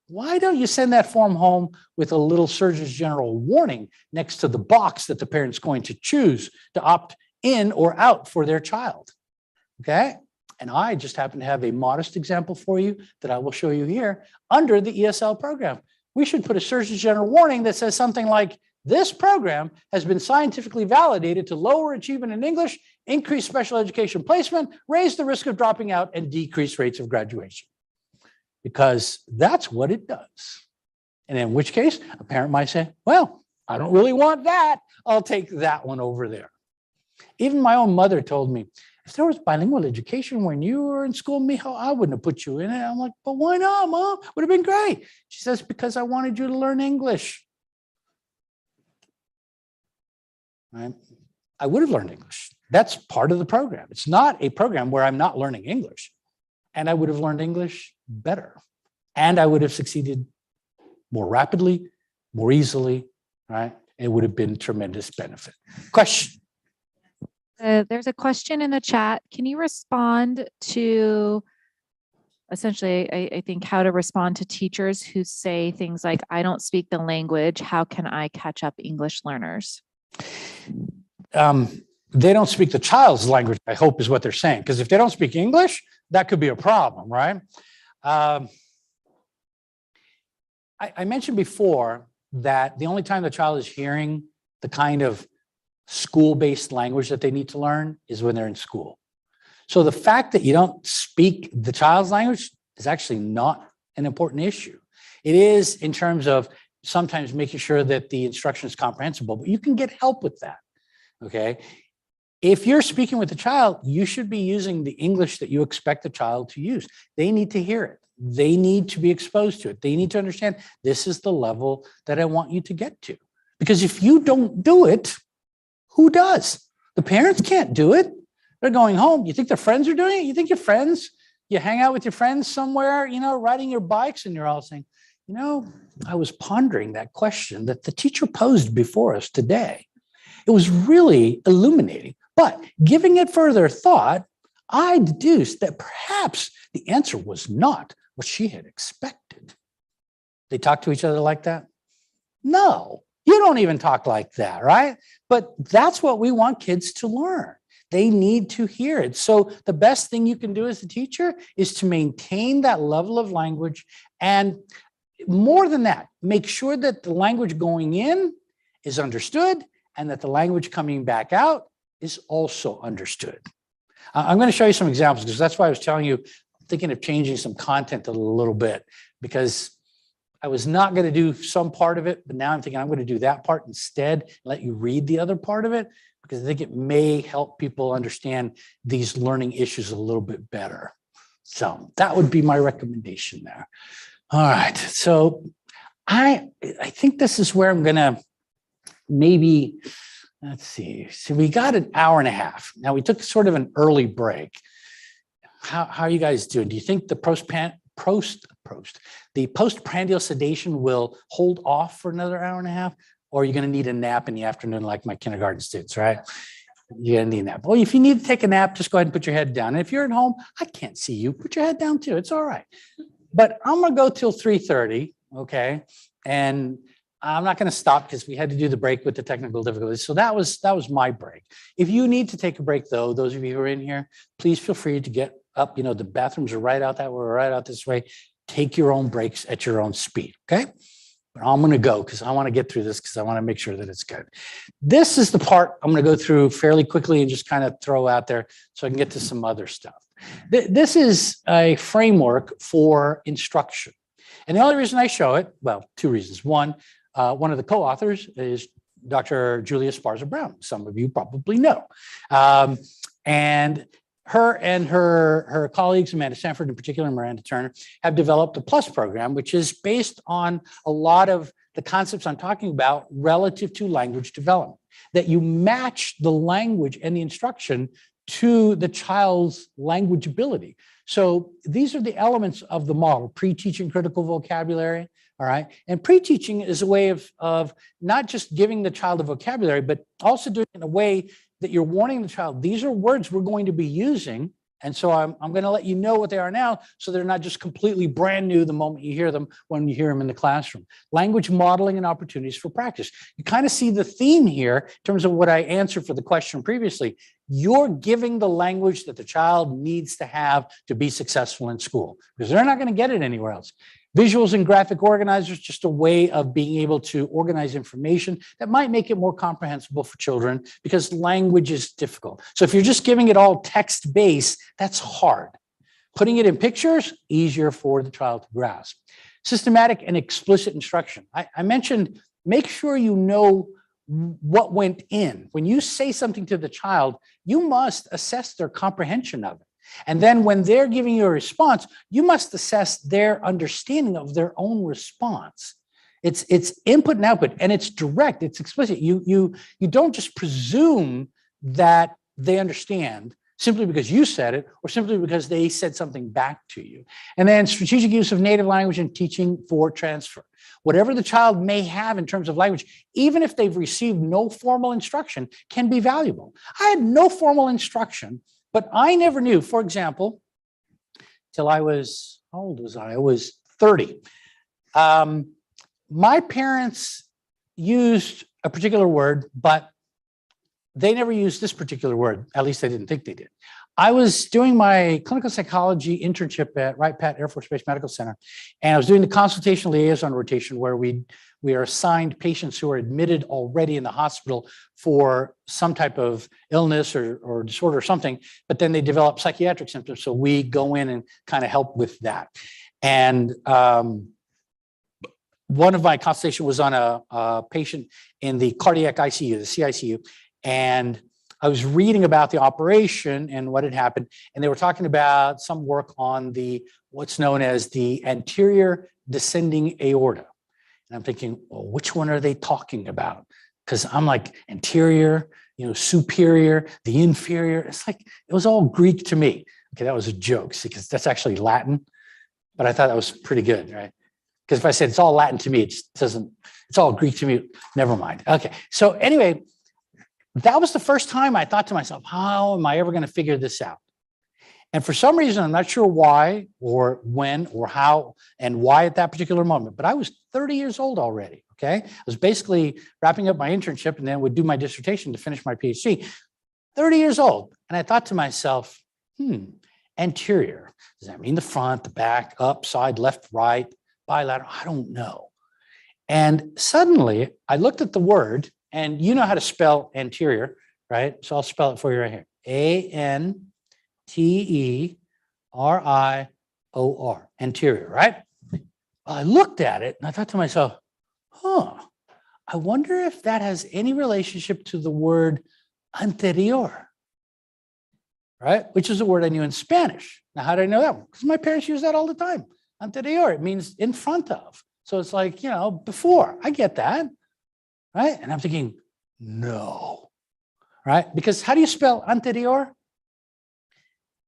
why don't you send that form home with a little Surgeon General warning next to the box that the parent's going to choose to opt in or out for their child, okay? And I just happen to have a modest example for you that I will show you here under the ESL program. We should put a Surgeon General warning that says something like, this program has been scientifically validated to lower achievement in English, increase special education placement, raise the risk of dropping out, and decrease rates of graduation. Because that's what it does. And in which case, a parent might say, well, I don't really want that. I'll take that one over there. Even my own mother told me, if there was bilingual education when you were in school, Mijo, I wouldn't have put you in it. I'm like, but why not, Mom? Would have been great. She says, because I wanted you to learn English. Right? I would have learned English. That's part of the program. It's not a program where I'm not learning English. And I would have learned English better. And I would have succeeded more rapidly, more easily, right? It would have been tremendous benefit. Question? There's a question in the chat. Can you respond to essentially, I think, how to respond to teachers who say things like, I don't speak the language. How can I catch up English learners? They don't speak the child's language, I hope is what they're saying. Because if they don't speak English, that could be a problem, right? I mentioned before that the only time the child is hearing the kind of school-based language that they need to learn is when they're in school. So the fact that you don't speak the child's language is actually not an important issue. It is in terms of sometimes making sure that the instruction is comprehensible, but you can get help with that, okay? If you're speaking with the child, you should be using the English that you expect the child to use. They need to hear it. They need to be exposed to it. They need to understand this is the level that I want you to get to. Because if you don't do it, who does? The parents can't do it. They're going home. You think their friends are doing it? You think your friends, you hang out with your friends somewhere, riding your bikes, and you're all saying, I was pondering that question that the teacher posed before us today. It was really illuminating. But giving it further thought, I deduced that perhaps the answer was not what she had expected. They talk to each other like that? No, you don't even talk like that, right? But that's what we want kids to learn. They need to hear it. So the best thing you can do as a teacher is to maintain that level of language. And more than that, make sure that the language going in is understood and that the language coming back out is also understood. I'm going to show you some examples because that's why I was telling you, I'm thinking of changing some content a little bit because I was not going to do some part of it, but now I'm thinking I'm going to do that part instead, let you read the other part of it, because I think it may help people understand these learning issues a little bit better. So that would be my recommendation there. All right. So I think this is where I'm going to maybe, let's see. So we got an hour and a half. Now we took sort of an early break. How are you guys doing? Do you think the postprandial sedation will hold off for another hour and a half? Or are you going to need a nap in the afternoon like my kindergarten students, right? You're going to need a nap. Well, if you need to take a nap, just go ahead and put your head down. And if you're at home, I can't see you. Put your head down too. It's all right. But I'm going to go till 3:30, okay? And I'm not going to stop because we had to do the break with the technical difficulties. So that was my break. If you need to take a break, though, those of you who are in here, please feel free to get up. The bathrooms are right out that way, right out this way. Take your own breaks at your own speed, okay? But I'm going to go because I want to get through this because I want to make sure that it's good. This is the part I'm going to go through fairly quickly and just kind of throw out there so I can get to some other stuff. This is a framework for instruction. And the only reason I show it, well, two reasons. One of the co-authors is Dr. Julia Esparza-Brown. Some of you probably know. And her colleagues, Amanda Sanford in particular, and Miranda Turner, have developed a PLUS program, which is based on a lot of the concepts I'm talking about relative to language development, that you match the language and the instruction to the child's language ability. So these are the elements of the model: pre-teaching critical vocabulary, all right? And pre-teaching is a way of not just giving the child a vocabulary, but also doing it in a way that you're warning the child, these are words we're going to be using. And so I'm going to let you know what they are now, so they're not just completely brand new the moment you hear them when you hear them in the classroom. Language modeling and opportunities for practice. You kind of see the theme here in terms of what I answered for the question previously. You're giving the language that the child needs to have to be successful in school, because they're not going to get it anywhere else. Visuals and graphic organizers, just a way of being able to organize information that might make it more comprehensible for children, because language is difficult. So if you're just giving it all text-based, that's hard. Putting it in pictures, easier for the child to grasp. Systematic and explicit instruction. I mentioned, make sure you know what went in. When you say something to the child, you must assess their comprehension of it. And then when they're giving you a response, you must assess their understanding of their own response. It's input and output, and it's direct, it's explicit. You don't just presume that they understand simply because you said it or simply because they said something back to you. And then strategic use of native language and teaching for transfer. Whatever the child may have in terms of language, even if they've received no formal instruction, can be valuable. I had no formal instruction, but I never knew, for example, till I was, how old was I? I was 30. My parents used a particular word, but they never used this particular word. At least I didn't think they did. I was doing my clinical psychology internship at Wright-Patt Air Force Base Medical Center, and I was doing the consultation liaison rotation where we are assigned patients who are admitted already in the hospital for some type of illness or disorder or something, but then they develop psychiatric symptoms. So we go in and kind of help with that. And one of my consultation was on a patient in the cardiac ICU, the CICU, and I was reading about the operation and what had happened, and they were talking about some work on the what's known as the anterior descending aorta. And I'm thinking, well, which one are they talking about? Because I'm like anterior, superior, the inferior. It's like it was all Greek to me. Okay, that was a joke because that's actually Latin, but I thought that was pretty good, right? Because if I said it's all Latin to me, it just doesn't. It's all Greek to me. Never mind. Okay, so anyway. That was the first time I thought to myself, how am I ever going to figure this out? And for some reason, I'm not sure why or when or how and why at that particular moment, but I was 30 years old already, okay? I was basically wrapping up my internship and then would do my dissertation to finish my PhD. 30 years old. And I thought to myself, anterior. Does that mean the front, the back, up, side, left, right, bilateral? I don't know. And suddenly I looked at the word. And you know how to spell anterior, right? So I'll spell it for you right here. A-N-T-E-R-I-O-R, anterior, right? Well, I looked at it and I thought to myself, I wonder if that has any relationship to the word anterior, right? Which is a word I knew in Spanish. Now, how did I know that one? Because my parents use that all the time. Anterior, it means in front of. So it's like, before. I get that. Right? And I'm thinking, no, right? Because how do you spell anterior?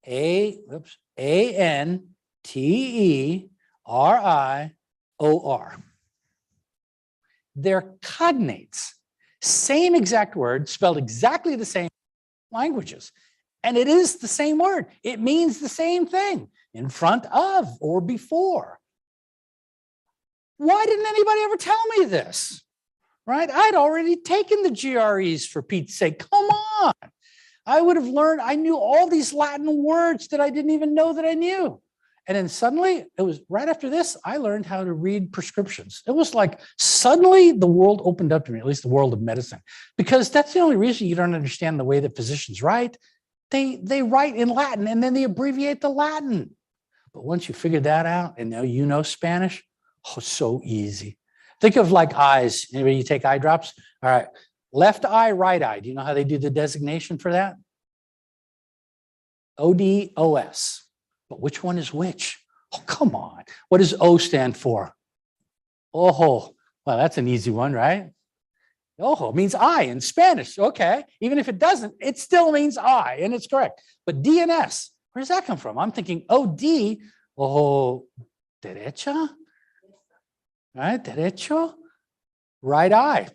A-N-T-E-R-I-O-R. They're cognates. Same exact word, spelled exactly the same languages. And it is the same word. It means the same thing, in front of or before. Why didn't anybody ever tell me this? Right? I'd already taken the GREs, for Pete's sake. Come on. I would have learned, I knew all these Latin words that I didn't even know that I knew. And then suddenly, it was right after this, I learned how to read prescriptions. It was like suddenly the world opened up to me, at least the world of medicine, because that's the only reason you don't understand the way that physicians write. They write in Latin and then they abbreviate the Latin. But once you figure that out and now you know Spanish, so easy. Think of like eyes. Anybody you take eye drops? All right. Left eye, right eye. Do you know how they do the designation for that? O-D-O-S. But which one is which? Oh, come on. What does O stand for? Ojo. Well, that's an easy one, right? Ojo means eye in Spanish. Okay. Even if it doesn't, it still means eye, and it's correct. But D and S, where does that come from? I'm thinking O-D, ojo derecha. Right, derecho, right eye.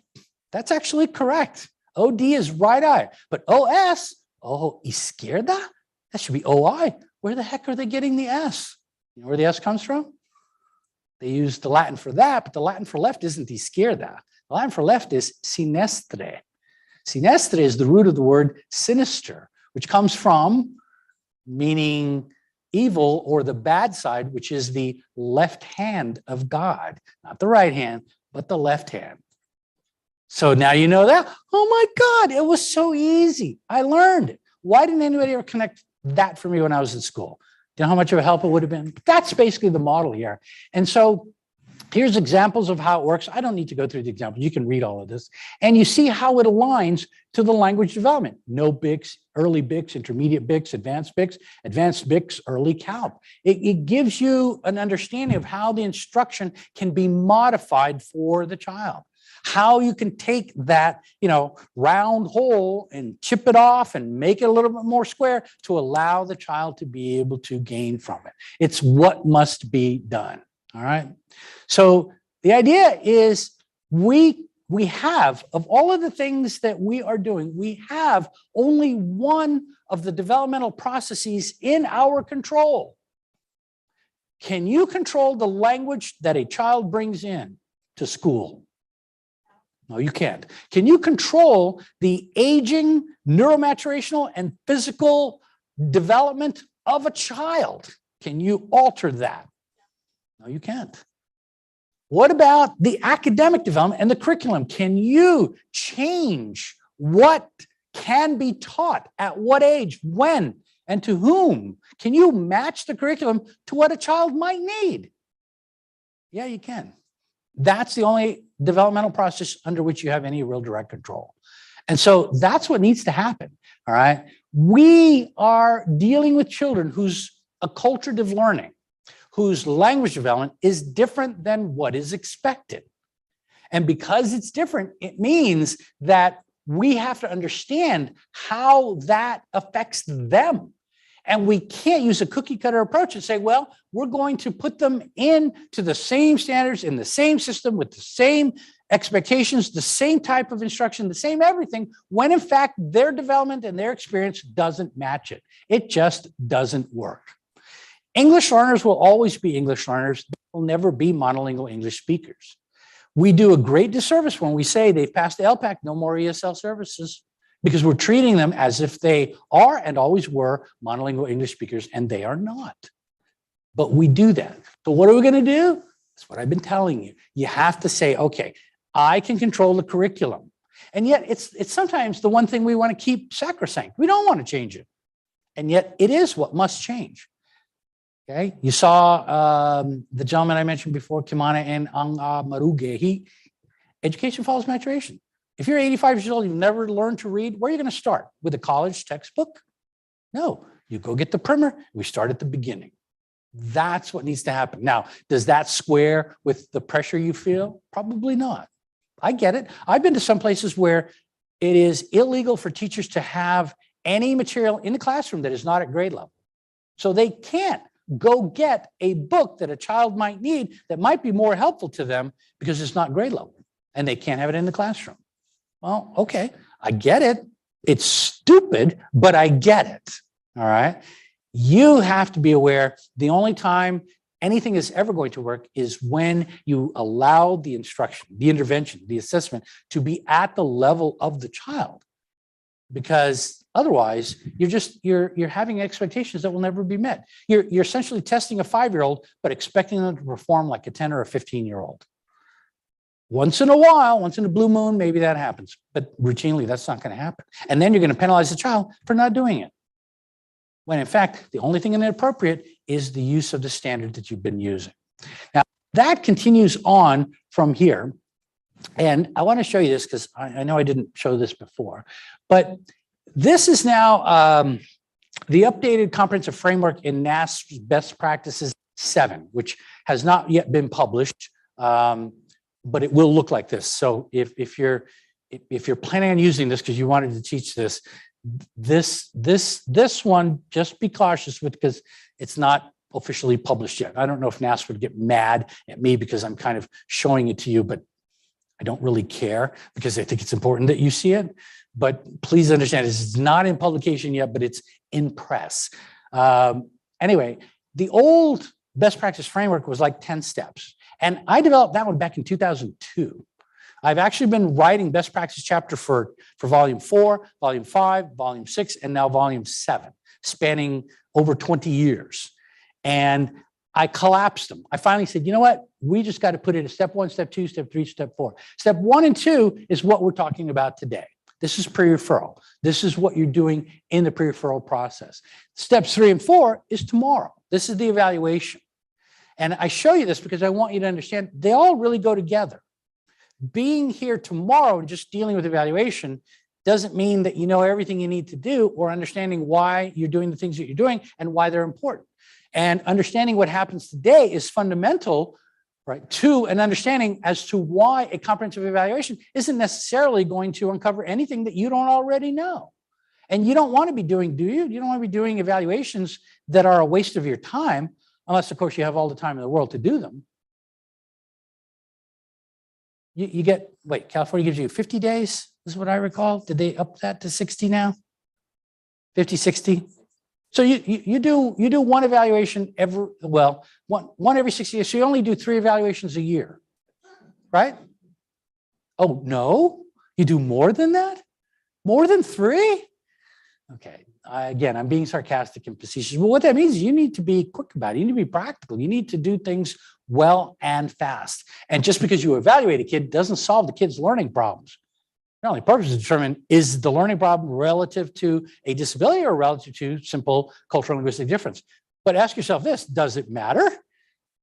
That's actually correct. OD is right eye, but OS, ojo izquierda, that should be OI. Where the heck are they getting the S? You know where the S comes from? They use the Latin for that, but the Latin for left isn't izquierda. The Latin for left is sinistre. Sinistre is the root of the word sinister, which comes from meaning evil or the bad side, which is the left hand of God, not the right hand, but the left hand. So now you know that. Oh my God, it was so easy. I learned it. Why didn't anybody ever connect that for me when I was in school? Do you know how much of a help it would have been? That's basically the model here. And so here's examples of how it works. I don't need to go through the examples. You can read all of this. And you see how it aligns to the language development. No BICS, early BICS, intermediate BICS, advanced BICS, early CALP. It gives you an understanding of how the instruction can be modified for the child. How you can take that, round hole and chip it off and make it a little bit more square to allow the child to be able to gain from it. It's what must be done. All right. So the idea is we have, of all of the things that we are doing, we have only one of the developmental processes in our control. Can you control the language that a child brings in to school? No, you can't. Can you control the aging, neuromaturational, and physical development of a child? Can you alter that? No, you can't. What about the academic development and the curriculum? Can you change what can be taught at what age, when, and to whom? Can you match the curriculum to what a child might need? Yeah, you can. That's the only developmental process under which you have any real direct control. And so that's what needs to happen. All right. We are dealing with children whose acculturative learning, whose language development is different than what is expected. And because it's different, it means that we have to understand how that affects them. And we can't use a cookie cutter approach and say, well, we're going to put them into the same standards in the same system with the same expectations, the same type of instruction, the same everything, when in fact their development and their experience doesn't match it. It just doesn't work. English learners will always be English learners. They will never be monolingual English speakers. We do a great disservice when we say they've passed the LPAC, no more ESL services, because we're treating them as if they are and always were monolingual English speakers, and they are not. But we do that. So what are we going to do? That's what I've been telling you. You have to say, okay, I can control the curriculum. And yet it's sometimes the one thing we want to keep sacrosanct. We don't want to change it. And yet it is what must change. Okay, you saw the gentleman I mentioned before, Kimana and Anga Maruge. Education follows maturation. If you're 85 years old, you've never learned to read, where are you going to start? With a college textbook? No, you go get the primer. We start at the beginning. That's what needs to happen. Now, does that square with the pressure you feel? Probably not. I get it. I've been to some places where it is illegal for teachers to have any material in the classroom that is not at grade level. So they can't go get a book that a child might need that might be more helpful to them because it's not grade level and they can't have it in the classroom. Well, okay, I get it. It's stupid, but I get it. All right. You have to be aware the only time anything is ever going to work is when you allow the instruction, the intervention, the assessment to be at the level of the child. Because otherwise, you're having expectations that will never be met. You're essentially testing a 5-year-old, but expecting them to perform like a 10 or a 15-year-old. Once in a while, once in a blue moon, maybe that happens, but routinely that's not going to happen. And then you're going to penalize the child for not doing it. When in fact, the only thing inappropriate is the use of the standard that you've been using. Now, that continues on from here. And I want to show you this because I know I didn't show this before, but this is now the updated comprehensive framework in NASP's Best Practices 7, which has not yet been published, but it will look like this. So if you're planning on using this because you wanted to teach this, this one, just be cautious with because it's not officially published yet. I don't know if NASP would get mad at me because I'm kind of showing it to you, but I don't really care because I think it's important that you see it. But please understand, this is not in publication yet, but it's in press. Anyway, the old best practice framework was like 10 steps. And I developed that one back in 2002. I've actually been writing best practice chapter for volume 4, volume 5, volume 6, and now volume 7, spanning over 20 years. And I collapsed them. I finally said, you know what? We just got to put it in step 1, step 2, step 3, step 4. Step 1 and 2 is what we're talking about today. This is pre-referral. This is what you're doing in the pre-referral process. Steps 3 and 4 is tomorrow. This is the evaluation. And I show you this because I want you to understand they all really go together. Being here tomorrow and just dealing with evaluation doesn't mean that you know everything you need to do or understanding why you're doing the things that you're doing and why they're important. And understanding what happens today is fundamental, right, to an understanding as to why a comprehensive evaluation isn't necessarily going to uncover anything that you don't already know. And you don't want to be doing, do you? You don't want to be doing evaluations that are a waste of your time, unless, of course, you have all the time in the world to do them. You get, wait, California gives you 50 days, is what I recall. Did they up that to 60 now? 50, 60? So you do one evaluation every, well, one every 60 years. So you only do 3 evaluations a year, right? Oh, no, you do more than that? More than 3? Okay, again, I'm being sarcastic and facetious. But what that means is you need to be quick about it. You need to be practical. You need to do things well and fast. And just because you evaluate a kid doesn't solve the kid's learning problems. The only purpose is to determine, is the learning problem relative to a disability or relative to simple cultural linguistic difference? But ask yourself this, does it matter?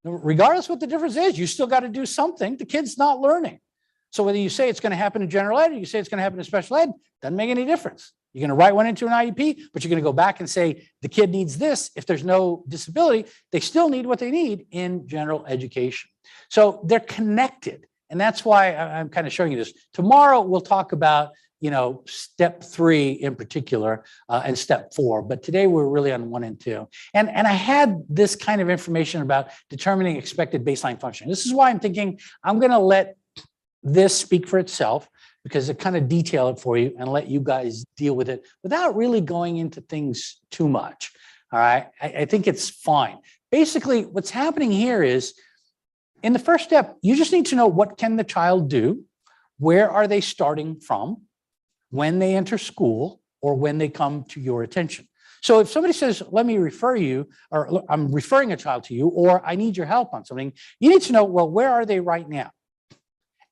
Regardless what the difference is, you still got to do something. The kid's not learning. So whether you say it's going to happen in general ed or you say it's going to happen in special ed, doesn't make any difference. You're going to write one into an IEP, but you're going to go back and say the kid needs this. If there's no disability, they still need what they need in general education. So they're connected. And that's why I'm kind of showing you this. Tomorrow, we'll talk about, step 3 in particular and step 4. But today we're really on 1 and 2. And I had this kind of information about determining expected baseline function. This is why I'm thinking I'm going to let this speak for itself, because it kind of detail it for you and let you guys deal with it without really going into things too much. All right. I think it's fine. Basically, what's happening here is in the first step, you just need to know what can the child do? Where are they starting from when they enter school or when they come to your attention? So if somebody says, let me refer you, or I'm referring a child to you, or I need your help on something, you need to know, well, where are they right now?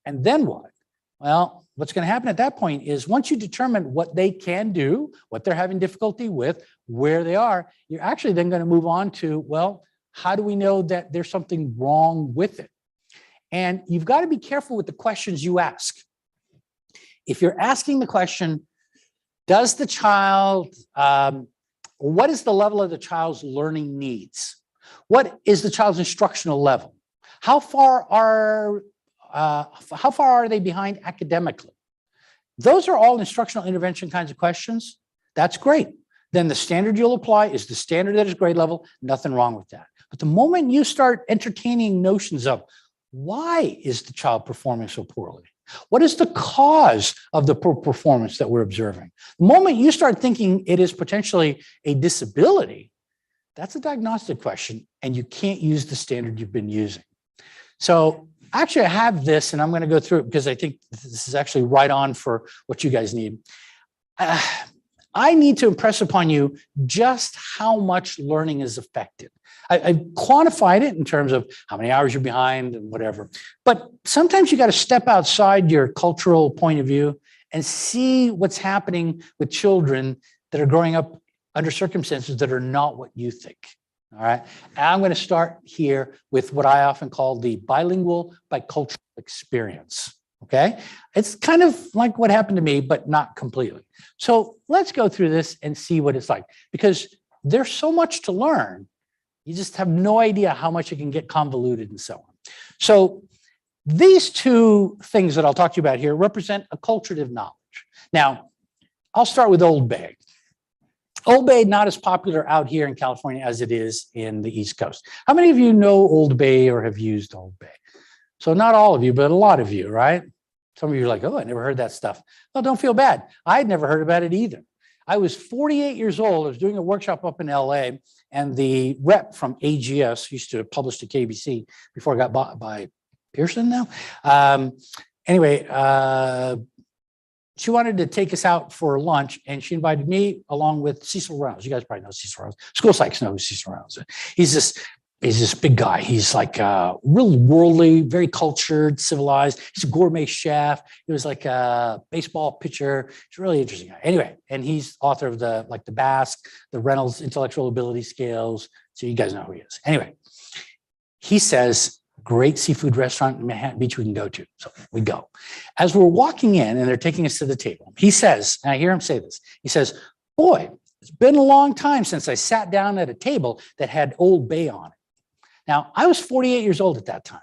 And then what? Well, what's going to happen at that point is once you determine what they can do, what they're having difficulty with, where they are, you're actually then going to move on to, well, how do we know that there's something wrong with it? And you've got to be careful with the questions you ask. If you're asking the question, does the child, what is the level of the child's learning needs? What is the child's instructional level? How far are they behind academically? Those are all instructional intervention kinds of questions. That's great. Then the standard you'll apply is the standard that is grade level. Nothing wrong with that. But the moment you start entertaining notions of why is the child performing so poorly? What is the cause of the poor performance that we're observing? The moment you start thinking it is potentially a disability, that's a diagnostic question, and you can't use the standard you've been using. So actually, I have this, and I'm going to go through it because I think this is actually right on for what you guys need. I need to impress upon you just how much learning is affected. I've quantified it in terms of how many hours you're behind and whatever. But sometimes you got to step outside your cultural point of view and see what's happening with children that are growing up under circumstances that are not what you think. All right. And I'm going to start here with what I often call the bilingual bicultural experience. Okay. It's kind of like what happened to me, but not completely. So let's go through this and see what it's like, because there's so much to learn. You just have no idea how much it can get convoluted and so on. So these two things that I'll talk to you about here represent acculturative knowledge. Now, I'll start with Old Bay. Old Bay, not as popular out here in California as it is in the East Coast. How many of you know Old Bay or have used Old Bay? So not all of you, but a lot of you, right? Some of you are like, oh, I never heard that stuff. Well, don't feel bad. I'd never heard about it either. I was 48 years old. I was doing a workshop up in LA, and the rep from AGS used to publish to KBC before I got bought by Pearson now. Anyway, she wanted to take us out for lunch, and she invited me along with Cecil Rouse. You guys probably know Cecil Rouse. School psychs know who Cecil Rouse is. He's this big guy. He's like really worldly, very cultured, civilized. He's a gourmet chef. He was like a baseball pitcher. He's a really interesting guy. Anyway, and he's author of the Basque, the Reynolds Intellectual Ability Scales. So you guys know who he is. Anyway, he says, great seafood restaurant in Manhattan Beach we can go to. So we go. As we're walking in and they're taking us to the table, he says, and I hear him say this, he says, boy, it's been a long time since I sat down at a table that had Old Bay on it. Now, I was 48 years old at that time.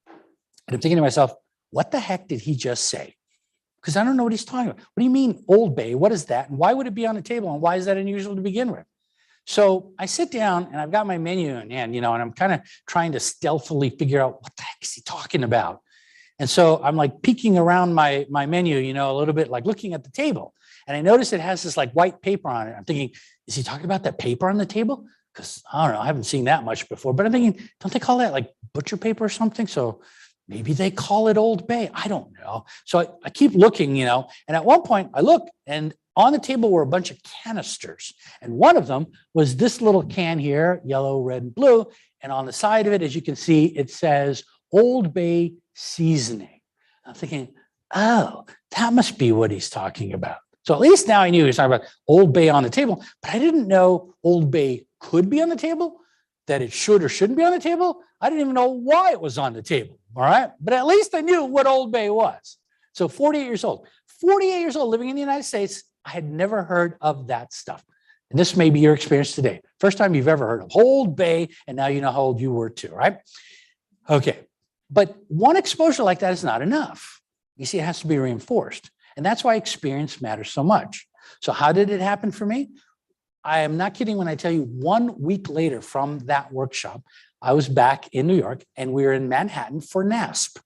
And I'm thinking to myself, what the heck did he just say? Because I don't know what he's talking about. What do you mean Old Bay? What is that? And why would it be on the table? And why is that unusual to begin with? So I sit down and I've got my menu in hand, and I'm kind of trying to stealthily figure out what the heck is he talking about? And so I'm like peeking around my menu, a little bit like looking at the table. And I notice it has this like white paper on it. I'm thinking, is he talking about that paper on the table? Because I don't know, I haven't seen that much before, but I'm thinking, don't they call that like butcher paper or something? So maybe they call it Old Bay. I don't know. So I keep looking, and at one point I look, and on the table were a bunch of canisters. And one of them was this little can here, yellow, red, and blue. And on the side of it, as you can see, it says Old Bay seasoning. I'm thinking, oh, that must be what he's talking about. So at least now I knew he was talking about Old Bay on the table, but I didn't know Old Bay could be on the table, that it should or shouldn't be on the table. I didn't even know why it was on the table. All right. But at least I knew what Old Bay was. So 48 years old, 48 years old, living in the United States. I had never heard of that stuff. And this may be your experience today. First time you've ever heard of Old Bay, and now you know how old you were too, right? Okay. But one exposure like that is not enough. You see, it has to be reinforced. And that's why experience matters so much. So how did it happen for me? I am not kidding when I tell you 1 week later from that workshop, I was back in New York and we were in Manhattan for NASP.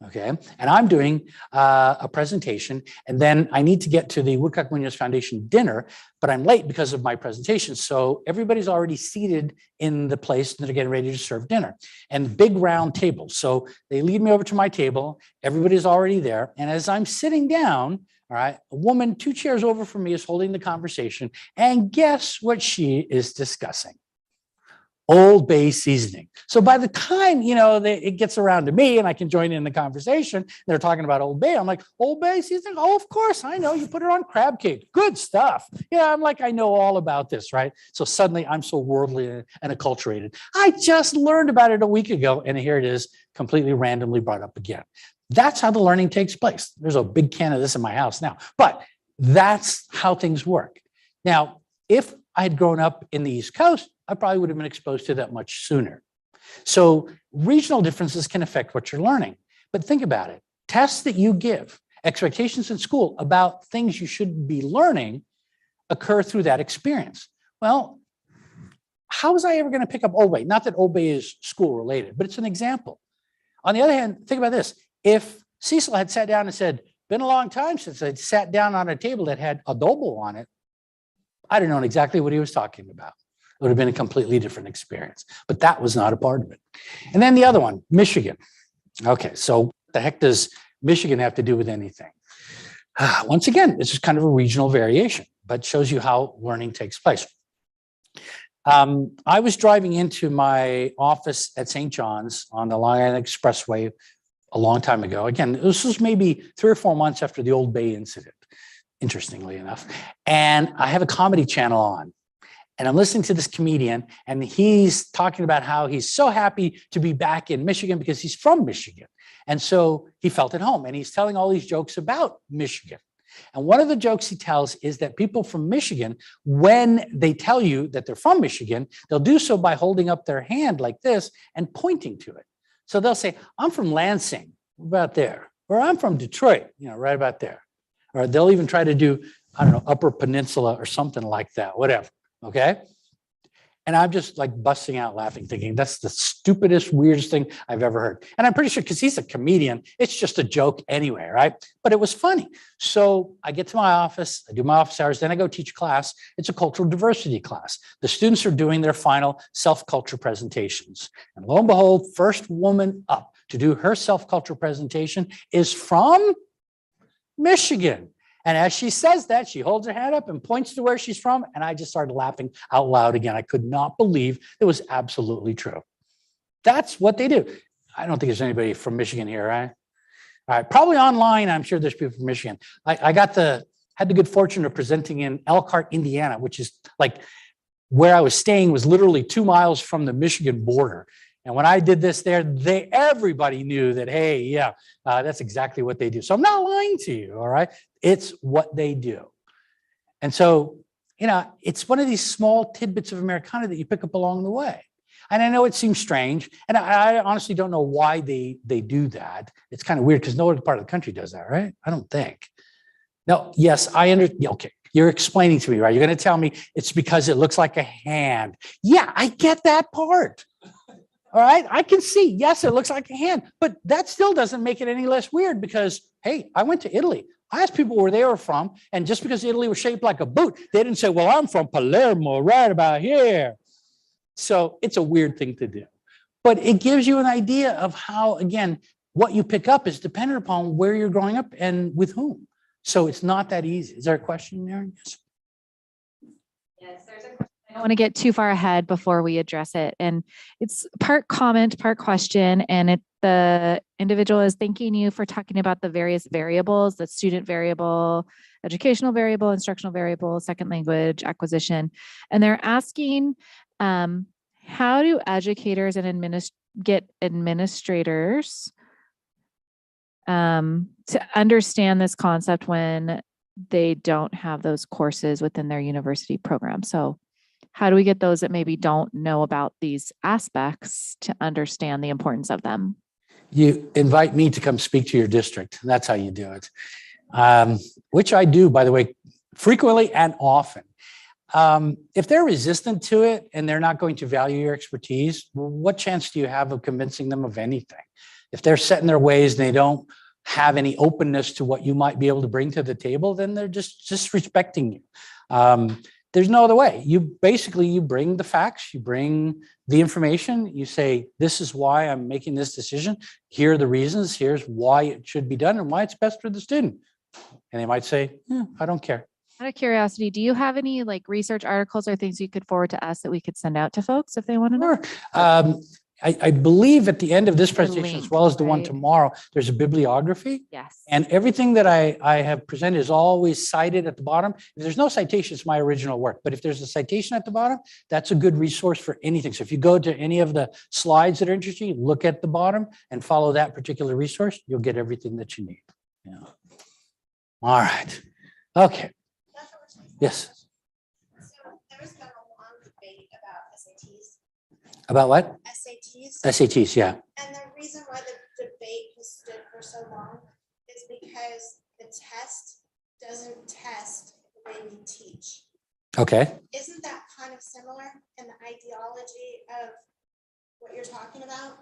Okay. And I'm doing a presentation, and then I need to get to the Woodcock Munoz Foundation dinner, but I'm late because of my presentation. So everybody's already seated in the place and they're getting ready to serve dinner, and big round tables. So they lead me over to my table. Everybody's already there. And as I'm sitting down, all right, a woman 2 chairs over from me is holding the conversation. And guess what she is discussing? Old Bay seasoning. So by the time, it gets around to me and I can join in the conversation, they're talking about Old Bay. I'm like, Old Bay seasoning? Oh, of course, I know. You put it on crab cake. Good stuff. Yeah, I'm like, I know all about this, right? So suddenly I'm so worldly and acculturated. I just learned about it a week ago, and here it is, completely randomly brought up again. That's how the learning takes place. There's a big can of this in my house now, but that's how things work. Now, if I had grown up in the East Coast, I probably would have been exposed to that much sooner. So regional differences can affect what you're learning. But think about it. Tests that you give, expectations in school about things you should be learning occur through that experience. Well, how was I ever going to pick up Old Bay? Not that Old Bay is school related, but it's an example. On the other hand, think about this. If Cecil had sat down and said, been a long time since I'd sat down on a table that had adobo on it, I'd have known exactly what he was talking about. It would have been a completely different experience, but that was not a part of it. And then the other one, Michigan. Okay, so what the heck does Michigan have to do with anything? Once again, this is kind of a regional variation, but shows you how learning takes place. I was driving into my office at St. John's on the Long Island Expressway a long time ago. Again, this was maybe 3 or 4 months after the Old Bay incident, interestingly enough. And I have a comedy channel on. And I'm listening to this comedian, and he's talking about how he's so happy to be back in Michigan because he's from Michigan. And so he felt at home, and he's telling all these jokes about Michigan. And one of the jokes he tells is that people from Michigan, when they tell you that they're from Michigan, they'll do so by holding up their hand like this and pointing to it. So they'll say, I'm from Lansing, about there, or I'm from Detroit, right about there. Or they'll even try to do, I don't know, Upper Peninsula or something like that, whatever. Okay. And I'm just like busting out laughing, thinking that's the stupidest, weirdest thing I've ever heard. And I'm pretty sure because he's a comedian, it's just a joke anyway, right? But it was funny. So I get to my office, I do my office hours, then I go teach class. It's a cultural diversity class. The students are doing their final self-culture presentations. And lo and behold, first woman up to do her self-culture presentation is from Michigan. And as she says that, she holds her hand up and points to where she's from. And I just started laughing out loud again. I could not believe it was absolutely true. That's what they do. I don't think there's anybody from Michigan here, right? All right, probably online, I'm sure there's people from Michigan. I had the good fortune of presenting in Elkhart, Indiana, which is like where I was staying was literally 2 miles from the Michigan border. And when I did this there, everybody knew that, hey, yeah, that's exactly what they do. So I'm not lying to you, all right? It's what they do. And so, it's one of these small tidbits of Americana that you pick up along the way. And I know it seems strange, and I honestly don't know why they do that. It's kind of weird because no other part of the country does that, right? I don't think. No, yes, I understand. Okay, you're explaining to me, right? You're going to tell me it's because it looks like a hand. Yeah, I get that part. All right, I can see, yes, it looks like a hand, but that still doesn't make it any less weird because, hey, I went to Italy. I asked people where they were from, and just because Italy was shaped like a boot, they didn't say, well, I'm from Palermo, right about here. So it's a weird thing to do. But it gives you an idea of how, again, what you pick up is dependent upon where you're growing up and with whom. So it's not that easy. Is there a question, Mary? Yes. Yes, there's a question. I don't want to get too far ahead before we address it. And it's part comment, part question. And the individual is thanking you for talking about the various variables, the student variable, educational variable, instructional variable, second language acquisition. And they're asking, how do educators and get administrators to understand this concept when they don't have those courses within their university program. So how do we get those that maybe don't know about these aspects to understand the importance of them? You invite me to come speak to your district. That's how you do it. Which I do, by the way, frequently and often. If they're resistant to it and they're not going to value your expertise, well, what chance do you have of convincing them of anything? If they're set in their ways and they don't have any openness to what you might be able to bring to the table, then they're just respecting you. There's no other way. You bring the facts, you bring the information, you say, this is why I'm making this decision. Here are the reasons. Here's why it should be done and why it's best for the student. And they might say, I don't care. Out of curiosity, do you have any like research articles or things you could forward to us that we could send out to folks if they want to know? Sure. I believe at the end of this The presentation, as link, well as the one right? tomorrow, there's a bibliography. Yes. And everything that I have presented is always cited at the bottom. If there's no citation, it's my original work. But if there's a citation at the bottom, that's a good resource for anything. So if you go to any of the slides that are interesting, look at the bottom and follow that particular resource, you'll get everything that you need. Yeah. All right. Okay. Yes. So there's been a long debate about SATs. About what? SATs. SATs, yeah. And the reason why the debate has stood for so long is because the test doesn't test the way we teach. Okay. Isn't that kind of similar in the ideology of what you're talking about?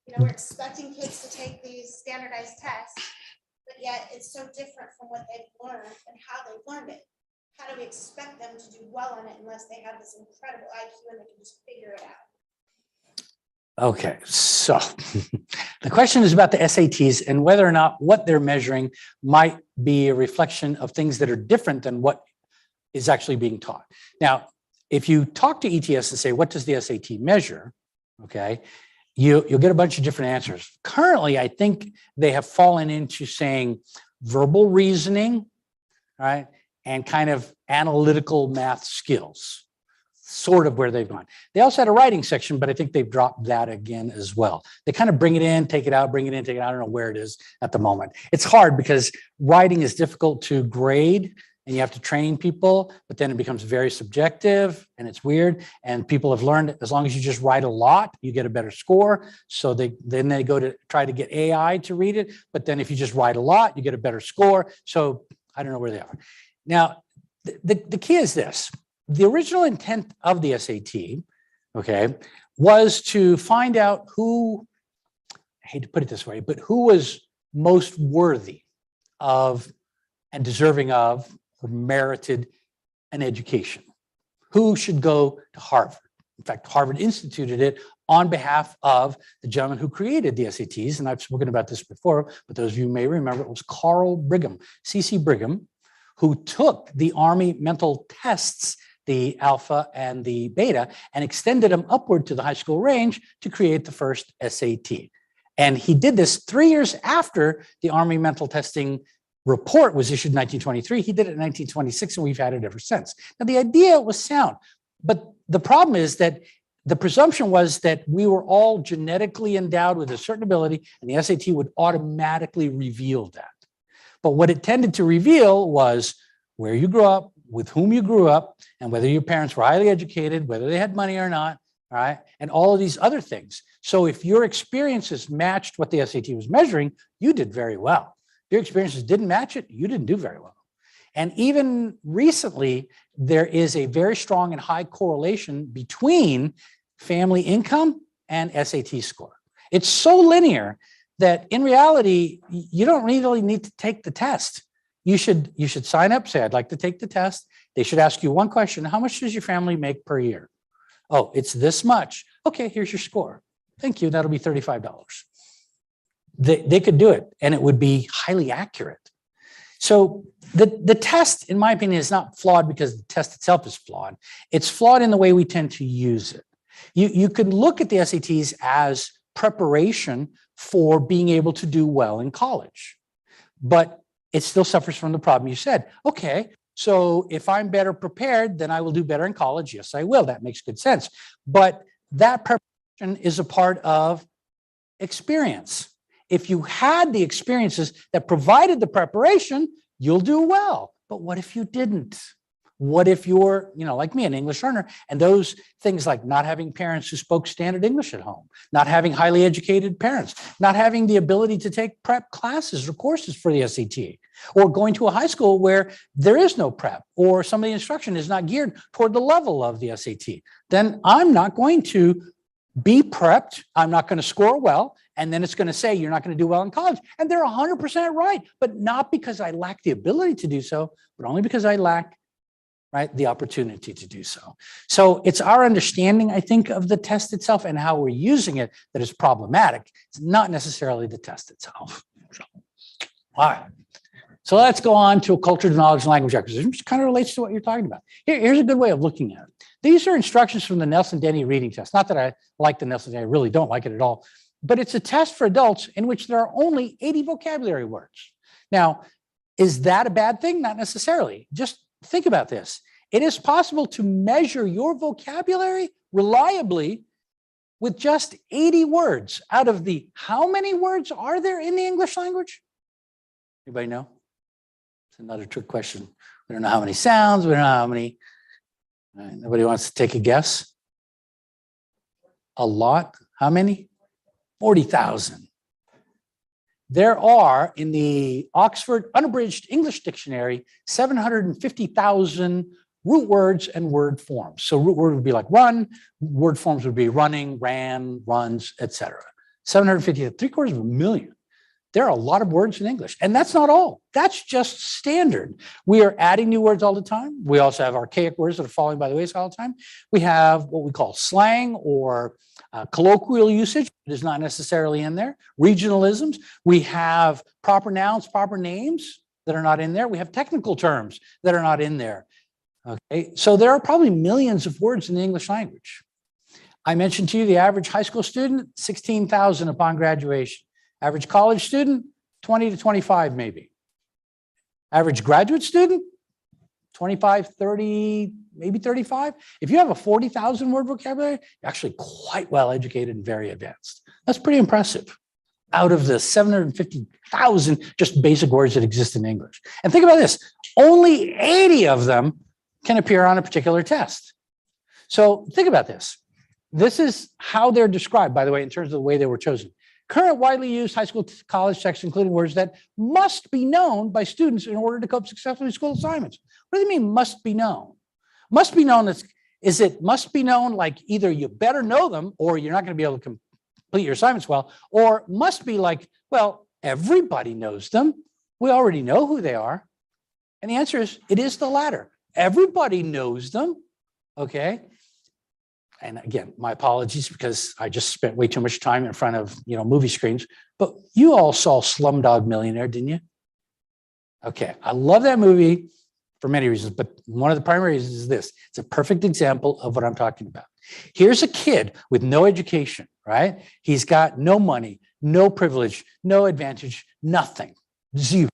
You know, we're expecting kids to take these standardized tests, but yet it's so different from what they've learned and how they've learned it. How do we expect them to do well on it unless they have this incredible IQ and they can just figure it out? Okay, so the question is about the SATs and whether or not what they're measuring might be a reflection of things that are different than what is actually being taught. Now, if you talk to ETS and say, what does the SAT measure? Okay, you'll get a bunch of different answers. Currently, I think they have fallen into saying verbal reasoning, right? And kind of analytical math skills, sort of where they've gone. They also had a writing section, but I think they've dropped that again as well. They kind of bring it in, take it out, bring it in, take it out. I don't know where it is at the moment. It's hard because writing is difficult to grade and you have to train people, but then it becomes very subjective and it's weird. And people have learned as long as you just write a lot, you get a better score. So then they go to try to get AI to read it. But then if you just write a lot, you get a better score. So I don't know where they are. Now, the key is this. The original intent of the SAT, okay, was to find out who, I hate to put it this way, but who was most worthy of and deserving of or merited an education. Who should go to Harvard? In fact, Harvard instituted it on behalf of the gentleman who created the SATs, and I've spoken about this before, but those of you may remember it was Carl Brigham, C.C. Brigham, who took the Army mental tests, the alpha and the beta, and extended them upward to the high school range to create the first SAT. And he did this 3 years after the Army mental testing report was issued in 1923. He did it in 1926, and we've had it ever since. Now, the idea was sound, but the problem is that the presumption was that we were all genetically endowed with a certain ability, and the SAT would automatically reveal that. But what it tended to reveal was where you grew up, with whom you grew up, and whether your parents were highly educated, whether they had money or not, all right, and all of these other things. So if your experiences matched what the SAT was measuring, you did very well. If your experiences didn't match it, you didn't do very well. And even recently, there is a very strong and high correlation between family income and SAT score. It's so linear that in reality, you don't really need to take the test. You should sign up, say, I'd like to take the test. They should ask you one question. How much does your family make per year? Oh, it's this much. Okay, here's your score. Thank you. That'll be $35. They could do it, and it would be highly accurate. So the test, in my opinion, is not flawed because the test itself is flawed. It's flawed in the way we tend to use it. You can look at the SATs as preparation for being able to do well in college, but it still suffers from the problem you said. Okay, so if I'm better prepared, then I will do better in college. Yes, I will. That makes good sense. But that preparation is a part of experience. If you had the experiences that provided the preparation, you'll do well. But what if you didn't? What if you're, like me, an English learner, and those things like not having parents who spoke standard English at home, not having highly educated parents, not having the ability to take prep classes or courses for the SAT, or going to a high school where there is no prep or some of the instruction is not geared toward the level of the SAT, then I'm not going to be prepped. I'm not going to score well. And then it's going to say you're not going to do well in college. And they're 100% right, but not because I lack the ability to do so, but only because I lack the opportunity to do so. So it's our understanding, I think, of the test itself and how we're using it that is problematic. It's not necessarily the test itself. All right. So let's go on to a culture, knowledge, and language acquisition, which kind of relates to what you're talking about. Here's a good way of looking at it. These are instructions from the Nelson-Denny reading test. Not that I like the Nelson-Denny, I really don't like it at all, but it's a test for adults in which there are only 80 vocabulary words. Now, is that a bad thing? Not necessarily. Just think about this. It is possible to measure your vocabulary reliably with just 80 words out of the, how many words are there in the English language? Anybody know? It's another trick question. We don't know how many sounds, we don't know how many. All right, nobody wants to take a guess? A lot. How many? 40,000. There are, in the Oxford Unabridged English Dictionary, 750,000 root words and word forms. So root word would be like run, word forms would be running, ran, runs, etc. 750, 750,000. There are a lot of words in English, and that's not all. That's just standard. We are adding new words all the time. We also have archaic words that are falling by the wayside all the time. We have what we call slang or colloquial usage. It is not necessarily in there. Regionalisms. We have proper nouns, proper names that are not in there. We have technical terms that are not in there. Okay, so there are probably millions of words in the English language. I mentioned to you the average high school student, 16,000 upon graduation. Average college student, 20 to 25 maybe. Average graduate student, 25, 30, maybe 35. If you have a 40,000 word vocabulary, you're actually quite well educated and very advanced. That's pretty impressive. Out of the 750,000 just basic words that exist in English. And think about this, only 80 of them can appear on a particular test. So think about this. This is how they're described, by the way, in terms of the way they were chosen. Current widely used high school college texts, including words that must be known by students in order to cope successfully with school assignments. What do they mean must be known? Must be known is it must be known like either you better know them or you're not going to be able to complete your assignments well, or must be like, well, everybody knows them. We already know who they are. And the answer is, it is the latter. Everybody knows them, okay? And again, my apologies because I just spent way too much time in front of, movie screens, but you all saw Slumdog Millionaire, didn't you? Okay, I love that movie for many reasons, but one of the primary reasons is this. It's a perfect example of what I'm talking about. Here's a kid with no education, right? He's got no money, no privilege, no advantage, nothing, zero.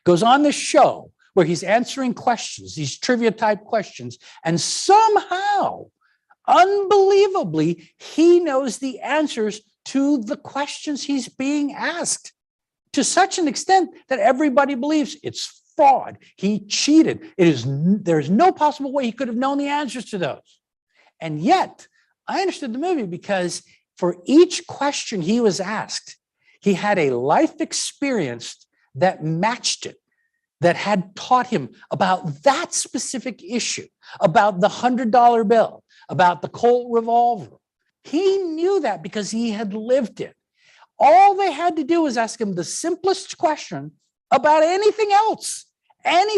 Goes on this show where he's answering questions, these trivia type questions, and somehow, unbelievably, he knows the answers to the questions he's being asked to such an extent that everybody believes it's fraud. He cheated. There's no possible way he could have known the answers to those. And yet, I understood the movie because for each question he was asked, he had a life experience that matched it, that had taught him about that specific issue, about the $100 bill, about the Colt revolver. He knew that because he had lived it. All they had to do was ask him the simplest question about anything else, and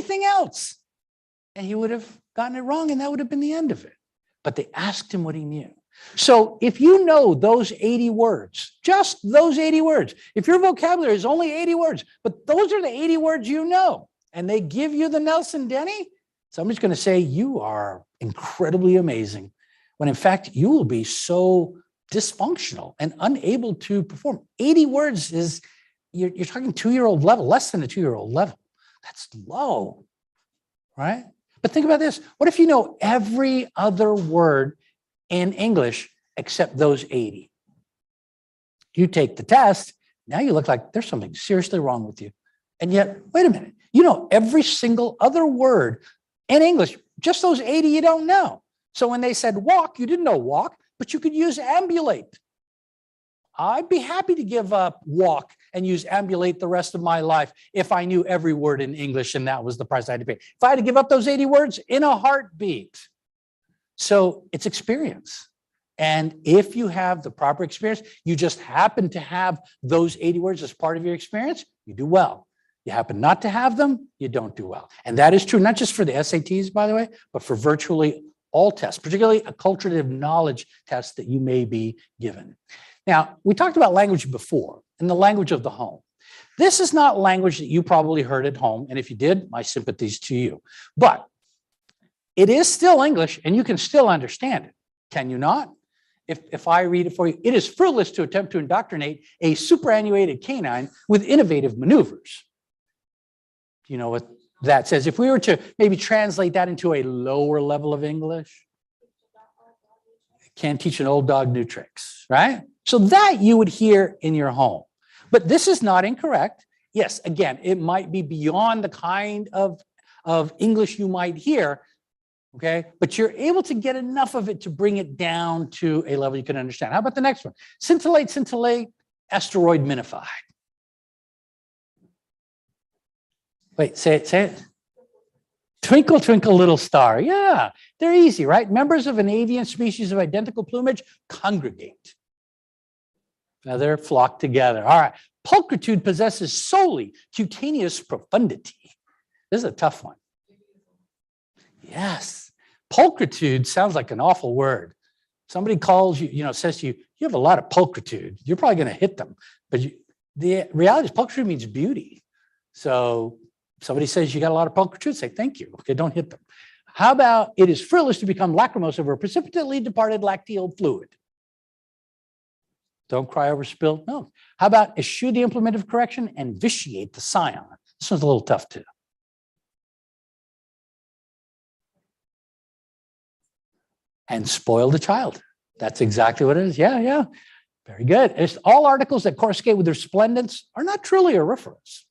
he would have gotten it wrong, and that would have been the end of it. But they asked him what he knew. So if you know those 80 words, just those 80 words, if your vocabulary is only 80 words, but those are the 80 words you know, and they give you the Nelson-Denny, somebody's going to say you are incredibly amazing, when in fact you will be so dysfunctional and unable to perform. 80 words is, you're talking 2-year-old level, less than a 2-year-old level. That's low, right? But think about this. What if you know every other word in English except those 80? You take the test, Now you look like there's something seriously wrong with you. And yet, wait a minute, you know every single other word in English, just those 80 you don't know. So when they said walk, you didn't know walk, but you could use ambulate. I'd be happy to give up walk and use ambulate the rest of my life if I knew every word in English and that was the price I had to pay. If I had to give up those 80 words, in a heartbeat. So it's experience. And if you have the proper experience, you just happen to have those 80 words as part of your experience, you do well. You happen not to have them, you don't do well. And that is true, not just for the SATs, by the way, but for virtually all tests, particularly acculturative knowledge tests that you may be given. Now, we talked about language before, and the language of the home. This is not language that you probably heard at home, and if you did, my sympathies to you. But it is still English, and you can still understand it. Can you not? If I read it for you, it is fruitless to attempt to indoctrinate a superannuated canine with innovative maneuvers. You know what that says? If we were to maybe translate that into a lower level of English, can't teach an old dog new tricks, right? So that you would hear in your home. But this is not incorrect. Yes, again, it might be beyond the kind of English you might hear, okay? But you're able to get enough of it to bring it down to a level you can understand. How about the next one? Scintillate, scintillate, asteroid minified. Wait, say it. Twinkle, twinkle, little star. Yeah, they're easy, right? Members of an avian species of identical plumage congregate. Feather flock together. All right. Pulchritude possesses solely cutaneous profundity. This is a tough one. Yes. Pulchritude sounds like an awful word. Somebody calls you, says to you, you have a lot of pulchritude. You're probably going to hit them. But the reality is pulchritude means beauty. So somebody says you got a lot of pulchritude, say thank you. Okay, don't hit them. How about it is frivolous to become lachrymose over a precipitately departed lacteal fluid? Don't cry over spilled milk. How about eschew the implement of correction and vitiate the scion? This one's a little tough too. And spoil the child. That's exactly what it is. Yeah. Very good. It's all articles that coruscate with resplendence are not truly auriferous.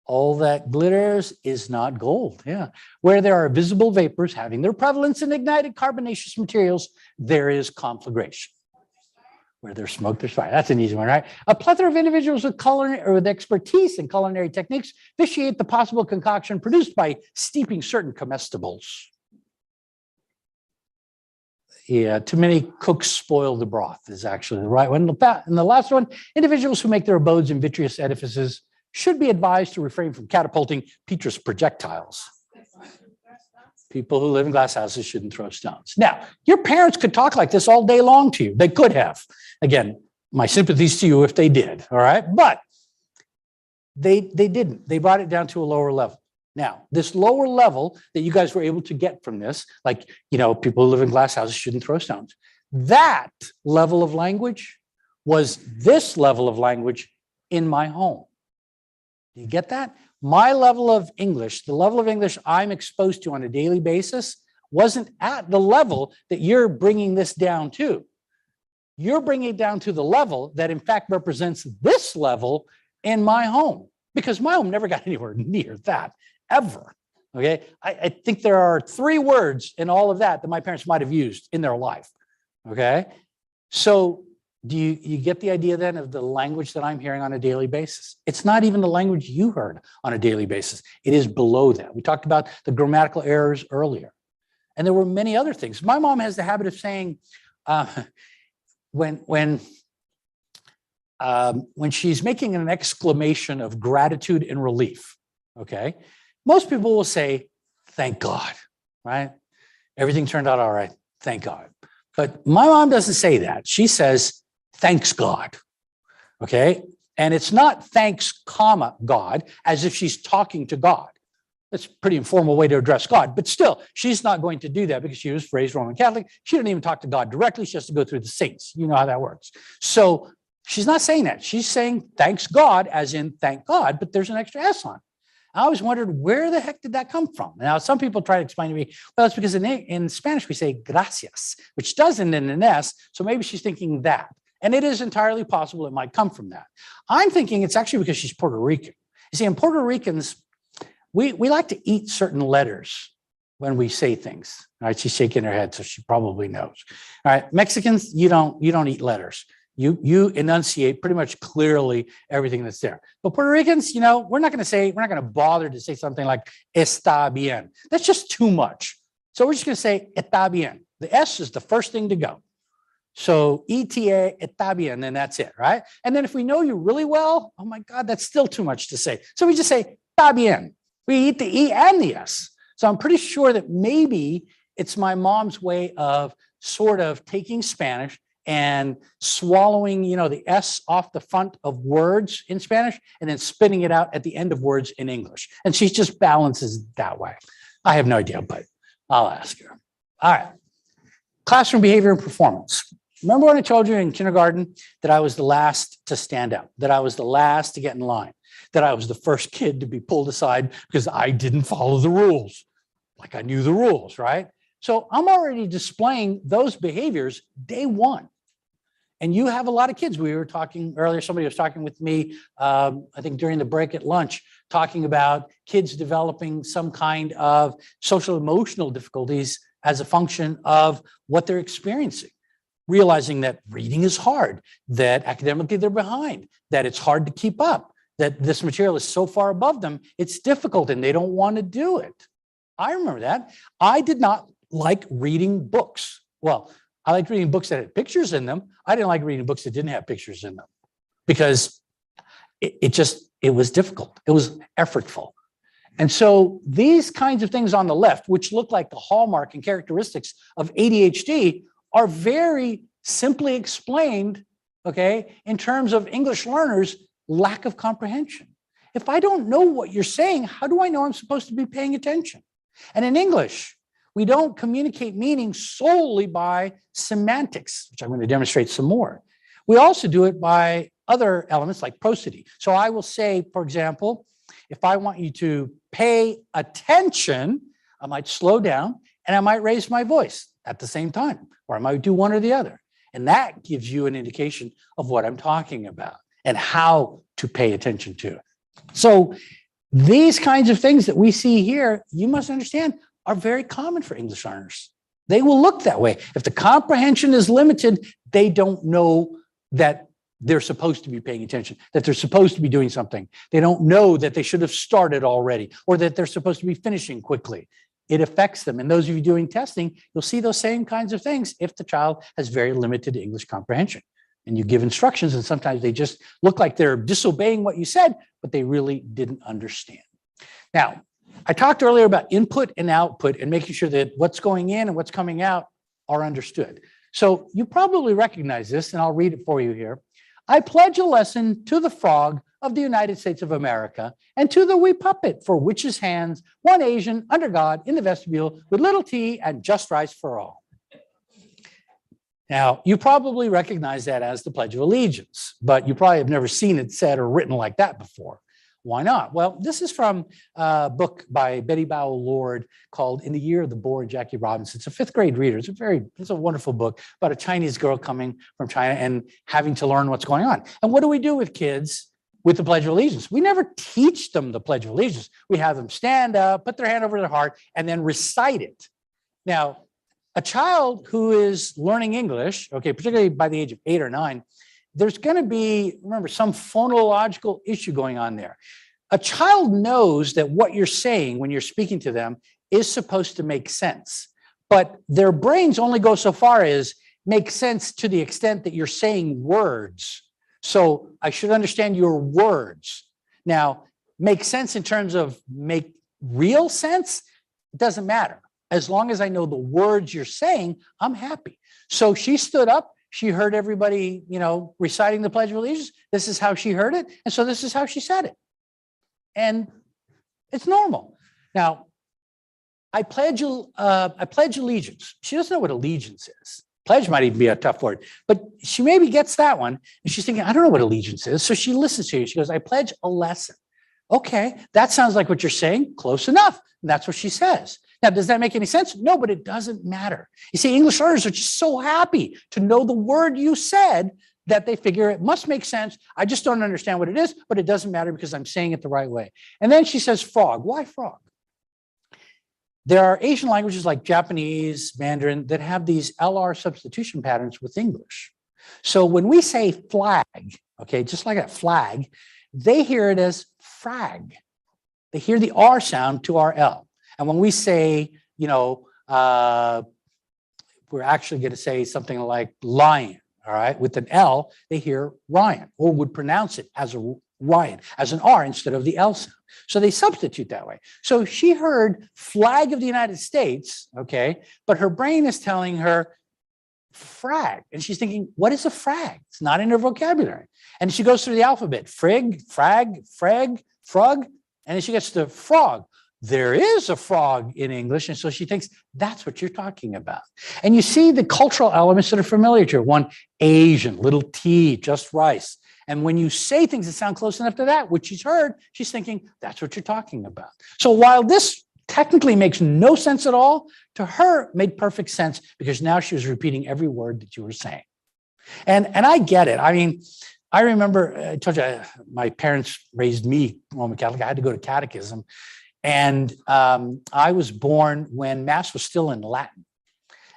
All that glitters is not gold. Yeah. Where there are visible vapors having their prevalence in ignited carbonaceous materials, there is conflagration. Where there's smoke, there's fire. That's an easy one, right? A plethora of individuals with culinary or with expertise in culinary techniques vitiate the possible concoction produced by steeping certain comestibles. Yeah, too many cooks spoil the broth is actually the right one. And the last one, individuals who make their abodes in vitreous edifices should be advised to refrain from catapulting Petrus projectiles. People who live in glass houses shouldn't throw stones. Now, your parents could talk like this all day long to you. They could have. Again, my sympathies to you if they did, all right? But they didn't. They brought it down to a lower level. Now, this lower level that you guys were able to get from this, like, people who live in glass houses shouldn't throw stones. That level of language was this level of language in my home. Do you get that? My level of English, the level of English I'm exposed to on a daily basis, wasn't at the level that you're bringing this down to. You're bringing it down to the level that in fact represents this level in my home, because my home never got anywhere near that, ever. Okay. I think there are 3 words in all of that my parents might have used in their life. Okay. So do you get the idea then of the language that I'm hearing on a daily basis? It's not even the language you heard on a daily basis. It is below that. We talked about the grammatical errors earlier. And there were many other things. My mom has the habit of saying, when she's making an exclamation of gratitude and relief, okay, most people will say, thank God, right? Everything turned out all right, thank God. But my mom doesn't say that. She says, thanks God, okay? And it's not thanks, comma, God, as if she's talking to God. That's a pretty informal way to address God, but still, she's not going to do that because she was raised Roman Catholic. She didn't even talk to God directly. She has to go through the saints. You know how that works. So she's not saying that. She's saying thanks God, as in thank God, but there's an extra S on it. I always wondered, where the heck did that come from? Now, some people try to explain to me, well, it's because in Spanish we say gracias, which doesn't end in an S. So maybe she's thinking that. And it is entirely possible it might come from that. I'm thinking it's actually because she's Puerto Rican. You see, in Puerto Ricans, we like to eat certain letters when we say things. All right, she's shaking her head, so she probably knows. All right, Mexicans, you don't eat letters. You enunciate pretty much clearly everything that's there. But Puerto Ricans, we're not going to bother to say something like está bien. That's just too much. So we're just going to say está bien. The S is the first thing to go. So ETA, está bien, and that's it, right? And then if we know you really well, oh my God, that's still too much to say. So we just say está bien. We eat the E and the S. So I'm pretty sure that maybe it's my mom's way of sort of taking Spanish and swallowing, the S off the front of words in Spanish and then spitting it out at the end of words in English. And she just balances that way. I have no idea, but I'll ask her. All right. Classroom behavior and performance. Remember when I told you in kindergarten that I was the last to stand up, that I was the last to get in line, that I was the first kid to be pulled aside because I didn't follow the rules, like I knew the rules, right? So I'm already displaying those behaviors day one. And you have a lot of kids. We were talking earlier, somebody was talking with me, I think during the break at lunch, talking about kids developing some kind of social emotional difficulties as a function of what they're experiencing. Realizing that reading is hard, that academically they're behind, that it's hard to keep up, that this material is so far above them, it's difficult and they don't want to do it. I remember that. I did not like reading books. Well, I liked reading books that had pictures in them. I didn't like reading books that didn't have pictures in them because it was difficult. It was effortful. And so these kinds of things on the left, which look like the hallmark and characteristics of ADHD, are very simply explained, okay, in terms of English learners' lack of comprehension. If I don't know what you're saying, how do I know I'm supposed to be paying attention? And in English, we don't communicate meaning solely by semantics, which I'm going to demonstrate some more. We also do it by other elements like prosody. So I will say, for example, if I want you to pay attention, I might slow down and I might raise my voice at the same time, or I might do one or the other. And that gives you an indication of what I'm talking about and how to pay attention to it. So these kinds of things that we see here, you must understand, are very common for English learners. They will look that way. If the comprehension is limited, they don't know that they're supposed to be paying attention, that they're supposed to be doing something. They don't know that they should have started already or that they're supposed to be finishing quickly. It affects them. And those of you doing testing, you'll see those same kinds of things if the child has very limited English comprehension. And you give instructions and sometimes they just look like they're disobeying what you said, but they really didn't understand. Now, I talked earlier about input and output and making sure that what's going in and what's coming out are understood. So you probably recognize this, and I'll read it for you here. I pledge a lesson to the frog of the United States of America and to the wee puppet for witches' hands, one Asian under God in the vestibule with little tea and just rice for all. Now, you probably recognize that as the Pledge of Allegiance, but you probably have never seen it said or written like that before. Why not? Well, this is from a book by Betty Bowell Lord called In the Year of the Boar, Jackie Robinson. It's a fifth grade reader. It's a wonderful book about a Chinese girl coming from China and having to learn what's going on. And what do we do with kids with the Pledge of Allegiance? We never teach them the Pledge of Allegiance. We have them stand up, put their hand over their heart, and then recite it. Now, a child who is learning English, okay, particularly by the age of 8 or 9, there's going to be, remember, some phonological issue going on there. A child knows that what you're saying when you're speaking to them is supposed to make sense, but their brains only go so far as make sense to the extent that you're saying words. So I should understand your words. Now, make sense in terms of make real sense, it doesn't matter. As long as I know the words you're saying, I'm happy. So she stood up. She heard everybody, reciting the Pledge of Allegiance. This is how she heard it. And so this is how she said it. And it's normal. Now, I pledge allegiance. She doesn't know what allegiance is. Pledge might even be a tough word, but she maybe gets that one. And she's thinking, I don't know what allegiance is. So she listens to you. She goes, I pledge a lesson. Okay, that sounds like what you're saying. Close enough. And that's what she says. Now, does that make any sense? No, but it doesn't matter. You see, English learners are just so happy to know the word you said that they figure it must make sense. I just don't understand what it is, but it doesn't matter because I'm saying it the right way. And then she says frog. Why frog? There are Asian languages like Japanese, Mandarin that have these LR substitution patterns with English. So when we say flag, okay, just like a flag, they hear it as frag. They hear the R sound to our L. And when we say, we're actually going to say something like lion, all right, with an L, they hear Ryan, or would pronounce it as a Ryan, as an R instead of the L sound. So they substitute that way. So she heard flag of the United States, okay, but her brain is telling her frag. And she's thinking, what is a frag? It's not in her vocabulary. And she goes through the alphabet, frig, frag, frag, frog, and then she gets to frog. There is a frog in English. And so she thinks that's what you're talking about. And you see the cultural elements that are familiar to her. One, Asian, little T, just rice. And when you say things that sound close enough to that, which she's heard, she's thinking that's what you're talking about. So while this technically makes no sense at all, to her made perfect sense because now she was repeating every word that you were saying. And I get it. I mean, I remember, I told you, my parents raised me Roman Catholic. I had to go to catechism. And I was born when Mass was still in Latin.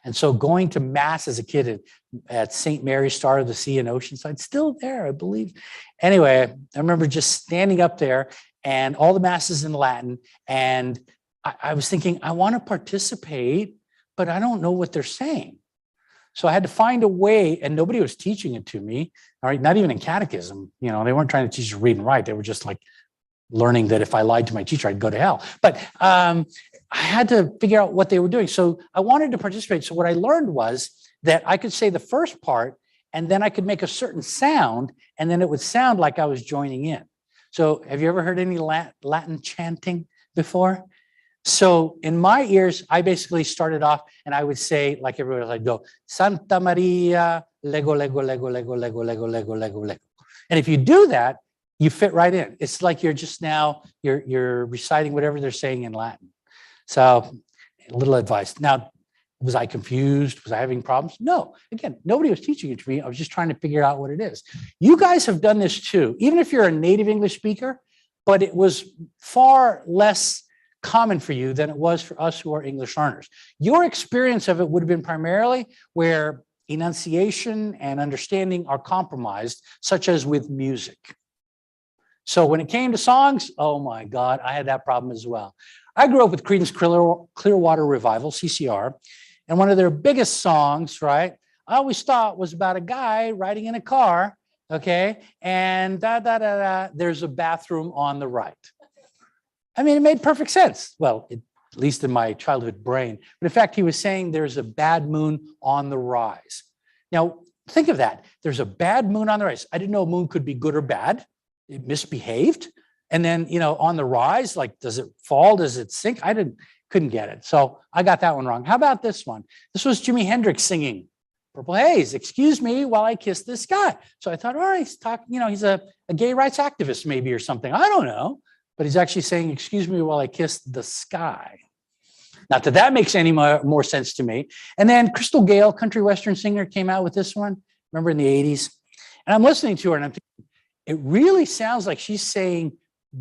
And so going to Mass as a kid at St. Mary's, Star of the Sea in Oceanside, still there, I believe. Anyway, I remember just standing up there and all the Masses in Latin. And I was thinking, I want to participate, but I don't know what they're saying. So I had to find a way, and nobody was teaching it to me, all right, not even in catechism. They weren't trying to teach you to read and write. They were just like learning that if I lied to my teacher, I'd go to hell. But I had to figure out what they were doing. So I wanted to participate. So what I learned was that I could say the first part, and then I could make a certain sound, and then it would sound like I was joining in. So have you ever heard any Latin chanting before? So in my ears, I basically started off and I would say, like everybody else, I'd go, Santa Maria, Lego, Lego, Lego, Lego, Lego, Lego, Lego, Lego, Lego. And if you do that, you fit right in. It's like you're just now, you're reciting whatever they're saying in Latin. So a little advice. Now, was I confused? Was I having problems? No. Again, nobody was teaching it to me. I was just trying to figure out what it is. You guys have done this too, even if you're a native English speaker, but it was far less common for you than it was for us who are English learners. Your experience of it would have been primarily where enunciation and understanding are compromised, such as with music. So when it came to songs, oh my God, I had that problem as well. I grew up with Creedence Clearwater Revival, CCR, and one of their biggest songs, right, I always thought was about a guy riding in a car, okay, and there's a bathroom on the right. I mean, it made perfect sense. Well, at least in my childhood brain. But in fact, he was saying there's a bad moon on the rise. Now, think of that. There's a bad moon on the rise. I didn't know a moon could be good or bad. It misbehaved. And then, on the rise, like, does it fall? Does it sink? Couldn't get it. So I got that one wrong. How about this one? This was Jimi Hendrix singing Purple Haze. Excuse me while I kiss this guy. So I thought, all right, he's talking, he's a gay rights activist maybe or something. I don't know. But he's actually saying, excuse me while I kiss the sky. Not that makes any more sense to me. And then Crystal Gale, country western singer, came out with this one, remember in the 80s? And I'm listening to her and I'm thinking, it really sounds like she's saying,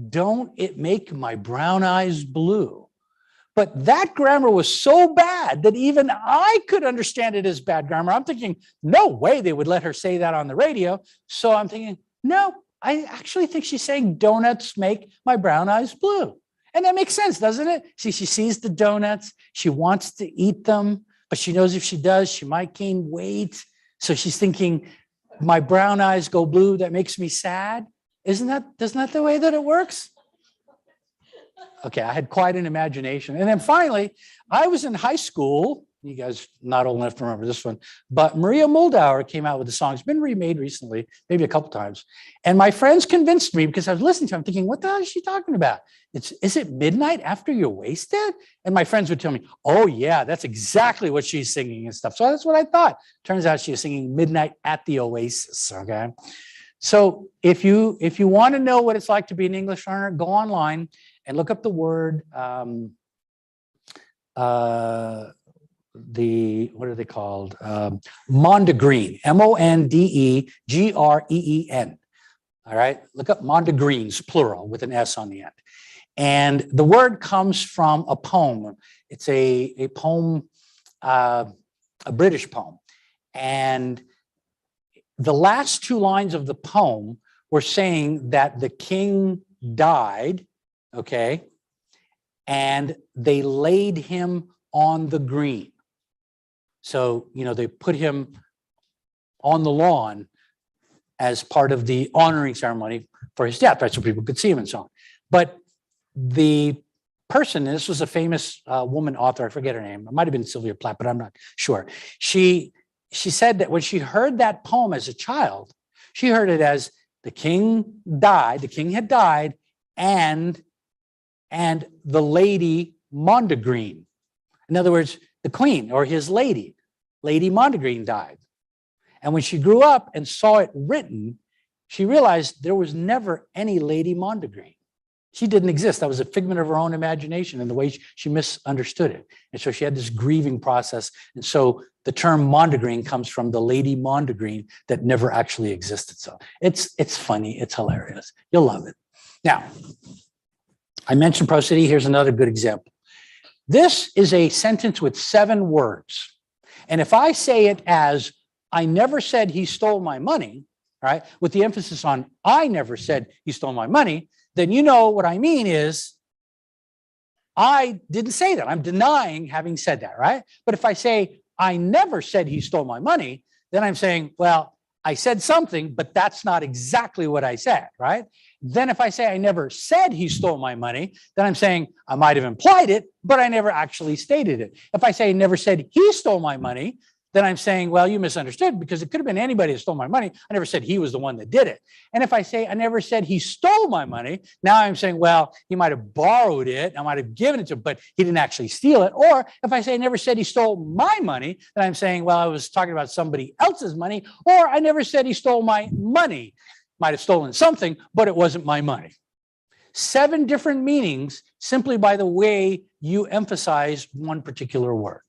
don't it make my brown eyes blue? But that grammar was so bad that even I could understand it as bad grammar. I'm thinking, no way they would let her say that on the radio. So I'm thinking, no, I actually think she's saying donuts make my brown eyes blue. And that makes sense, doesn't it? See, she sees the donuts. She wants to eat them, but she knows if she does, she might gain weight. So she's thinking, my brown eyes go blue. That makes me sad. Isn't that the way that it works? Okay, I had quite an imagination. And then finally, I was in high school. You guys not old enough to remember this one, but Maria Muldaur came out with a song. It's been remade recently, maybe a couple times. And my friends convinced me because I was listening to it, I'm thinking, what the hell is she talking about? Is it midnight after you're wasted? And my friends would tell me, oh yeah, that's exactly what she's singing and stuff. So that's what I thought. Turns out she was singing Midnight at the Oasis, okay? So if you want to know what it's like to be an English learner, go online and look up the word, what are they called? Mondegreen, Mondegreen. All right, look up Mondegreens, plural, with an S on the end. And the word comes from a poem. It's a poem, a British poem. And the last two lines of the poem were saying that the king died, okay, and they laid him on the green. So, they put him on the lawn as part of the honoring ceremony for his death, right? So people could see him and so on. But the person, and this was a famous woman author, I forget her name, it might have been Sylvia Plath, but I'm not sure. She said that when she heard that poem as a child, she heard it as the king died, the king had died, and the lady Mondegreen. In other words, the queen or his lady, Lady Mondegreen, died. And when she grew up and saw it written, she realized there was never any Lady Mondegreen. She didn't exist. That was a figment of her own imagination and the way she misunderstood it. And so she had this grieving process. And so the term Mondegreen comes from the Lady Mondegreen that never actually existed. So it's funny. It's hilarious. You'll love it. Now, I mentioned prosody. Here's another good example. This is a sentence with 7 words. And if I say it as, I never said he stole my money, right, with the emphasis on I never said he stole my money, then you know what I mean is I didn't say that. I'm denying having said that, right? But if I say I never said he stole my money, then I'm saying, well, I said something, but that's not exactly what I said, right? Then if I say I never said he stole my money, then I'm saying I might have implied it, but I never actually stated it. If I say I never said he stole my money, then I'm saying, well, you misunderstood because it could have been anybody that stole my money. I never said he was the one that did it. And if I say I never said he stole my money, now I'm saying, well, he might have borrowed it. I might have given it to him, but he didn't actually steal it. Or if I say I never said he stole my money, then I'm saying, well, I was talking about somebody else's money. Or I never said he stole my money. Might have stolen something, but it wasn't my money. 7 different meanings simply by the way you emphasize one particular word.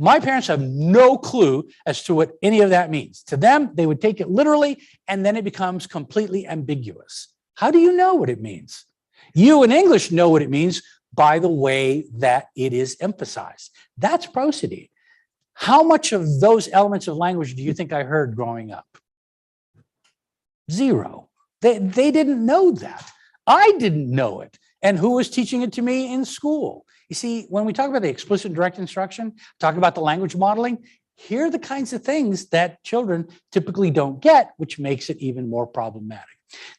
My parents have no clue as to what any of that means. To them, they would take it literally, and then it becomes completely ambiguous. How do you know what it means? You in English know what it means by the way that it is emphasized. That's prosody. How much of those elements of language do you think I heard growing up? 0. They didn't know that. I didn't know it. And who was teaching it to me in school? You see, when we talk about the explicit direct instruction, talk about the language modeling, here are the kinds of things that children typically don't get, which makes it even more problematic.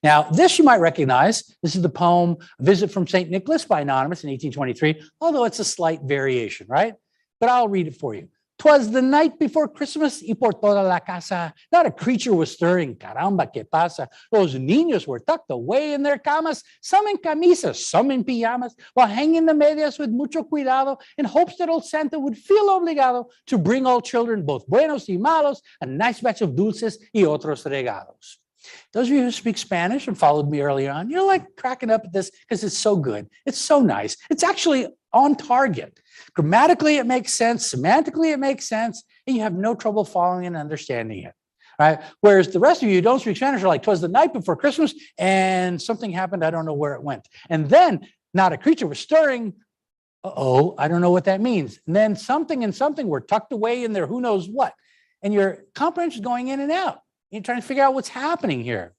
Now, this you might recognize. This is the poem Visit from St. Nicholas by Anonymous in 1823, although it's a slight variation, right? But I'll read it for you. 'Twas the night before Christmas y por toda la casa, not a creature was stirring, caramba, que pasa. Los niños were tucked away in their camas, some in camisas, some in pijamas, while hanging the medias with mucho cuidado, in hopes that old Santa would feel obligado to bring all children, both buenos y malos, a nice batch of dulces y otros regalos. Those of you who speak Spanish and followed me earlier on, you're like cracking up at this because it's so good. It's so nice. It's actually on target. Grammatically, it makes sense. Semantically, it makes sense. And you have no trouble following and understanding it, right? Whereas the rest of you who don't speak Spanish are like, 'twas the night before Christmas and something happened. I don't know where it went. And then not a creature was stirring. Uh-oh, I don't know what that means. And then something and something were tucked away in there, who knows what. And your comprehension is going in and out. You're trying to figure out what's happening here.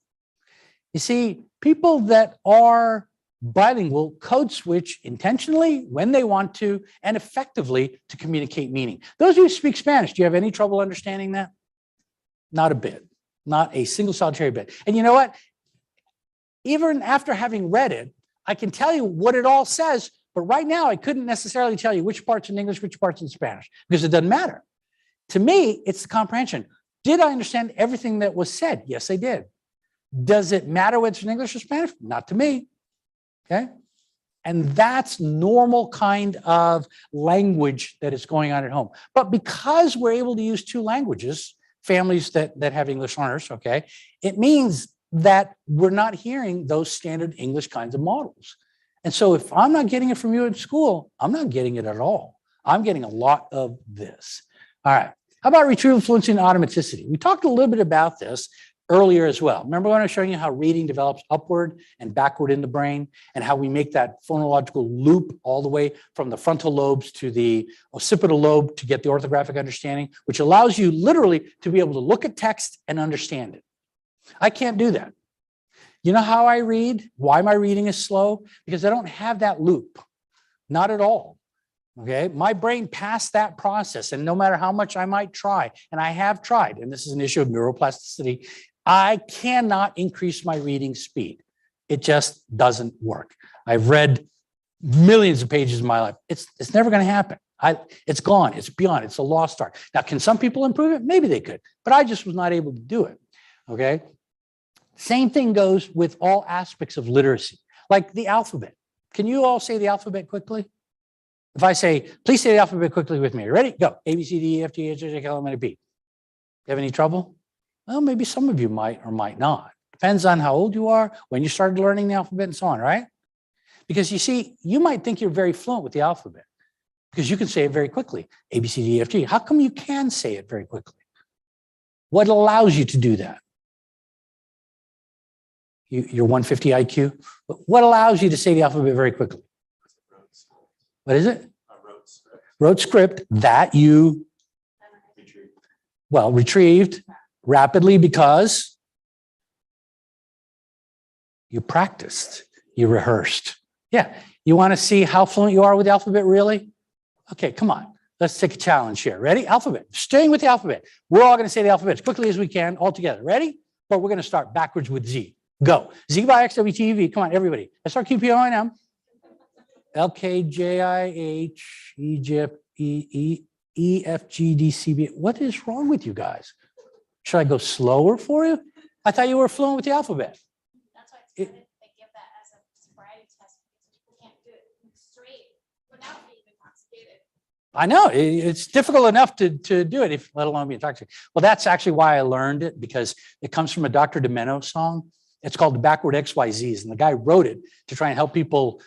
You see, people that are bilingual code switch intentionally when they want to and effectively to communicate meaning. Those of you who speak Spanish, do you have any trouble understanding that? Not a bit, not a single solitary bit. And you know what? Even after having read it, I can tell you what it all says, but right now I couldn't necessarily tell you which parts in English, which parts in Spanish, because it doesn't matter. To me, it's the comprehension. Did I understand everything that was said? Yes, I did. Does it matter whether it's in English or Spanish? Not to me. Okay. And that's normal kind of language that is going on at home. But because we're able to use 2 languages, families that have English learners, okay, it means that we're not hearing those standard English kinds of models. And so if I'm not getting it from you in school, I'm not getting it at all. I'm getting a lot of this. All right. How about retrieval fluency and automaticity? We talked a little bit about this earlier as well. Remember when I was showing you how reading develops upward and backward in the brain and how we make that phonological loop all the way from the frontal lobes to the occipital lobe to get the orthographic understanding, which allows you literally to be able to look at text and understand it. I can't do that. You know how I read? Why my reading is slow? Because I don't have that loop. Not at all. Okay, my brain passed that process, and no matter how much I might try, and I have tried, and this is an issue of neuroplasticity, I cannot increase my reading speed. It just doesn't work. I've read millions of pages in my life. It's never going to happen. It's gone. It's beyond. It's a lost art. Now, can some people improve it? Maybe they could, but I just was not able to do it. Okay. Same thing goes with all aspects of literacy, like the alphabet. Can you all say the alphabet quickly? If I say, please say the alphabet quickly with me. Ready? Go. A, B, C, D, E, F, G, H, I, J, K, L, M, N, O, P. You have any trouble? Well, maybe some of you might or might not. Depends on how old you are, when you started learning the alphabet and so on, right? Because you see, you might think you're very fluent with the alphabet because you can say it very quickly. A, B, C, D, E, F, G. How come you can say it very quickly? What allows you to do that? Your 150 IQ. What allows you to say the alphabet very quickly? What is it? Rote script that you, well, retrieved rapidly because you practiced, you rehearsed. Yeah, you want to see how fluent you are with the alphabet, really? Okay, come on. Let's take a challenge here. Ready? Alphabet. Staying with the alphabet. We're all going to say the alphabet as quickly as we can, all together. Ready? But we're going to start backwards with Z. Go. Z by X, W, T, V. Come on, everybody. S, R, Q, P, O, N, M. L, K, J, I, H, E, J, E, F, G, D, C, B. What is wrong with you guys? Should I go slower for you? I thought you were fluent with the alphabet. That's why it's kind of, they give that as a sobriety test because people can't do it straight without being intoxicated. I know it's difficult enough to do it, if let alone be intoxicated. Well, that's actually why I learned it, because it comes from a Dr. Demeno song. It's called the Backward XYZs, and the guy wrote it to try and help people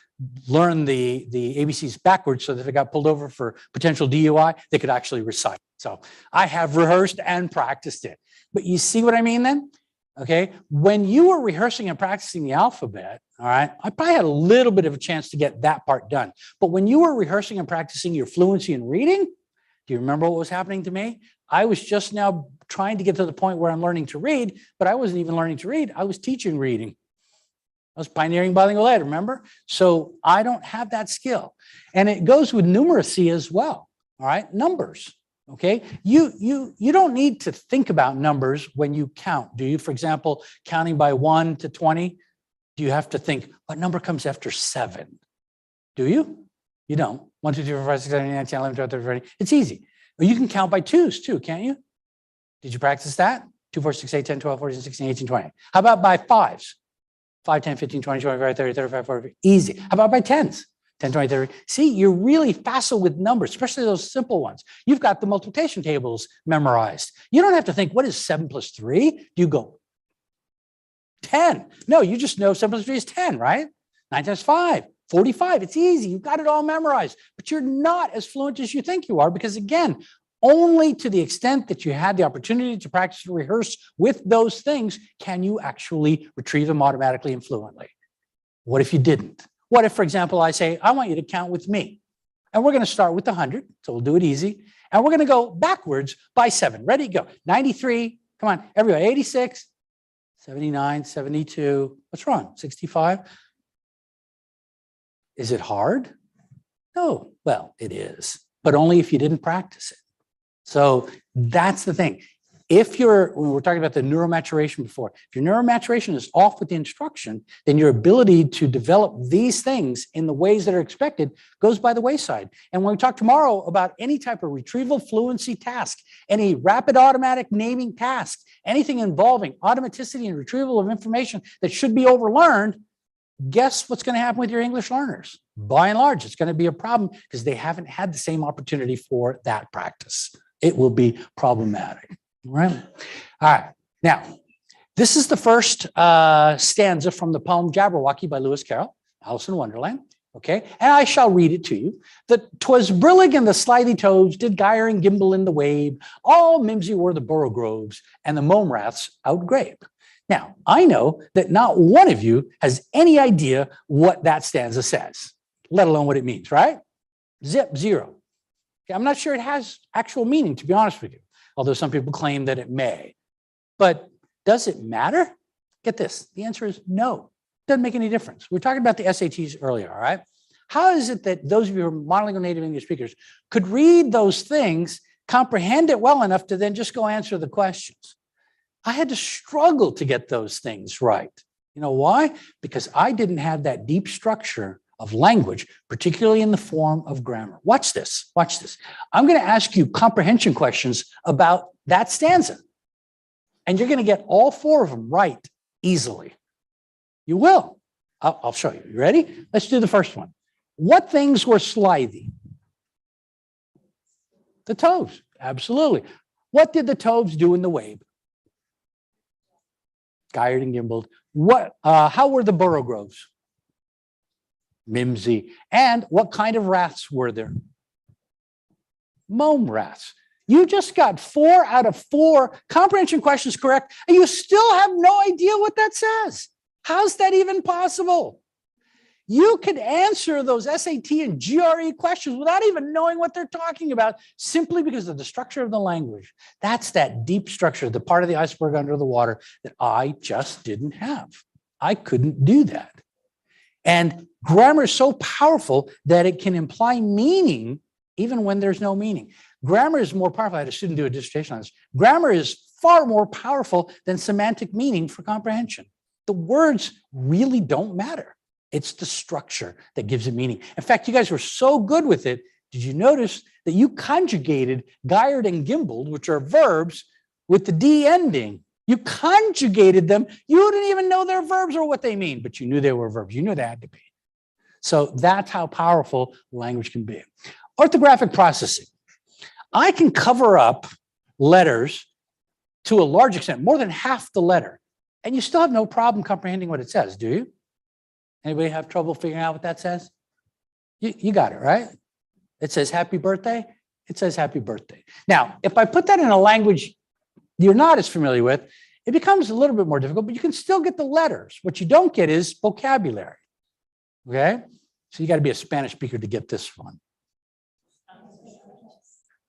learn the ABCs backwards so that if they got pulled over for potential DUI, they could actually recite. So I have rehearsed and practiced it. But you see what I mean then? Okay. When you were rehearsing and practicing the alphabet, all right, I probably had a little bit of a chance to get that part done. But when you were rehearsing and practicing your fluency in reading, do you remember what was happening to me? I was just now trying to get to the point where I'm learning to read, but I wasn't even learning to read. I was teaching reading. I was pioneering bilingual ed, remember? So I don't have that skill. And it goes with numeracy as well, all right? Numbers, okay? You don't need to think about numbers when you count, do you? For example, counting by 1 to 20, do you have to think, what number comes after 7? Do you? You don't. 1, 2, 3, 4, 5, 6, 7, 8, 9, 10, 11, 12, 13, 14. It's easy. Or you can count by 2s too, can't you? Did you practice that? 2, 4, 6, 8, 10, 12, 14, 16, 18, 20. How about by 5s? 5, 10, 15, 20, 25, 30, 35, 40, easy. How about by 10s? 10, 20, 30. See, you're really facile with numbers, especially those simple ones. You've got the multiplication tables memorized. You don't have to think, what is 7 plus 3? You go 10. No, you just know 7 plus 3 is 10, right? 9 times 5, 45. It's easy. You've got it all memorized, but you're not as fluent as you think you are because, again, only to the extent that you had the opportunity to practice and rehearse with those things can you actually retrieve them automatically and fluently. What if you didn't? What if, for example, I say, I want you to count with me. And we're going to start with 100, so we'll do it easy. And we're going to go backwards by 7. Ready, go. 93, come on, everybody, 86, 79, 72. What's wrong? 65. Is it hard? No, well, it is, but only if you didn't practice it. So that's the thing. If when we're talking about the neuromaturation before, if your neuromaturation is off with the instruction, then your ability to develop these things in the ways that are expected goes by the wayside. And when we talk tomorrow about any type of retrieval fluency task, any rapid automatic naming task, anything involving automaticity and retrieval of information that should be overlearned, guess what's going to happen with your English learners? By and large, it's going to be a problem because they haven't had the same opportunity for that practice. It will be problematic. Right. All right. Now, this is the first stanza from the poem Jabberwocky by Lewis Carroll, Alice in Wonderland. Okay, and I shall read it to you. That 'twas brillig and the slithy toves did gyre and gimble in the wabe. All mimsy were the borogoves and the mome raths outgrabe. Now, I know that not one of you has any idea what that stanza says, let alone what it means, right? Zip, zero. Okay, I'm not sure it has actual meaning, to be honest with you, although some people claim that it may. But does it matter? Get this, the answer is no. Doesn't make any difference. We were talking about the SATs earlier, all right? How is it that those of you who are monolingual native English speakers could read those things, comprehend it well enough to then just go answer the questions? I had to struggle to get those things right. You know why? Because I didn't have that deep structure of language, particularly in the form of grammar. Watch this, watch this. I'm going to ask you comprehension questions about that stanza. And you're going to get all four of them right easily. You will. I'll show you. You ready? Let's do the first one. What things were slithy? The toves. Absolutely. What did the toves do in the wabe? Gyred and gimbled. How were the borogoves? Mimsy. And what kind of raths were there? Mome raths. You just got 4 out of 4 comprehension questions correct, and you still have no idea what that says. How's that even possible? You could answer those SAT and GRE questions without even knowing what they're talking about, simply because of the structure of the language. That's that deep structure, the part of the iceberg under the water that I just didn't have. I couldn't do that. And grammar is so powerful that it can imply meaning even when there's no meaning. Grammar is more powerful. I had a student do a dissertation on this. Grammar is far more powerful than semantic meaning for comprehension. The words really don't matter. It's the structure that gives it meaning. In fact, you guys were so good with it. Did you notice that you conjugated gyred and gimbled, which are verbs, with the D ending? You conjugated them. You didn't even know they're verbs or what they mean, but you knew they were verbs. You knew they had to be. So that's how powerful language can be. Orthographic processing. I can cover up letters to a large extent, more than half the letter, and you still have no problem comprehending what it says, do you? Anybody have trouble figuring out what that says? You got it, right? It says happy birthday. It says happy birthday. Now, if I put that in a language you're not as familiar with, it becomes a little bit more difficult, but you can still get the letters. What you don't get is vocabulary, okay? So you got to be a Spanish speaker to get this one.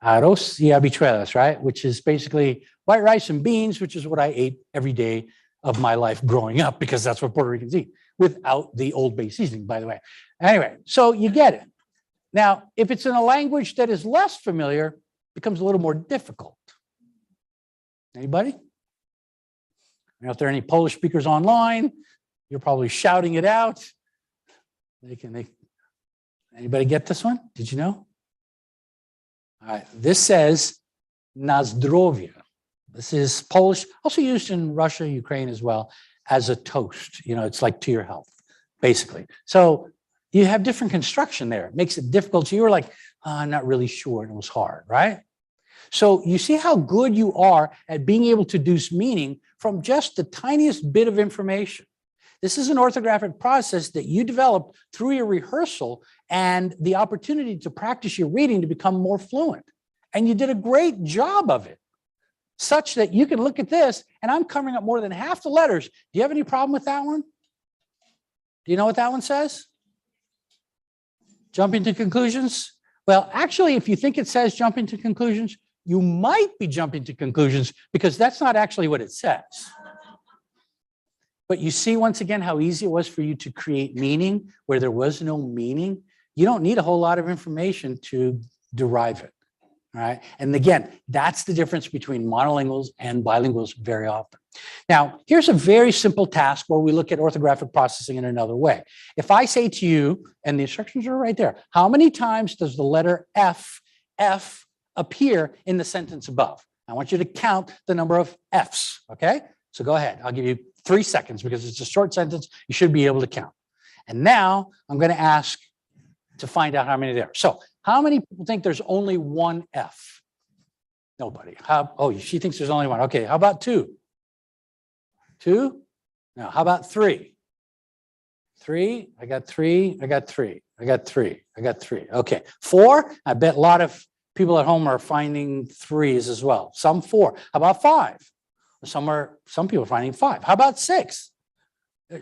Arroz y habichuelas, right? Which is basically white rice and beans, which is what I ate every day of my life growing up, because that's what Puerto Ricans eat, without the Old Bay seasoning, by the way. Anyway, so you get it. Now, if it's in a language that is less familiar, it becomes a little more difficult. Anybody? I don't know if there are any Polish speakers online. You're probably shouting it out. Anybody get this one? Did you know? All right, this says na zdrowie. This is Polish, also used in Russia, Ukraine as well, as a toast. You know, it's like to your health, basically. So you have different construction there. It makes it difficult. So you were like, oh, I'm not really sure, and it was hard, right? So you see how good you are at being able to deduce meaning from just the tiniest bit of information. This is an orthographic process that you developed through your rehearsal and the opportunity to practice your reading to become more fluent. And you did a great job of it, such that you can look at this, and I'm covering up more than half the letters. Do you have any problem with that one? Do you know what that one says? Jumping to conclusions? Well, actually, if you think it says jumping to conclusions, you might be jumping to conclusions, because that's not actually what it says. But you see, once again, how easy it was for you to create meaning where there was no meaning. You don't need a whole lot of information to derive it, all right? And again, that's the difference between monolinguals and bilinguals very often. Now, here's a very simple task where we look at orthographic processing in another way. If I say to you, and the instructions are right there, how many times does the letter F appear in the sentence above? I want you to count the number of Fs, okay? So go ahead, I'll give you 3 seconds because it's a short sentence. You should be able to count. And now I'm going to ask to find out how many there are. So how many people think there's only one F? Nobody. Oh, she thinks there's only one. Okay, how about 2? 2? Now, how about 3? 3, I got 3, I got 3, I got 3, I got 3. Okay, 4, I bet a lot of people at home are finding 3s as well. Some 4. How about 5? Some people are finding 5. How about 6?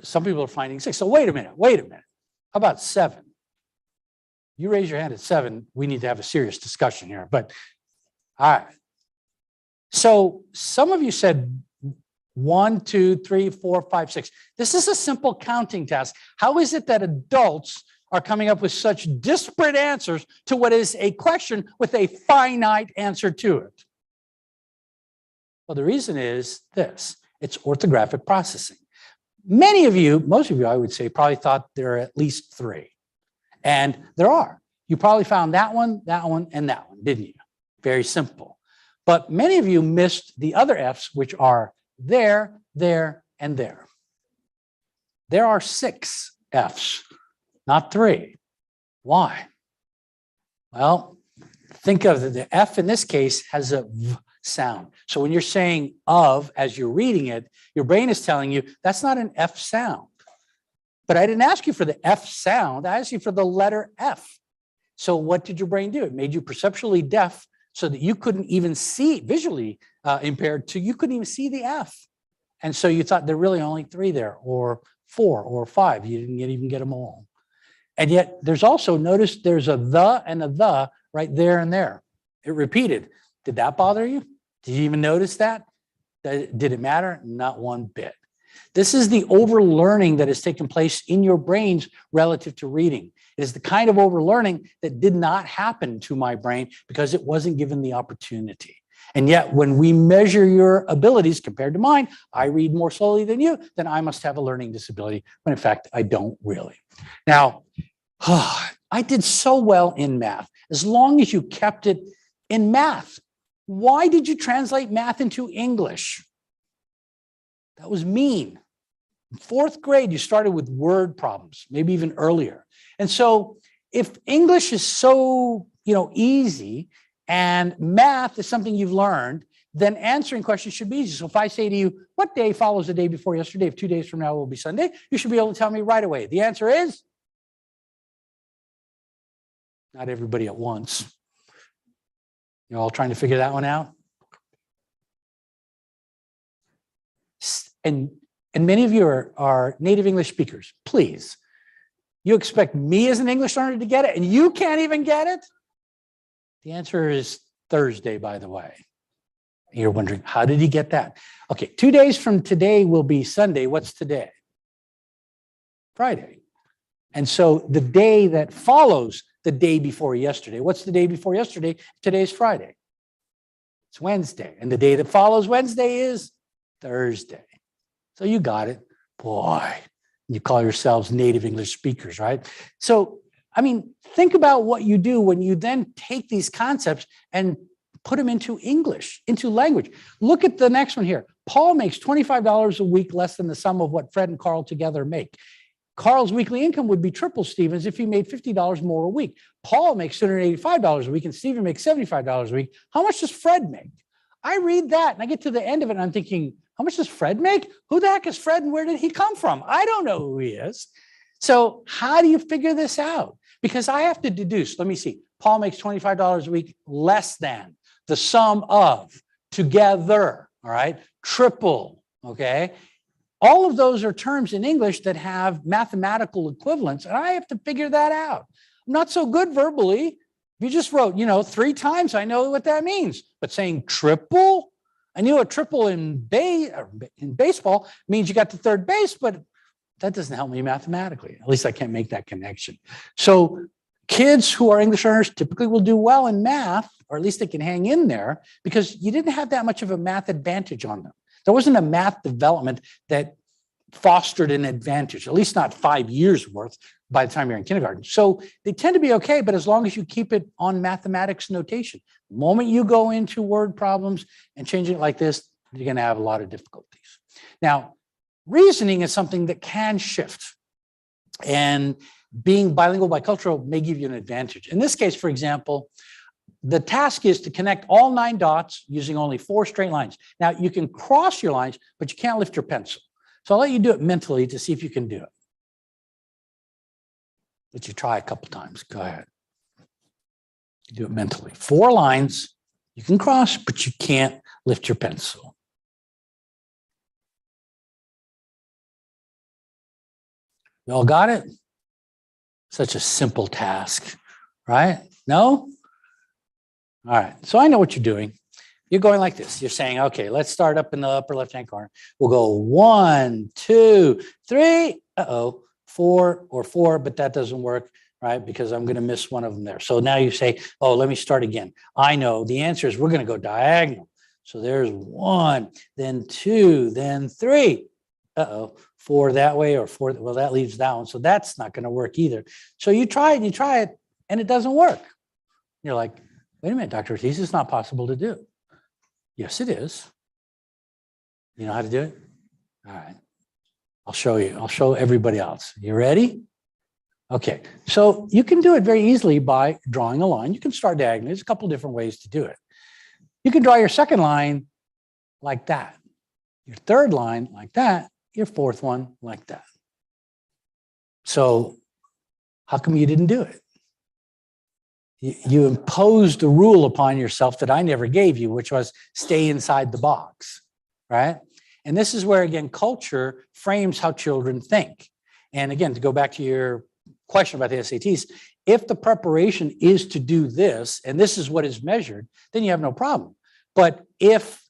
Some people are finding 6. So wait a minute. How about 7? You raise your hand at 7, we need to have a serious discussion here. But all right. So some of you said 1, 2, 3, 4, 5, 6. This is a simple counting task. How is it that adults are coming up with such disparate answers to what is a question with a finite answer to it? Well, the reason is this. It's orthographic processing. Many of you, most of you, I would say, probably thought there are at least 3. And there are. You probably found that one, and that one, didn't you? Very simple. But many of you missed the other F's, which are there, and there. There are 6 F's, not 3. Why? Well, think of it. The F in this case has a V sound. So when you're saying of as you're reading it, your brain is telling you that's not an F sound. But I didn't ask you for the F sound. I asked you for the letter F. So what did your brain do? It made you perceptually deaf so that you couldn't even see, visually impaired, so you couldn't even see the F. And so you thought there are really only 3 there, or 4, or 5. You didn't even get them all. And yet there's also, notice there's a the and a the right there and there. It repeated. Did that bother you? Did you even notice that? Did it matter? Not one bit. This is the overlearning that has taken place in your brains relative to reading. It is the kind of overlearning that did not happen to my brain because it wasn't given the opportunity. And yet when we measure your abilities compared to mine, I read more slowly than you, then I must have a learning disability, when in fact, I don't really. Now, I did so well in math, as long as you kept it in math. Why did you translate math into English? That was mean. In 4th grade, you started with word problems, maybe even earlier. And so if English is so, easy and math is something you've learned, then answering questions should be easy. So if I say to you, what day follows the day before yesterday? If 2 days from now will be Sunday, you should be able to tell me right away. The answer is not everybody at once. You're all trying to figure that one out? And many of you are native English speakers. Please, you expect me as an English learner to get it, and you can't even get it? The answer is Thursday, by the way. You're wondering, how did he get that? Okay, 2 days from today will be Sunday. What's today? Friday. And so the day that follows the day before yesterday. What's the day before yesterday? Today's Friday. It's Wednesday. And the day that follows Wednesday is Thursday. So you got it. Boy, you call yourselves native English speakers, right? So, think about what you do when you then take these concepts and put them into English, into language. Look at the next one here. Paul makes $25 a week less than the sum of what Fred and Carl together make. Carl's weekly income would be triple Stephen's if he made $50 more a week. Paul makes $285 a week and Stephen makes $75 a week. How much does Fred make? I read that and I get to the end of it and I'm thinking, how much does Fred make? Who the heck is Fred and where did he come from? I don't know who he is. So how do you figure this out? Because I have to deduce, let me see. Paul makes $25 a week less than the sum of, together, all right, triple, okay? All of those are terms in English that have mathematical equivalents, and I have to figure that out. I'm not so good verbally. If you just wrote, 3 times, I know what that means. But saying triple, I knew a triple in baseball means you got to third base, but that doesn't help me mathematically. At least I can't make that connection. So kids who are English learners typically will do well in math, or at least they can hang in there, because you didn't have that much of a math advantage on them. There wasn't a math development that fostered an advantage, at least not 5 years worth by the time you're in kindergarten. So they tend to be okay, but as long as you keep it on mathematics notation. The moment you go into word problems and changing it like this, you're going to have a lot of difficulties. Now, reasoning is something that can shift, and being bilingual, bicultural may give you an advantage. In this case, for example, the task is to connect all 9 dots using only 4 straight lines. Now, you can cross your lines, but you can't lift your pencil. So I'll let you do it mentally to see if you can do it. Let you try a couple times. Go ahead. Do it mentally. 4 lines, you can cross, but you can't lift your pencil. You all got it? Such a simple task, right? No? All right, so I know what you're doing. You're going like this. You're saying, okay, let's start up in the upper left-hand corner. We'll go 1, 2, 3, 4, but that doesn't work, right? Because I'm gonna miss one of them there. So now you say, oh, let me start again. I know the answer is we're gonna go diagonal. So there's 1, then 2, then 3. 4 that way or 4, well, that leaves that one. So that's not gonna work either. So you try it and it doesn't work. You're like, wait a minute, Dr. Ortiz, it's not possible to do. Yes, it is. You know how to do it? All right. I'll show you. I'll show everybody else. You ready? Okay. So you can do it very easily by drawing a line. You can start diagonally. There's a couple different ways to do it. You can draw your second line like that. Your third line like that. Your fourth one like that. So how come you didn't do it? You imposed a rule upon yourself that I never gave you, which was stay inside the box, right? And this is where, again, culture frames how children think. And again, to go back to your question about the SATs, if the preparation is to do this, and this is what is measured, then you have no problem. But if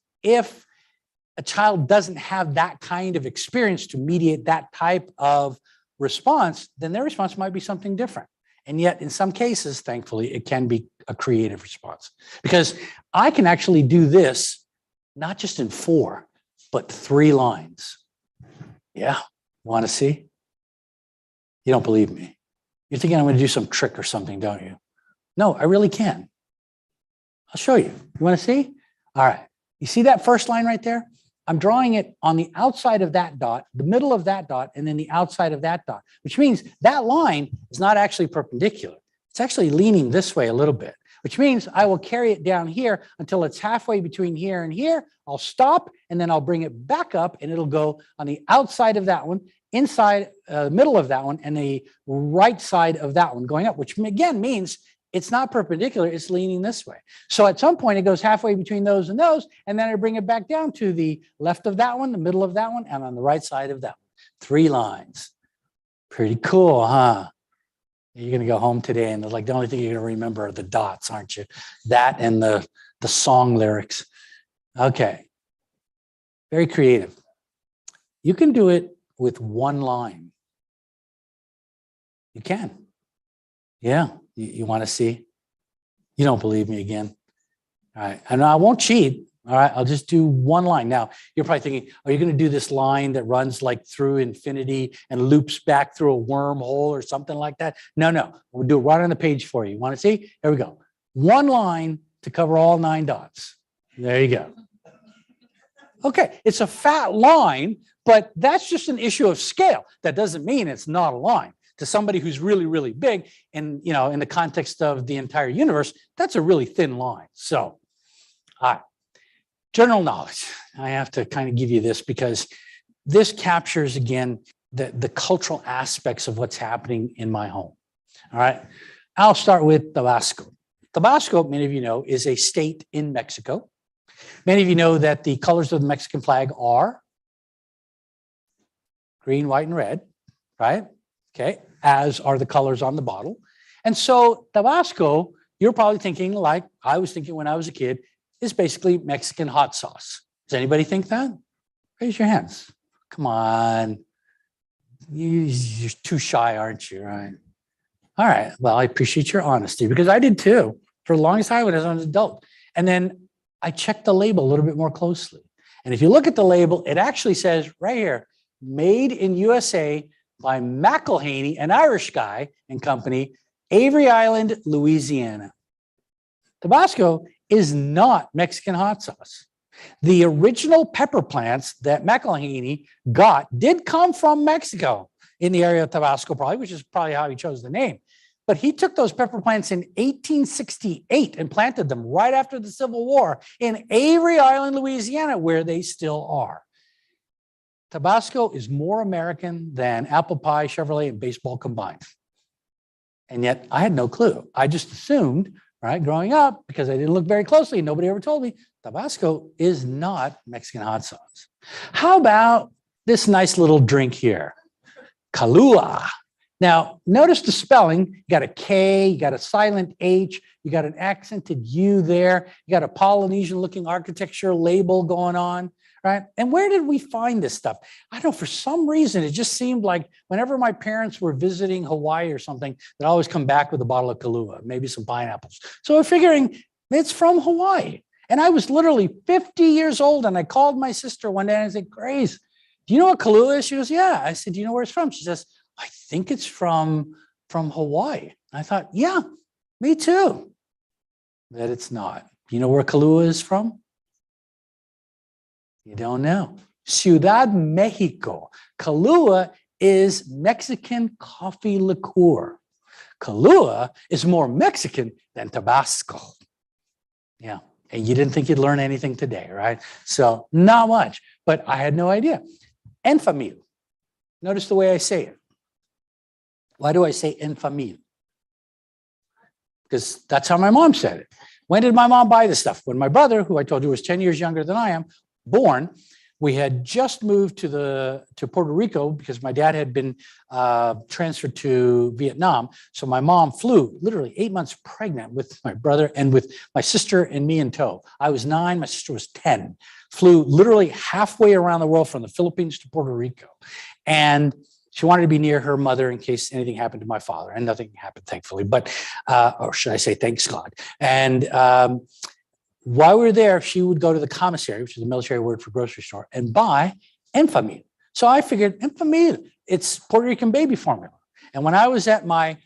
a child doesn't have that kind of experience to mediate that type of response, then their response might be something different. And yet, in some cases, thankfully, it can be a creative response. Because I can actually do this, not just in 4, but 3 lines. Yeah, want to see? You don't believe me. You're thinking I'm going to do some trick or something, don't you? No, I really can. I'll show you. You want to see? All right. You see that first line right there? I'm drawing it on the outside of that dot, the middle of that dot, and then the outside of that dot, which means that line is not actually perpendicular. It's actually leaning this way a little bit, which means I will carry it down here until it's halfway between here and here. I'll stop, and then I'll bring it back up, and it'll go on the outside of that one, inside, middle of that one, and the right side of that one going up, which again means it's not perpendicular, it's leaning this way. So at some point it goes halfway between those, and then I bring it back down to the left of that one, the middle of that one, and on the right side of that one. 3 lines. Pretty cool, huh? You're gonna go home today and like the only thing you're gonna remember are the dots, aren't you? That and the song lyrics. Okay, very creative. You can do it with 1 line. You can, yeah. You want to see? You don't believe me again. All right. And I won't cheat. All right. I'll just do 1 line. Now, you're probably thinking, are you going to do this line that runs like through infinity and loops back through a wormhole or something like that? No. We'll do it right on the page for you. Want to see? Here we go. 1 line to cover all 9 dots. There you go. Okay. It's a fat line, but that's just an issue of scale. That doesn't mean it's not a line. To somebody who's really, really big and, you know, in the context of the entire universe, that's a really thin line. So, all right. General knowledge. I have to kind of give you this because this captures, again, the cultural aspects of what's happening in my home. All right. I'll start with Tabasco. Tabasco, many of you know, is a state in Mexico. Many of you know that the colors of the Mexican flag are green, white, and red, right? Okay, as are the colors on the bottle. And so Tabasco, you're probably thinking, like I was thinking when I was a kid, is basically Mexican hot sauce. Does anybody think that? Raise your hands. Come on. You're too shy, aren't you? Right. All right. Well, I appreciate your honesty because I did too for the longest time when I was an adult. And then I checked the label a little bit more closely. And if you look at the label, it actually says right here, made in USA by McElhaney, an Irish guy and company, Avery Island, Louisiana. Tabasco is not Mexican hot sauce. The original pepper plants that McElhaney got did come from Mexico in the area of Tabasco, probably, which is probably how he chose the name. but he took those pepper plants in 1868 and planted them right after the Civil War in Avery Island, Louisiana, where they still are. Tabasco is more American than apple pie, Chevrolet, and baseball combined. And yet I had no clue. I just assumed, right, growing up, because I didn't look very closely, nobody ever told me, Tabasco is not Mexican hot sauce. How about this nice little drink here? Kahlua. Now, notice the spelling. You got a K, you got a silent H, you got an accented U there, you got a Polynesian-looking architecture label going on. Right? And where did we find this stuff? I don't know, for some reason, it just seemed like whenever my parents were visiting Hawaii or something, they'd always come back with a bottle of Kahlua, maybe some pineapples. So we're figuring it's from Hawaii. And I was literally 50 years old, and I called my sister one day and I said, Grace, do you know what Kahlua is? She goes, yeah. I said, do you know where it's from? She says, I think it's from Hawaii. I thought, yeah, me too. That it's not. Do you know where Kahlua is from? You don't know. Ciudad Mexico. Kahlua is Mexican coffee liqueur. Kahlua is more Mexican than Tabasco. Yeah. And you didn't think you'd learn anything today, right? So not much, but I had no idea. Enfamil. Notice the way I say it. Why do I say enfamil? Because that's how my mom said it. When did my mom buy this stuff? When my brother, who I told you was 10 years younger than I am, born, we had just moved to Puerto Rico because my dad had been transferred to Vietnam. So my mom flew literally 8 months pregnant with my brother and with my sister and me in tow. I was 9, my sister was 10. Flew literally halfway around the world from the Philippines to Puerto Rico. And she wanted to be near her mother in case anything happened to my father. And nothing happened, thankfully, but, or should I say, thanks God. And while we were there, she would go to the commissary, which is a military word for grocery store, and buy Enfamil. So I figured, Enfamil, it's Puerto Rican baby formula. And when I was at my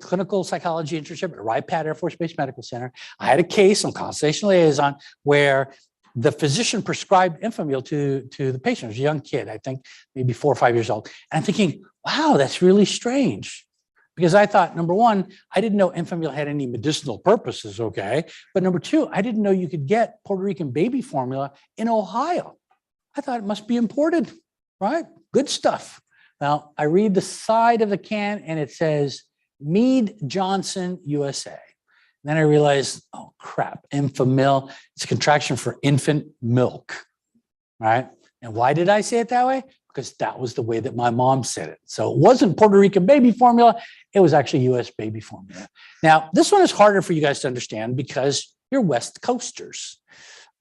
clinical psychology internship at RIPAD Air Force Base Medical Center, I had a case on consultation liaison where the physician prescribed Enfamil to the patient. It was a young kid, I think maybe 4 or 5 years old. And I'm thinking, wow, that's really strange. Because I thought, number one, I didn't know Enfamil had any medicinal purposes, okay? But number two, I didn't know you could get Puerto Rican baby formula in Ohio. I thought it must be imported, right? Good stuff. Now, I read the side of the can and it says, Mead Johnson, USA. And then I realized, oh crap, Enfamil, it's a contraction for infant milk, right? And why did I say it that way? Because that was the way that my mom said it. So it wasn't Puerto Rican baby formula. It was actually US baby formula. Now, this one is harder for you guys to understand because you're West Coasters.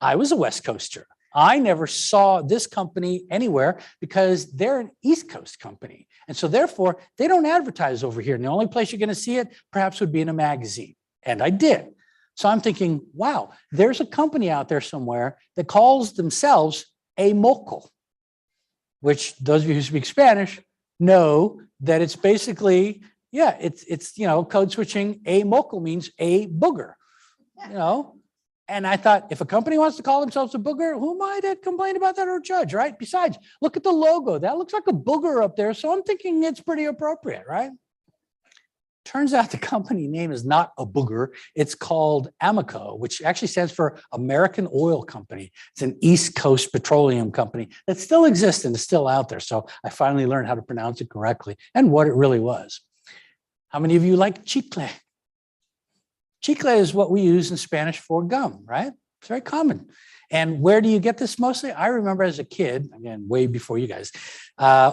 I was a West Coaster. I never saw this company anywhere because they're an East Coast company. And so therefore, they don't advertise over here. And the only place you're going to see it perhaps would be in a magazine. And I did. So I'm thinking, wow, there's a company out there somewhere that calls themselves a moco, which those of you who speak Spanish know that it's basically, yeah, it's you know, code switching. A moco means a booger, you know. And I thought, if a company wants to call themselves a booger, who am I to complain about that or judge, right? Besides, look at the logo. That looks like a booger up there. So I'm thinking it's pretty appropriate, right? Turns out the company name is not a booger. It's called Amoco, which actually stands for American Oil Company. It's an East Coast petroleum company that still exists and is still out there. So I finally learned how to pronounce it correctly and what it really was. How many of you like chicle? Chicle is what we use in Spanish for gum, right? It's very common. And where do you get this mostly? I remember as a kid, again, way before you guys,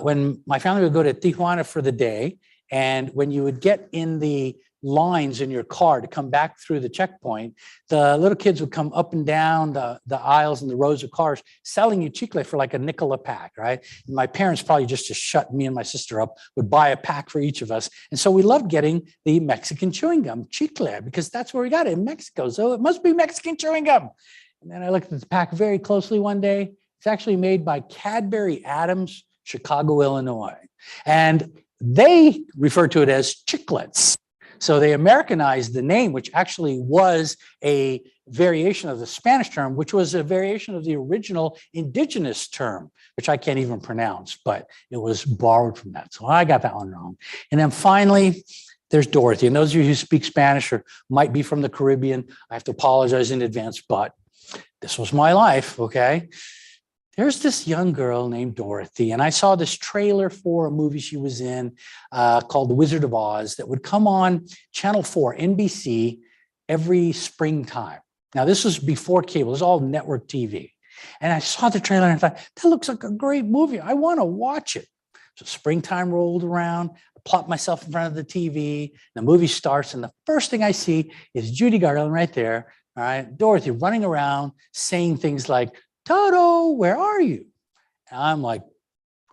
when my family would go to Tijuana for the day, and when you would get in the lines in your car to come back through the checkpoint, the little kids would come up and down the aisles and the rows of cars selling you chicle for like a nickel a pack, right? And my parents, probably just to shut me and my sister up, would buy a pack for each of us. And so we loved getting the Mexican chewing gum, chicle, because that's where we got it, in Mexico. So it must be Mexican chewing gum. And then I looked at the pack very closely one day. It's actually made by Cadbury Adams, Chicago, Illinois. And they refer to it as chiclets. So they Americanized the name, which actually was a variation of the Spanish term, which was a variation of the original indigenous term, which I can't even pronounce, but it was borrowed from that. So I got that one wrong. And then finally, there's Dorothy. And those of you who speak Spanish or might be from the Caribbean, I have to apologize in advance, but this was my life, okay? There's this young girl named Dorothy, and I saw this trailer for a movie she was in called The Wizard of Oz that would come on Channel 4, NBC, every springtime. Now, this was before cable. It was all network TV. And I saw the trailer and I thought, that looks like a great movie. I want to watch it. So springtime rolled around, I plopped myself in front of the TV, the movie starts, and the first thing I see is Judy Garland right there, all right, Dorothy running around saying things like, Toto, where are you? And I'm like,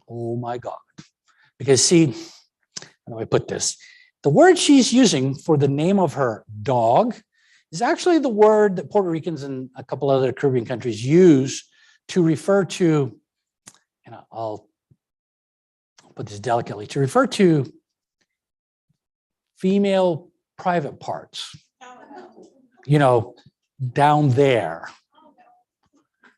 oh my God. Because see, how do I put this? The word she's using for the name of her dog is actually the word that Puerto Ricans and a couple other Caribbean countries use to refer to, and I'll put this delicately, to refer to female private parts, you know, down there.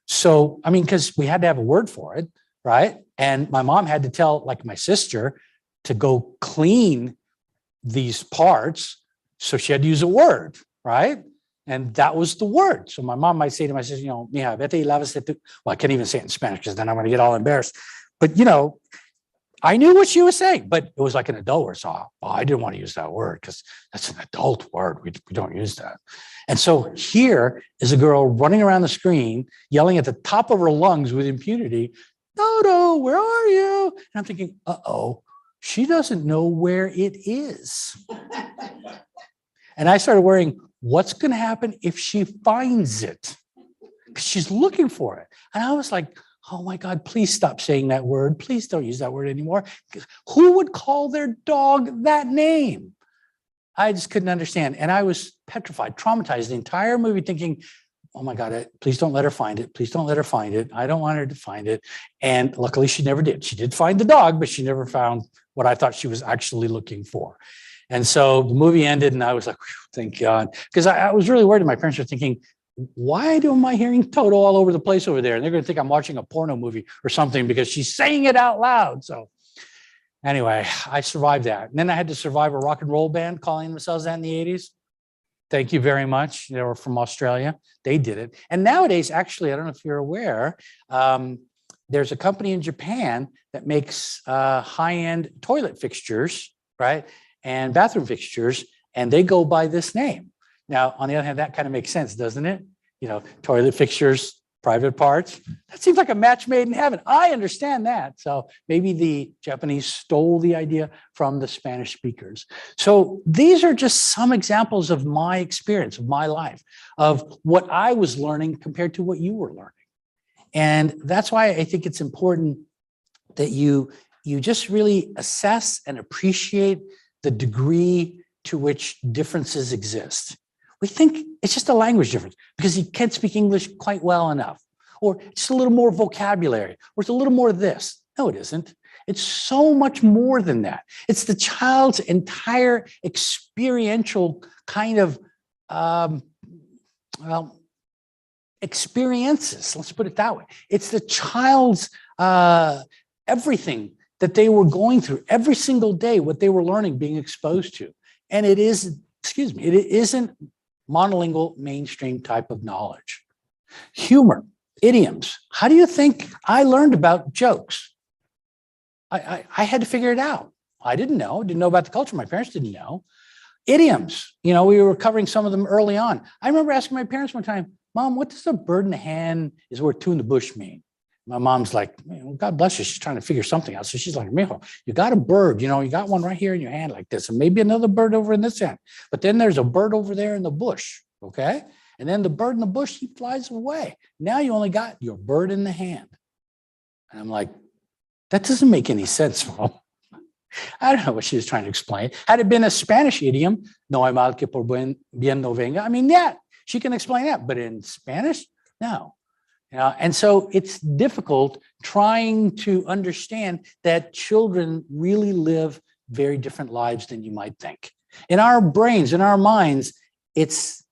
So, I mean, because we had to have a word for it, right? And my mom had to tell, like, my sister to go clean these parts. So she had to use a word, right? And that was the word. So my mom might say to my sister, you know, mija, vete y lávese tu. Well, I can't even say it in Spanish because then I'm going to get all embarrassed. But, you know, I knew what she was saying, but it was like an adult word. So I didn't want to use that word because that's an adult word. We don't use that. And so here is a girl running around the screen, yelling at the top of her lungs with impunity, Toto, where are you? And I'm thinking, uh-oh, she doesn't know where it is. And I started worrying, what's going to happen if she finds it? Because she's looking for it. And I was like, oh my God, please stop saying that word. Please don't use that word anymore. Who would call their dog that name? I just couldn't understand. And I was petrified, traumatized the entire movie thinking, oh my God, please don't let her find it. Please don't let her find it. I don't want her to find it. And luckily she never did. She did find the dog, but she never found what I thought she was actually looking for. And so the movie ended and I was like, thank God. Because I was really worried. My parents were thinking, why am I hearing Toto all over the place over there? And they're going to think I'm watching a porno movie or something because she's saying it out loud. So anyway, I survived that. And then I had to survive a rock and roll band calling themselves that in the 80s. Thank you very much. They were from Australia. They did it. And nowadays, actually, I don't know if you're aware, there's a company in Japan that makes high-end toilet fixtures, right? And bathroom fixtures, and they go by this name. Now, on the other hand, that kind of makes sense, doesn't it? You know, toilet fixtures, private parts. That seems like a match made in heaven. I understand that. So maybe the Japanese stole the idea from the Spanish speakers. So these are just some examples of my experience, of my life, of what I was learning compared to what you were learning. And that's why I think it's important that you just really assess and appreciate the degree to which differences exist. We think it's just a language difference because you can't speak English quite well enough, or just a little more vocabulary, or it's a little more of this. No, it isn't. It's so much more than that. It's the child's entire experiential kind of, experiences. Let's put it that way. It's the child's everything that they were going through every single day, what they were learning, being exposed to. And it is, it isn't monolingual mainstream type of knowledge. Humor, idioms. How do you think I learned about jokes? I had to figure it out. I didn't know about the culture. My parents didn't know. Idioms, you know, we were covering some of them early on. I remember asking my parents one time, Mom, what does a bird in the hand is worth two in the bush mean? My mom's like, God bless you. She's trying to figure something out. So she's like, Mijo, you got a bird, you know, you got one right here in your hand like this, and maybe another bird over in this hand. But then there's a bird over there in the bush, okay? And then the bird in the bush, he flies away. Now you only got your bird in the hand. And I'm like, that doesn't make any sense, Mom. I don't know what she was trying to explain. Had it been a Spanish idiom, no hay mal que por bien no venga, I mean, yeah, she can explain that. But in Spanish, no. And so it's difficult trying to understand that children really live very different lives than you might think. In our brains, in our minds, it's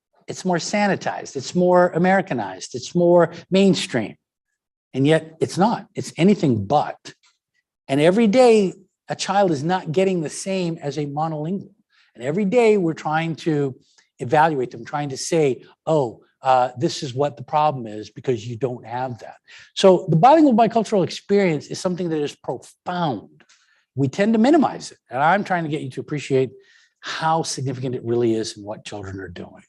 more sanitized, it's more Americanized, it's more mainstream. And yet it's not, it's anything but. And every day, a child is not getting the same as a monolingual. And every day we're trying to evaluate them, trying to say, oh, this is what the problem is because you don't have that. So the bilingual bicultural experience is something that is profound. We tend to minimize it. And I'm trying to get you to appreciate how significant it really is and what children are doing.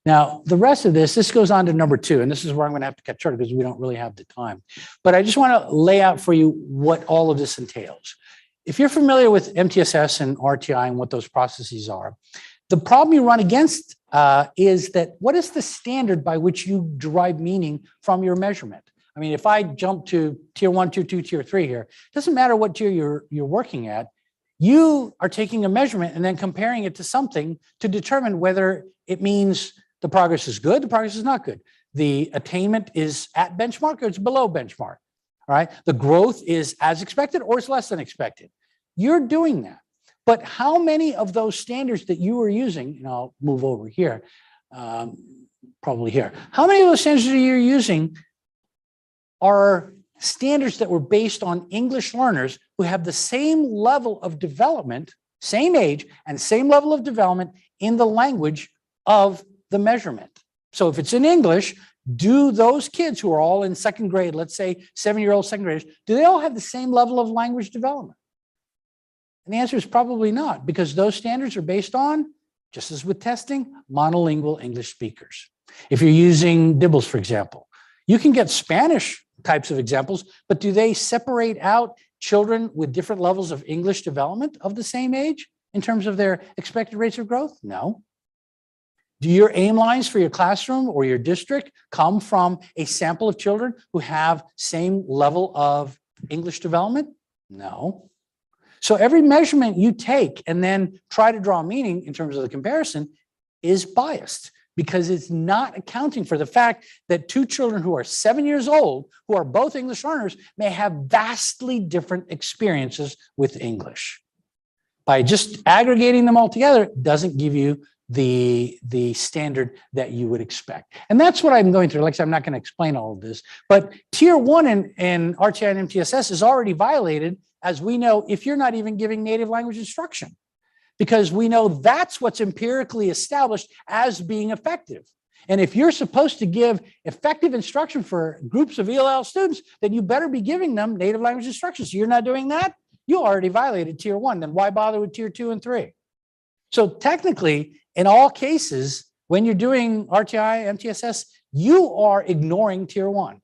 Now, the rest of this goes on to number 2, and this is where I'm going to have to cut short because we don't really have the time. But I just want to lay out for you what all of this entails. If you're familiar with MTSS and RTI and what those processes are, the problem you run against is that what is the standard by which you derive meaning from your measurement? I mean, if I jump to tier 1, tier 2, tier 3 here, it doesn't matter what tier you're working at. You are taking a measurement and then comparing it to something to determine whether it means the progress is good, the progress is not good. The attainment is at benchmark or it's below benchmark, all right? The growth is as expected or it's less than expected. You're doing that. But how many of those standards that you are using, and I'll move over here, probably here. How many of those standards that you're using are standards that were based on English learners who have the same level of development, same age, and same level of development in the language of the measurement? So if it's in English, do those kids who are all in second grade, let's say 7-year-old second graders, do they all have the same level of language development? And the answer is probably not, because those standards are based on, just as with testing, monolingual English speakers. If you're using DIBELS, for example, you can get Spanish types of examples, but do they separate out children with different levels of English development of the same age in terms of their expected rates of growth? No. Do your aim lines for your classroom or your district come from a sample of children who have same level of English development? No. So every measurement you take and then try to draw meaning in terms of the comparison is biased, because it's not accounting for the fact that 2 children who are 7 years old, who are both English learners, may have vastly different experiences with English. By just aggregating them all together doesn't give you the standard that you would expect. And that's what I'm going through. Like I said, I'm not going to explain all of this, but tier 1 in RTI and MTSS is already violated, as we know, if you're not even giving native language instruction, because we know that's what's empirically established as being effective. And if you're supposed to give effective instruction for groups of ELL students, then you better be giving them native language instruction. So you're not doing that, you already violated tier 1. Then why bother with tier 2 and 3? So technically, in all cases, when you're doing RTI, MTSS, you are ignoring tier 1.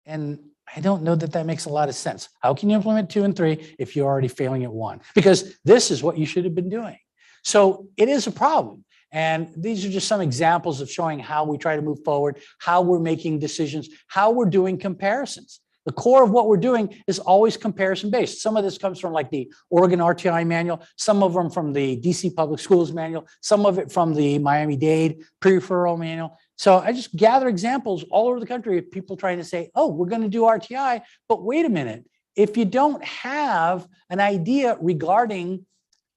And I don't know that that makes a lot of sense. How can you implement 2 and 3 if you're already failing at 1? Because this is what you should have been doing. So it is a problem. And these are just some examples of showing how we try to move forward, how we're making decisions, how we're doing comparisons. The core of what we're doing is always comparison based. Some of this comes from like the Oregon RTI manual, some of them from the DC Public Schools manual, some of it from the Miami-Dade pre-referral manual. So I just gather examples all over the country of people trying to say, oh, we're going to do RTI, but wait a minute. If you don't have an idea regarding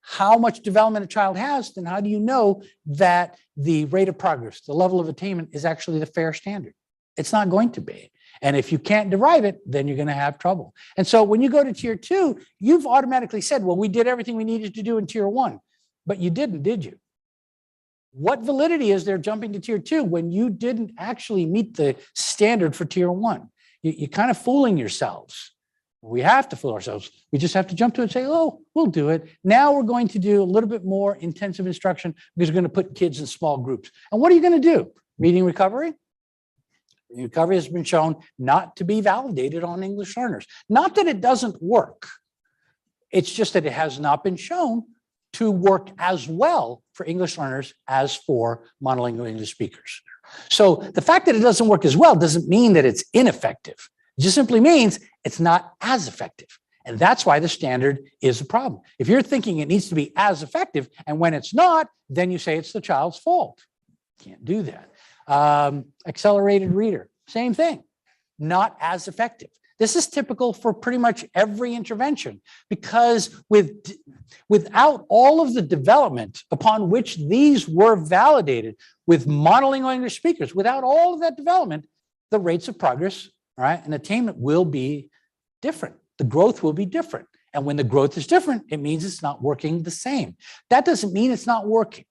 how much development a child has, then how do you know that the rate of progress, the level of attainment is actually the fair standard? It's not going to be. And if you can't derive it, then you're going to have trouble. And so when you go to tier 2, you've automatically said, well, we did everything we needed to do in tier 1, but you didn't, did you? What validity is there jumping to tier 2 when you didn't actually meet the standard for tier 1? You're kind of fooling yourselves. We have to fool ourselves. We just have to jump to it and say, oh, we'll do it. Now we're going to do a little bit more intensive instruction because we're going to put kids in small groups. And what are you going to do? Reading recovery? Reading recovery has been shown not to be validated on English learners. Not that it doesn't work. It's just that it has not been shown to work as well for English learners as for monolingual English speakers. So the fact that it doesn't work as well doesn't mean that it's ineffective. It just simply means it's not as effective. And that's why the standard is a problem. If you're thinking it needs to be as effective, and when it's not, then you say it's the child's fault. Can't do that. Accelerated reader, same thing, not as effective. This is typical for pretty much every intervention, because without all of the development upon which these were validated with monolingual English speakers, without all of that development, the rates of progress, all right, and attainment will be different. The growth will be different. And when the growth is different, it means it's not working the same. That doesn't mean it's not working.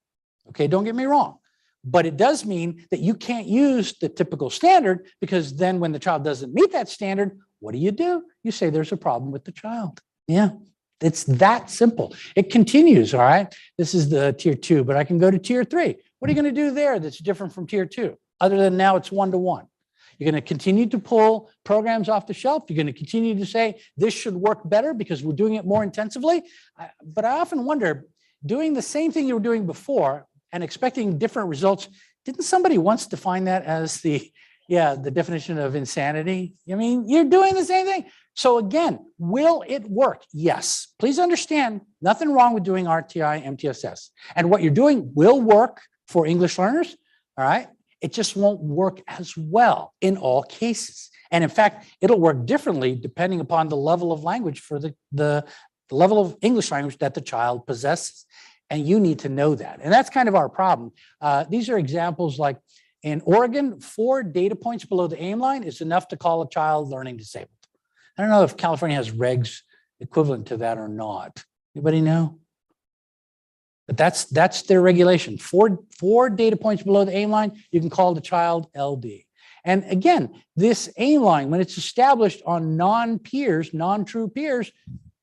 Okay, don't get me wrong. But it does mean that you can't use the typical standard, because then when the child doesn't meet that standard, what do? You say there's a problem with the child. Yeah, it's that simple. It continues, all right? This is the tier 2, but I can go to tier 3. What are you going to do there that's different from tier 2? Other than now it's one-to-one. You're going to continue to pull programs off the shelf. You're going to continue to say this should work better because we're doing it more intensively. But I often wonder, doing the same thing you were doing before and expecting different results, didn't somebody once define that as the definition of insanity? I mean, you're doing the same thing. So again, will it work? Yes. Please understand, nothing wrong with doing RTI, MTSS. And what you're doing will work for English learners, all right? It just won't work as well in all cases. And in fact, it'll work differently depending upon the level of language for the level of English language that the child possesses. And you need to know that. And that's kind of our problem. These are examples like in Oregon, 4 data points below the aim line is enough to call a child learning disabled. I don't know if California has regs equivalent to that or not. Anybody know? But that's their regulation. 4 data points below the aim line, you can call the child LD. And again, this aim line, when it's established on non-peers, non-true peers,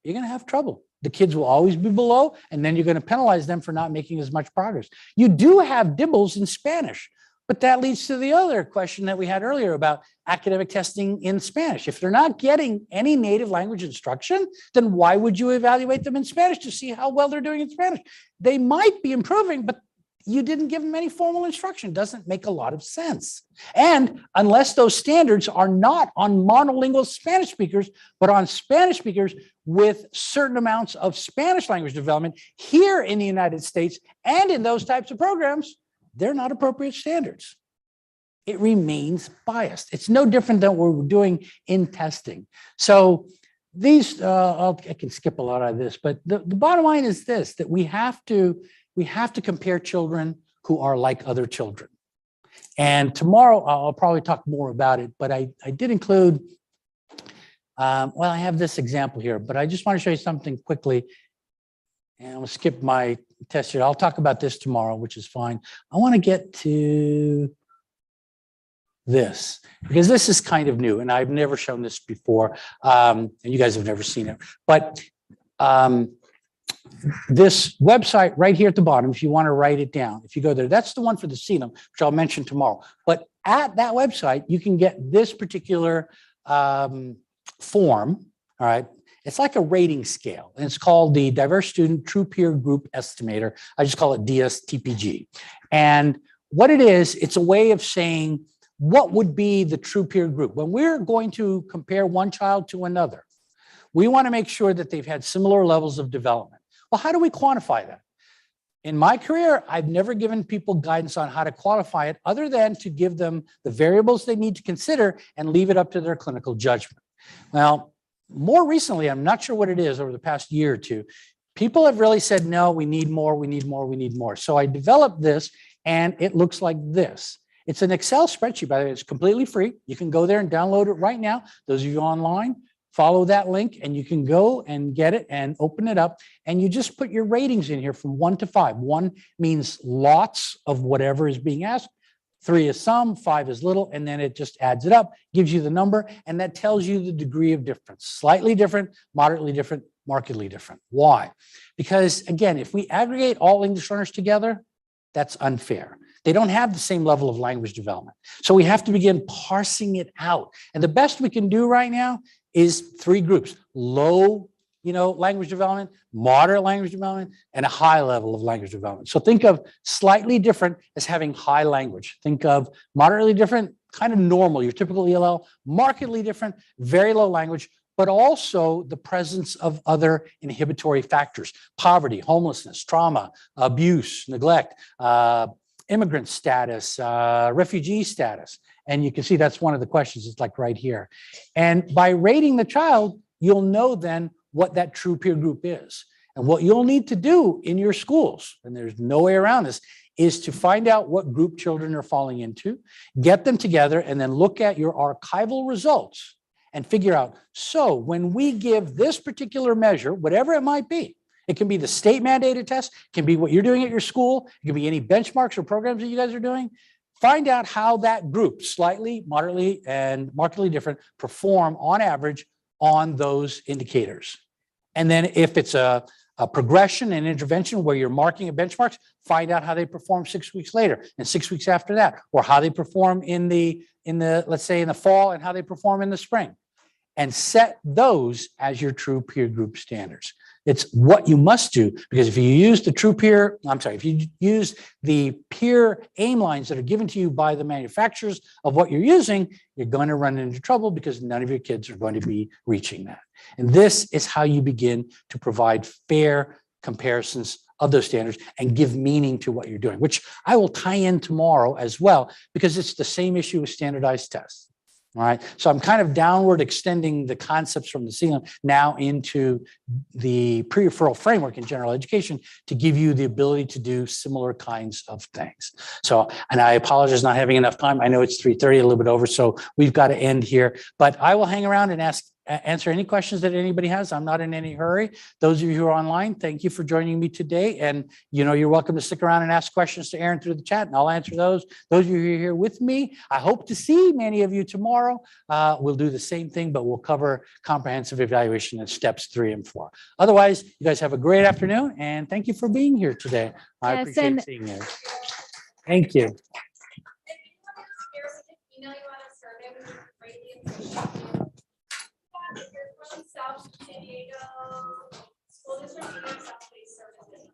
you're going to have trouble. The kids will always be below, and then you're going to penalize them for not making as much progress. You do have dibbles in Spanish, but that leads to the other question that we had earlier about academic testing in Spanish. If they're not getting any native language instruction, then why would you evaluate them in Spanish to see how well they're doing in Spanish? They might be improving, but you didn't give them any formal instruction. Doesn't make a lot of sense. And unless those standards are not on monolingual Spanish speakers, but on Spanish speakers with certain amounts of Spanish language development here in the United States and in those types of programs, they're not appropriate standards. It remains biased. It's no different than what we're doing in testing. So these, I can skip a lot of this, but the bottom line is this, that we have to compare children who are like other children. And tomorrow I'll probably talk more about it, but I did include, well, I have this example here, but I just want to show you something quickly. And we'll skip my test here. I'll talk about this tomorrow, which is fine. I want to get to this because this is kind of new and I've never shown this before. And you guys have never seen it, but this website right here at the bottom, if you want to write it down, if you go there, that's the one for the CNM, which I'll mention tomorrow. But at that website, you can get this particular form, all right? It's like a rating scale, and it's called the Diverse Student True Peer Group Estimator. I just call it DSTPG. And what it is, it's a way of saying what would be the true peer group. When we're going to compare one child to another, we want to make sure that they've had similar levels of development. Well, how do we quantify that? In my career, I've never given people guidance on how to quantify it other than to give them the variables they need to consider and leave it up to their clinical judgment. Well, more recently, I'm not sure what it is over the past year or two, people have really said, no, we need more, we need more, we need more. So I developed this and it looks like this. It's an Excel spreadsheet, by the way, it's completely free. You can go there and download it right now. Those of you online, follow that link and you can go and get it and open it up. And you just put your ratings in here from 1 to 5. 1 means lots of whatever is being asked. 3 is some, 5 is little, and then it just adds it up, gives you the number, and that tells you the degree of difference. Slightly different, moderately different, markedly different. Why? Because again, if we aggregate all English learners together, that's unfair. They don't have the same level of language development. So we have to begin parsing it out. And the best we can do right now is 3 groups: low, language development, moderate language development, and a high level of language development. So think of slightly different as having high language. Think of moderately different, kind of normal, your typical ELL, markedly different, very low language, but also the presence of other inhibitory factors: poverty, homelessness, trauma, abuse, neglect, immigrant status, refugee status. And you can see that's one of the questions, it's like right here. And by rating the child, you'll know then what that true peer group is. And what you'll need to do in your schools, and there's no way around this, is to find out what group children are falling into, get them together, and then look at your archival results and figure out, so when we give this particular measure, whatever it might be, it can be the state mandated test, it can be what you're doing at your school, it can be any benchmarks or programs that you guys are doing. Find out how that group, slightly, moderately, and markedly different, perform on average on those indicators. And then if it's a progression and intervention where you're marking a benchmarks, find out how they perform 6 weeks later and 6 weeks after that, or how they perform in the, let's say in the fall and how they perform in the spring. And set those as your true peer group standards. It's what you must do, because if you use the true peer, if you use the peer aim lines that are given to you by the manufacturers of what you're using, you're going to run into trouble because none of your kids are going to be reaching that. And this is how you begin to provide fair comparisons of those standards and give meaning to what you're doing, which I will tie in tomorrow as well, because it's the same issue with standardized tests. All right, so I'm kind of downward extending the concepts from the ceiling now into the pre-referral framework in general education to give you the ability to do similar kinds of things. So, and I apologize not having enough time. I know it's 3:30, a little bit over, so we've got to end here. But I will hang around and answer any questions that anybody has. I'm not in any hurry. Those of you who are online, thank you for joining me today. And you're welcome to stick around and ask questions to Aaron through the chat, and I'll answer those. Those of you who are here with me, I hope to see many of you tomorrow. We'll do the same thing, but we'll cover comprehensive evaluation in steps 3 and 4. Otherwise, you guys have a great afternoon, and thank you for being here today. I Yes, appreciate and- seeing you. Thank you. Email you on a survey, we would greatly appreciate it. From South San Diego School District, we have South-based services.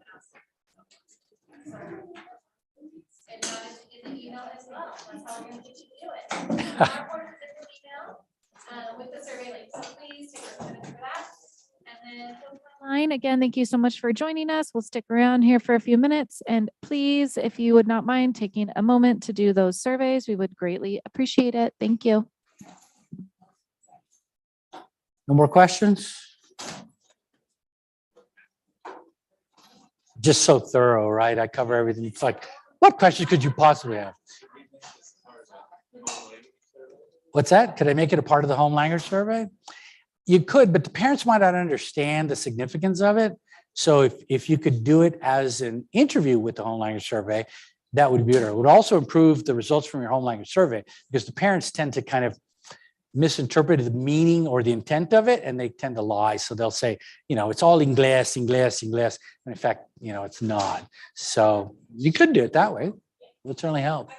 And that is in the email as well. That's how we're going to get you to do it. Our board is in the email with the survey link. So please take a minute for that. And then Line again, thank you so much for joining us. We'll stick around here for a few minutes, and please, if you would not mind taking a moment to do those surveys, we would greatly appreciate it. Thank you. No more questions? Just so thorough, right? I cover everything. It's like, what questions could you possibly have? What's that? Could I make it a part of the home language survey? You could, but the parents might not understand the significance of it. So if you could do it as an interview with the home language survey, that would be better. It would also improve the results from your home language survey, because the parents tend to kind of misinterpret the meaning or the intent of it, and they tend to lie. So they'll say, it's all Ingles, Ingles, Ingles. And in fact, it's not. So you could do it that way. It would certainly help.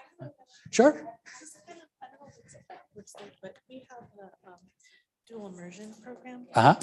Sure. I don't know if it's backwards there, but we have the dual immersion program. Uh-huh.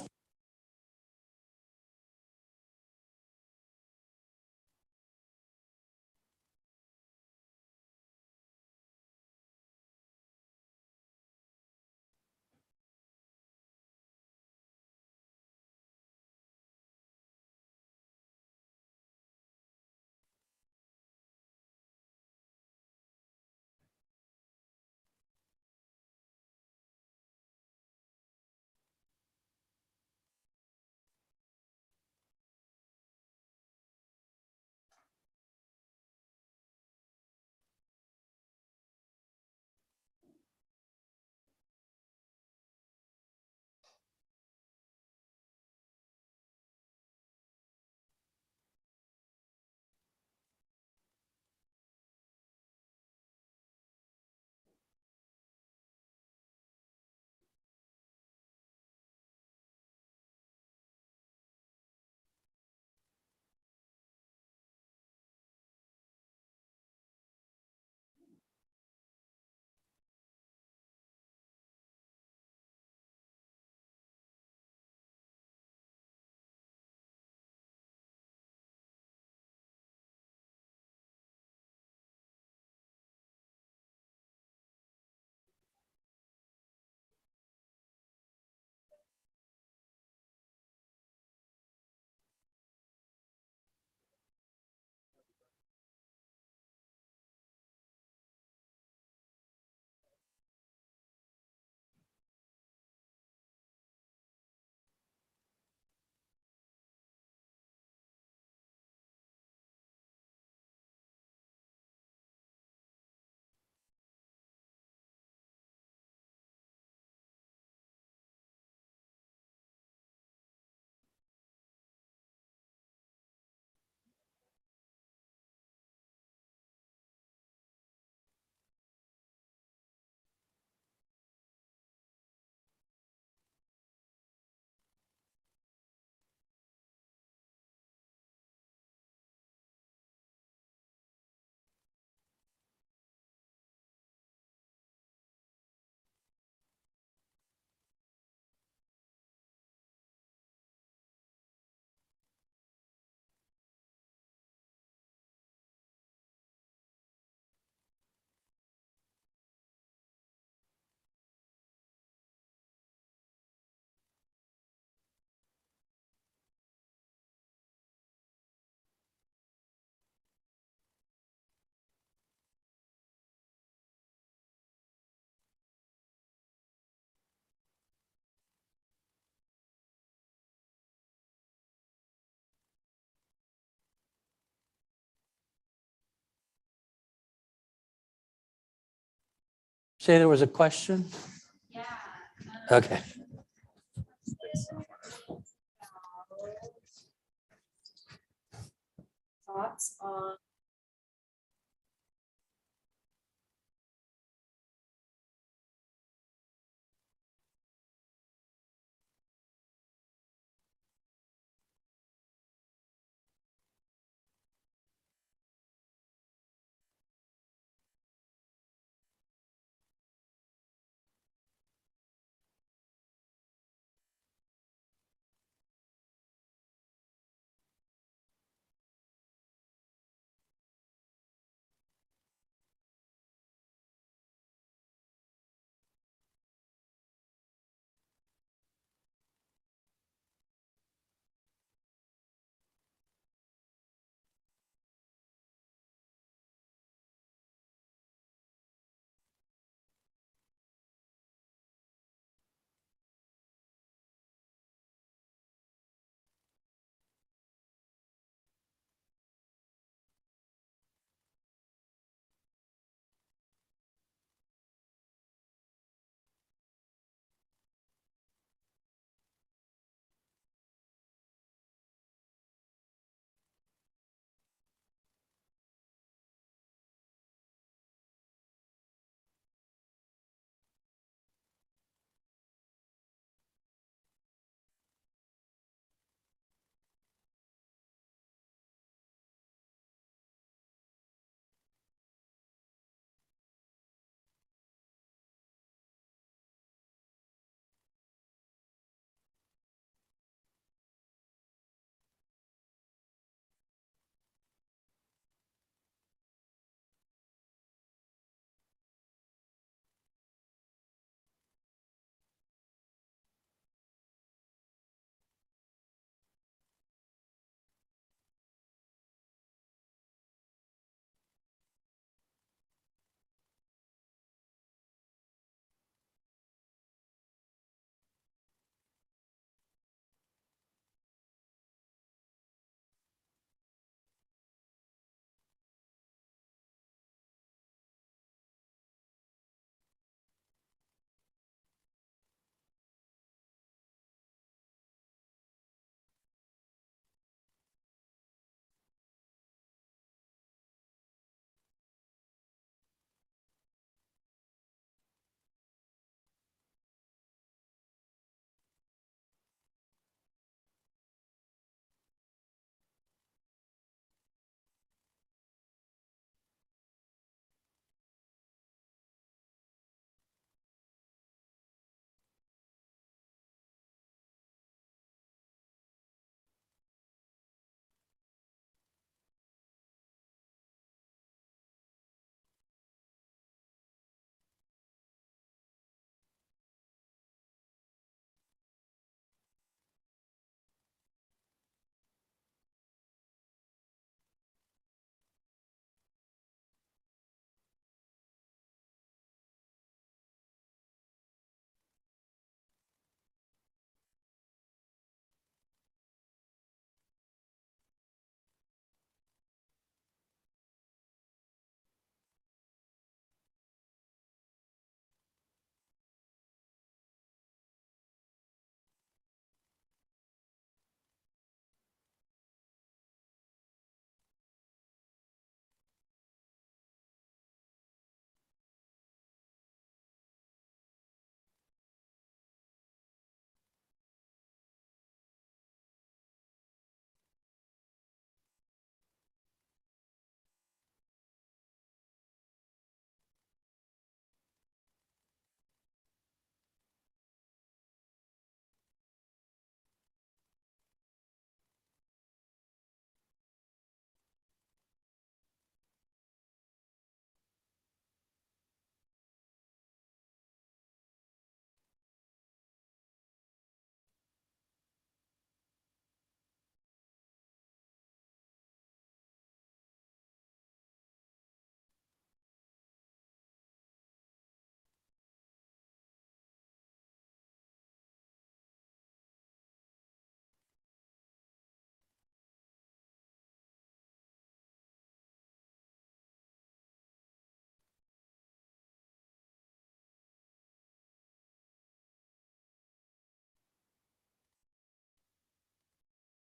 Say there was a question? Yeah. Okay. Thoughts on